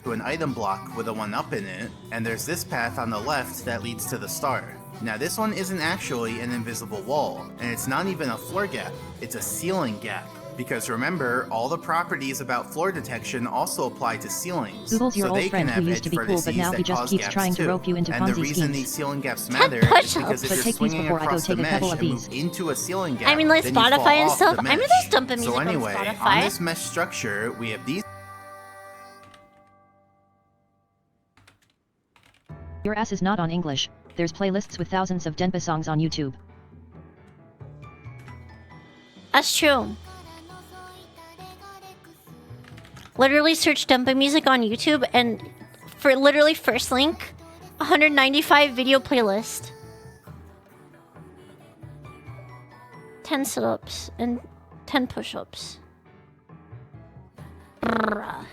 an item block with a 1-up in it, and there's this path on the left that leads to the star. Now this one isn't actually an invisible wall, and it's not even a floor gap, it's a ceiling gap. Because remember, all the properties about floor detection also apply to ceilings. Google's your so old they friend can who have used to edge be cool, but vertices now he that just cause keeps gaps trying to too. rope you into And the Ponzi reason schemes. these ceiling gaps 10 matter is because push-ups. if So you're take these swinging before I go across the take a mesh couple of and move these. into a ceiling gap, I mean, like then you fall Spotify and off stuff. the I mean, mesh. there's dumping So music anyway, on on Spotify. this mesh structure, we have these. Your ass is not on English. There's playlists with thousands of Denpa songs on YouTube. That's true. Literally search dumping music on YouTube, and for literally first link, 195 video playlist. 10 sit-ups and 10 push-ups. Bruh.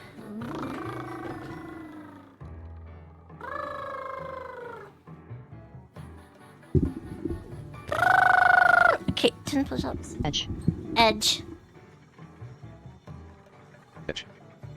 Okay, 10 push-ups. Edge. Edge. Edge.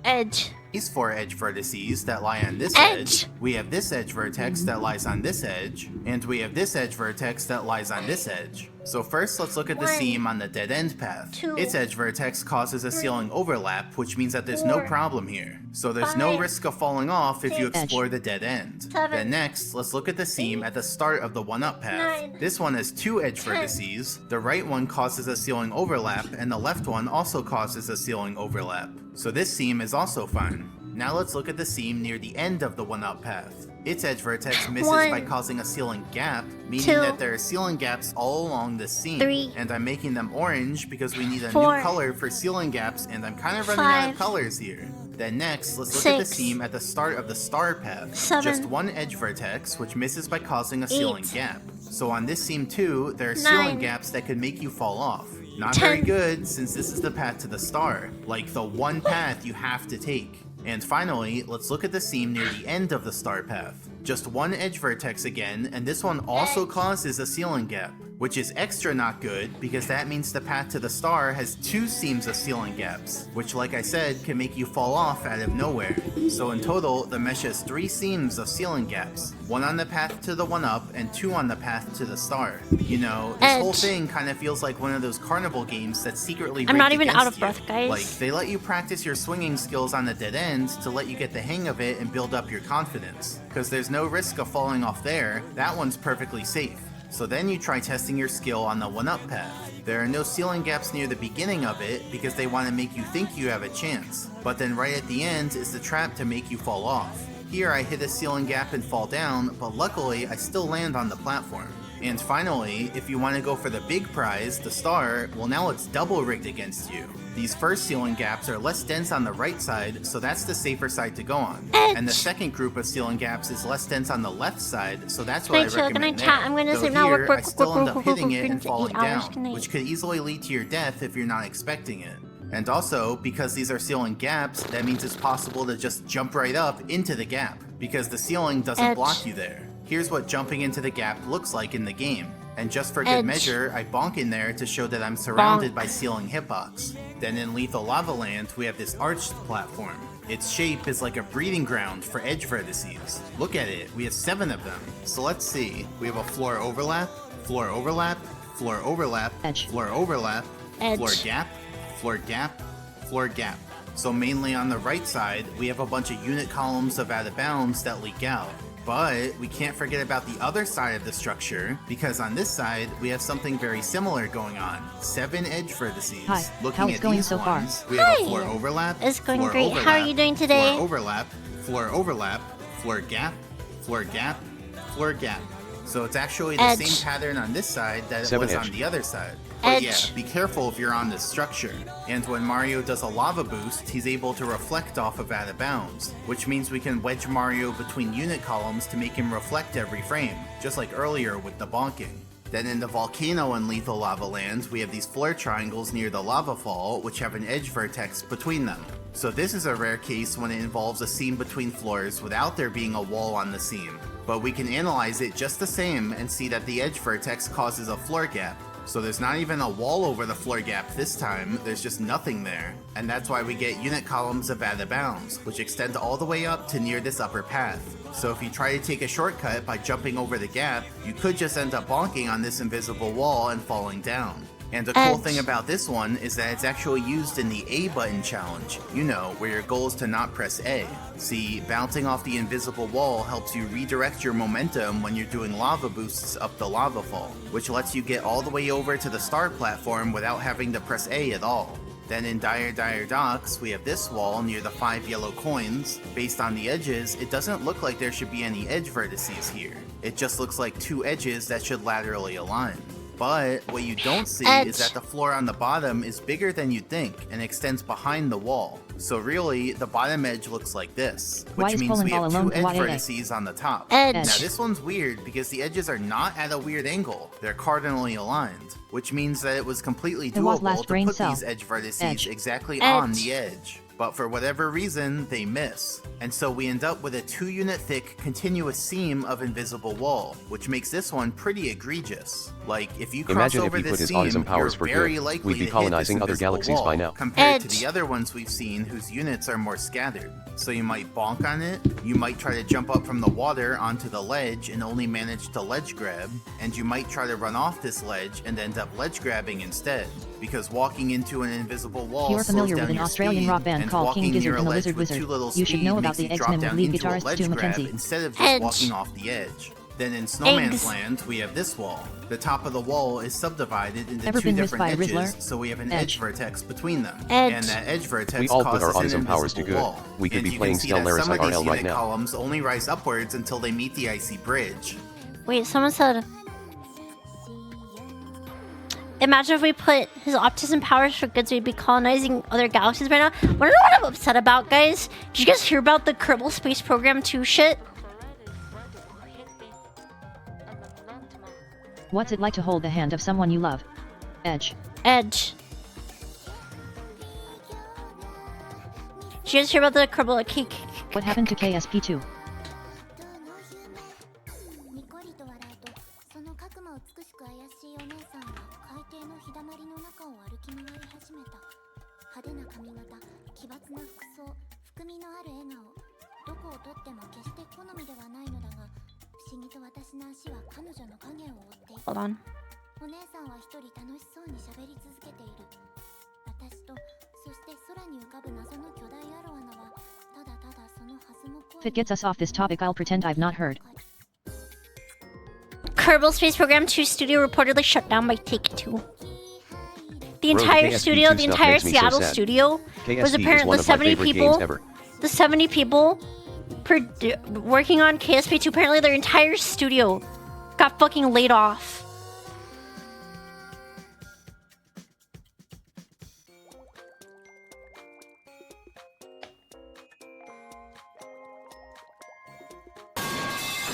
Edge. These 4 edge vertices that lie on this Edge. edge, we have this edge vertex that lies on this edge, and we have this edge vertex that lies on this edge. So first let's look at the 1, seam on the dead end path. 2, Its edge vertex causes a 3, ceiling overlap, which means that there's no 4, problem here. So there's no 5, risk of falling off if you 6, explore the dead end. 7, Then next, let's look at the seam at the start of the 1-up path. 9, This one has 2 edge 10. vertices. The right one causes a ceiling overlap, and the left one also causes a ceiling overlap. So this seam is also fine. Now let's look at the seam near the end of the 1-up path. Its edge vertex misses 1, by causing a ceiling gap, meaning 2, that there are ceiling gaps all along the seam. 3, and I'm making them orange because we need a 4, new color for ceiling gaps, and I'm kind of running out 5, of colors here. Then next, let's look at the 6, seam at the start of the star path. 7, Just 1 edge vertex, which misses by causing a ceiling 8, gap. So on this seam too, there are ceiling 9, gaps that could make you fall off. Not 10. very good, since this is the path to the star, like the one path you have to take. And finally, let's look at the seam near the end of the star path. Just 1 edge vertex again, and this one also causes a ceiling gap. which is extra not good because that means the path to the star has 2 seams of ceiling gaps, which like I said can make you fall off out of nowhere. So in total, the mesh has 3 seams of ceiling gaps, 1 on the path to the 1-up and 2 on the path to the star. You know, this whole thing kind of feels like one of those carnival games that's secretly I'm not rigged even out of against breath, guys. Like, they let you practice your swinging skills on the dead end to let you get the hang of it and build up your confidence. Because there's no risk of falling off there, that one's perfectly safe. So then you try testing your skill on the 1-up path. There are no ceiling gaps near the beginning of it because they want to make you think you have a chance. But then right at the end is the trap to make you fall off. Here I hit a ceiling gap and fall down, but luckily I still land on the platform. And finally, if you want to go for the big prize, the star, well now it's double rigged against you. These first ceiling gaps are less dense on the right side, so that's the safer side to go on. And the second group of ceiling gaps is less dense on the left side, so that's what I recommend there. I'm gonna Though sleep now. here, I still end up Work, hitting it and for falling 8 hours. down, Good night. which could easily lead to your death if you're not expecting it. And also, because these are ceiling gaps, that means it's possible to just jump right up into the gap, because the ceiling doesn't block you there. Here's what jumping into the gap looks like in the game. And just for good measure, I bonk in there to show that I'm surrounded by ceiling hitbox. Then in Lethal Lava Land, we have this arched platform. Its shape is like a breeding ground for edge vertices. Look at it, we have 7 of them. So let's see, we have a floor overlap, floor overlap, floor overlap, floor overlap, floor gap, floor gap, floor gap. So mainly on the right side, we have a bunch of unit columns of out of bounds that leak out. But we can't forget about the other side of the structure, because on this side, we have something very similar going on. 7 edge vertices. Hi, Looking how is at going these so far? ones, we have a floor overlap, It's going floor great. overlap, How are you doing today? Floor overlap, floor overlap, floor gap, floor gap, floor gap. So it's actually the same pattern on this side that it was on the other side. But yeah, be careful if you're on this structure. And when Mario does a lava boost, he's able to reflect off of out of bounds, which means we can wedge Mario between unit columns to make him reflect every frame, just like earlier with the bonking. Then in the volcano in Lethal Lava Land, we have these flare triangles near the lava fall, which have an edge vertex between them. So this is a rare case when it involves a seam between floors without there being a wall on the seam. But we can analyze it just the same and see that the edge vertex causes a floor gap. So there's not even a wall over the floor gap this time, there's just nothing there. And that's why we get unit columns of out of bounds, which extend all the way up to near this upper path. So if you try to take a shortcut by jumping over the gap, you could just end up bonking on this invisible wall and falling down. And the cool thing about this one is that it's actually used in the A button challenge, you know, where your goal is to not press A. See, bouncing off the invisible wall helps you redirect your momentum when you're doing lava boosts up the lava fall, which lets you get all the way over to the star platform without having to press A at all. Then in Dire Dire Docks, we have this wall near the 5 yellow coins. Based on the edges, it doesn't look like there should be any edge vertices here. It just looks like 2 edges that should laterally align. But what you don't see is that the floor on the bottom is bigger than you'd think and extends behind the wall. So really, the bottom edge looks like this, which means we have 2 edge vertices on the top. Now this one's weird because the edges are not at a weird angle, they're cardinally aligned, which means that it was completely doable to put these edge vertices exactly on the edge. But for whatever reason, they miss. And so we end up with a 2-unit thick continuous seam of invisible wall, which makes this one pretty egregious. Like, if you cross over this seam, you're very likely we'd be colonizing other galaxies by now. Compared to the other ones we've seen whose units are more scattered. So you might bonk on it, you might try to jump up from the water onto the ledge and only manage to ledge grab, and you might try to run off this ledge and end up ledge grabbing instead. Because walking into an invisible wall You're familiar slows down with an your Australian speed, rock band and called walking King near Gizzard a and the ledge Lizard with Wizard. too little You should speed know about makes the you X-Men drop with down lead into a guitarist ledge Stu grab Mackenzie. instead of just walking off the edge. Then in Snowman's Land, we have this wall. The top of the wall is subdivided into 2 different edges, so we have an edge vertex between them. And that edge vertex we all put our causes an autism powers to invisible good. wall. We could And be you playing can see that Stellaris some of these IRL right unit now. columns only rise upwards until they meet the icy bridge. Wait, someone said... Imagine if we put his autism powers for good, so we'd be colonizing other galaxies right now. Wanna know what I'm upset about, guys? Did you guys hear about the Kerbal Space Program 2 shit? What's it like to hold the hand of someone you love? Edge. Edge. Did you guys hear about the Kerbal cake? What happened to KSP2? Hold on. If it gets us off this topic, I'll pretend I've not heard. Kerbal Space Program 2 studio reportedly shut down by Take-Two. The Bro, entire KSP2 studio, the stuff entire makes me so Seattle sad. studio KSP was is apparently one the of my 70 favorite people. games ever. The 70 people working on KSP2, apparently their entire studio got fucking laid off.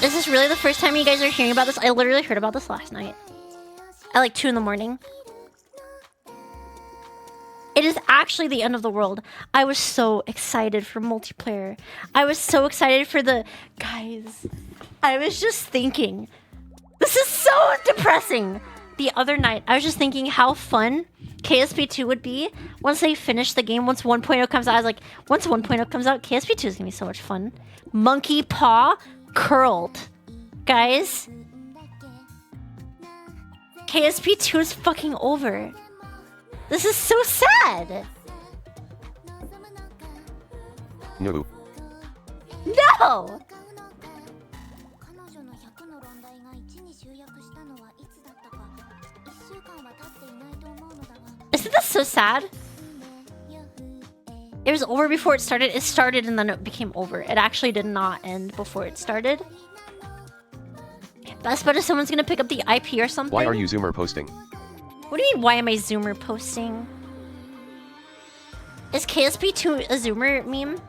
This is really the first time you guys are hearing about this. I literally heard about this last night. At like 2 in the morning. It is actually the end of the world. I was so excited for multiplayer. I was so excited for the... Guys, I was just thinking. This is so depressing. The other night, I was just thinking how fun KSP2 would be once they finish the game. Once 1.0 comes out, I was like, once 1.0 comes out, KSP2 is going to be so much fun. Monkey paw curled. Guys, KSP2 is fucking over. This is so sad. No. No! Isn't this so sad? It was over before it started. It started and then it became over. It actually did not end before it started. Best bet if someone's gonna pick up the IP or something. Why are you Zoomer posting? What do you mean, why am I Zoomer posting? Is KSP2 a Zoomer meme?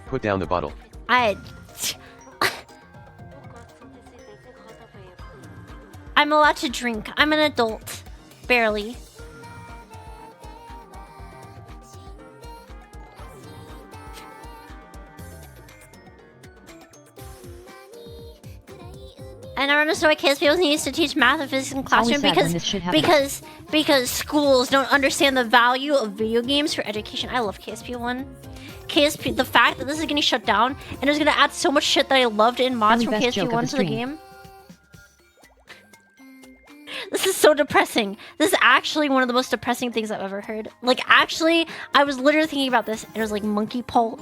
Put down the bottle. I'm allowed to drink. I'm an adult. Barely. I never understood why KSP wasn't used to teach math and physics in classroom because schools don't understand the value of video games for education. I love KSP1. KSP, the fact that this is getting shut down and it's gonna add so much shit that I loved in mods from KSP1 to the game. This is so depressing. This is actually one of the most depressing things I've ever heard. Like, actually, I was literally thinking about this and it was like monkey paw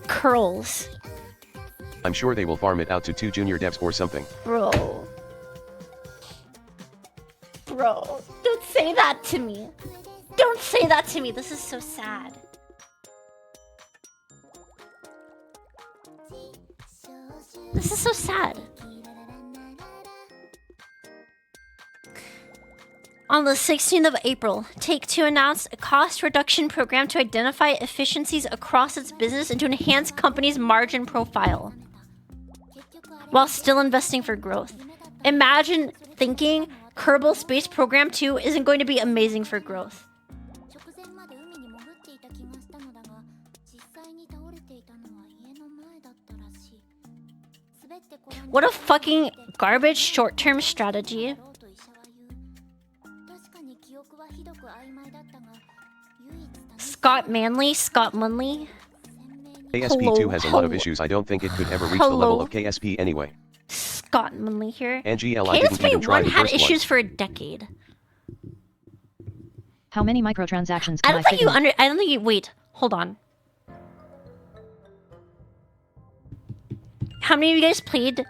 curls. I'm sure they will farm it out to 2 junior devs or something. Bro, don't say that to me. Don't say that to me. This is so sad. This is so sad. On the 16th of April, Take-Two announced a cost reduction program to identify efficiencies across its business and to enhance company's margin profile, while still investing for growth. Imagine thinking Kerbal Space Program 2 isn't going to be amazing for growth. What a fucking garbage short-term strategy. Scott Munley? KSP2 has a lot of issues. I don't think it could ever reach the level of KSP anyway. Scott Munley here. NGL, I didn't even try the KSP1 had first issues one. for a decade. How many microtransactions I can don't think you fit in? I don't think you wait. Hold on. How many of you guys played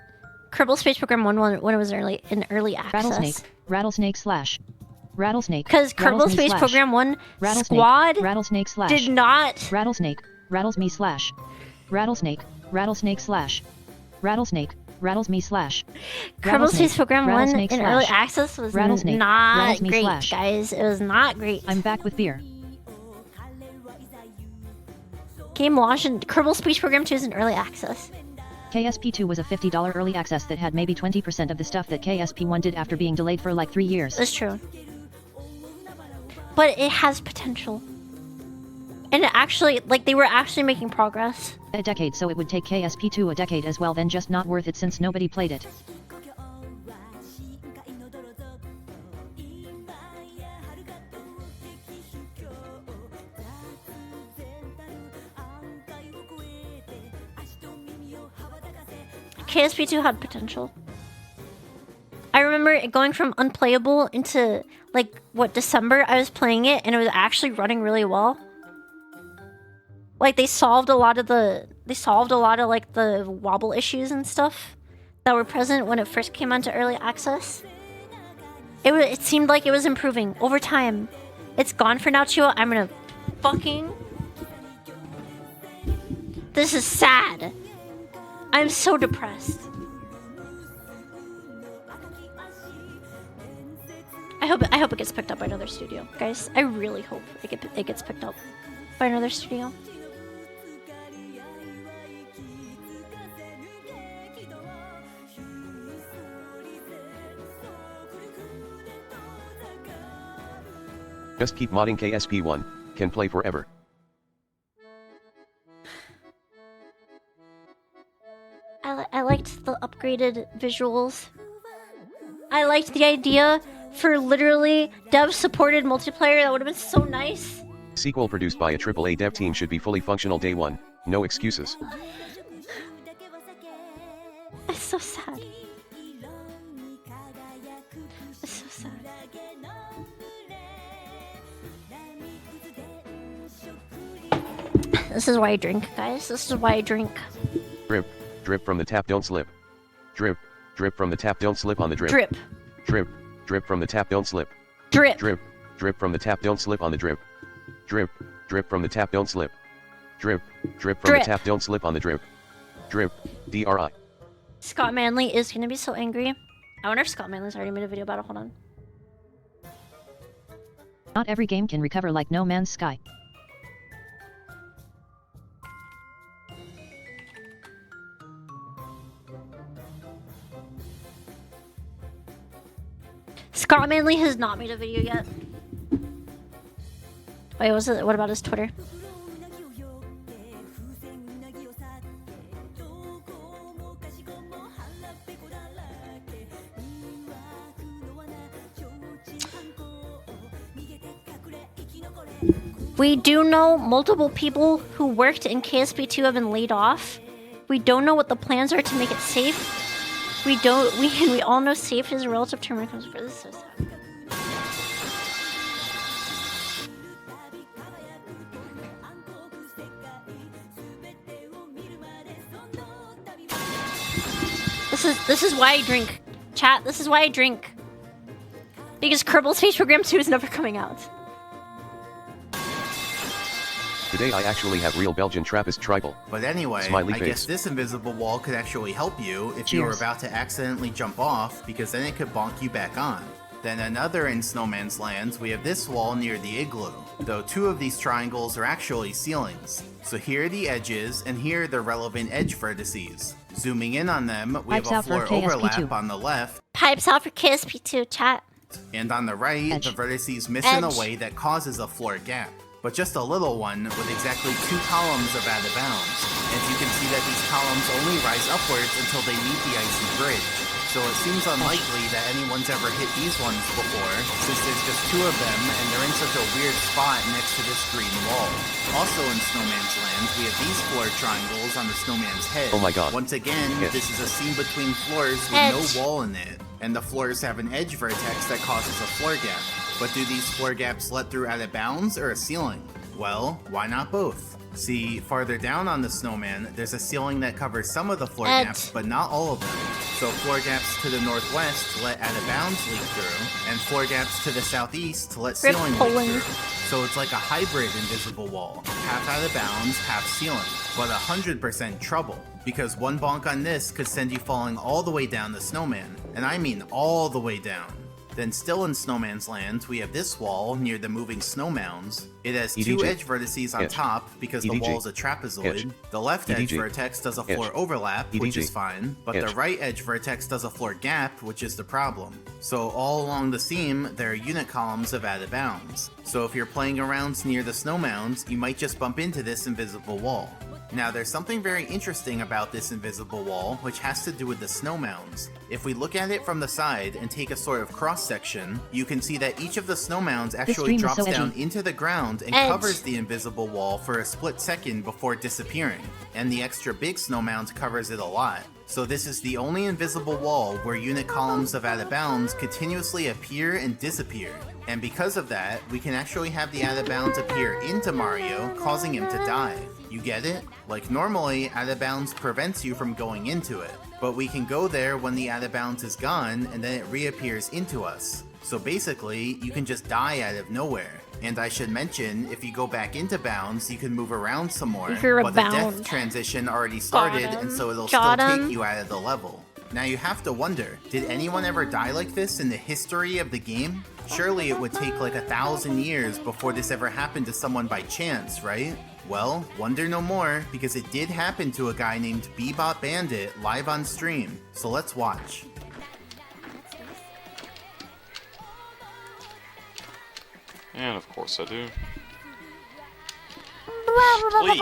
Kerbal Space Program 1 when it was in early access? Rattlesnake slash. Rattlesnake. Because Kerbal Space Program 1 Squad Rattlesnake slash. did not. Rattlesnake. Rattles me slash. Rattlesnake. Rattlesnake slash. Rattlesnake. Rattles me slash. Kerbal Space Program 1 in slash. early access was Rattlesnake. not Rattles me great, slash. guys. It was not great. I'm back with beer. Game launched and Kerbal Space Program 2 is in early access. KSP2 was a $50 early access that had maybe 20% of the stuff that KSP1 did after being delayed for like 3 years. That's true. But it has potential. And it actually, like, they were actually making progress. A decade, so it would take KSP2 a decade as well, then just not worth it since nobody played it. KSP2 had potential. I remember it going from unplayable into like what, December I was playing it and it was actually running really well. Like they solved a lot of like the wobble issues and stuff that were present when it first came onto early access. It seemed like it was improving over time. It's gone for now, Chiwa. I'm gonna fucking... This is sad. I'm so depressed. I hope it gets picked up by another studio, guys. I really hope it gets picked up by another studio. Just keep modding KSP1, can play forever. I liked the upgraded visuals. I liked the idea for literally dev-supported multiplayer. That would have been so nice. Sequel produced by a AAA dev team should be fully functional day one. No excuses. It's so sad. It's so sad. This is why I drink, guys. This is why I drink. Drip, drip from the tap, don't slip. Drip, drip from the tap, don't slip on the drip. Drip. Drip, drip from the tap, don't slip. Drip. Drip, drip from the tap, don't slip on the drip. Drip, drip from the tap, don't slip. Drip, drip from the tap, don't slip on the drip. Drip, DRI. Scott Manley is gonna be so angry. I wonder if Scott Manley's already made a video about it. Hold on. Not every game can recover like No Man's Sky. Scott Manley has not made a video yet. Wait, what about his Twitter? We do know multiple people who worked in KSP2 have been laid off. We don't know what the plans are to make it safe. We all know safe is a relative term when it comes to this. Is so sad. This is why I drink. Chat, this is why I drink. Because Kerbal Space Program 2 is never coming out. Today I actually have real Belgian Trappist tribal. But anyway, Smiley I face. guess this invisible wall could actually help you if you were about to accidentally jump off, because then it could bonk you back on. Then another in Snowman's Land, we have this wall near the igloo, though two of these triangles are actually ceilings. So here are the edges, and here are the relevant edge vertices. Zooming in on them, we have a floor overlap on the left. Pipes out for KSP2, chat. And on the right, the vertices miss in a way that causes a floor gap. But just a little one with exactly 2 columns of out of bounds. And you can see that these columns only rise upwards until they meet the icy bridge. So it seems unlikely that anyone's ever hit these ones before, since there's just 2 of them and they're in such a weird spot next to this green wall. Also in Snowman's Land, we have these floor triangles on the snowman's head. Oh my god. Once again, this is a scene between floors with no wall in it. And the floors have an edge vertex that causes a floor gap. But do these floor gaps let through out of bounds or a ceiling? Well, why not both? See, farther down on the snowman, there's a ceiling that covers some of the floor gaps, but not all of them. So floor gaps to the northwest let out of bounds leak through, and floor gaps to the southeast let ceiling leak through. So it's like a hybrid invisible wall. Half out of bounds, half ceiling. But 100% trouble. Because one bonk on this could send you falling all the way down the snowman. And I mean all the way down. Then still in Snowman's Land, we have this wall near the moving snow mounds. It has 2 edge vertices on top because the wall is a trapezoid. The left edge vertex does a floor overlap, which is fine, but the right edge vertex does a floor gap, which is the problem. So all along the seam, there are unit columns of out of bounds. So if you're playing around near the snow mounds, you might just bump into this invisible wall. Now there's something very interesting about this invisible wall, which has to do with the snow mounds. If we look at it from the side and take a sort of cross section, you can see that each of the snow mounds actually drops down into the ground and covers the invisible wall for a split second before disappearing. And the extra big snow mound covers it a lot. So this is the only invisible wall where unit columns of out of bounds continuously appear and disappear. And because of that, we can actually have the out of bounds appear into Mario, causing him to die. You get it? Like normally, out of bounds prevents you from going into it, but we can go there when the out of bounds is gone and then it reappears into us. So basically, you can just die out of nowhere. And I should mention, if you go back into bounds, you can move around some more, but the death transition already started and so it'll still take you out of the level. Now you have to wonder, did anyone ever die like this in the history of the game? Surely it would take like 1,000 years before this ever happened to someone by chance, right? Well, wonder no more, because it did happen to a guy named Bebop Bandit live on stream. So let's watch. And of course I do. Please!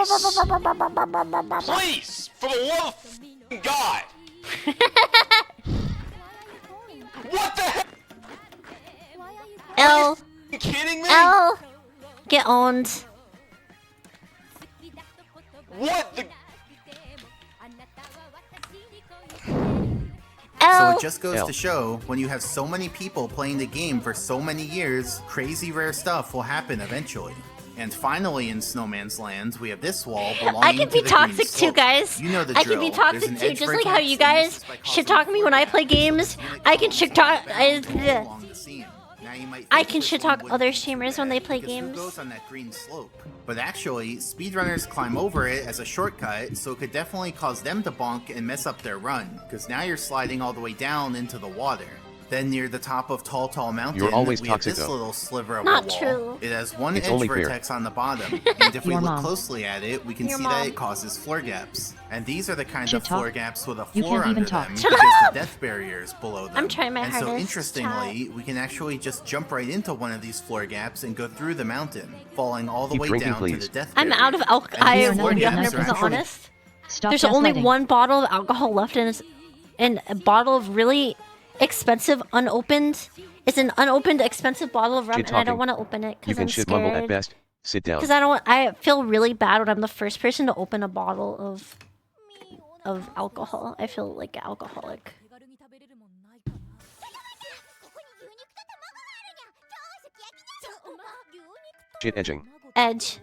Please! For the love of God! What the heck? L. Are you kidding me? L. Get owned. What the? So it just goes to show, when you have so many people playing the game for so many years, crazy rare stuff will happen eventually. And finally in Snowman's Land, we have this wall belonging I can be to the toxic green too, slope. guys. You know the I drill. can be There's toxic an too, edge just for like how you guys shit talk me when I play games. I can shit talk. I can shit talk other streamers when they play games. Goes on that green slope. But actually, speedrunners climb over it as a shortcut, so it could definitely cause them to bonk and mess up their run, because now you're sliding all the way down into the water. Then near the top of Tall Mountain, You're always we have toxic, this though. little sliver of Not a wall. true. It has one It's edge only fair. vertex on the bottom, and if we Your look mom. closely at it, we can Your see mom. that it causes floor gaps. And these are the kind Shit of floor talk. gaps with a You floor can't even under talk. them, Shut because up! the death barrier is below them. I'm trying my and so hardest, interestingly, we can actually just jump right into one of these floor gaps and go through the mountain, falling all the Keep way drinking, down to please. the death I'm barrier. out of alcohol. And I these will floor be gaps are 100% actually- honest. Stop There's only gaslighting. one bottle of alcohol left, and a bottle of really expensive unopened. It's an unopened expensive bottle of rum, Shit and I don't talking. want to open it You because can I'm shit mumble at scared. best. Sit down. Because I don't. I feel really bad when I'm the first person to open a bottle of alcohol. I feel like an alcoholic. Shit edging. Edge.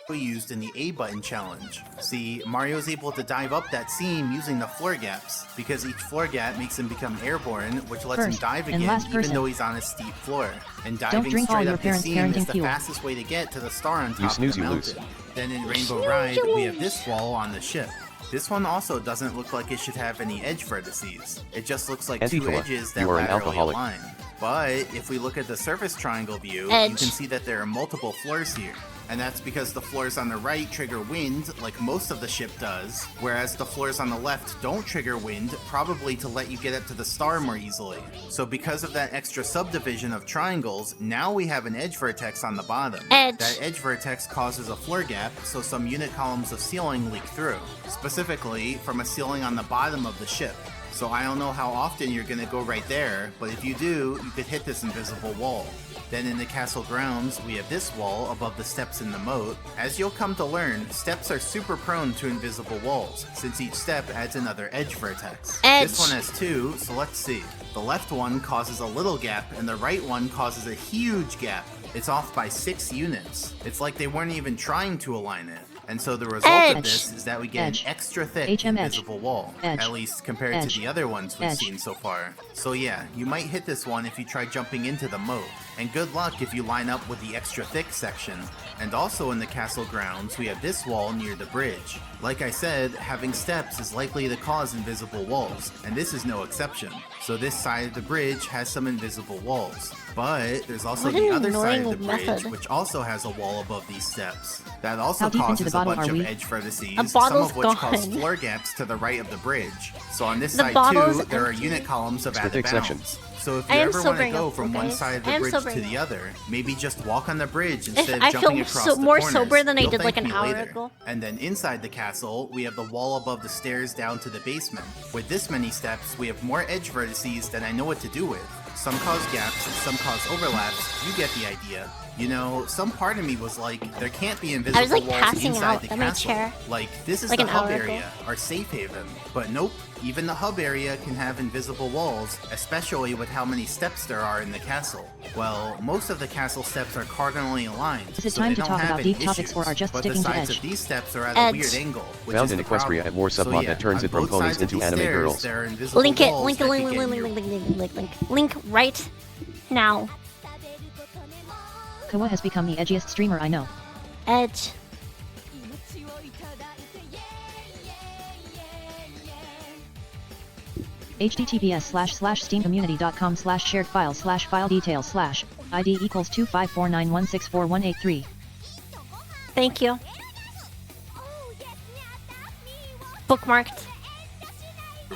we used in the A button challenge. See, Mario's able to dive up that seam using the floor gaps, because each floor gap makes him become airborne, which lets him First dive and again last even person. though he's on a steep floor. And Don't diving drink all straight your up the parents' seam is parenting the fuel. fastest way to get to the star on You top of snooze, the you lose. mountain. Then in Rainbow Ride, we have this wall on the ship. This one also doesn't look like it should have any edge vertices. It just looks like two Antifa, edges that you are an laterally alcoholic. align. But if we look at the surface triangle view, you Edge. can see that there are multiple floors here. And that's because the floors on the right trigger wind, like most of the ship does, whereas the floors on the left don't trigger wind, probably to let you get up to the star more easily. So because of that extra subdivision of triangles, now we have an edge vertex on the bottom. Edge. That edge vertex causes a floor gap, so some unit columns of ceiling leak through, specifically from a ceiling on the bottom of the ship. So I don't know how often you're gonna go right there, but if you do, you could hit this invisible wall. Then in the castle grounds, we have this wall above the steps in the moat. As you'll come to learn, steps are super prone to invisible walls, since each step adds another edge vertex. Edge. This one has two, so let's see. The left one causes a little gap, and the right one causes a huge gap. It's off by 6 units. It's like they weren't even trying to align it. And so the result Edge. of this is that we get Edge. an extra thick HM edge. invisible wall, Edge. at least compared Edge. to the other ones we've Edge. seen so far. So yeah, you might hit this one if you try jumping into the moat. And good luck if you line up with the extra thick section. And also in the castle grounds, we have this wall near the bridge. Like I said, having steps is likely to cause invisible walls, and this is no exception. So this side of the bridge has some invisible walls. But there's also What the an other side of the annoying bridge, method. which also has a wall above these steps. That also How deep into the causes a bottle bunch are of we? edge vertices, A some bottle's of which cause gone. floor gaps to the right of the bridge. So on this The side bottle's too, there are empty. unit columns of Extra out of thick section. bounds. So if I you am ever want to sobering go up, from one guys. side of I the am bridge to sobering the up. other, maybe just walk on the bridge instead I of jumping feel across the more corners. sober than I You'll did like thank an me hour later. ago. And then inside the castle, we have the wall above the stairs down to the basement. With this many steps, we have more edge vertices than I know what to do with. Some cause gaps, some cause overlaps, you get the idea. You know, some part of me was like, there can't be invisible I was like walls passing inside out the in my castle. chair. Like, this is Like the an hub hour ago. area, our safe haven. But nope, even the hub area can have invisible walls, especially with how many steps there are in the castle. Well, most of the castle steps are cardinally aligned, Is it so time they to don't talk have about any deep topics issues. or are just But the sticking to sides edge? of these steps are at Edge. a weird angle, which Found is in the Equestria problem. at War So submod yeah, that turns on it from both ponies sides of into these anime stairs, girls. there are invisible Link it, walls link, that link, could link, get in link, your link, link, link, link, link right now. Kawa has become the edgiest streamer I know. Edge. https://steamcommunity.com/shared file/file details/id equals 25491641883. Thank you. Bookmarked.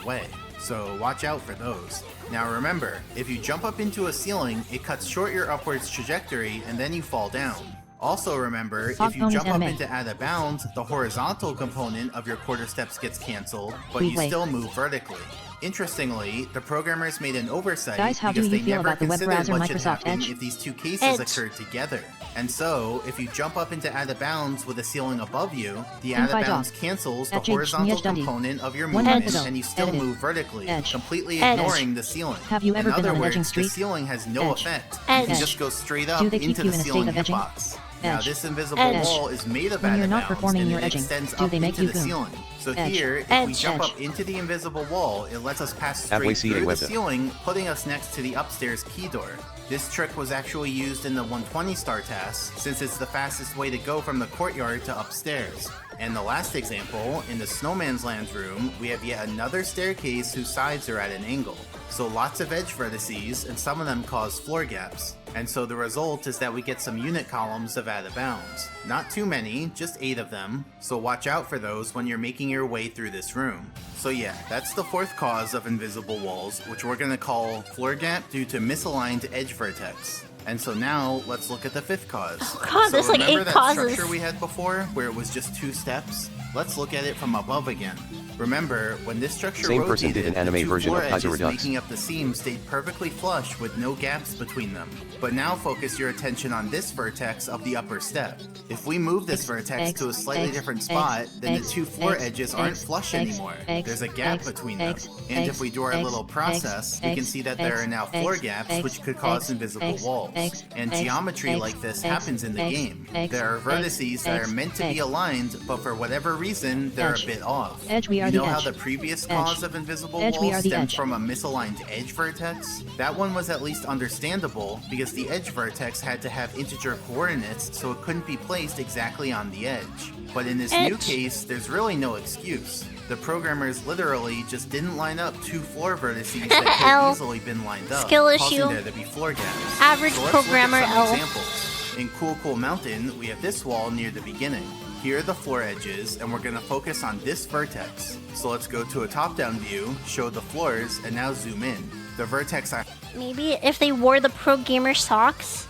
way, so watch out for those. Now remember, if you jump up into a ceiling, it cuts short your upwards trajectory and then you fall down. Also remember, if you jump up into out of bounds, the horizontal component of your quarter steps gets cancelled, but you still move vertically. Interestingly, the programmers made an oversight Guys, how do because you they feel never about the web considered browser what should Microsoft happen Edge? if these two cases Edge. occurred together. And so, if you jump up into out of bounds with a ceiling above you, the out of bounds cancels the horizontal component of your movement and you still move vertically, completely ignoring the ceiling. Have you ever in been other on an words, edging the streak? ceiling has no Edge. effect. You Edge. can just go straight up Do they keep into you the in a state ceiling of edging? hitbox. Now Edge. this invisible Edge. wall is made of When out you're of not bounds performing and your it edging, extends do up they make into you the goon? ceiling. So Edge. here, if we Edge. jump Edge. up into the invisible wall, it lets us pass Halfway straight through the web. ceiling, putting us next to the upstairs key door. This trick was actually used in the 120 star task, since it's the fastest way to go from the courtyard to upstairs. And the last example, in the Snowman's Land room, we have yet another staircase whose sides are at an angle. So lots of edge vertices, and some of them cause floor gaps. And so the result is that we get some unit columns of out of bounds. Not too many, just 8 of them, so watch out for those when you're making your way through this room. So yeah, that's the fourth cause of invisible walls, which we're gonna call floor gap due to misaligned edge vertex. And so now, let's look at the fifth cause. Oh god, so there's like remember 8 that causes. structure we had before, where it was just 2 steps? Let's look at it from above again. Remember, when this structure Same person rotated, did an the anime 2 version floor of Kaiser edges Redux. making up the seam stayed perfectly flush with no gaps between them. But now focus your attention on this vertex of the upper step. If we move this vertex to a slightly different spot, then the 2 floor edges aren't flush anymore. There's a gap between them. And if we do our little process, we can see that there are now floor gaps which could cause invisible walls. And geometry like this happens in the game. There are vertices that are meant to be aligned, but for whatever reason, they're a bit off. Edge, we are You the know how edge. the previous Edge. cause of invisible Edge, we walls are the stemmed edge. from a misaligned edge vertex? That one was at least understandable because the edge vertex had to have integer coordinates so it couldn't be placed exactly on the edge. But in this new Edge. case, there's really no excuse. The programmers literally just didn't line up 2 floor vertices that could L. have easily been lined up, Skill causing issue. there to be floor gaps. Average So let's look at programmer some L. examples. In Cool Mountain, we have this wall near the beginning. Here are the floor edges, and we're going to focus on this vertex. So let's go to a top-down view, show the floors, and now zoom in. The vertex I Maybe if they wore the pro gamer socks,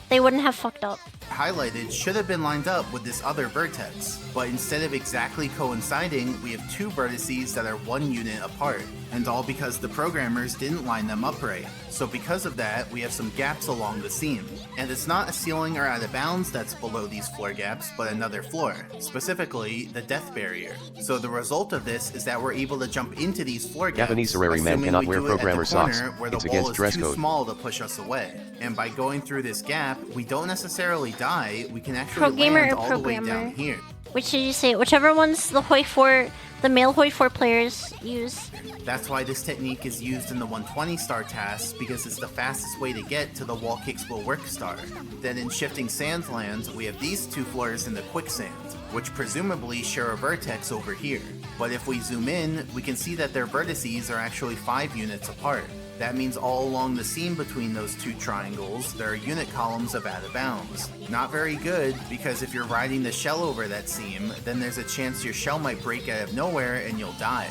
they wouldn't have fucked up. highlighted should have been lined up with this other vertex, but instead of exactly coinciding, we have 2 vertices that are 1 unit apart, and all because the programmers didn't line them up right. So because of that, we have some gaps along the seam. And it's not a ceiling or out of bounds that's below these floor gaps, but another floor, specifically the death barrier. So the result of this is that we're able to jump into these floor gaps, Japanese Sarari man assuming cannot we wear do it at the programmer socks. corner where the It's wall against is dress too code. small to push us away. And by going through this gap, we don't necessarily die, we can actually Pro gamer land or all the way programmer? down here. Which did you say? Whichever ones the Hoi 4, the male Hoi 4 players use. That's why this technique is used in the 120 star task, because it's the fastest way to get to the wall kicks will work star. Then in Shifting Sands Land, we have these 2 floors in the quicksand, which presumably share a vertex over here. But if we zoom in, we can see that their vertices are actually 5 units apart. That means all along the seam between those 2 triangles, there are unit columns of out of bounds. Not very good, because if you're riding the shell over that seam, then there's a chance your shell might break out of nowhere and you'll die.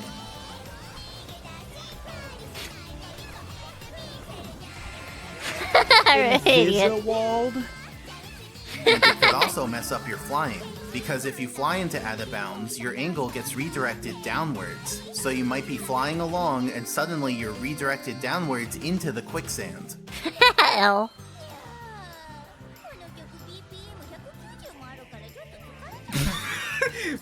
Idiot. Walled. It could also mess up your flying, because if you fly into out of bounds, your angle gets redirected downwards. So you might be flying along and suddenly you're redirected downwards into the quicksand. Hell.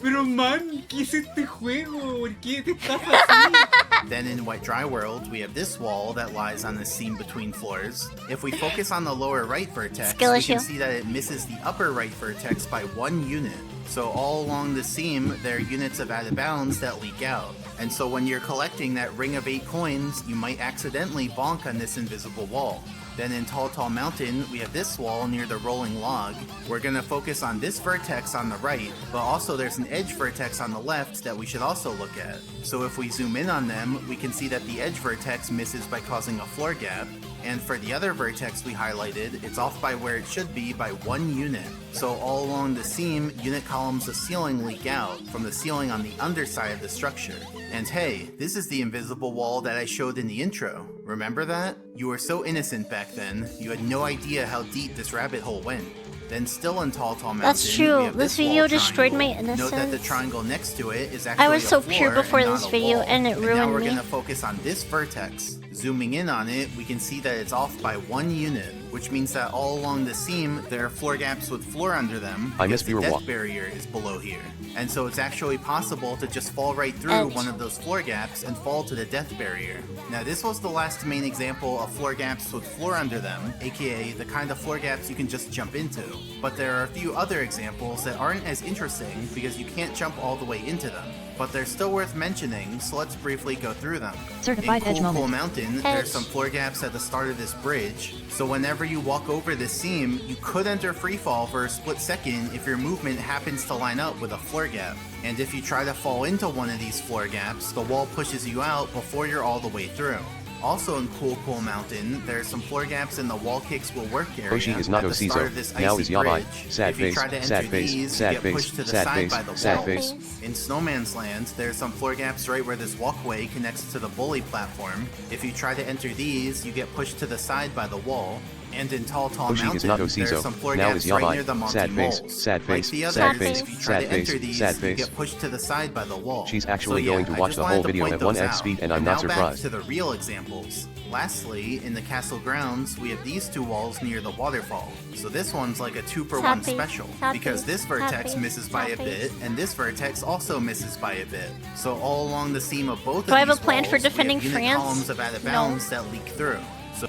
Pero man, ¿qué es este juego? ¿Por qué te estás así? Then in Wet Dry World, we have this wall that lies on the seam between floors. If we focus on the lower right vertex, Skill we issue. can see that it misses the upper right vertex by 1 unit. So all along the seam, there are units of out of bounds that leak out. And so when you're collecting that ring of 8 coins, you might accidentally bonk on this invisible wall. Then in Tall Tall Mountain, we have this wall near the rolling log. We're gonna focus on this vertex on the right, but also there's an edge vertex on the left that we should also look at. So if we zoom in on them, we can see that the edge vertex misses by causing a floor gap, and for the other vertex we highlighted, it's off by where it should be by 1 unit. So all along the seam, unit columns of ceiling leak out from the ceiling on the underside of the structure. And hey, this is the invisible wall that I showed in the intro. Remember that? You were so innocent back then, you had no idea how deep this rabbit hole went. Then still in Tall Tall Mountain, That's true. we have This wall video destroyed my triangle. Note that the innocence. triangle next to it is actually I was a so floor pure before and this not a video, wall. and it now ruined we're me. gonna focus on this vertex. Zooming in on it, we can see that it's off by 1 unit, which means that all along the seam, there are floor gaps with floor under them I because missed the your death walk. barrier is below here. And so it's actually possible to just fall right through Edge. one of those floor gaps and fall to the death barrier. Now this was the last main example of floor gaps with floor under them, aka the kind of floor gaps you can just jump into. But there are a few other examples that aren't as interesting because you can't jump all the way into them. But they're still worth mentioning, so let's briefly go through them. Certified In edge Cool moment. Cool Mountain, there's some floor gaps at the start of this bridge, so whenever you walk over this seam, you could enter freefall for a split second if your movement happens to line up with a floor gap. And if you try to fall into one of these floor gaps, the wall pushes you out before you're all the way through. Also in Cool Cool Mountain, there are some floor gaps in the wall kicks will work area Oshi is not at the start Osizo, of this now icy is Yabai. bridge. Sad If you face, try to sad enter face, these, sad you get pushed face, to the sad side face, by the sad wall. face. In Snowman's Land, there are some floor gaps right where this walkway connects to the bully platform. If you try to enter these, you get pushed to the side by the wall. And in Tall Tall Oshi Mountain, is not there are Osizo, some floor now gaps is right near Yabai. the Monty Sad face, Moles. sad Like face, the sad others, face, if you try sad to face, enter these, sad you face. get pushed to the side by the wall. She's actually So, going to I watch just the wanted whole to video point at those 1x out. speed and I'm now not back surprised. to the real examples. Lastly, in the castle grounds, we have these 2 walls near the waterfall. So this one's like a 2-for-1 Sad face, special, sad because face, this sad vertex face, misses by a sad bit, face. and this vertex also misses by a bit. So all along the seam of both Do of I have a these plan for walls, defending we have unit France? columns of out of No. bounds that leak through. So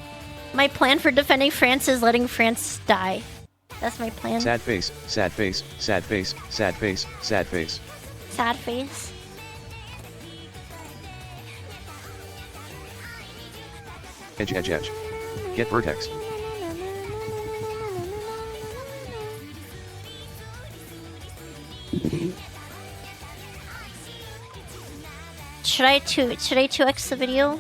My plan for defending France is letting France die. That's my plan. Sad face, sad face, sad face, sad face, sad face. Sad face. Edge, edge, edge. Get vertex. Should I 2x the video?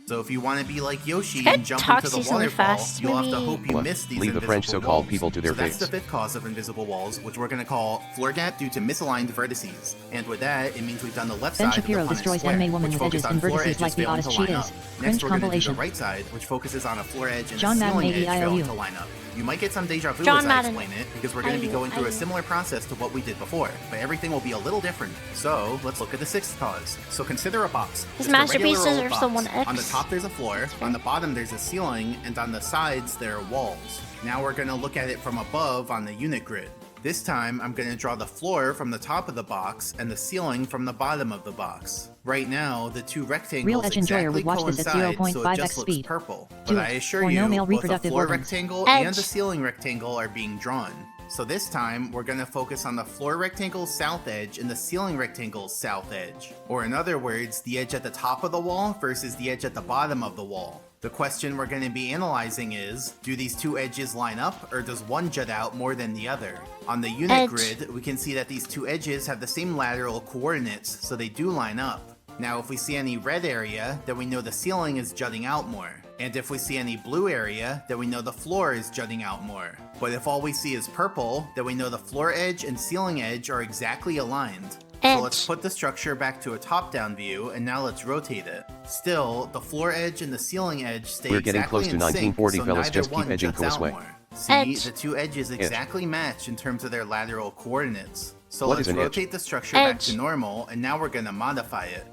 So if you want to be like Yoshi That and jump talks into the decently waterfall, fast, you'll have to maybe- hope you What? miss these Leave the invisible French so-called walls. people to their so that's fates. the 5th cause of invisible walls, which we're going to call floor gap due to misaligned vertices. And with that, it means we've done the left Ben side Shapiro of the Punnett destroys square, anime woman which with edges focus and on floor vertices edges like the failing oddest to she line up. is. Next, Cringe we're going to do compilation. the right side, which focuses on a floor edge and John a Madden ceiling edge failing ADIOU. to line up. You might get some deja vu John as Madden. I explain it, because we're going to be IU, going through a IU. similar process to what we did before, but everything will be a little different. So, let's look at the 6th cause. So consider a box. His Just a regular masterpieces old are box. the 1x. On the top there's a floor, on the bottom there's a ceiling, and on the sides there are walls. Now we're going to look at it from above on the unit grid. This time, I'm going to draw the floor from the top of the box and the ceiling from the bottom of the box. Right now, the 2 rectangles Real Edge Enjoyer exactly would watch this at coincide, so it 0.5x just looks speed. purple. Do But it, I assure or you, no male both the reproductive floor organs. rectangle Edge. and the ceiling rectangle are being drawn. So this time, we're going to focus on the floor rectangle's south edge and the ceiling rectangle's south edge. Or in other words, the edge at the top of the wall versus the edge at the bottom of the wall. The question we're going to be analyzing is, do these 2 edges line up, or does one jut out more than the other? On the unit Edge. grid, we can see that these 2 edges have the same lateral coordinates, so they do line up. Now if we see any red area, then we know the ceiling is jutting out more. And if we see any blue area, then we know the floor is jutting out more. But if all we see is purple, then we know the floor edge and ceiling edge are exactly aligned. So let's put the structure back to a top-down view, and now let's rotate it. Still, the floor edge and the ceiling edge stay We're getting exactly close to in sync, 1940, so fellas. neither Just keep one edging juts out Kousway. more. See, the two edges exactly match in terms of their lateral coordinates. So What let's is an edge? rotate the structure back to normal, and now we're gonna modify it.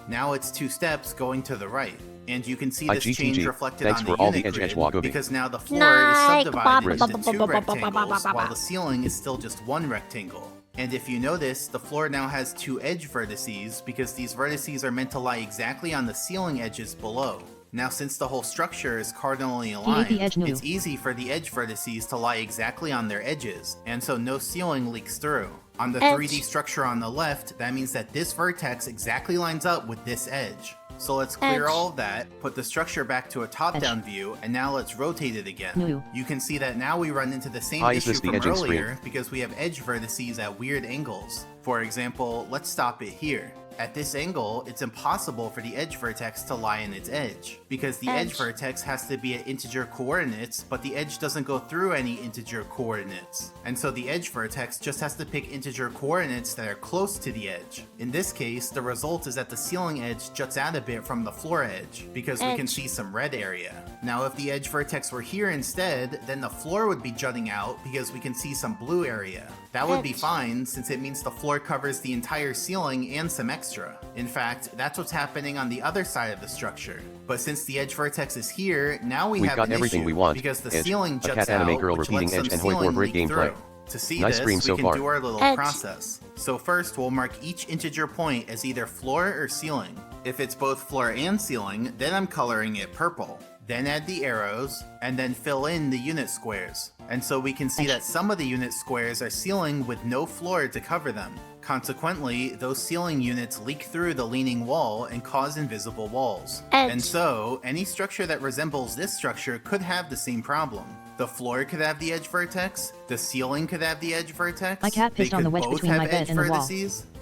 Now it's 2 steps going to the right. And you can see this change reflected Thanks on for the all the unit edge grid, wagobi. because now the floor is subdivided into 2 rectangles, while the ceiling is still just 1 rectangle. And if you notice, the floor now has 2 edge vertices, because these vertices are meant to lie exactly on the ceiling edges below. Now, since the whole structure is cardinally aligned, it's easy for the edge vertices to lie exactly on their edges, and so no ceiling leaks through. On the 3D structure on the left, that means that this vertex exactly lines up with this edge. So let's clear all of that, put the structure back to a top-down view, and now let's rotate it again. You can see that now we run into the same issue from earlier because we have edge vertices at weird angles. For example, let's stop it here. At this angle, it's impossible for the edge vertex to lie in its edge, because the edge vertex has to be at integer coordinates, but the edge doesn't go through any integer coordinates. And so the edge vertex just has to pick integer coordinates that are close to the edge. In this case, the result is that the ceiling edge juts out a bit from the floor edge, because we can see some red area. Now if the edge vertex were here instead, then the floor would be jutting out because we can see some blue area. That would be fine, since it means the floor covers the entire ceiling and some extra. In fact, that's what's happening on the other side of the structure. But since the edge vertex is here, now we have an everything issue, we want. because the Edge, ceiling a juts cat anime out, girl which repeating lets edge some and hoi ceiling great leak gameplay. through. To see Nice this, stream we so can far. do our little process. So first, we'll mark each integer point as either floor or ceiling. If it's both floor and ceiling, then I'm coloring it purple. Then add the arrows, and then fill in the unit squares. And so we can see that some of the unit squares are ceiling with no floor to cover them. Consequently, those ceiling units leak through the leaning wall and cause invisible walls. And so, any structure that resembles this structure could have the same problem. The floor could have the edge vertex, the ceiling could have the edge vertex. My cat pissed on the wedge between my bed and the wall.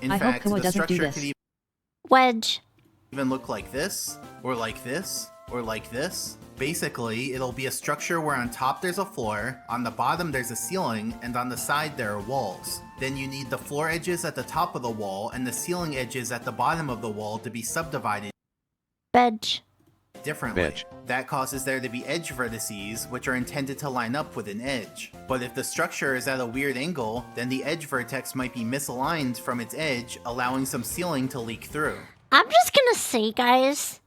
In I fact, hope Koa the doesn't do structure this. could Wedge. even look like this, or like this, or like this. Basically, it'll be a structure where on top there's a floor, on the bottom there's a ceiling, and on the side there are walls. Then you need the floor edges at the top of the wall and the ceiling edges at the bottom of the wall to be subdivided differently. That causes there to be edge vertices, which are intended to line up with an edge. But if the structure is at a weird angle, then the edge vertex might be misaligned from its edge, allowing some ceiling to leak through. I'm just gonna say, guys.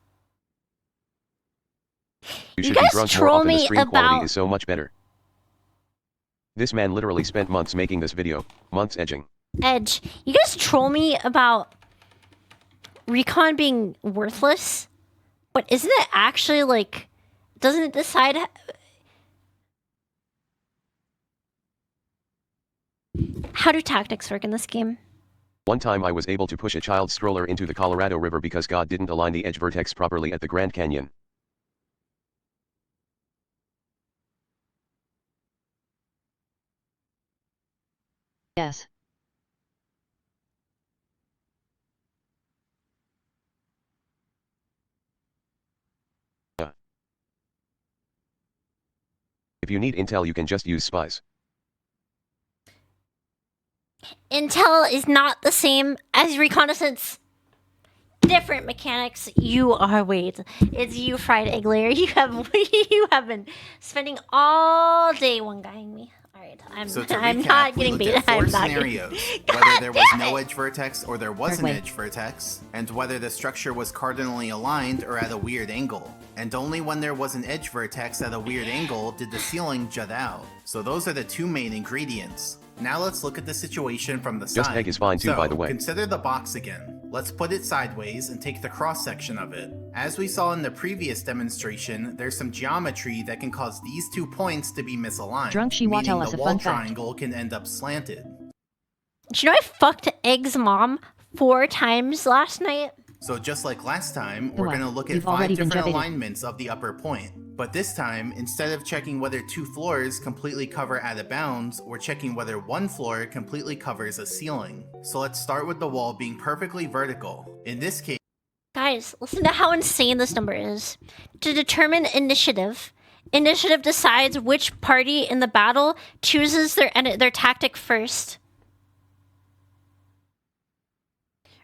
You should guys be drunk more troll often. The me stream quality about- is so much better. This man literally spent months making this video, months edging. Edge. You guys troll me about Recon being worthless, but isn't it actually like, doesn't it decide how do tactics work in this game? One time I was able to push a child stroller into the Colorado River because God didn't align the edge vertex properly at the Grand Canyon. Yes. If you need intel you can just use spies. Intel is not the same as reconnaissance. Different mechanics. You are it's you, fried egg layer. You have been spending all day one guying me. Alright, So to I'm recap, not we getting looked bait. at 4 I'm not scenarios, getting whether there was damn no it! edge vertex or there was an edge vertex, and whether the structure was cardinally aligned or at a weird angle. And only when there was an edge vertex at a weird angle did the ceiling jut out. So those are the 2 main ingredients. Now let's look at the situation from the side. Just egg is fine too, by the way. Consider the box again. Let's put it sideways and take the cross section of it. As we saw in the previous demonstration, there's some geometry that can cause these 2 points to be misaligned. Drunk Shiwa tell us the a wall fun fact. triangle can end up slanted. Do you know I fucked Egg's mom 4 times last night? So just like last time, we're What? going to look at We've 5 already been different debating. alignments of the upper point. But this time, instead of checking whether 2 floors completely cover out of bounds, we're checking whether 1 floor completely covers a ceiling. So let's start with the wall being perfectly vertical. In this case, Guys, listen to how insane this number is. To determine initiative, initiative decides which party in the battle chooses their tactic first.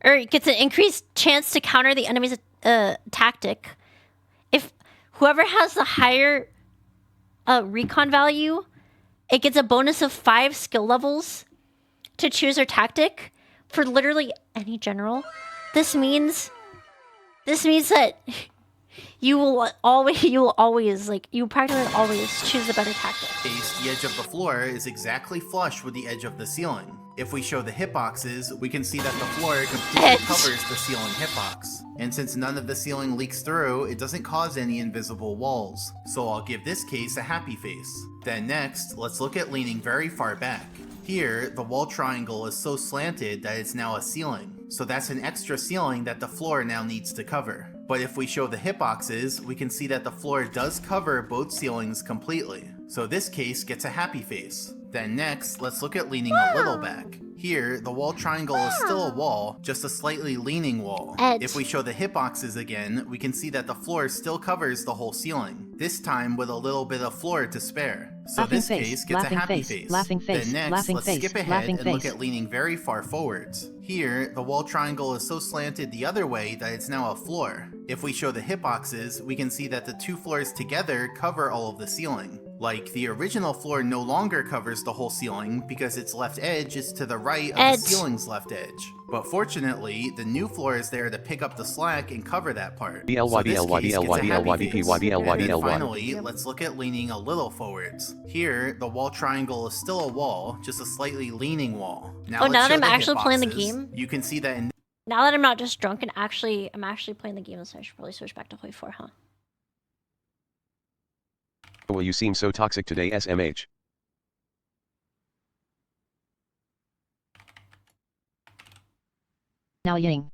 or it gets an increased chance to counter the enemy's tactic. If whoever has the higher recon value, it gets a bonus of 5 skill levels to choose their tactic for literally any general. This means that you will always like you practically always choose the better tactic. The edge of the floor is exactly flush with the edge of the ceiling. If we show the hitboxes, we can see that the floor completely covers the ceiling hitbox. And since none of the ceiling leaks through, it doesn't cause any invisible walls. So I'll give this case a happy face. Then next, let's look at leaning very far back. Here, the wall triangle is so slanted that it's now a ceiling. So that's an extra ceiling that the floor now needs to cover. But if we show the hitboxes, we can see that the floor does cover both ceilings completely. So this case gets a happy face. Then next, let's look at leaning a little back. Here, the wall triangle is still a wall, just a slightly leaning wall. If we show the hitboxes again, we can see that the floor still covers the whole ceiling, this time with a little bit of floor to spare. So Laughing this face, case gets a laughing happy face, face. laughing face, Then next, laughing let's face, skip ahead laughing and look face. at leaning very far forwards. Here, the wall triangle is so slanted the other way that it's now a floor. If we show the hitboxes, we can see that the two floors together cover all of the ceiling. Like, the original floor no longer covers the whole ceiling because its left edge is to the right of the ceiling's left edge. But fortunately, the new floor is there to pick up the slack and cover that part. So this case gets a happy face. And then finally, let's look at leaning a little forwards. Here, the wall triangle is still a wall, just a slightly leaning wall. Now Now that let's show I'm the actually playing the hitboxes. game. You can see that in Now that I'm not just drunk and I'm actually playing the game, so I should probably switch back to play 4, huh? Well, you seem so toxic today, SMH. Now ying.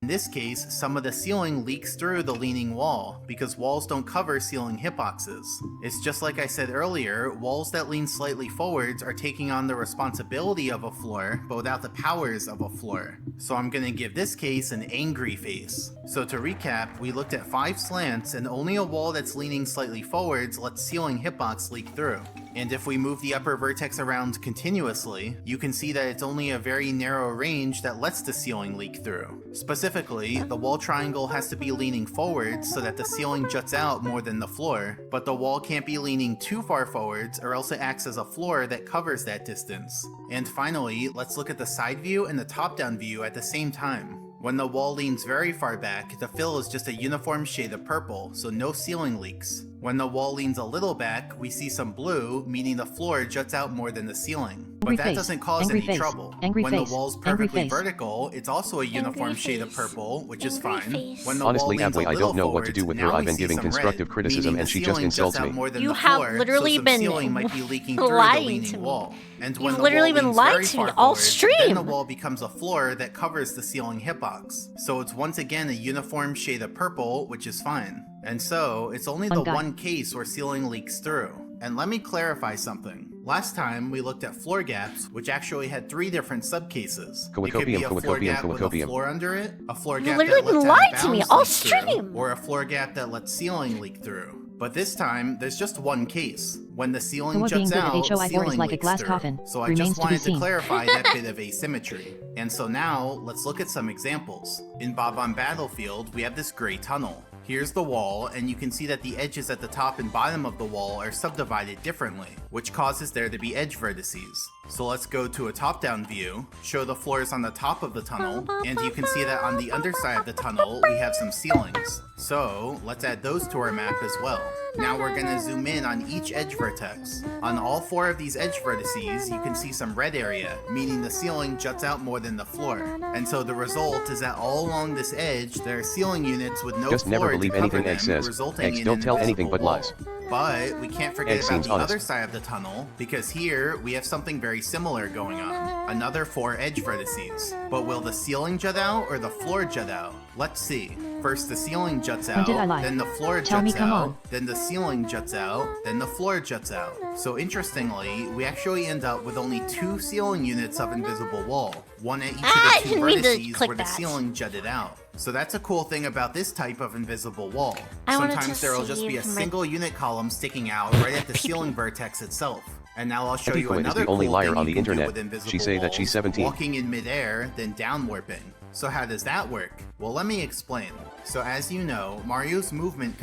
In this case, some of the ceiling leaks through the leaning wall, because walls don't cover ceiling hitboxes. It's just like I said earlier, walls that lean slightly forwards are taking on the responsibility of a floor, but without the powers of a floor. So I'm gonna give this case an angry face. So to recap, we looked at 5 slants, and only a wall that's leaning slightly forwards lets ceiling hitbox leak through. And if we move the upper vertex around continuously, you can see that it's only a very narrow range that lets the ceiling leak through. Specifically, the wall triangle has to be leaning forwards so that the ceiling juts out more than the floor, but the wall can't be leaning too far forwards or else it acts as a floor that covers that distance. And finally, let's look at the side view and the top-down view at the same time. When the wall leans very far back, the fill is just a uniform shade of purple, so no ceiling leaks. When the wall leans a little back, we see some blue, meaning the floor juts out more than the ceiling. But that doesn't cause any trouble. When the wall's perfectly vertical, it's also a uniform shade of purple, which is fine. When the Honestly, wall leans a Abway, I little don't know what to do with her. now I've we been see giving some constructive red, criticism meaning and the she just ceiling insults juts out me. more than You the have floor, literally so some been ceiling might be leaking through the lying to leaning me. wall. And when You've the literally wall been leans lying very to me far all forward, stream. then the wall becomes a floor that covers the ceiling hitbox. So it's once again a uniform shade of purple, which is fine. And so, it's only the one case where ceiling leaks through. And let me clarify something. Last time, we looked at floor gaps, which actually had 3 different subcases. It could be a floor gap with a floor under it, a floor gap that lets out of bounds leak through, or a floor gap that lets ceiling leak through. But this time, there's just one case. When the ceiling Noah being juts good at out, HOI4 is ceiling like a leaks glass through. coffin, So I remains just to be wanted to seen. clarify that bit of asymmetry. And so now, let's look at some examples. In Bob on Battlefield, we have this gray tunnel. Here's the wall, and you can see that the edges at the top and bottom of the wall are subdivided differently, which causes there to be edge vertices. So let's go to a top-down view, show the floors on the top of the tunnel, and you can see that on the underside of the tunnel, we have some ceilings. So let's add those to our map as well. Now we're gonna zoom in on each edge vertex. On all 4 of these edge vertices, you can see some red area, meaning the ceiling juts out more than the floor. And so the result is that all along this edge, there are ceiling units with no Just never floor to believe cover anything them, X says. resulting X in don't an tell anything invisible but wall. lies. But we can't forget X about seems the honest. other side of the tunnel, because here we have something very similar going on. Another 4 edge vertices. But will the ceiling jut out or the floor jut out? Let's see. First the ceiling juts When out, did I lie? then the floor Tell me, juts come out, on. then the ceiling juts out, then the floor juts out. So interestingly, we actually end up with only 2 ceiling units of invisible wall. One at each I of the 2 didn't mean to vertices click where the that. ceiling jutted out. So that's a cool thing about this type of invisible wall. I wanted Sometimes to there will just be a save my- single unit column sticking out right at the ceiling vertex itself. And now I'll show you Antiqua is another the only cool liar thing on you the can do internet. with invisible She say that she's walls, 17. walking in midair, then down warping. So how does that work? Well, let me explain. So as you know, Mario's movement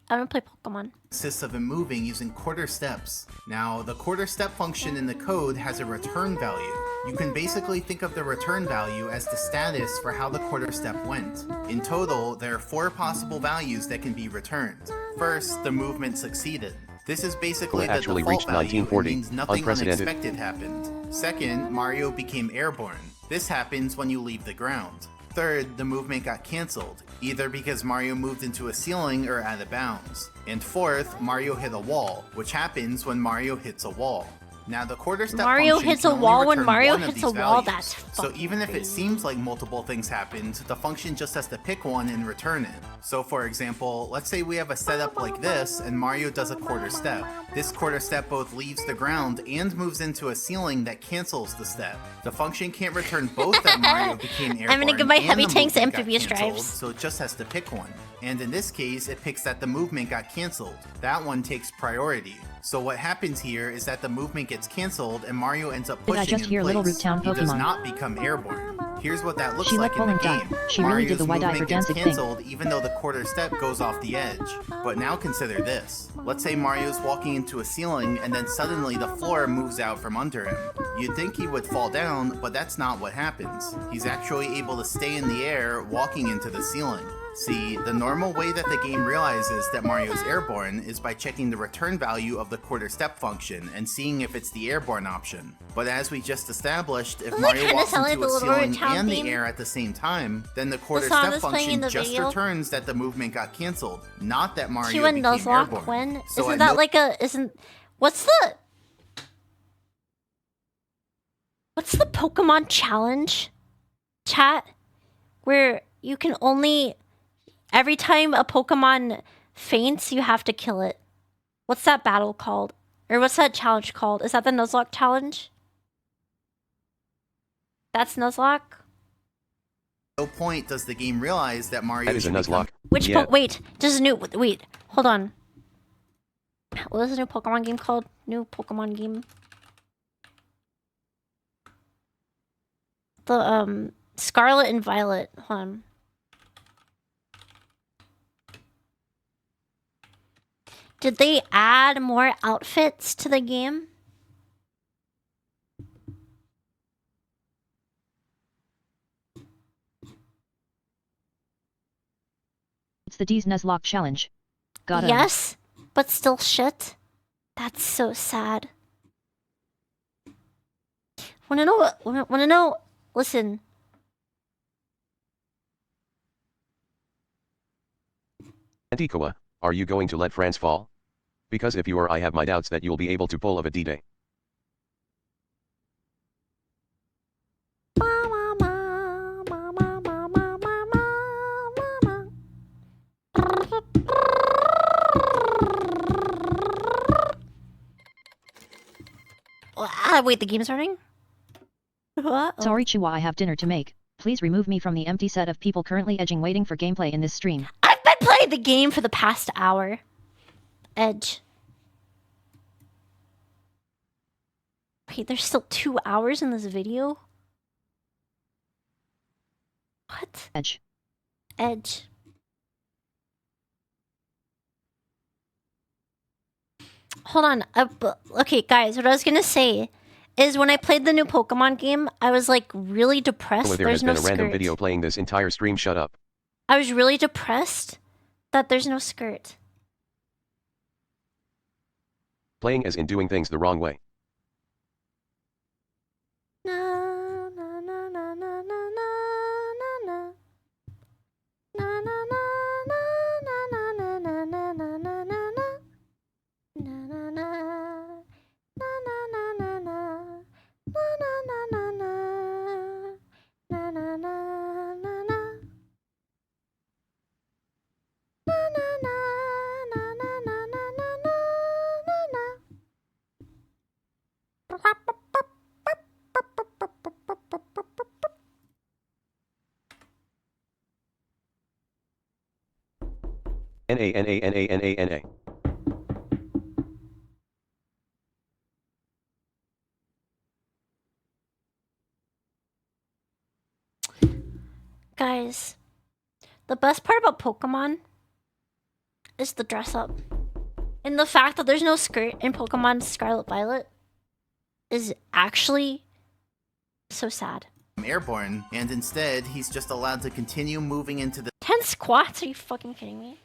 I don't play Pokemon. consists of him moving using quarter steps. Now, the quarter step function in the code has a return value. You can basically think of the return value as the status for how the quarter step went. In total, there are 4 possible values that can be returned. First, the movement succeeded. This is basically the actually default reached value and 1940. means nothing Unprecedented. unexpected happened. Second, Mario became airborne. This happens when you leave the ground. Third, the movement got cancelled, either because Mario moved into a ceiling or out of bounds. And fourth, Mario hit a wall, which happens when Mario hits a wall. Now the quarter step Mario function hits can a only wall when return Mario one of hits these a wall, values. that's So fucking even if it crazy. seems like multiple things happened, the function just has to pick one and return it. So for example, let's say we have a setup like this and Mario does a quarter step. This quarter step both leaves the ground and moves into a ceiling that cancels the step. The function can't return both that Mario became airborne I'm gonna give my and heavy the tanks movement got amphibious canceled, drives. so it just has to pick one. And in this case, it picks that the movement got cancelled. That one takes priority. So what happens here is that the movement gets cancelled and Mario ends up Did pushing I just in hear place. Little Root Town He does Pokemon? not become airborne. Here's what that looks She like let in the Poland game. die. She really did the Mario's wide eye for movement gets Danzig thing. cancelled even though the quarter step goes off the edge. But now consider this. Let's say Mario's walking into a ceiling and then suddenly the floor moves out from under him. You'd think he would fall down, but that's not what happens. He's actually able to stay in the air walking into the ceiling. See, the normal way that the game realizes that Mario's airborne is by checking the return value of the quarter step function and seeing if it's the airborne option. But as we just established, if Doesn't that Mario kinda walks sound like into a the Little Root ceiling Town and the theme? air at the same time, then the quarter song step that's playing in function the just video? returns that the movement got cancelled, not that Mario Q and became Nuzlocke airborne. when? So Isn't at that no like a what's the Pokemon challenge? Chat? Where you can only every time a Pokemon faints, you have to kill it. What's that battle called? Or what's that challenge called? Is that the Nuzlocke challenge? That's Nuzlocke? no point does the game realize that Mario That is a should become Nuzlocke. Which Yeah. wait, does a new wait, hold on. What is the new Pokemon game called? New Pokemon game. The Scarlet and Violet. Hold on. Did they add more outfits to the game? It's the D's Nuzlocke challenge. Got 'em. Yes, but still shit. That's so sad. Wanna know what? Wanna know? Listen. Antiqua, are you going to let France fall? Because if you are, I have my doubts that you'll be able to pull off a D-Day. Wait, the game's starting? What? Sorry Chihuahua, I have dinner to make. Please remove me from the empty set of people currently edging waiting for gameplay in this stream. I've been playing the game for the past hour. Edge. Wait, there's still 2 hours in this video? What? Edge. Edge. Hold on. Okay, guys, what I was gonna say is when I played the new Pokemon game, I was like really depressed. There There's has no been a random skirt. video playing this entire stream. Shut up. I was really depressed that there's no skirt. Playing as in doing things the wrong way. Na na na na na na na na. Na na na na na na na na na na na na. Na na na. Na na na na na. Na na na na na. Na na na na na. Na na na na na na na na na na. N-A-N-A-N-A-N-A-N-A. Guys, the best part about Pokemon is the dress up. And the fact that there's no skirt in Pokemon Scarlet Violet is actually so sad. Airborne, and instead he's just allowed to continue moving into the 10 squats? Are you fucking kidding me?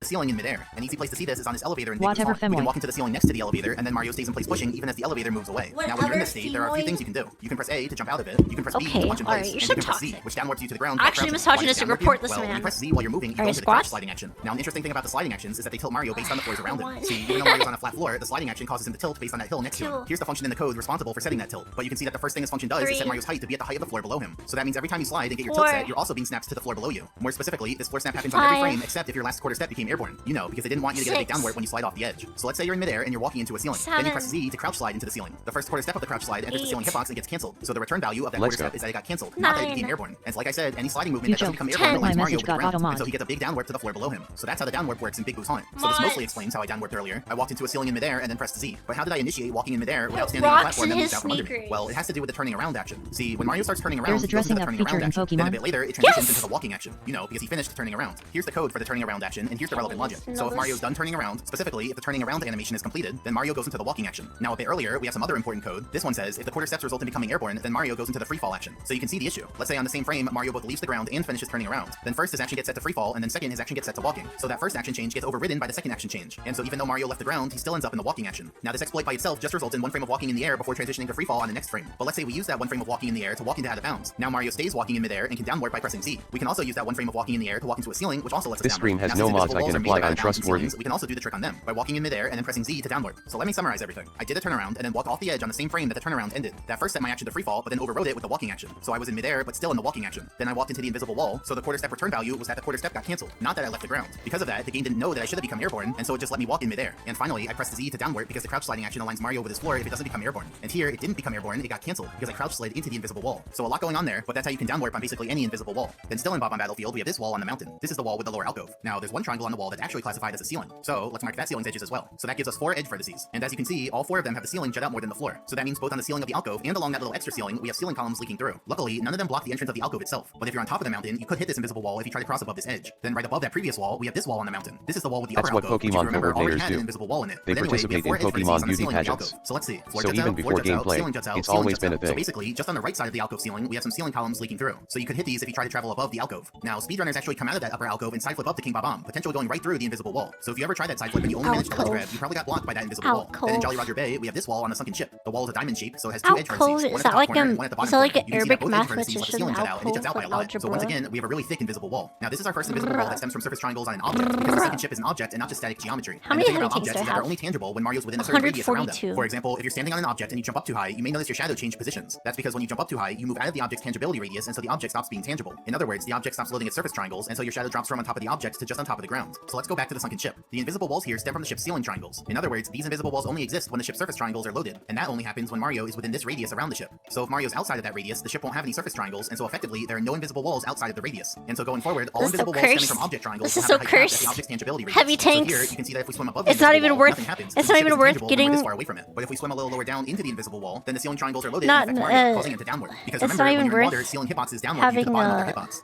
ceiling in midair. An easy place to see this is on this elevator in Whatever, Big Blue Font. We can Femoy. walk into the ceiling next to the elevator, and then Mario stays in place pushing even as the elevator moves away. Now when you're in this state, there are a few things you can do. You can press A to jump out of it, you can press B to launch in place, alright, you're and so you can press Z, toxic. which downwarps you to the ground. Actually, while crouching. misogynist, Why does it report downwarp you? this Well, when man. you press Z while you're moving, you go Alright, into the crouch squats? sliding action. Now an interesting thing about the sliding actions is that they tilt Mario based on the floors around him. See, even though Mario's on a flat floor, the sliding action causes him to tilt based on that hill next to him. Here's the function in the code responsible for setting that tilt. But you can see that the first thing this function does is set Mario's height to be at the height of the floor below him. So that means every time you slide and get your tilt set, you're also being snapped to the floor below you. More specifically, this floor snap happens on every frame except if your last quarter step became airborne. You know, because they didn't want you to get a big downward when you slide off the edge. So let's say you're in midair and you're walking into a ceiling. Then you press Z to crouch slide into the ceiling. The first quarter step of the crouch slide enters the ceiling hitbox and gets cancelled. So the return value of that quarter step is that it got cancelled, not that it became airborne. And like I said, any sliding movement that doesn't become airborne lands Mario with the ground, and so he gets a big downwarp to the floor below him. So that's how the downwarp works in Big Boo's Haunt. So this mostly explains how I downwarped earlier. I walked into a ceiling in midair and then pressed Z. But how did I initiate walking in midair without standing on a platform that moves out from under me? Well, it has to do with the turning around action. See, when Mario starts turning around, There's a he goes into the dressing turning up around feature action. in Then a Pokemon. bit later, it transitions into the walking action. You know, because he finished turning around. Here's the code for the turning around action, and here's the relevant logic. So if Mario's done turning around, specifically if the turning around animation is completed, then Mario goes into the walking action. Now a bit earlier, we have some other important code. This one says if the quarter steps result in becoming airborne, then Mario goes into the free fall action. So you can see the issue. Let's say on the same frame, Mario both leaves the ground and finishes turning around. Then first his action gets set to free fall, and then second his action gets set to walking. So that first action change gets overridden by the second action change. And so even though Mario left the ground, he still ends up in the walking action. Now this exploit by itself just results in one frame of walking in the air before transitioning to free fall on the next frame. But let's say we use that one frame of walking in the air to walk into out of bounds. Now Mario stays walking in midair and can downward by pressing Z. We can also use that one frame of walking in the air to walk into a ceiling, which also lets us This downward. stream has Now, no since mods invisible I walls can are made apply, out of I'm bounds and trustworthy. ceilings, we can also do the trick on them by walking in midair and then pressing Z to downward. So let me summarize everything. I did a turnaround and then walked off the edge on the same frame that the turnaround ended. That first set my action to free fall, but then overrode it with the walking action. So I was in midair, but still in the walking action. Then I walked into the invisible wall, so the quarter step return value was that the quarter step got cancelled, not that I left the ground. Because of that, the game didn't know that I should have become airborne, and so it just let me walk in midair. And finally, I pressed Z to downward because the crouch sliding action aligns Mario with his floor if it doesn't become airborne. And here, it didn't become airborne, it got cancelled because I crouch slid into the invisible wall. So a lot going on there, but that's how you can downwarp on basically any invisible wall. Then still in Bob on Battlefield, we have this wall on the mountain. This is the wall with the lower alcove. Now, there's one triangle on the wall that's actually classified as a ceiling. So let's mark that ceiling's edges as well. So that gives us 4 edge vertices. And as you can see, all 4 of them have the ceiling jut out more than the floor. So that means both on the ceiling of the alcove and along that little extra ceiling, we have ceiling columns leaking through. Luckily, none of them block the entrance of the alcove itself. But if you're on top of the mountain, you could hit this invisible wall if you try to cross above this edge. Then right above that previous wall, we have this wall on the mountain. This is the wall with the That's upper what alcove, which, if Pokemon you remember, already coordinators had an do. invisible wall in it. They But anyway, we have participate 4 in edge vertices Pokemon on the beauty ceiling of the pageants. alcove. So let's see. Floor So juts even out, before floor juts out, gameplay, ceiling juts out, it's ceiling always juts been a out. So thing. basically, just on the right side of the alcove ceiling, we have some ceiling columns leaking through. So you could hit these if you try to travel above the alcove. Now, speedrunners actually come out of that upper alcove and side flip up to King Bob-omb, potentially going right through the invisible wall. So if you ever try that side flip and you only manage to ledge grab, you probably got blocked by that invisible wall. Then in Jolly Roger Bay, we have this wall on a sunken ship. The wall is a diamond shape, so it has 2 edge vertices. One at the top corner and one at the bottom corner. You can see that both edge vertices let the ceiling jut out, and it juts out by a lot. So once again, we have a really thick invisible wall. Now this is our first invisible wall that stems from surface triangles on an object, because the second ship is an object and not just static geometry. How And the many thing about hunting objects is that they're only tangible when Mario's within a certain radius around them. 142. For example, if you're standing on an object and you jump up too high, you may notice your shadow change positions. That's because when you jump up too high, you move out of the object's tangibility radius, and so the object stops being tangible. In other words, the object stops loading its surface triangles, and so your shadow drops from on top of the object to just on top of the ground. So let's go back to the sunken ship. The invisible walls here stem from the ship's ceiling triangles. In other words, these invisible walls only exist when the ship's surface triangles are loaded, and that only happens when Mario is within this radius around the ship. So if Mario's outside of that radius, the ship won't have any surface triangles, and so effectively there are no invisible walls outside of the radius. And so going forward, all invisible walls stemming from object triangles will have a height cap at the object's tangibility radius. Heavy So tanks. here you can see that if we swim above the It's not invisible even wall, worth. nothing happens, It's because the not ship even is worth tangible when we're getting. this far away from it. But if we swim a little lower down into the invisible wall, then the ceiling triangles are loaded Not, and affect Mario, causing it to downward. Because it's remember, not when even you're in water, worth ceiling hitboxes downward you to the having bottom of their hitbox.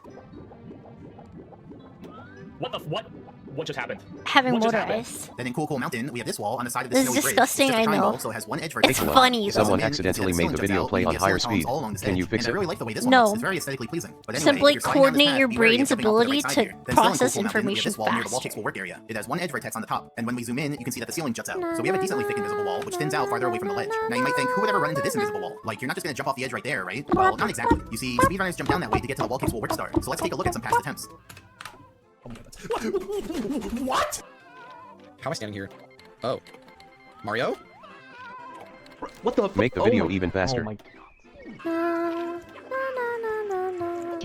What just happened? Having water ice. Then in Cool Cool Mountain, we have this wall on the side of the This snowy is bridge. disgusting, It's just a I triangle, know. so it has 1 edge It's vertex. funny. Someone accidentally made the video play on higher speed. Can you fix and it? I really like the way this one No. looks. It's very aesthetically pleasing. But anyway, Simply if you're sliding down this coordinate path, your be wary of brain's jumping off to the ability right side to here. Then still in process Cool Cool Mountain, we have information this wall near the wall fast. chicks will work area. It has 1 edge vertex on the top, and when we zoom in, you can see that the ceiling juts out. So we have a decently thick invisible wall, which thins out farther away from the ledge. Now you might think, who would ever run into this invisible wall? Like, you're not just gonna jump off the edge right there, right? Well, not exactly. You see, speedrunners jump down that way to get to the wall cakes will work star. So let's take a look at some past attempts. What? How am I standing here? Oh. Mario? What the Make the video even faster. Can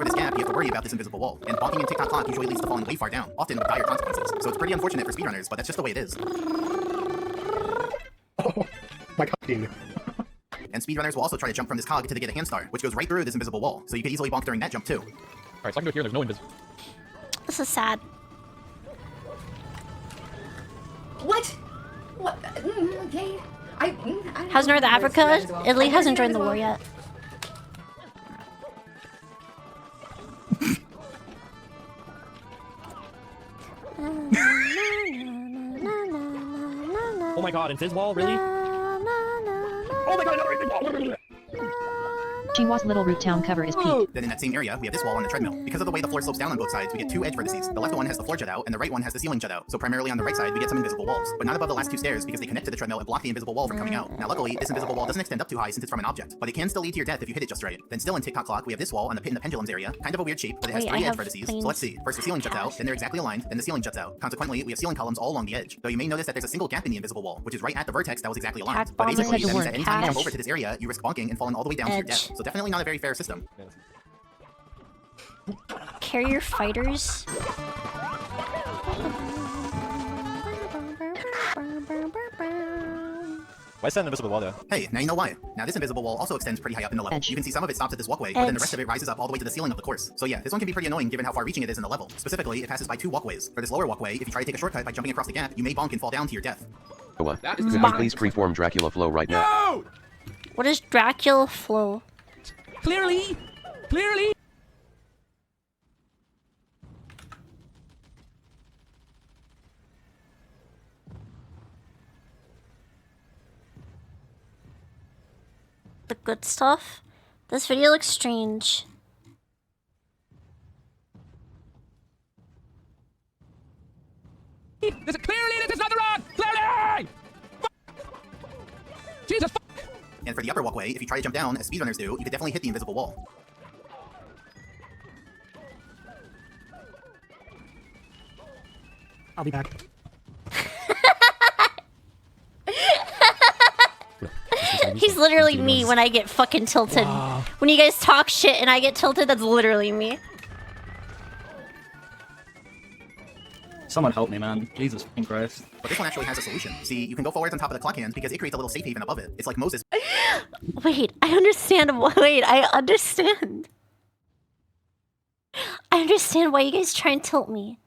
over this gap, you have to worry about this invisible wall. And bonking in TikTok clock usually leads to falling way far down, often with dire consequences. So it's pretty unfortunate for speedrunners, but that's just the way it is. Oh, my cocking. And And speedrunners will also try to jump from this cog to get a hand star, which goes right through this invisible wall, so you could easily bonk during that jump too. Alright, so I can do it here, there's no invisible. This is sad. What? What? Okay. I How's North Africa? Italy hasn't joined the war yet. Oh my god, it's wall, really? Oh my god, another wall! Chihuahua's little root town cover is peak. Then in that same area, we have this wall on the treadmill. Because of the way the floor slopes down on both sides, we get two edge vertices. The left one has the floor jut out, and the right one has the ceiling jut out. So primarily on the right side, we get some invisible walls, but not above the last two stairs because they connect to the treadmill and block the invisible wall from coming out. Now luckily, this invisible wall doesn't extend up too high since it's from an object, but it can still lead to your death if you hit it just right. Then still in TikTok clock, we have this wall on the pit in the pendulums area. Kind of a weird shape, but it has three edge vertices. So let's see. First the ceiling juts out, then they're exactly aligned, then the ceiling juts out. Consequently, we have ceiling columns all along the edge. Though you may notice that there's a single gap in the invisible wall, which is right at the vertex that was exactly aligned. But basically, that means that anytime you jump over to this area, you risk bonking and falling all the way down to your death. So definitely not a very fair system. Carrier fighters. Why is that an invisible wall there? Hey, now you know why. Now this invisible wall also extends pretty high up in the level. You can see some of it stops at this walkway, but then the rest of it rises up all the way to the ceiling of the course. So yeah, this one can be pretty annoying given how far reaching it is in the level. Specifically, it passes by two walkways. For this lower walkway, if you try to take a shortcut by jumping across the gap, you may bonk and fall down to your death. Could you please preform Dracula flow right now? No! What is Dracula flow? Clearly! Clearly! The good stuff? This video looks strange. Clearly, this is not the rock! Clearly! Jesus! And for the upper walkway, if you try to jump down, as speedrunners do, you could definitely hit the invisible wall. I'll be back. He's literally me when I get fucking tilted. Wow. When you guys talk shit and I get tilted, that's literally me. Someone help me, man. Jesus fucking Christ. But this one actually has a solution. See, you can go forwards on top of the clock hand because it creates a little safe haven above it. It's like Moses. Wait, I understand. Wait, I understand. I understand why you guys try and tilt me.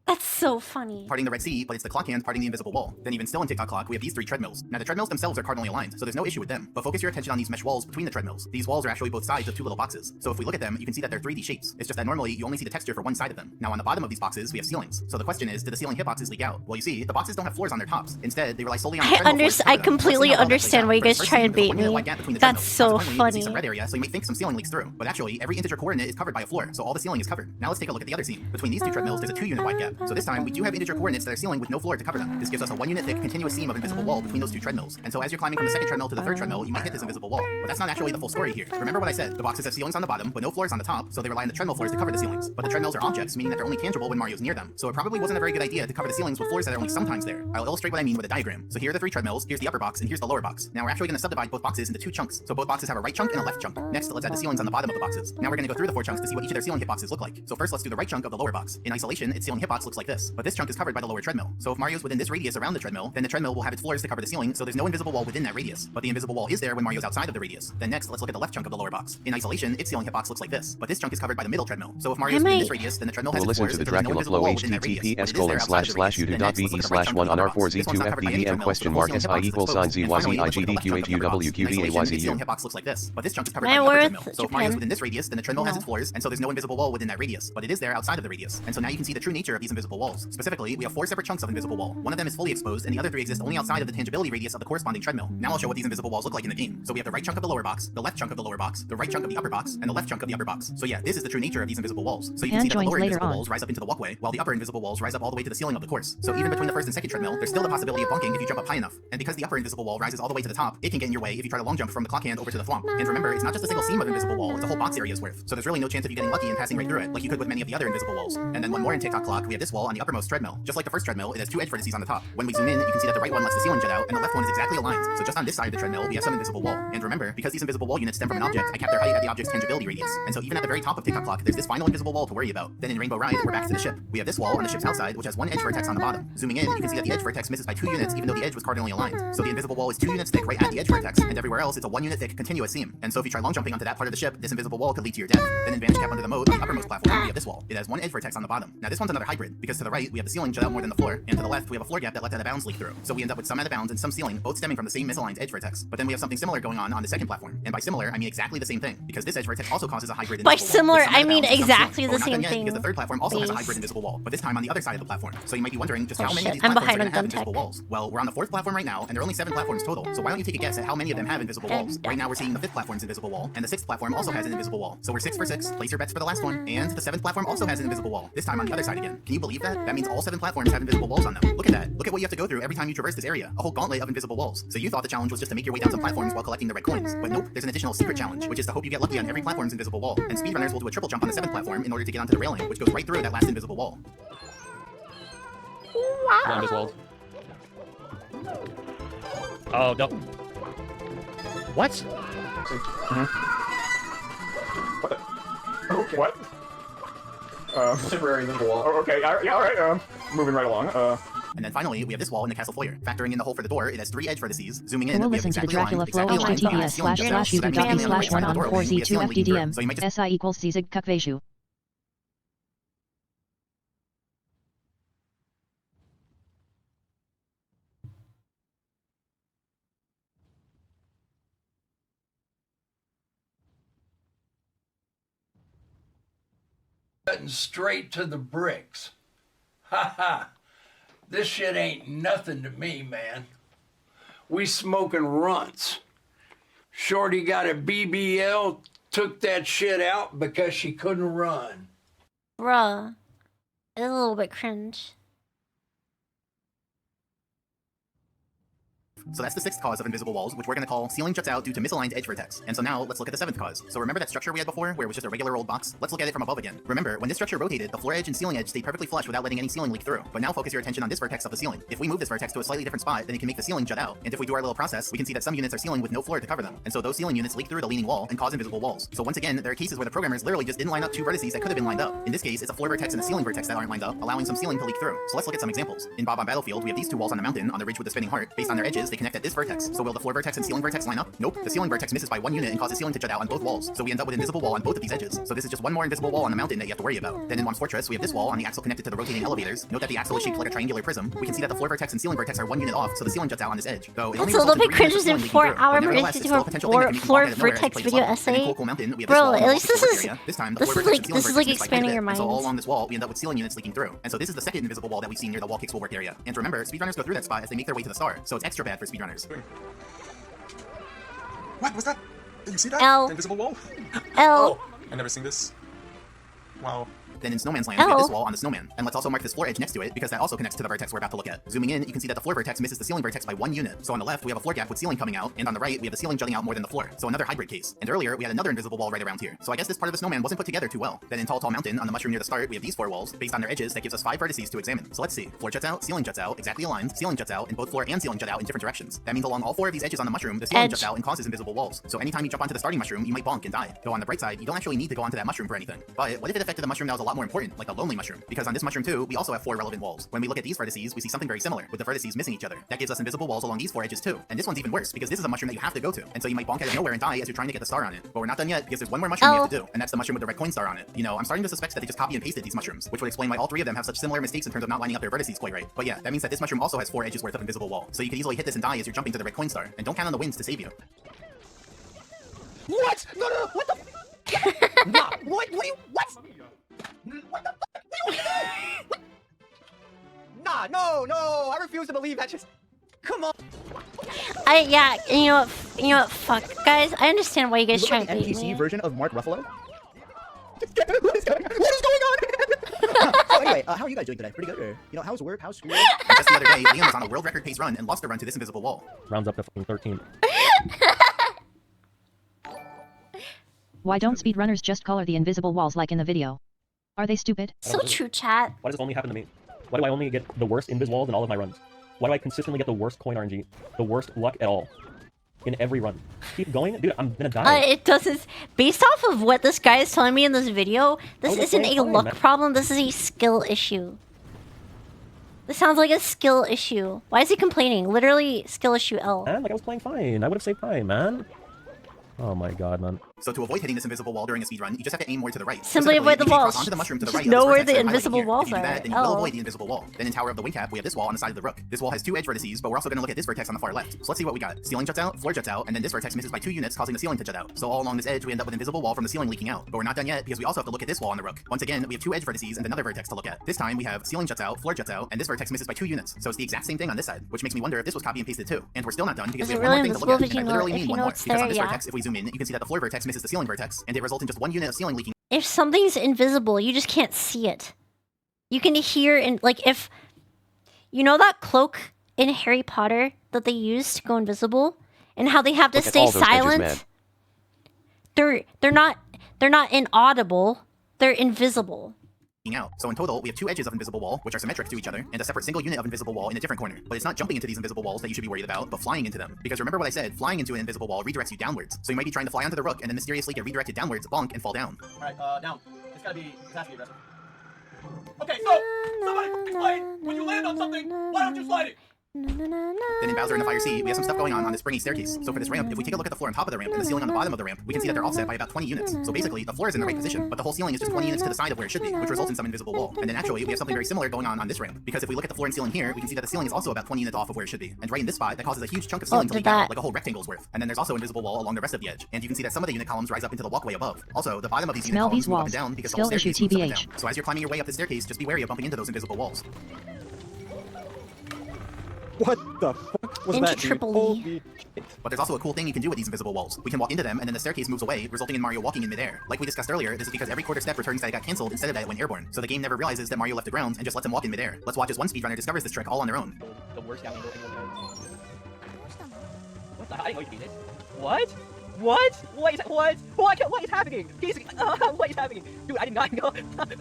That's so funny. Parting the Red Sea, but it's the clock hand parting the invisible wall. Then even still in TikTok clock, we have these three treadmills. Now the treadmills themselves are cardinally aligned, so there's no issue with them. But focus your attention on these mesh walls between the treadmills. These walls are actually both sides of two little boxes. So if we look at them, you can see that they're 3D shapes. It's just that normally you only see the texture for one side of them. Now on the bottom of these boxes, we have ceilings. So the question is, do the ceiling hitboxes leak out? Well, you see, the boxes don't have floors on their tops. Instead, they rely solely on the I completely understand why you guys try and bait me. That's so funny. Some red area, so you may think some ceiling leaks through. But actually, every integer coordinate is covered by a floor, so all the ceiling is covered. Now let's take a look at the other scene. Between these two treadmills, there's a 2-unit wide gap. So this time, we do have integer coordinates that are ceiling with no floor to cover them. This gives us a 1-unit thick continuous seam of invisible wall between those two treadmills. And so as you're climbing from the second treadmill to the third treadmill, you might hit this invisible wall. But that's not actually the full story here. Remember what I said, the boxes have ceilings on the bottom, but no floors on the top, so they rely on the treadmill floors to cover the ceilings. But the treadmills are objects, meaning that they're only tangible when Mario's near them. So it probably wasn't a very good idea to cover the ceilings with floors that are only sometimes there. I'll illustrate what I mean with a diagram. So here are the three treadmills, here's the upper box, and here's the lower box. Now we're actually going to subdivide both boxes into two chunks. So both boxes have a right chunk and a left chunk. Next, let's add the ceilings on the bottom of the boxes. Now we're going to go through the 4 chunks to see what each of their ceiling hitboxes look like. So first let's do the right chunk of the lower box. In isolation, its ceiling hitbox looks like this, but this chunk is covered by the lower treadmill. So if Mario's within this radius around the treadmill, then the treadmill will have its floors to cover the ceiling, so there's no invisible wall within that radius. But the invisible wall is there when Mario's outside of the radius. Then next, let's look at the left chunk of the lower box. In isolation, its ceiling hitbox looks like this, but this chunk is covered by the middle treadmill. So if Mario's within this radius, then the treadmill has its Listen floors, to the so there's no Dracula invisible flow wall within that radius. https://youtube.be/1 on r4z2fdvm question mark si equals sign zyzdqhuwqbayz. Ceiling hitbox looks like this, but this chunk is covered by the upper treadmill. So if Mario's within this radius, then the treadmill has its floors, and so there's no invisible wall within that radius, but it is there outside of the radius. And so now you can see the true nature of these invisible walls. Specifically, we have 4 separate chunks of invisible wall. One of them is fully exposed, and the other 3 exist only outside of the tangibility radius of the corresponding treadmill. Now I'll show what these invisible walls look like in the game. So we have the right chunk of the lower box, the left chunk of the lower box, the right chunk of the upper box, and the left chunk of the upper box. So yeah, this is the true nature of these invisible walls. So you can see that the lower invisible walls rise up into the walkway, while the upper invisible walls rise up all the way to the ceiling of the course. So even between the first and second treadmill, there's still the possibility of bunking if you jump up high enough. And because the upper invisible wall rises all the way to the top, it can get in your way if you try to long jump from the clock hand over to the thwomp. And remember, it's not just a single seam of invisible wall, it's a whole box area's worth. So there's really no chance of you getting lucky and passing right through it, like you could with many of the other invisible walls. And then one more in TikTok clock, we have this wall on the uppermost treadmill. Just like the first treadmill, it has 2 edge vertices on the top. When we zoom in, you can see that the right one lets the ceiling jet out, and the left one is exactly aligned. So just on this side of the treadmill, we have some invisible wall. And remember, because these invisible wall units stem from an object, I kept their height at the object's tangibility radius. And so even at the very top of Tick-Tock Clock, there's this final invisible wall to worry about. Then in Rainbow Ride, we're back to the ship. We have this wall on the ship's outside, which has 1 edge vertex on the bottom. Zooming in, you can see that the edge vertex misses by 2 units, even though the edge was cardinally aligned. So the invisible wall is 2 units thick right at the edge vertex, and everywhere else it's a 1 unit thick continuous seam. And so if you try long jumping onto that part of the ship, this invisible wall could lead to your death. Then in Vanish Cap under the moat, on the uppermost platform, we have this wall. It has 1 edge vertex on the bottom. Now this one's another hybrid, because to the right, we have the ceiling jut out more than the floor, and to the left, we have a floor gap that let the bounds leak through. So we end up with some out of bounds and some ceiling, both stemming from the same misaligned edge vertex. But then we have something similar going on the second platform. And by similar, I mean exactly the same thing, because this edge vertex also causes a hybrid invisible By similar, wall. I mean exactly the same thing. Because the third platform also has a hybrid invisible wall, but this time on the other side of the platform. So you might be wondering just how many of these I'm platforms behind are on going to have gun tech. invisible walls. Well, we're on the 4th platform right now, and there are only 7 platforms total. So why don't you take a guess at how many of them have invisible walls? Right now we're seeing the 5th platform's invisible wall, and the 6th platform also has an invisible wall. So we're 6 for 6. Place your bets for the last one. And the 7th platform also has an invisible wall. This time on the other side again. Can you believe that? That means all 7 platforms have invisible walls on them. Look at that. Look at what you have to go through every time you traverse this area. A whole gauntlet of invisible walls. So you thought the challenge was just to make your way down some platforms while collecting the red coins. But nope, there's an additional secret challenge, which is to hope you get lucky on every platform's invisible wall. And speedrunners will do a triple jump on the 7th platform in order to get onto the railing, which goes right through that last invisible wall. Around this wall. Oh, no. What? Okay. What? Temporary invisible wall. Oh, okay. Yeah, all right. Moving right along. And then finally, we have this wall in the castle foyer. Factoring in the hole for the door, it has 3 edge vertices. Zooming in, Or we have listen to the exactly Dracula aligned, flow exactly aligned https://youtube.com/1on4z2fddm SI=zig Cutting straight to the bricks. Ha ha. This shit ain't nothing to me, man. We smoking runts. Shorty got a BBL, took that shit out because she couldn't run. Bruh. It's a little bit cringe. So that's the 6th cause of invisible walls, which we're going to call ceiling juts out due to misaligned edge vertex. And so now let's look at the 7th cause. So remember that structure we had before, where it was just a regular old box? Let's look at it from above again. Remember, when this structure rotated, the floor edge and ceiling edge stayed perfectly flush without letting any ceiling leak through. But now focus your attention on this vertex of the ceiling. If we move this vertex to a slightly different spot, then it can make the ceiling jut out. And if we do our little process, we can see that some units are ceiling with no floor to cover them. And so those ceiling units leak through the leaning wall and cause invisible walls. So once again, there are cases where the programmers literally just didn't line up 2 vertices that could have been lined up. In this case, it's a floor vertex and a ceiling vertex that aren't lined up, allowing some ceiling to leak through. So let's look at some examples. In Bob on Battlefield, we have these 2 walls on the mountain on the ridge with the spinning heart. Based on their edges, they connect at this vertex. So will the floor vertex and ceiling vertex line up? Nope. The ceiling vertex misses by 1 unit and causes ceiling to jut out on both walls. So we end up with an invisible wall on both of these edges. So this is just one more invisible wall on the mountain that you have to worry about. Then in Mom's Fortress, we have this wall on the axle connected to the rotating elevators. Note that the axle is shaped like a triangular prism. We can see that the floor vertex and ceiling vertex are 1 unit off, so the ceiling juts out on this edge. Though it only That's a little results bit in 3 units of cringe in ceiling leaking 4 through. hour But nevertheless, to it's do still a a potential thing that can make you floor walk out of nowhere as you vertex play this video level. And in essay. Cool Cool Mountain, we have this Bro, wall at on the least floor this area. This time, the is floor vertex and ceiling this is like vertex miss by quite a expanding bit. your And so all mind. along this wall, we end up with ceiling units leaking through. And so this is the second invisible wall that we see near the wall kicks will work area. And remember, speedrunners go through that spot as they make their way to the star, so it's extra bad for speedrunners. What was that? Did you see that? L. The invisible wall? L. Oh, I never seen this. Wow. Then in Snowman's Land, we have this wall on the snowman. And let's also mark this floor edge next to it, because that also connects to the vertex we're about to look at. Zooming in, you can see that the floor vertex misses the ceiling vertex by 1 unit. So on the left, we have a floor gap with ceiling coming out, and on the right, we have the ceiling jutting out more than the floor. So another hybrid case. And earlier, we had another invisible wall right around here. So I guess this part of the snowman wasn't put together too well. Then in Tall Tall Mountain, on the mushroom near the start, we have these 4 walls. Based on their edges, that gives us 5 vertices to examine. So let's see. Floor juts out, exactly aligned, ceiling juts out, and both floor and ceiling jut out in different directions. That means along all 4 of these edges on the mushroom, the ceiling juts out and causes invisible walls. So anytime you jump onto the starting mushroom, you might bonk and die. Though on the bright side, you don't actually need to go onto that mushroom for anything. But what if it affected the mushroom that was a lot more important, like the lonely mushroom? Because on this mushroom too, we also have 4 relevant walls. When we look at these vertices, we see something very similar, with the vertices missing each other. That gives us invisible walls along these 4 edges too. And this one's even worse, because this is a mushroom that you have to go to. And so you might bonk out of nowhere and die as you're trying to get the star on it. But we're not done yet, because there's one more mushroom we have to do, and that's the mushroom with the red coin star on it. You know, I'm starting to suspect that they just copy and pasted these mushrooms, which would explain why all 3 of them have such similar mistakes in terms of not lining up their vertices quite right. But yeah, that means that this mushroom also has 4 edges worth of invisible wall. So you can easily hit this and die as you're jumping to the red coin star. And don't count on the winds to save you. What? No, no, no, what the f- Nah, what do you, what? What the f- what do you do? Nah, no, I refuse to believe that just, come on. Yeah, you know what, fuck. Guys, I understand why you guys trying to beat me. Version of Mark Ruffalo? What is going on? So anyway, how are you guys doing today? Pretty good, or, you know, how's work, how's school? And just the other day, Liam was on a world record pace run and lost a run to this invisible wall. Rounds up to fucking 13. Why don't speedrunners just color the invisible walls like in the video? Are they stupid? So true, chat. Why does this only happen to me? Why do I only get the worst invis walls in all of my runs? Why do I consistently get the worst coin RNG? The worst luck at all? In every run. Keep going? Dude, I'm gonna die. It doesn't... Based off of what this guy is telling me in this video, this isn't a luck problem, this is a skill issue. This sounds like a skill issue. Why is he complaining? Literally, skill issue L. Man, like I was playing fine. I would have saved time, man. Oh my god, man. So to avoid hitting this invisible wall during a speedrun, you just have to aim more to the right. Simply avoid the walls. Onto the mushroom to the right Just know where of this the vertex invisible walls If you do are. that, then you will avoid the invisible wall. Then in Tower of the Wing Cap, we have this wall on the side of the rook. This wall has 2 edge vertices, but we're also going to look at this vertex on the far left. So let's see what we got. Ceiling juts out, floor juts out, and then this vertex misses by 2 units, causing the ceiling to jut out. So all along this edge, we end up with invisible wall from the ceiling leaking out. But we're not done yet, because we also have to look at this wall on the rook. Once again, we have 2 edge vertices and another vertex to look at. This time, we have ceiling juts out, floor juts out, and this vertex misses by 2 units. So it's the exact same thing on this side, which makes me wonder if this was copy and pasted too. And we're still not done, because we have one more thing to look at, and I literally mean one more. Because on this vertex, if we zoom in, you can see that the floor vertex misses the ceiling vertex, and it results in just 1 unit of ceiling leaking. If something's invisible, you just can't see it. You can hear and like if you know that cloak in Harry Potter that they use to go invisible and how they have to stay silent. They're not inaudible. They're invisible. Out. So in total, we have 2 edges of invisible wall, which are symmetric to each other, and a separate single unit of invisible wall in a different corner. But it's not jumping into these invisible walls that you should be worried about, but flying into them. Because remember what I said, flying into an invisible wall redirects you downwards. So you might be trying to fly onto the rook and then mysteriously get redirected downwards, bonk, and fall down. Alright, down. This has to be aggressive. Okay, so, somebody explain, when you land on something, why don't you slide it? Then in Bowser in the Fire Sea, we have some stuff going on this springy staircase. So for this ramp, if we take a look at the floor on top of the ramp and the ceiling on the bottom of the ramp, we can see that they're offset by about 20 units. So basically, the floor is in the right position, but the whole ceiling is just 20 units to the side of where it should be, which results in some invisible wall. And then actually, we have something very similar going on this ramp, because if we look at the floor and ceiling here, we can see that the ceiling is also about 20 units off of where it should be. And right in this spot, that causes a huge chunk of ceiling to leak out, like a whole rectangle's worth. And then there's also invisible wall along the rest of the edge. And you can see that some of the unit columns rise up into the walkway above. Also, the bottom of these unit columns move up and down because the whole staircase moves up and down. So as you're climbing your way up the staircase, just be wary of bumping into those invisible walls. What the fuck was that, dude? Holy shit. But there's also a cool thing you can do with these invisible walls. We can walk into them, and then the staircase moves away, resulting in Mario walking in midair. Like we discussed earlier, this is because every quarter step returns that it got cancelled instead of that it went airborne. So the game never realizes that Mario left the ground and just lets him walk in midair. Let's watch as one speedrunner discovers this trick all on their own. The worst downhill thing What the hell? I didn't know you could do this. What? What is happening? What is happening? Dude, I did not know.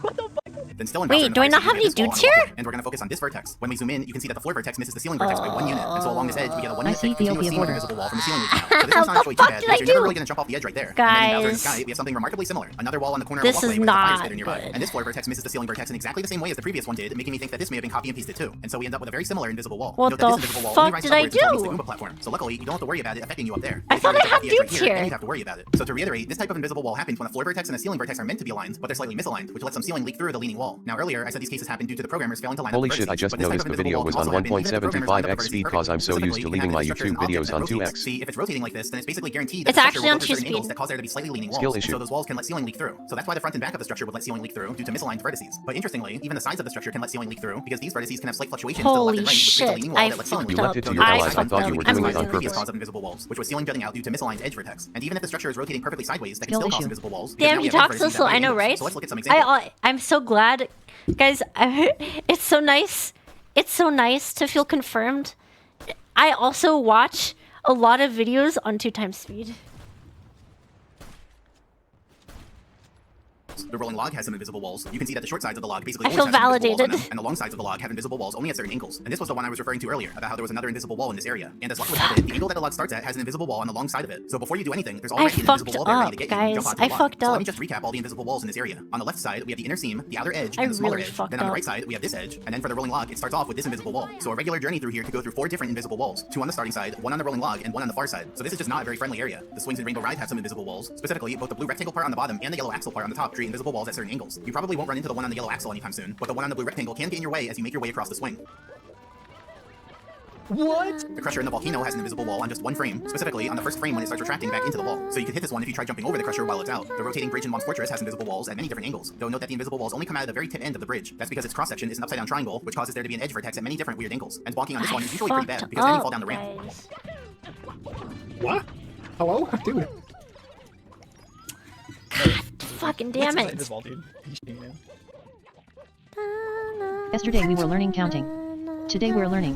What the fuck? Then still in Wait, do I not have any dudes here? And we're going to focus on this vertex. When we zoom in, you can see that the floor vertex misses the ceiling vertex by 1 unit. And so along this edge, we get a 1 unit thick continuous seam of invisible wall from the ceiling leaking out. So this one's not actually too bad, because you're never really going to jump off the edge right there. Guys. And then in Bowser in the Sky, we have something remarkably similar. Another wall on the corner of the walkway with a fire spider nearby. And this floor vertex misses the ceiling vertex in exactly the same way as the previous one did, making me think that this may have been copy and pasted too. And so we end up with a very similar invisible wall. What the fuck did I do? The platform. So luckily, you don't have to worry about it affecting you up there. I thought I had dudes here. Then you have to worry about it. So to reiterate, this type of invisible wall happens when a floor vertex and a ceiling vertex are meant to be aligned, but they're slightly misaligned, which lets some ceiling leak through the leaning wall. Now earlier, I said these cases happen due to the programmers failing to line Holy up the shit, I just but this type noticed of the video was on invisible wall 1.75x speed cause I'm so used to leaving my YouTube videos on 2x. See, if it's rotating like this, then it's basically guaranteed it's actually on 2 speed. That cause there to be slightly leaning walls. Skill issue. So those walls can let ceiling leak through. So that's why the front and back of the structure would let ceiling leak through due to misaligned vertices. But interestingly, even the sides of the structure can let ceiling leak through because these vertices can have slight fluctuations to the left and right, which creates a leaning wall that lets ceiling leak through. You left it to your allies, I thought you were doing it on previous purpose. cause of invisible walls, which was ceiling jutting out due to misaligned edge vertex. And even if the structure is rotating perfectly sideways, that can still cause invisible walls. Damn, he talks so slow. I know, right? So let's look at some examples. I'm so glad, guys. It's so nice. It's so nice to feel confirmed. I also watch a lot of videos on 2x speed. The rolling log has some invisible walls. You can see that the short sides of the log basically I always feel have some invisible walls on validated. them, and the long sides of the log have invisible walls only at certain angles. And this was the one I was referring to earlier, about how there was another invisible wall in this area. And as luck would have it, the angle that the log starts at has an invisible wall on the long side of it. So before you do anything, there's already an invisible wall there ready to get you and jump onto the log. So let me just recap all the invisible walls in this area. On the left side, we have the inner seam, the outer edge, and the smaller edge. Then on the right side, we have this edge, and then for the rolling log, it starts off with this invisible wall. So a regular journey through here could go through 4 different invisible walls, 2 on the starting side, 1 on the rolling log, and 1 on the far side. So this is just not a very friendly area. The swings in Rainbow Ride have some invisible walls. Specifically, both the blue rectangle part on the bottom and the yellow axle part on the top create invisible walls at certain angles. You probably won't run into the one on the yellow axle anytime soon, but the one on the blue rectangle can get in your way as you make your way across the swing. What? The crusher in the volcano has an invisible wall on just 1 frame, specifically on the first frame when it starts retracting back into the wall. So you could hit this one if you try jumping over the crusher while it's out. The rotating bridge in Mom's Fortress has invisible walls at many different angles, though note that the invisible walls only come out at the very tip end of the bridge. That's because its cross-section is an upside-down triangle, which causes there to be an edge vertex at many different weird angles. And bonking on this one is usually pretty bad, because then you fall down the ramp. What? Hello? Dude. God fucking damn it. Yesterday we were learning counting. Today we're learning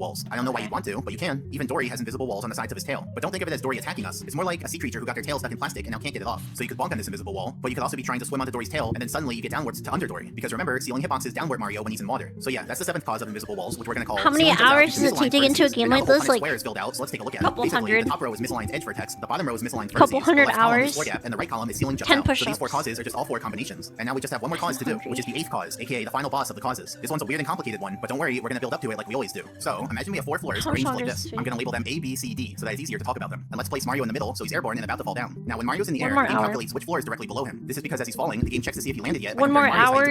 walls. I don't know why you'd want to, but you can. Even Dory has invisible walls on the sides of his tail. But don't think of it as Dory attacking us. It's more like a sea creature who got their tail stuck in plastic and now can't get it off. So you could bonk on this invisible wall, but you could also be trying to swim onto Dory's tail, and then suddenly you get downwards to under Dory. Because remember, ceiling hitboxes downward Mario when he's in water. So yeah, that's the 7th cause of invisible walls, which we're gonna call. How many turns out hours you does can it take to misalign get into a vertices, game and now like the whole this? ton of Like, square is filled out, so let's take a look at couple it. Basically, hundred. the top row is misaligned edge vertex, the bottom row is misaligned vertices, Couple the hundred left column is hours. floor gap, and the right column is ceiling juts 10 out. So these push-ups. 4 causes are just all 4 combinations. And now we just have one more cause to do, which is the 8th cause, aka the final boss of the causes. This one's a weird and complicated one, but don't worry, we're gonna build up to it like we always do. So imagine we have 4 floors arranged like this. I'm gonna label them A, B, C, D, so that it's easier to talk about them. And let's place Mario in the middle, so he's airborne and about to fall down. Now when Mario's in the air, the game calculates which floor is directly below him. This is because as he's falling, the game checks to see if he landed yet. One more hour,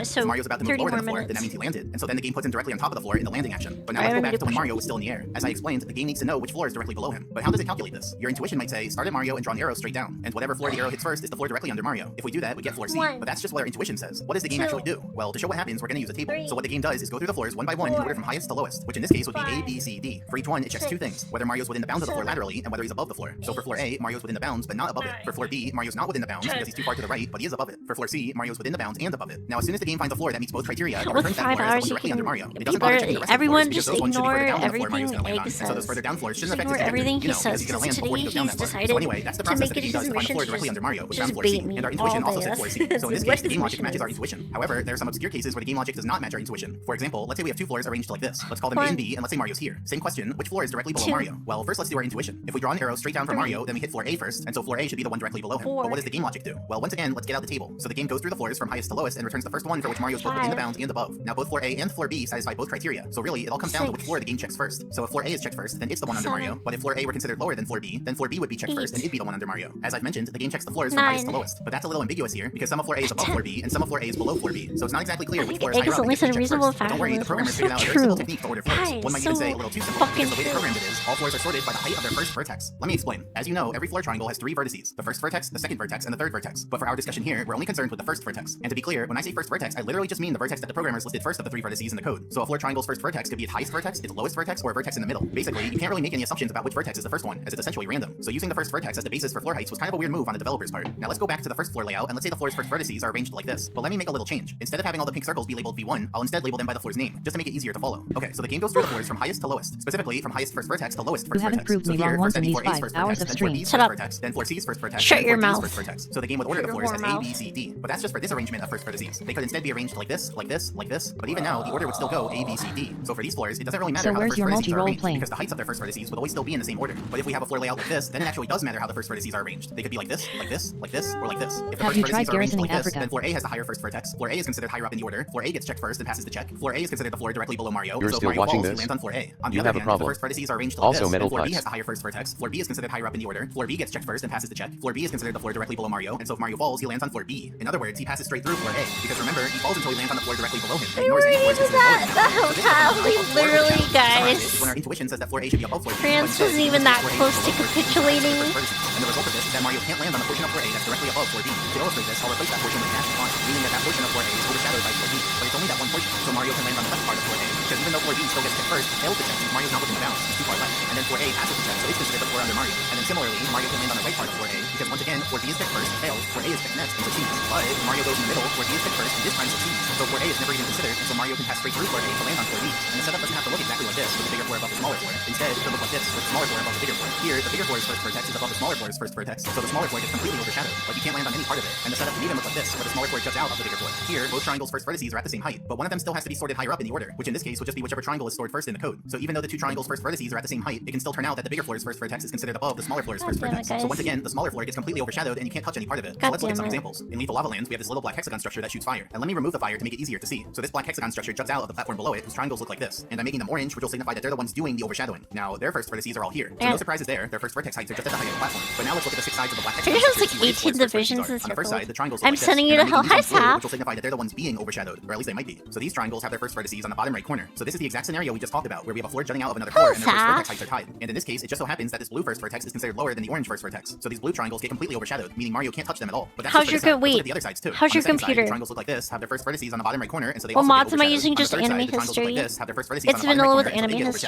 so Mario's about to move lower than the floor, then that means he landed. And so then the game puts him directly on top of the floor in the landing action. But now let's go back to when Mario was still in the air. As I explained, the game needs to know which floor is directly below him. But how does it calculate this? Your intuition might say, start at Mario and draw an arrow straight down. And whatever floor the arrow hits first is the floor directly under Mario. If we do that, we get floor C. But that's just what our intuition says. What does the game actually do? Well, to show what happens, we're going to use a table. So what the game does is go through the floors one by one in order from highest to lowest, which in this case would be A, B, C, D. For each one, it checks 2 things: whether Mario's within the bounds of the floor laterally and whether he's above the floor. So for floor A, Mario's within the bounds but not above it. For floor B, Mario's not within the bounds because he's too far to the right, but he is above it. For floor C, Mario's within the bounds and above it. Now, as soon as the game finds a floor that meets both criteria, it With returns that 5 floor as the hours, one you directly can under Mario. It doesn't bother checking the rest of the everyone floors because just those ones should be further ignore down on the floor Mario's everything gonna land on. Egg And so those further down floors shouldn't affect his trajectory, everything he you know, says because he's gonna land today, before he goes down he's that far. decided So anyway, that's the to process make that the it game does his to find a floor mission directly to under Mario, which is just found floor C. bait me And our all intuition also day. said floor C. That's- So in this what case, the his game logic mission matches is. our intuition. However, there are some obscure cases where the game logic does not match our intuition. For example, let's say we have 2 floors arranged like this. Let's call them A and B, and let's say Mario's here. Same question, which floor is directly below 2. Mario? Well, first let's do our intuition. If we draw an arrow straight down from 3. Mario, then we hit floor A first, and so floor A should be the one directly below him. 4. But what does the game logic do? Well, once again, let's get out the table. So the game goes through the floors from highest to lowest and returns the first one for which Mario's both within the 5. bounds and above. Now both floor A and floor B satisfy both criteria. So really, it all comes down to which 6. floor the game checks first. So if floor A is checked first, then it's the one under 7. Mario. But if floor A were considered lower than floor B, then floor B would be checked first and it'd be the one under Mario. As I've mentioned, the game checks the floors from highest to 9. lowest. But that's a little ambiguous here because some of floor A is above floor B and some of floor A is below floor B. So it's not exactly clear which floor is Egg higher is up only and gets to be checked reasonable first. But don't worry, the programmers figured out a very true. simple technique to order floors. Guys, One might even so say a little too simple because the way they fucking programmed it is all floors are sorted by the height of their first vertex. Let me explain. As you know, every floor triangle has 3 vertices: the first vertex, the second vertex, and the third vertex. But for our discussion here, we're only concerned with the first vertex. And to be clear, when I say first vertex, I literally just mean the vertex that the programmers listed first of the 3 vertices in the code. So a floor triangle's first vertex could be its highest vertex, its lowest vertex, or a vertex in the middle. Basically, you can't really make any assumptions about which vertex is the first one, as it's essentially random. So using the first vertex as the basis for floor heights was kind of a weird move on the developer's part. Now let's go back to the first floor layout, and let's say the floor's first vertices are arranged like this. But let me make a little change. Instead of having all the pink circles be labeled V1, I'll instead label them by the floor's name, just to make it easier to follow. Okay, so the game goes through the floors from highest to lowest, specifically from highest first vertex to lowest You first haven't vertex. proved So me here, wrong once first in that'd be these floor A's 5 first hours vertex, of then floor stream. B's Shut first up. vertex, then floor C's first vertex, Shut then your floor D's mouth. first vertex. So the game would order the floors as A, B, C, D. But that's just for this arrangement of first vertices. They could instead be arranged like this, like this, like this. But even now, the order would still go A, B, C, D. So for these floors, it doesn't really matter So how the where's first your vertices are multi-role arranged playing? because the heights of their first vertices would always still be in the same order. But if we have a floor layout like this, then it actually does matter how the first vertices are arranged. They could be like this, like this, like this, or like this. If the Have first you vertices tried are arranged garrisoning like this, Africa? then floor A has the higher first vertex. Floor A is considered higher up in the order. Floor A gets checked first and passes the check. Floor A is considered the floor directly below Mario. You're so if still Mario watching falls, he this? lands on floor A. On the You other have a hand, problem. if the first vertices are arranged like Also this, metal then floor B pipes. has the higher first vertex. Floor B is considered higher up in the order. Floor B gets checked first and passes the check. Floor B is considered the floor directly below Mario, and so if Mario falls, he lands on floor B. In other words, he passes straight through floor A. Because remember, he falls until he lands on the floor directly below him. And ignores any floors considered lower than that So this is hotel, what we we call floor literally, overshadow. To summarize guys. it, when our intuition says that floor A should be above floor B, France but instead wasn't even that floor A is close to below floor B, capitulating. and the result of this is that Mario can't land on the portion of floor A that's directly above floor B. To illustrate this, I'll replace that portion with a dashed line, meaning that that portion of floor A is overshadowed by floor B. But it's only that one portion, so Mario can land on the left part of floor A. Because even though floor B still gets checked first, it fails the check since Mario's not within the bounds, he's too far left. And then floor A passes the check, so it's considered the floor under Mario. And then similarly, Mario can land on the right part of floor A, because once again, floor B is checked first, fails, floor A is checked next, and succeeds. But if Mario goes in the middle, floor B is checked first, and this time succeeds. So floor A is never even considered, and so Mario can pass straight through floor A to land on floor B. And the setup doesn't have to look exactly like this, with the bigger floor above the smaller floor. Instead, it could look like this, with the smaller floor above the bigger floor. Here, the bigger floor's first vertex is above the smaller floor's first vertex, so the smaller floor gets completely overshadowed. Like you can't land on any part of it. And the setup can even look like this, where the smaller floor juts out of the bigger floor. Here, both triangles' first vertices are at the same height, but one of them still has to be sorted higher up in the order, which in this case would just be whichever triangle is stored first in the code. So even though the 2 triangles' first vertices are at the same height, it can still turn out that the bigger floor's first vertex is considered above the smaller floor's first damn it, vertex. guys. So once again, the smaller floor gets completely overshadowed and you can't touch any part of it. So let's look at some examples. In Lethal Lava Land, we have this little black hexagon structure that shoots fire. And let me remove the fire to make it easier to see. So this black hexagon structure juts out of the platform below it, whose triangles look like this. And I'm making them orange, which will signify that they're the ones doing the overshadowing. Now, their first vertices are all here. So no surprises there. Their first vertex heights are just at the height of the platform. But now let's look at the 6 sides of the black hexagon There's structure. like 18 divisions in On the first side, the triangles look I'm like this, sending you and to I'm hell. making Hi, these blue, Sap. which will signify that they're the ones being overshadowed, or at least they might be. So these triangles have their first vertices on the bottom right corner. So this is the exact scenario we just talked about, where we have a floor jutting out of another floor, and their first vertex heights are tied. And in this case, it just so happens that this blue first vertex is considered lower than the orange first vertex. So these blue triangles get completely overshadowed, meaning Mario can't touch them at all. But that's How's just your for this side. Let's look wait? at the other sides too. How's On your the second side, computer? the triangles look like this, have their first vertices on the bottom right corner, and so they What also get mods am I overshadowed. using? On the Just third side, anime the triangles look like history? this, have their first vertices It's on the bottom vanilla right with corner, and so they anime get history.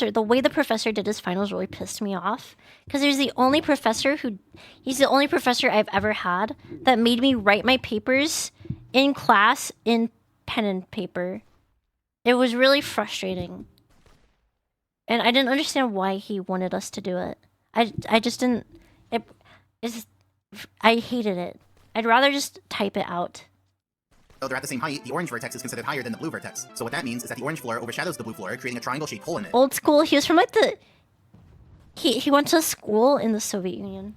professor, the way the professor did his finals really pissed me off. Because he's the only professor I've ever had that made me write my papers in class in pen and paper. It was really frustrating. And I didn't understand why he wanted us to do it. I just didn't... I hated it. I'd rather just type it out. Though they're at the same height, the orange vertex is considered higher than the blue vertex. So what that means is that the orange floor overshadows the blue floor, creating a triangle-shaped hole in it. Old school. He was from like the. He went to school in the Soviet Union.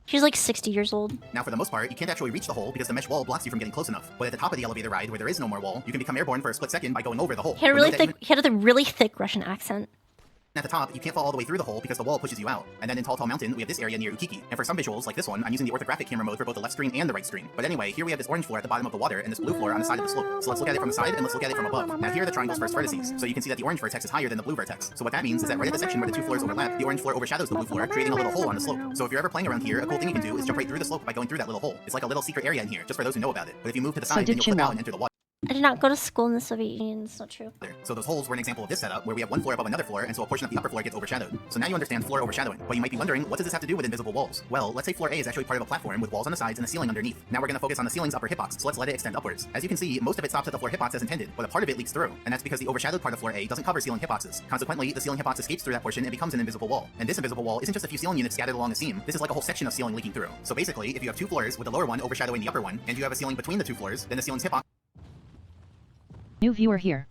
He's like 60 years old. Now, for the most part, you can't actually reach the hole because the mesh wall blocks you from getting close enough. But at the top of the elevator ride, where there is no more wall, you can become airborne for a split second by going over the hole. He had a really thick Russian accent. At the top, you can't fall all the way through the hole because the wall pushes you out. And then in Tall Tall Mountain, we have this area near Ukiki. And for some visuals, like this one, I'm using the orthographic camera mode for both the left screen and the right screen. But anyway, here we have this orange floor at the bottom of the water and this blue floor on the side of the slope. So let's look at it from the side and let's look at it from above. Now here are the triangle's first vertices. So you can see that the orange vertex is higher than the blue vertex. So what that means is that right at the section where the two floors overlap, the orange floor overshadows the blue floor, creating a little hole on the slope. So if you're ever playing around here, a cool thing you can do is jump right through the slope by going through that little hole. It's like a little secret area in here, just for those who know about it. But if you move to the side, then you'll slip out and enter the water. I did not go to school in the Soviet Union. It's not true. So those holes were an example of this setup, where we have one floor above another floor, and so a portion of the upper floor gets overshadowed. So now you understand floor overshadowing. But you might be wondering, what does this have to do with invisible walls? Well, let's say floor A is actually part of a platform with walls on the sides and a ceiling underneath. Now we're going to focus on the ceiling's upper hitbox, so let's let it extend upwards. As you can see, most of it stops at the floor hitbox as intended, but a part of it leaks through, and that's because the overshadowed part of floor A doesn't cover ceiling hitboxes. Consequently, the ceiling hitbox escapes through that portion and becomes an invisible wall. And this invisible wall isn't just a few ceiling units scattered along a seam, this is like a whole section of ceiling leaking through. So basically, if you have two floors with the lower one overshadowing the upper one, and you have a ceiling between the two floors, then the ceiling's hitbox. New viewer here.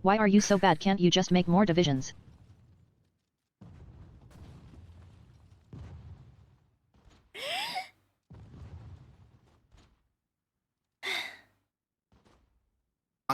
Why are you so bad? Can't you just make more divisions?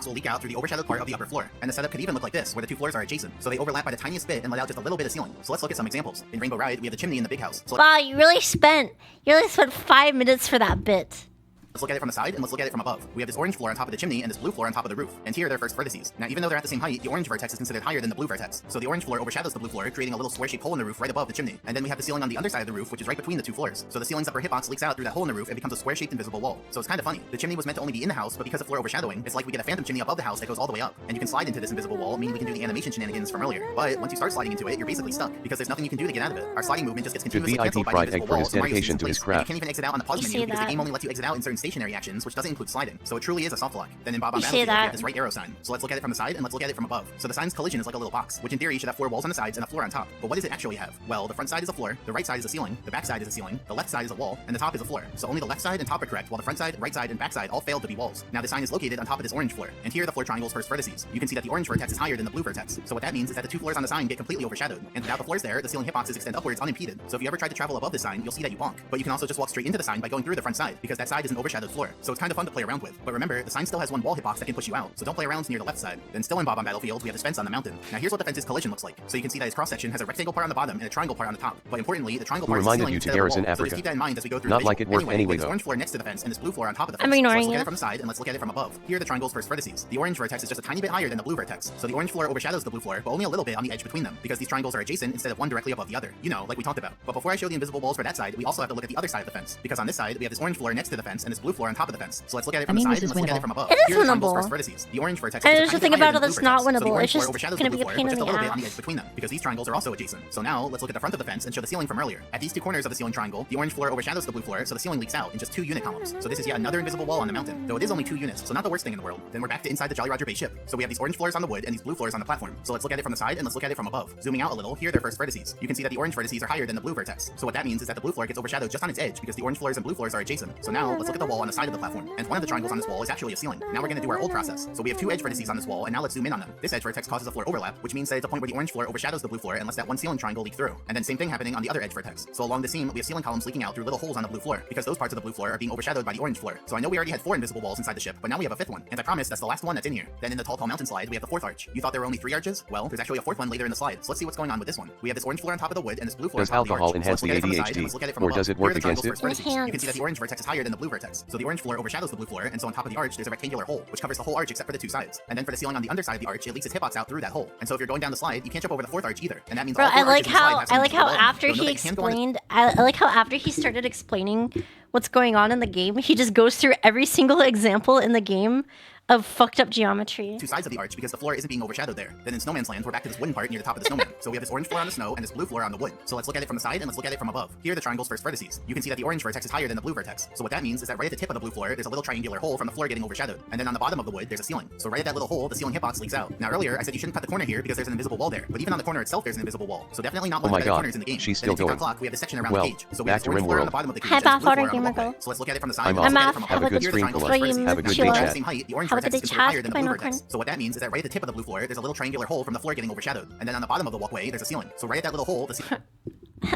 Will leak out through the overshadowed part of the upper floor, and the setup could even look like this, where the two floors are adjacent, so they overlap by the tiniest bit and let out just a little bit of ceiling. So let's look at some examples. In Rainbow Ride, we have the chimney in the big house. So wow, you really spent 5 minutes for that bit. let's look at it from the side and let's look at it from above. We have this orange floor on top of the chimney and this blue floor on top of the roof. And here are their first vertices. Now, even though they're at the same height, the orange vertex is considered higher than the blue vertex. So the orange floor overshadows the blue floor, creating a little square-shaped hole in the roof right above the chimney. And then we have the ceiling on the underside of the roof, which is right between the two floors. So the ceiling's upper hitbox leaks out through that hole in the roof and becomes a square-shaped invisible wall. So it's kind of funny. The chimney was meant to only be in the house, but because of floor overshadowing, it's like we get a phantom chimney above the house that goes all the way up. And you can slide into this invisible wall, meaning we can do the animation shenanigans from earlier. But once you start sliding into it, you're basically stuck, because there's nothing you can do to get out of it. Our sliding movement just gets continuously canceled by the invisible wall, so Mario stays in place. And you can't even exit out on the pause menu because the game only lets you exit out in certain stationary actions, which doesn't include sliding. So it truly is a soft lock. Then in Bob on Battlefield, we have this right arrow sign. So let's look at it from the side and let's look at it from above. So the sign's collision is like a little box, which in theory should have 4 walls on the sides and a floor on top. But what does it actually have? Well, the front side is a floor, the right side is a ceiling, the back side is a ceiling, the left side is a wall, and the top is a floor. So only the left side and top are correct, while the front side, right side, and back side all failed to be walls. Now the sign is located on top of this orange floor, and here are the floor triangle's first vertices. You can see that the orange vertex is higher than the blue vertex. So what that means is that the 2 floors on the sign get completely overshadowed. And without the floors there, the ceiling hitboxes extend upwards unimpeded. So if you ever try to travel above the sign, you'll see that you bonk. But you can also just walk straight into the sign by going through the front side, because that side is an overshadowed floor. So it's kind of fun to play around with. But remember, the sign still has 1 wall hitbox that can push you out, so don't play around near the left side. Then still in Bob on Battlefield, we have this fence on the mountain. Now here's what the fence's collision looks like. So you can see that its cross-section has a rectangle part on the bottom and a triangle part on the top. But importantly, the triangle part is the ceiling instead of the wall. So just keep that in mind as we go through Not like it worked anyway this though. orange floor next to the fence and this blue floor on top of the fence. I'm ignoring so let's look you. at it from the side and let's look at it from above. Here are the triangle's first vertices. The orange vertex is just a tiny bit higher than the blue vertex. So the orange floor overshadows the blue floor, but only a little bit on the edge between them, because these triangles are adjacent instead of one directly above the other. You know, like we talked about. But before I show the invisible walls for that side, we also have to look at the other side of the fence. Because on this side, we have this orange floor next to the fence and this blue floor on top of the fence. So let's look at it from the side and let's look at it from above. It is Here are the triangle's winnable. first vertices. The orange vertex And is there's just a the thing tiny bit higher about it than the that's blue not vertex. So the winnable. orange It's floor just overshadows gonna the be blue a floor, pain but in just a the little bit on the ass. edge between them, because these triangles are also adjacent. So now let's look at the front of the fence and show the ceiling from earlier. At these 2 corners of the ceiling triangle, the orange floor overshadows the blue floor, so the ceiling leaks out in just 2 unit columns. So this is yet another invisible wall on the mountain, though it is only 2 units, so not the worst thing in the world. Then we're back to inside the Jolly Roger Bay ship. So we have these orange floors on the wood and these blue floors on the platform. So let's look at it from the side and let's look at it from above. Zooming out a little, here are their first vertices. You can see that the orange vertices are higher than the blue vertex. So what that means is that the blue floor gets overshadowed just on its edge because the orange floors and blue floors are adjacent. So now let's look at the wall on the side of the platform. And one of the triangles on this wall is actually a ceiling. Now we're going to do our old process. So we have 2 edge vertices on this wall, and now let's zoom in on them. This edge vertex causes a floor overlap, which means that it's a point where the orange floor overshadows the blue floor and lets that one ceiling triangle leak through. And then same thing happening on the other edge vertex. So along the seam, we have ceiling columns leaking out through little holes on the blue floor, because those parts of the blue floor are being overshadowed by the orange floor. So I know we already had 4 invisible walls inside the ship, but now we have a 5th one. And I promise that's the last one that's in here. Then in the Tall Tall Mountain slide, we have the 4th arch. You thought there were only 3 arches? Well, there's actually a 4th one later in the slide. So let's see what's going on with this one. We have this orange floor on top of the wood and this blue floor Does on top of the alcohol arch. enhance So the let's look at it from the side and let's ADHD, look at it from or above. does it Here work are the triangle's against first it? vertices. You can see that the orange vertex is higher than the blue vertex. So the orange floor overshadows the blue floor, and so on top of the arch, there's a rectangular hole, which covers the whole arch except for the 2 sides. And then for the ceiling on the underside of the arch, it leaks its hitbox out through that hole. And so if you're going down the slide, you can't jump over the 4th arch either. And that means Bro, all 4 I like arches in the slide how have some invisible wall. after You'll know he that you can't go on explained, I like how after he started explaining what's going on in the game, he just goes through every single example in the game of fucked up geometry. Two sides of the arch because the floor isn't being overshadowed there. Then in Snowman's Land, we're back to this wooden part near the top of the snowman. So we have this orange floor on the snow and this blue floor on the wood. So let's look at it from the side and let's look at it from above. Here are the triangle's first vertices. You can see that the orange vertex is higher than the blue vertex. So what that means is that right at the tip of the blue floor, there's a little triangular hole from the floor getting overshadowed. And then on the bottom of the wood, there's a ceiling. So right at that little hole, the ceiling hitbox leaks out. Now earlier, I said you shouldn't cut the corner here because there's an invisible wall there. But even on the corner itself, there's an invisible wall. So definitely not one of the better corners in the game. She's Then still in going. Clock, we have this section around Well, the cage. So we back have to this orange Rim floor on World. the bottom of the cage Hi, and this blue Bath, floor on the Gamer walkway. Girl. So let's look at it from the side. I'm and let's off. look at it from Have a above. good Here are the stream, triangle's Colette. first vertices. Have a good You day, can see at chat. the same height, the orange Have a vertex good is day, considered chat. higher than the Bye, blue no vertex. So what that means is that right at the tip of the blue floor, there's a little triangular hole from the floor getting overshadowed. And then on the bottom of the walkway, there's a ceiling. So right at that little hole, the ceiling.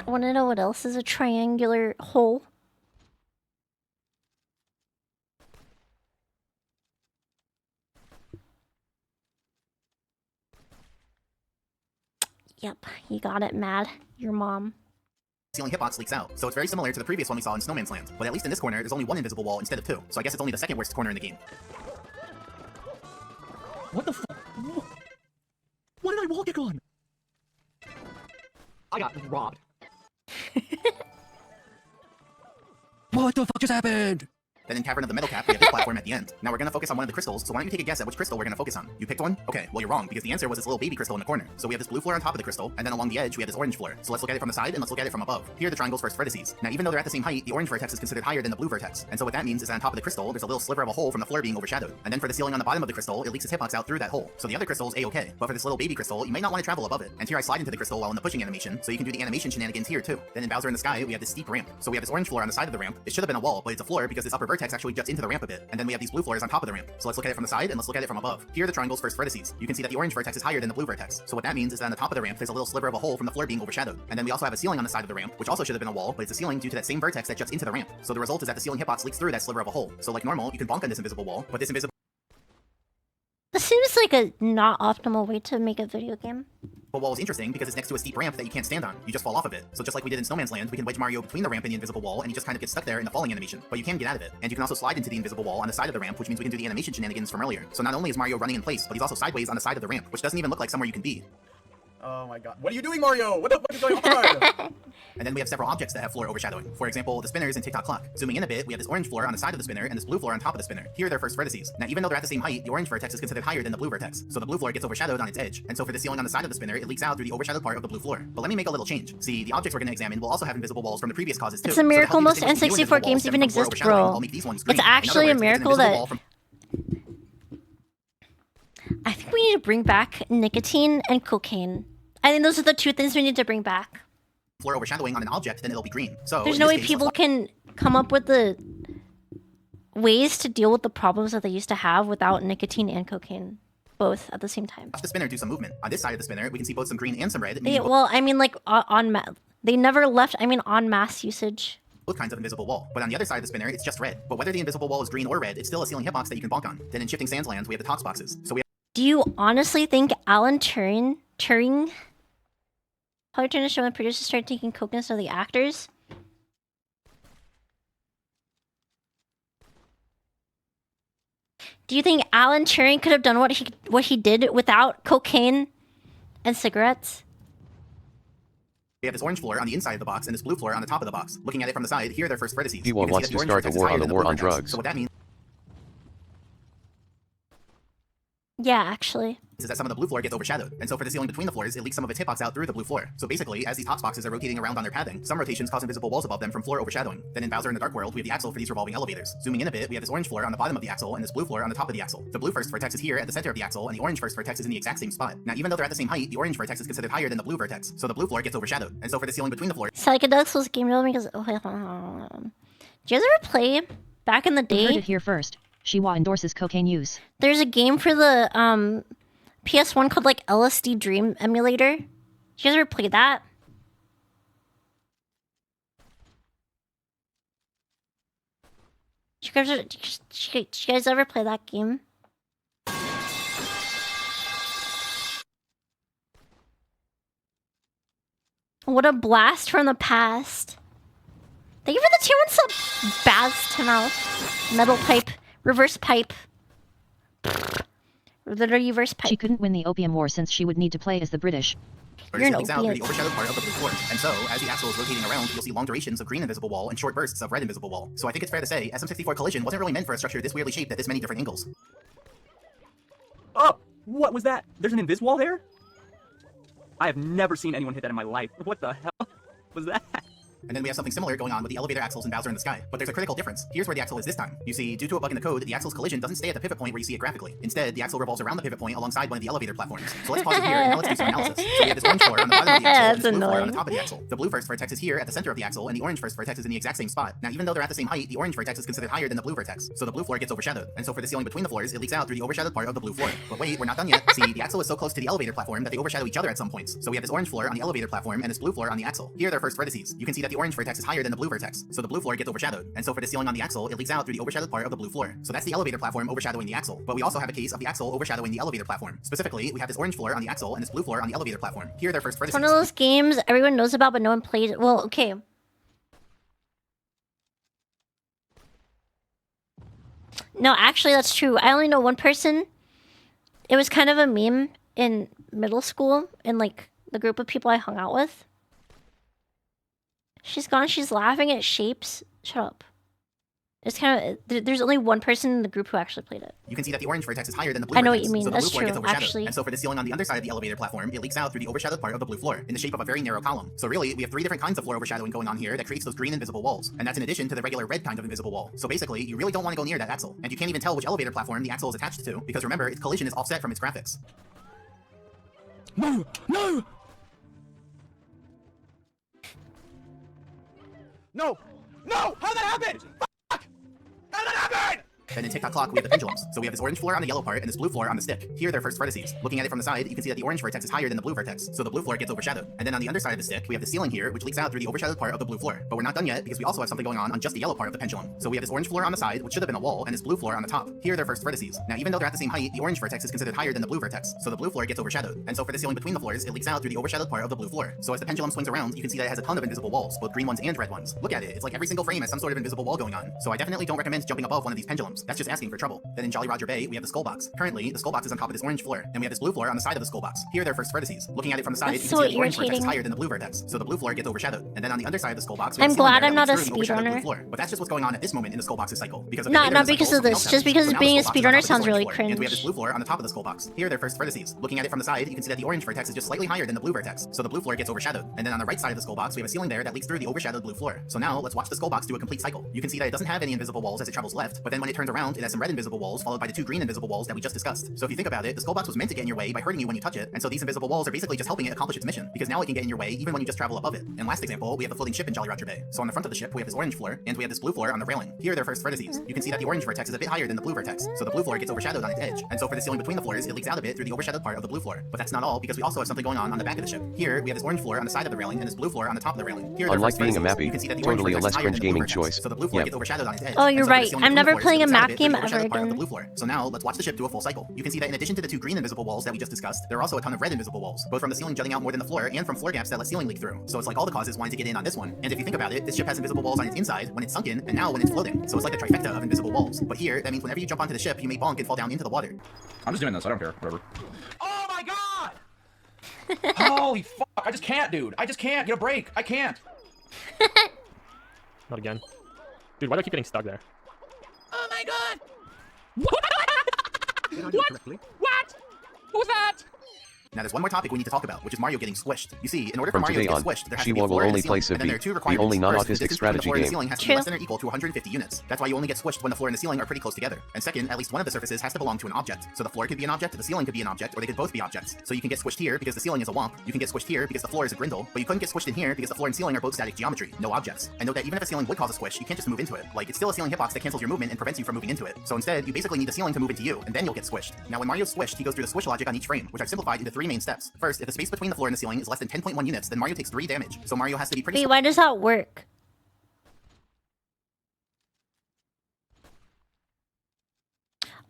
Want to know what else is a triangular hole? Yep, you got it, Mad. Your mom. Ceiling hitbox leaks out. So it's very similar to the previous one we saw in Snowman's Land. But at least in this corner, there's only one invisible wall instead of two. So I guess it's only the second worst corner in the game. What the f? What did I wall kick on? I got robbed. What the fuck just happened? Then in Cavern of the Metal Cap, we have this platform at the end. Now we're gonna focus on one of the crystals, so why don't you take a guess at which crystal we're gonna focus on? You picked one? Okay, well you're wrong, because the answer was this little baby crystal in the corner. So we have this blue floor on top of the crystal, and then along the edge we have this orange floor. So let's look at it from the side, and let's look at it from above. Here are the triangle's first vertices. Now even though they're at the same height, the orange vertex is considered higher than the blue vertex. And so what that means is that on top of the crystal, there's a little sliver of a hole from the floor being overshadowed. And then for the ceiling on the bottom of the crystal, it leaks its hitbox out through that hole. So the other crystal is A-okay. But for this little baby crystal, you might not want to travel above it. And here I slide into the crystal while in the pushing animation, so you can do the animation shenanigans here too. Then in Bowser in the Sky, we have this steep ramp. So we have this orange floor on the side of the ramp. It should have been a wall, but it's a floor because this upper vertex actually juts into the ramp a bit. And then we have these blue floors on top of the ramp. So let's look at it from the side and let's look at it from above. Here are the triangle's first vertices. You can see that the orange vertex is higher than the blue vertex. So what that means is that on the top of the ramp, there's a little sliver of a hole from the floor being overshadowed. And then we also have a ceiling on the side of the ramp, which also should have been a wall, but it's a ceiling due to that same vertex that juts into the ramp. So the result is that the ceiling hitbox leaks through that sliver of a hole. So like normal, you can bonk on this invisible wall, but this invisible This seems like a not optimal way to make a video game. wall is interesting because it's next to a steep ramp that you can't stand on. You just fall off of it. So just like we did in Snowman's Land, we can wedge Mario between the ramp and the invisible wall, and he just kind of gets stuck there in the falling animation. But you can get out of it. And you can also slide into the invisible wall on the side of the ramp, which means we can do the animation shenanigans from earlier. So not only is Mario running in place, but he's also sideways on the side of the ramp, which doesn't even look like somewhere you can be. Oh my god. What are you doing, Mario? What the fuck is going on? And then we have several objects that have floor overshadowing. For example, the spinners in TikTok Clock. Zooming in a bit, we have this orange floor on the side of the spinner and this blue floor on top of the spinner. Here are their first vertices. Now, even though they're at the same height, the orange vertex is considered higher than the blue vertex. So the blue floor gets overshadowed on its edge. And so for the ceiling on the side of the spinner, it leaks out through the overshadowed part of the blue floor. But let me make a little change. See, the objects we're going to examine will also have invisible walls from the previous causes too. It's a miracle So to help most you distinguish the new N64 invisible walls games even from floor exist, overshadowing, bro. I'll make these ones green. It's In other actually a words, there's an miracle invisible that... wall from I think we need to bring back nicotine and cocaine. I think those are the two things we need to bring back. floor overshadowing on an object, then it'll be green. So There's in no this way case, people let's can come up with the ways to deal with the problems that they used to have without nicotine and cocaine, both at the same time. watch the spinner do some movement. On this side of the spinner, we can see both some green and some red. Yeah, meaning well, I mean, like they never left. I mean, on mass usage. both kinds of invisible wall. But on the other side of the spinner, it's just red. But whether the invisible wall is green or red, it's still a ceiling hitbox that you can bonk on. Then in Shifting Sands Lands, we have the tox boxes. So we have Do you honestly think Alan Turing probably trying to show when producers started taking coconuts of the actors? Do you think Alan Turing could have done what he did without cocaine and cigarettes? we have this orange floor on the inside of the box and this blue floor on the top of the box. Looking at it from the side, here are their first vertices. He wants to start the war on the war on drugs. So what that means Yeah, actually. is that some of the blue floor gets overshadowed. And so for the ceiling between the floors, it leaks some of its hitbox out through the blue floor. So basically, as these tox boxes are rotating around on their pathing, some rotations cause invisible walls above them from floor overshadowing. Then in Bowser in the Dark World, we have the axle for these revolving elevators. Zooming in a bit, we have this orange floor on the bottom of the axle and this blue floor on the top of the axle. The blue first vertex is here at the center of the axle, and the orange first vertex is in the exact same spot. Now, even though they're at the same height, the orange vertex is considered higher than the blue vertex. So the blue floor gets overshadowed. And so for the ceiling between the floors, Psychedelics was game development because... Did you guys ever play back in the You heard day? it here first. Shiwa endorses cocaine use. There's a game for the PS1 called like LSD Dream Emulator. Did you guys ever play that? Did you guys ever play that game? What a blast from the past. Thank you for the 2 sub. Baz to mouth. Metal pipe. Reverse pipe. The reverse pipe. She couldn't win the Opium War since she would need to play as the British. You're an leaks out through opiate. the overshadowed part of the blue floor. And so, as the axle is rotating around, you'll see long durations of green invisible wall and short bursts of red invisible wall. So I think it's fair to say, SM64 Collision wasn't really meant for a structure this weirdly shaped at this many different angles. Oh, what was that? There's an invis wall there? I have never seen anyone hit that in my life. What the hell was that? And then we have something similar going on with the elevator axles in Bowser in the Sky. But there's a critical difference. Here's where the axle is this time. You see, due to a bug in the code, the axle's collision doesn't stay at the pivot point where you see it graphically. Instead, the axle revolves around the pivot point alongside one of the elevator platforms. So let's pause it here and now let's do some analysis. So we have this orange floor on the bottom of the axle and this blue floor on the top of the axle. The blue first vertex is here at the center of the axle and the orange first vertex is in the exact same spot. Now even though they're at the same height, the orange vertex is considered higher than the blue vertex. So the blue floor gets overshadowed. And so for the ceiling between the floors, it leaks out through the overshadowed part of the blue floor. But wait, we're not done yet. See, the axle is so close to the elevator platform that they overshadow each other at some points. So we have this orange floor on the elevator platform and this blue floor on the axle. Here are their first vertices. You can see that the orange vertex is higher than the blue vertex. So the blue floor gets overshadowed. And so for the ceiling on the axle, it leaks out through the overshadowed part of the blue floor. So that's the elevator platform overshadowing the axle. But we also have a case of the axle overshadowing the elevator platform. Specifically, we have this orange floor on the axle and this blue floor on the elevator platform. Here are their first vertices. It's one of those games everyone knows about but no one plays it. Well, okay. No, actually that's true. I only know one person. It was kind of a meme in middle school in like the group of people I hung out with. She's gone. She's laughing at shapes. Shut up. It's kind of there's only one person in the group who actually played it. You can see that the orange vertex is higher than the blue I know vertex, what you mean. so the That's blue floor true, gets overshadowed. actually. And so for the ceiling on the underside of the elevator platform, it leaks out through the overshadowed part of the blue floor in the shape of a very narrow column. So really, we have three different kinds of floor overshadowing going on here that creates those green invisible walls. And that's in addition to the regular red kind of invisible wall. So basically, you really don't want to go near that axle. And you can't even tell which elevator platform the axle is attached to, because remember, its collision is offset from its graphics. No! No! No! No! How did that happen? Fuck! How did that happen? Then in tick-tock clock, we have the pendulums. So we have this orange floor on the yellow part and this blue floor on the stick. Here are their first vertices. Looking at it from the side, you can see that the orange vertex is higher than the blue vertex, so the blue floor gets overshadowed. And then on the underside of the stick, we have the ceiling here, which leaks out through the overshadowed part of the blue floor. But we're not done yet, because we also have something going on just the yellow part of the pendulum. So we have this orange floor on the side, which should have been a wall, and this blue floor on the top. Here are their first vertices. Now even though they're at the same height, the orange vertex is considered higher than the blue vertex, so the blue floor gets overshadowed. And so for the ceiling between the floors, it leaks out through the overshadowed part of the blue floor. So as the pendulum swings around, you can see that it has a ton of invisible walls, both green ones and red ones. Look at it, it's like every single frame has some sort of invisible wall going on. So I definitely don't recommend jumping above one of these pendulums. That's just asking for trouble. Then in Jolly Roger Bay, we have the skull box. Currently, the skull box is on top of this orange floor, and we have this blue floor on the side of the skull box. Here are their first vertices. Looking at it from the side, you can see that the orange vertex is higher than the blue vertex, so the blue floor gets overshadowed. And then on the underside of the skull box, we have I'm the ceiling glad there I'm that not a leaks through the overshadowed blue speedrunner. floor. But that's just what's going on at this moment in the skull box's cycle. Because Not because of this, just because being a speedrunner sounds really cringe. And we have this blue floor on the top of the skull box. Here are their first vertices. Looking at it from the side, you can see that the orange vertex is just slightly higher than the blue vertex, so the blue floor gets overshadowed. And then on the right side of the skull box, we have a ceiling there that leaks through the overshadowed blue floor. So now let's watch the skull box do a complete cycle. You can see that it doesn't have any invisible walls as it travels left, but then when it turns around, it has some red invisible walls followed by the two green invisible walls that we just discussed. So if you think about it, the skull box was meant to get in your way by hurting you when you touch it, and so these invisible walls are basically just helping it accomplish its mission, because now it can get in your way even when you just travel above it. And last example, we have the floating ship in Jolly Roger Bay. So on the front of the ship, we have this orange floor, and we have this blue floor on the railing. Here are their first vertices. You can see that the orange vertex is a bit higher than the blue vertex, so the blue floor gets overshadowed on its edge. And so for the ceiling between the floors, it leaks out a bit through the overshadowed part of the blue floor. But that's not all, because we also have something going on the back of the ship. Here, we have this orange floor on the side of the railing, and this blue floor on the top of the railing. Here are their Unlike first being a vertices. mappy, You can see that the orange totally a vertex is less higher cringe than the blue gaming vertex, choice. so the blue floor Yep. gets overshadowed on its edge. Oh, And you're so for the right. ceiling I'm between never the floors, playing it a leaks out map bit through game the ever overshadowed part of the again. blue floor. So now let's watch the ship do a full cycle. You can see that in addition to the two green invisible walls that we just discussed, there are also a ton of red invisible walls, both from the ceiling jutting out more than the floor and from floor gaps that let ceiling leak through. So it's like all the causes wanting to get in on this one. And if you think about it, this ship has invisible walls on its inside when it's sunken, and now when it's floating. So it's like a trifecta of invisible walls. But here, that means whenever you jump onto the ship, you may bonk and fall down into the water. I'm just doing this, I don't care, whatever. Oh my god! Holy fuck, I just can't, dude. I just can't, get a break. I can't. Not again. Dude, why do I keep getting stuck there? Oh my god! Did I do it correctly? What? What was that? Now there's one more topic we need to talk about, which is Mario getting squished. You see, in order for From Mario to today get on, squished, there has to be a Chiwa floor will and a only ceiling, play Civ and then there are B, two the requirements. only First, the non-autistic distance between the strategy floor and the game. ceiling has to be less than or equal to 150 units. That's why you only get squished when the floor and the ceiling are pretty close together. And second, at least one of the surfaces has to belong to an object. So the floor could be an object, the ceiling could be an object, or they could both be objects. So you can get squished here because the ceiling is a womp. You can get squished here because the floor is a grindle, but you couldn't get squished in here because the floor and ceiling are both static geometry, no objects. And note that even if a ceiling would cause a squish, you can't just move into it. Like, it's still a ceiling hitbox that cancels your movement and prevents you from moving into it. So instead, you basically need the ceiling to move into you, and then you'll get squished. Now when Mario's squished, he goes through the squish logic on each frame, which I've simplified into 3 main steps. First, if the space between the floor and the ceiling is less than 10.1 units, then Mario takes 3 damage. So Mario has to be pretty. Wait, why does that work?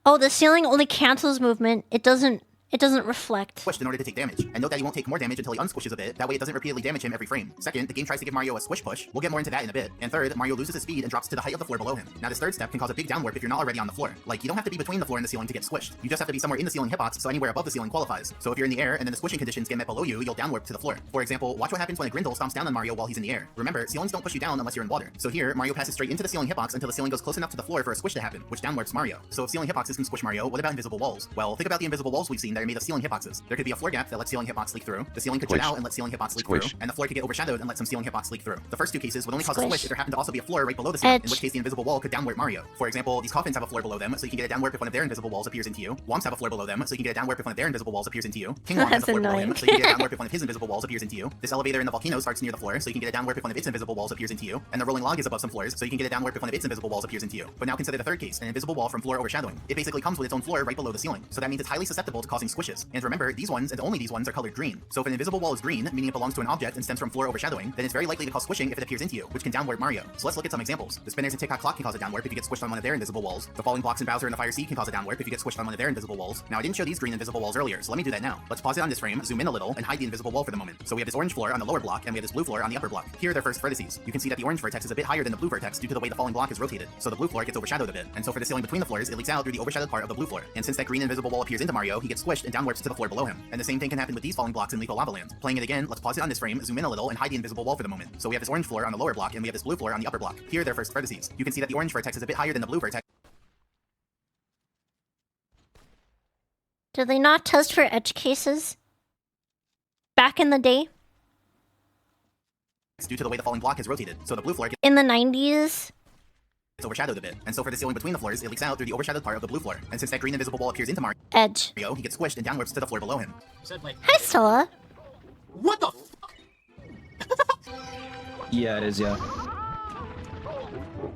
Oh, the ceiling only cancels movement. It doesn't It doesn't reflect. Squished in order to take damage. And note that he won't take more damage until he unsquishes a bit, that way it doesn't repeatedly damage him every frame. Second, the game tries to give Mario a squish push. We'll get more into that in a bit. And third, Mario loses his speed and drops to the height of the floor below him. Now this third step can cause a big downwarp if you're not already on the floor. Like, you don't have to be between the floor and the ceiling to get squished. You just have to be somewhere in the ceiling hitbox, so anywhere above the ceiling qualifies. So if you're in the air and then the squishing conditions get met below you, you'll downwarp to the floor. For example, watch what happens when a Grindle stomps down on Mario while he's in the air. Remember, ceilings don't push you down unless you're in water. So here, Mario passes straight into the ceiling hitbox until the ceiling goes close enough to the floor for a squish to happen, which downwarps Mario. So if ceiling hitboxes can squish Mario, what about invisible walls? Well, think about the invisible walls we've seen that are made of ceiling hitboxes. There could be a floor gap that lets ceiling hitbox leak through, the ceiling could jut out and let ceiling hitbox leak through, and the floor could get overshadowed and let some ceiling hitbox leak through. The first two cases would only cause a squish if there happened to also be a floor right below the ceiling, in which case the invisible wall could downwarp Mario. For example, these coffins have a floor below them, so you can get a downwarp if one of their invisible walls appears into you. Womps have a floor below them, so you can get a downwarp if one of their invisible walls appears into you. King Womp has a floor below him, so you can get a downwarp if one of his invisible walls appears into you. This elevator in the volcano starts near the floor, so you can get a downwarp if one of its invisible walls appears into you. And the rolling log is above some floors, so you can get a downwarp if one of its invisible walls appears into you. But now consider the third case, an invisible wall from floor overshadowing. It basically comes with its own floor right below the ceiling, so that means it's highly susceptible to causing squishes. And remember, these ones, and only these ones, are colored green. So if an invisible wall is green, meaning it belongs to an object and stems from floor overshadowing, then it's very likely to cause squishing if it appears into you, which can downwarp Mario. So let's look at some examples. The spinners in Tick Tock Clock can cause a downwarp if you get squished on one of their invisible walls. The falling blocks in Bowser and the Fire Sea can cause a downwarp if you get squished on one of their invisible walls. Now I didn't show these green invisible walls earlier, so let me do that now. Let's pause it on this frame, zoom in a little, and hide the invisible wall for the moment. So we have this orange floor on the lower block, and we have this blue floor on the upper block. Here are their first vertices. You can see that the orange vertex is a bit higher than the blue vertex due to the way the falling block is rotated. So the blue floor gets overshadowed a bit. And so for the ceiling between the floors, it leaks out through the overshadowed part of the blue floor. And since that green invisible wall appears into Mario, he gets squished and downwarps to the floor below him. And the same thing can happen with these falling blocks in Lethal Lava Land. Playing it again, let's pause it on this frame, zoom in a little, and hide the invisible wall for the moment. So we have this orange floor on the lower block, and we have this blue floor on the upper block. Here are their first vertices. You can see that the orange vertex is a bit higher than the blue vertex. Did they not test for edge cases back in the day? Due to the way the falling block is rotated. So the blue floor gets In the 90s? It's overshadowed a bit. And so for the ceiling between the floors, it leaks out through the overshadowed part of the blue floor. And since that green invisible wall appears into Mario, Edge. he gets squished and downwarps to the floor below him. Hi, Stella. What the fuck? Yeah, it is, yeah.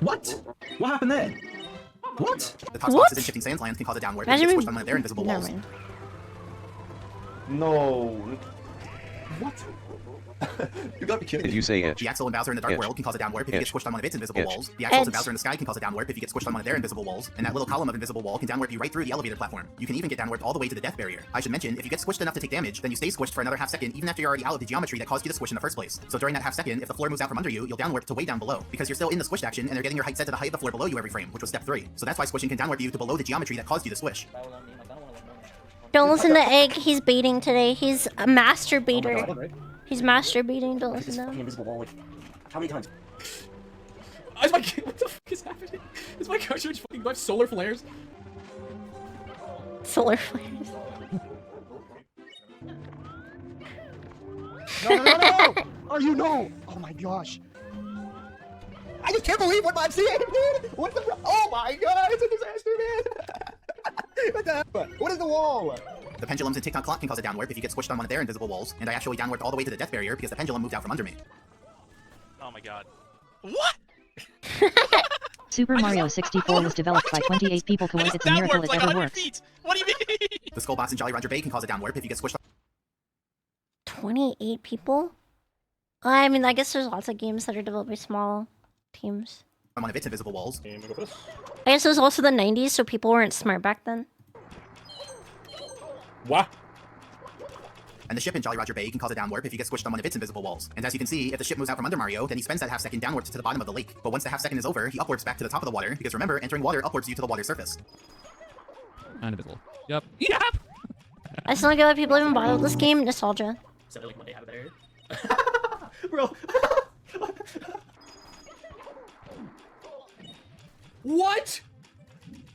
What? What happened there? What? The top boxes in Shifting Sands Lands can cause a downwarp if you get squished on one of their invisible Never walls. mind. No. What? You gotta be kidding Did you say edge? The Axel and Bowser in the Dark Edge. World can cause a downwarp if you get Edge. squished on one of its invisible Edge. walls. The Axels and Edge. Bowser in the Sky can cause a downwarp if you get squished on one of their invisible walls. And that little column of invisible wall can downwarp you right through the elevator platform. You can even get downwarped all the way to the death barrier. I should mention, if you get squished enough to take damage, then you stay squished for another half second even after you're already out of the geometry that caused you to squish in the first place. So during that half second, if the floor moves out from under you, you'll downwarp to way down below, because you're still in the squished action and they're getting your height set to the height of the floor below you every frame, which was step 3. So that's why squishing can downwarp you to below the geometry that caused you to squish. Don't listen to Egg. He's baiting today. He's a master baiter. He's masturbating. Don't listen to him. Invisible wall, like, how many times? Is my what the fuck is happening? Is my cartridge fucking left solar flares? Solar flares. No! Oh, you know! Oh my gosh! I just can't believe what I'm seeing, dude! What the? Oh my god! It's a disaster, man! What the hell? What is the wall? The pendulums in Tick Tock Clock can cause a downwarp if you get squished on one of their invisible walls, and I actually downwarped all the way to the death barrier because the pendulum moved out from under me. Oh my god. What? Super Mario 64 was developed by 28 people. It's a miracle it ever works. What do you mean? The Skull Boss in Jolly Roger Bay can cause a downwarp if you get squished 28 people? I mean, I guess there's lots of games that are developed by small teams. on one of its invisible walls. I guess it was also the 90s, so people weren't smart back then. What? And the ship in Jolly Roger Bay can cause a downwarp if you get squished on one of its invisible walls. And as you can see, if the ship moves out from under Mario, then he spends that half second downwarps to the bottom of the lake. But once the half second is over, he upwarps back to the top of the water, because remember, entering water upwards you to the water surface. And invisible. Yep. Yep! I still don't get why people even bother with this game. Nostalgia. Said it like Monday, have it there. Bro. What?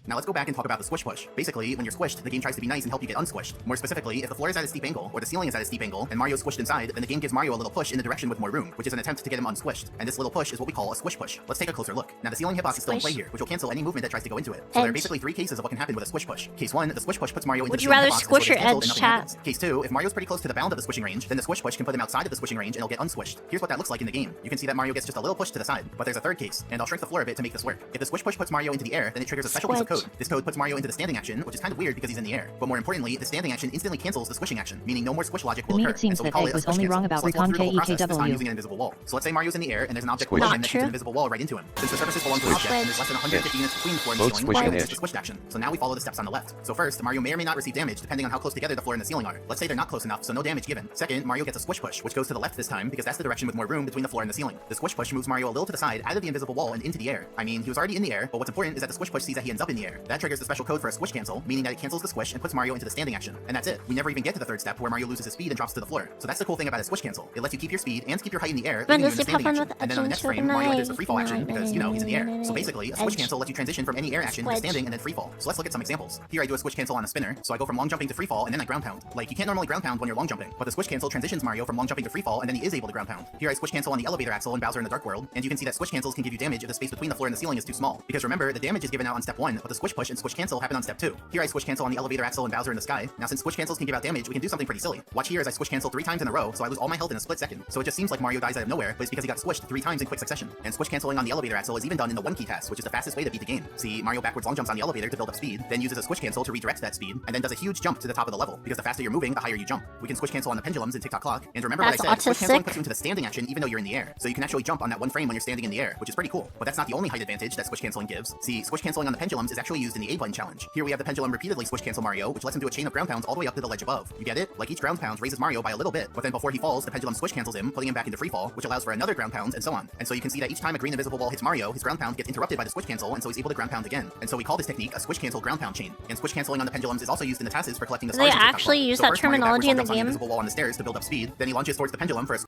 Now let's go back and talk about the squish push. Basically, when you're squished, the game tries to be nice and help you get unsquished. More specifically, if the floor is at a steep angle, or the ceiling is at a steep angle, and Mario's squished inside, then the game gives Mario a little push in the direction with more room, which is an attempt to get him unsquished. And this little push is what we call a squish push. Let's take a closer look. Now the ceiling hitbox is still in play here, which will cancel any movement that tries to go into it. So there are basically three cases of what can happen with a squish push. Case 1, the squish push puts Mario into Would the you ceiling rather hitbox, squish and so or it gets edge canceled and nothing chat? happens. Case 2, if Mario's pretty close to the bound of the squishing range, then the squish push can put him outside of the squishing range and he'll get unsquished. Here's what that looks like in the game. You can see that Mario gets just a little push to the side, but there's a third case, and I'll shrink the floor a bit to make this work. If the squish push puts Mario into the air, then it triggers a special piece of code code. This code puts Mario into the standing action, which is kind of weird because he's in the air. But more importantly, the standing action instantly cancels the squishing action, meaning no more squish logic will To me, occur. it seems And so we that call Egg it a was squish only cancel. wrong about So let's walk through the whole process this time RonKEKW. using an invisible wall. So let's say Mario's in the air and there's an object Squish. below him Not that shoots true. an invisible wall right into him. Since the surfaces belong to an object and there's less than 150 units between the floor and the Both ceiling, squish and Mario edge. takes the squished action. So now we follow the steps on the left. So first, Mario may or may not receive damage depending on how close together the floor and the ceiling are. Let's say they're not close enough, so no damage given. Second, Mario gets a squish push, which goes to the left this time because that's the direction with more room between the floor and the ceiling. The squish push moves Mario a little to the side, out of the invisible wall and into the air. I mean, he was already in the air, but what's important is that the squish push sees that he ends up in the air. That triggers the special code for a squish cancel, meaning that it cancels the squish and puts Mario into the standing action. And that's it. We never even get to the third step where Mario loses his speed and drops to the floor. So that's the cool thing about a squish cancel. It lets you keep your speed and keep your height in the air, When leaving you does in the it have standing fun action. with And then on the next frame, Mario enters the free fall action because, you know, he's in the air. So basically, a squish Edge. cancel lets you transition from any air action to standing and then free fall. So let's look at some examples. Here I do a squish cancel on a spinner, so I go from long jumping to free fall and then I ground pound. Like, you can't normally ground pound when you're long jumping, but the squish cancel transitions Mario from long jumping to free fall and then he is able to ground pound. Here I squish cancel on the elevator axle in Bowser in the Dark World, and you can see that squish cancels can give you damage if the space between the floor and the ceiling is too small. Because remember, the damage is given out on step 1, but the squish push and squish cancel happen on step 2. Here I squish cancel on the elevator axle in Bowser in the Sky. Now since squish cancels can give out damage, we can do something pretty silly. Watch here as I squish cancel 3 times in a row, so I lose all my health in a split second. So it just seems like Mario dies out of nowhere, but it's because he got squished 3 times in quick succession. And squish canceling on the elevator axle is even done in the 1 key task, which is the fastest way to beat the game. See, Mario backwards long jumps on the elevator to build up speed, then uses a squish cancel to redirect that speed, and then does a huge jump to the top of the level, because the faster you're moving, the higher you jump. We can squish cancel on the pendulums in TikTok clock, and remember That's what I said, squish canceling autistic. puts you into the standing action even though you're in the air. So you can actually jump on that one frame when you're standing in the air, which is pretty cool. But that's not the only height advantage that squish canceling gives. See, squish canceling on the pendulums is actually used in the A-button challenge. Here we have the pendulum repeatedly squish cancel Mario, which lets him do a chain of ground pounds all the way up to the ledge above. You get it? Like each ground pound raises Mario by a little bit, but then before he falls, the pendulum squish cancels him, putting him back into free fall, which allows for another ground pound and so on. And so you can see that each time a green invisible wall hits Mario, his ground pound gets interrupted by the squish cancel, and so he's able to ground pound again. And so we call this technique a squish cancel ground pound chain. And squish canceling on the pendulums is also used in the TASes for collecting the Do stars. they in TikTok actually clock. use So that first Mario terminology in the backwards long jumps on game? invisible wall on the stairs to build up speed, then he launches towards the pendulum for a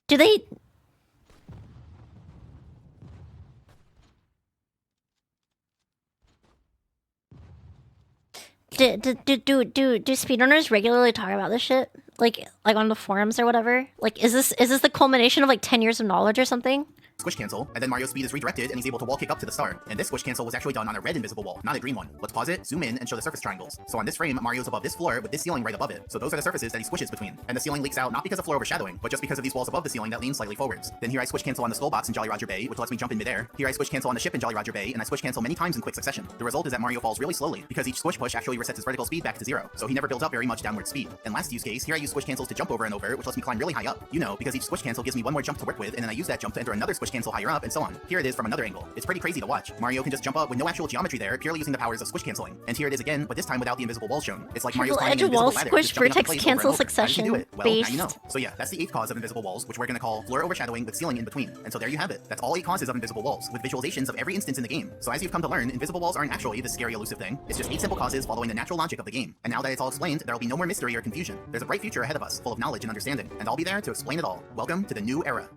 Do they? Do speedrunners regularly talk about this shit? Like on the forums or whatever? Like, is this the culmination of like 10 years of knowledge or something? squish cancel, and then Mario's speed is redirected and he's able to wall kick up to the star. And this squish cancel was actually done on a red invisible wall, not a green one. Let's pause it, zoom in, and show the surface triangles. So on this frame, Mario's above this floor with this ceiling right above it. So those are the surfaces that he squishes between. And the ceiling leaks out not because of floor overshadowing, but just because of these walls above the ceiling that lean slightly forwards. Then here I squish cancel on the skull box in Jolly Roger Bay, which lets me jump in midair. Here I squish cancel on the ship in Jolly Roger Bay, and I squish cancel many times in quick succession. The result is that Mario falls really slowly, because each squish push actually resets his vertical speed back to 0, so he never builds up very much downward speed. And last use case, here I use squish cancels to jump over and over, which lets me climb really high up. You know, because each squish cancel gives me one more jump to work with, and then I use that jump to enter another squish cancel higher up, and so on. Here it is from another angle. It's pretty crazy to watch. Mario can just jump up with no actual geometry there, purely using the powers of squish canceling. And here it is again, but this time without the invisible wall shown. It's like Mario's climbing an invisible ladder, squish just jumping up in vertex place cancel over and over. How did he do it? Well, now you know. based. So yeah, that's the 8th cause of invisible walls, which we're gonna call floor overshadowing with ceiling in between. And so there you have it. That's all 8 causes of invisible walls, with visualizations of every instance in the game. So as you've come to learn, invisible walls aren't actually this scary elusive thing. It's just 8 simple causes following the natural logic of the game. And now that it's all explained, there'll be no more mystery or confusion. There's a bright future ahead of us, full of knowledge and understanding. And I'll be there to explain it all. Welcome to the new era.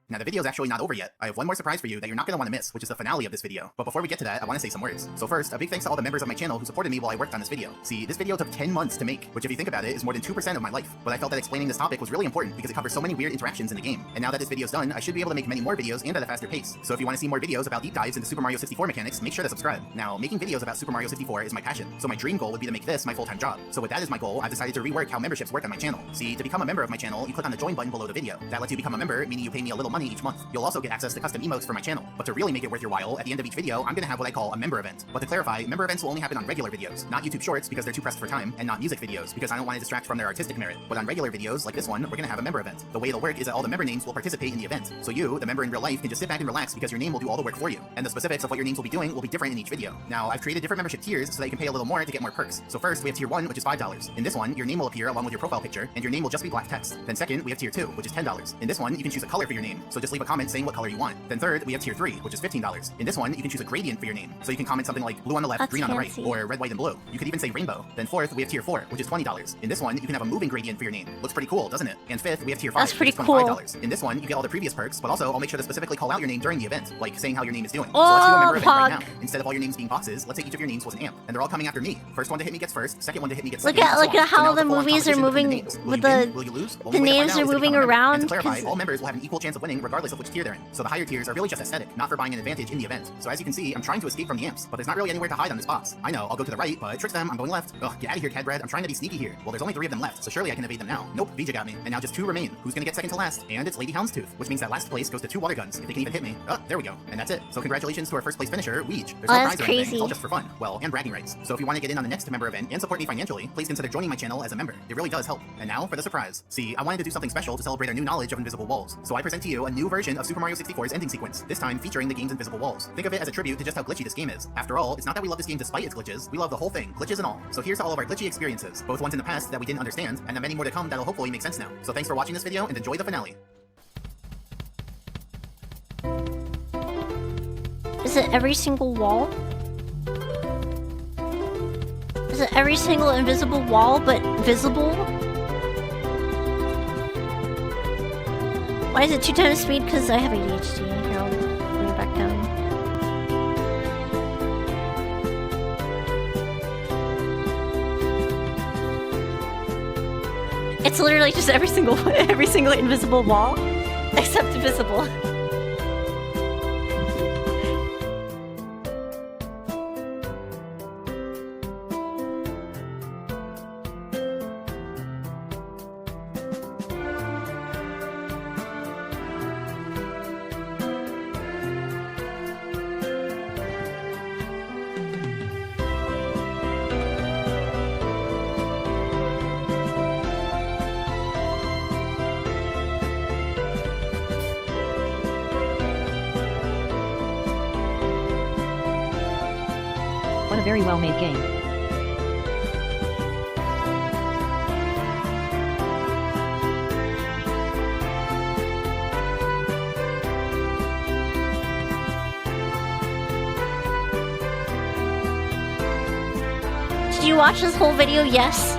Now the video's actually not over yet. I have one more surprise for you that you're not going to want to miss, which is the finale of this video. But before we get to that, I want to say some words. So first, a big thanks to all the members of my channel who supported me while I worked on this video. See, this video took 10 months to make, which if you think about it, is more than 2% of my life. But I felt that explaining this topic was really important because it covers so many weird interactions in the game. And now that this video's done, I should be able to make many more videos and at a faster pace. So if you want to see more videos about deep dives into Super Mario 64 mechanics, make sure to subscribe. Now, making videos about Super Mario 64 is my passion. So my dream goal would be to make this my full-time job. So with that as my goal, I've decided to rework how memberships work on my channel. See, to become a member of my channel, you click on the join button below the video. That lets you become a member, meaning you pay me a little money each month. You'll also get access to custom emotes for my channel. But to really make it worth your while, at the end of each video, I'm gonna have what I call a member event. But to clarify, member events will only happen on regular videos, not YouTube Shorts because they're too pressed for time, and not music videos because I don't want to distract from their artistic merit. But on regular videos like this one, we're gonna have a member event. The way it'll work is that all the member names will participate in the event. So you, the member in real life, can just sit back and relax because your name will do all the work for you. And the specifics of what your names will be doing will be different in each video. Now, I've created different membership tiers so that you can pay a little more to get more perks. So first, we have tier 1, which is $5. In this one, your name will appear along with your profile picture, and your name will just be black text. Then second, we have tier 2, which is $10. In this one, you can choose a color for your name, so just leave a comment saying what color you want. Then third, we have tier 3, which is $15. In this one, you can choose a gradient for your name, so you can comment something like blue on the left, That's green on the fancy. right, or red, white, and blue. You could even say rainbow. Then fourth, we have tier 4, which is $20. In this one, you can have a moving gradient for your name. Looks pretty cool, doesn't it? And fifth, we have tier 5, That's pretty which is cool. $25. In this one, you get all the previous perks, but also I'll make sure to specifically call out your name during the event, like saying how your name is doing. So let's do a member event right now. Instead of all your names being boxes, let's say each of your names was an amp, and they're all coming after me. First one to hit me gets first, second one to hit me gets Look second. at and so look on. at So now how it's the a full-on movies are competition between moving names. Will with you win? the Will you lose? the Only way to find names out are is to moving become a member. And around. to clarify, 'Cause all members will have an equal chance of winning regardless of which tier they're in. So the higher tiers are really just aesthetic, not for buying an advantage in the event. So as you can see, I'm trying to escape from the imps, but there's not really anywhere to hide on this box. I know, I'll go to the right, but it tricks them, I'm going left. Ugh, get out of here, Cadbred, I'm trying to be sneaky here. Well, there's only 3 of them left, so surely I can evade them now. Nope, Vija got me, and now just 2 remain. Who's gonna get second to last? And it's Lady Houndstooth, which means that last place goes to 2 water guns, if they can even hit me. Oh, there we go, and that's it. So congratulations to our first place finisher, Weege. There's no prize or anything, it's all just for fun. Well, and bragging rights. So if you want to get in on the next member event and support me financially, please consider joining my channel as a member. It really does help. And now for the surprise. See, I wanted to do something special to celebrate our new knowledge of invisible walls. So I present to you a new version of Super Mario 64's ending sequence, this time featuring the game's invisible walls. Think of it as a tribute to just how glitchy this game is. After all, it's not that we love this game despite its glitches, we love the whole thing, glitches and all. So here's all of our glitchy experiences, both ones in the past that we didn't understand, and the many more to come that'll hopefully make sense now. So thanks for watching this video and enjoy the finale. Is it every single wall? Is it every single invisible wall but visible? Why is it 2 times speed? Because I have ADHD. Here, I'll bring it back down. It's literally just every single invisible wall, except visible. What a very well made game. Did you watch this whole video? Yes.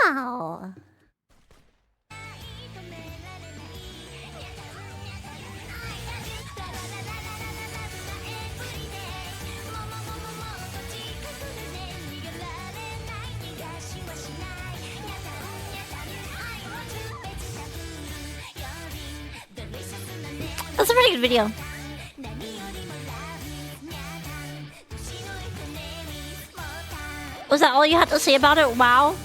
Wow. That's a pretty good video. Was that all you had to say about it? Wow.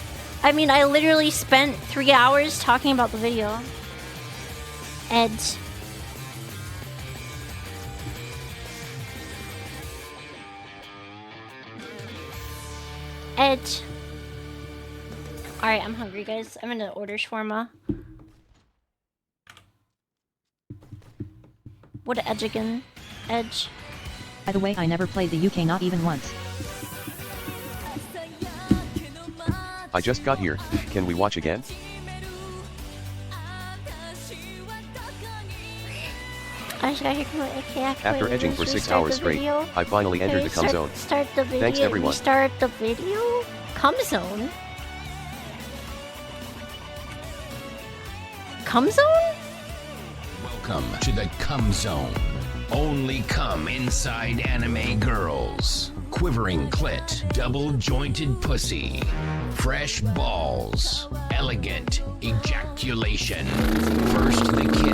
I mean, I literally spent 3 hours talking about the video. Edge. Edge. Alright, I'm hungry, guys. I'm gonna order shawarma. What edge again? Edge. By the way, I never played the UK, not even once. I just got here, can we watch again? After edging for 6 hours straight, I finally entered the Cum Zone. Start the video. Thanks everyone. Start the video. Cum Zone. Cum Zone? Welcome to the Cum Zone. Only cum inside anime girls. Quivering clit, double-jointed pussy. Fresh balls. Elegant ejaculation. First the kiss.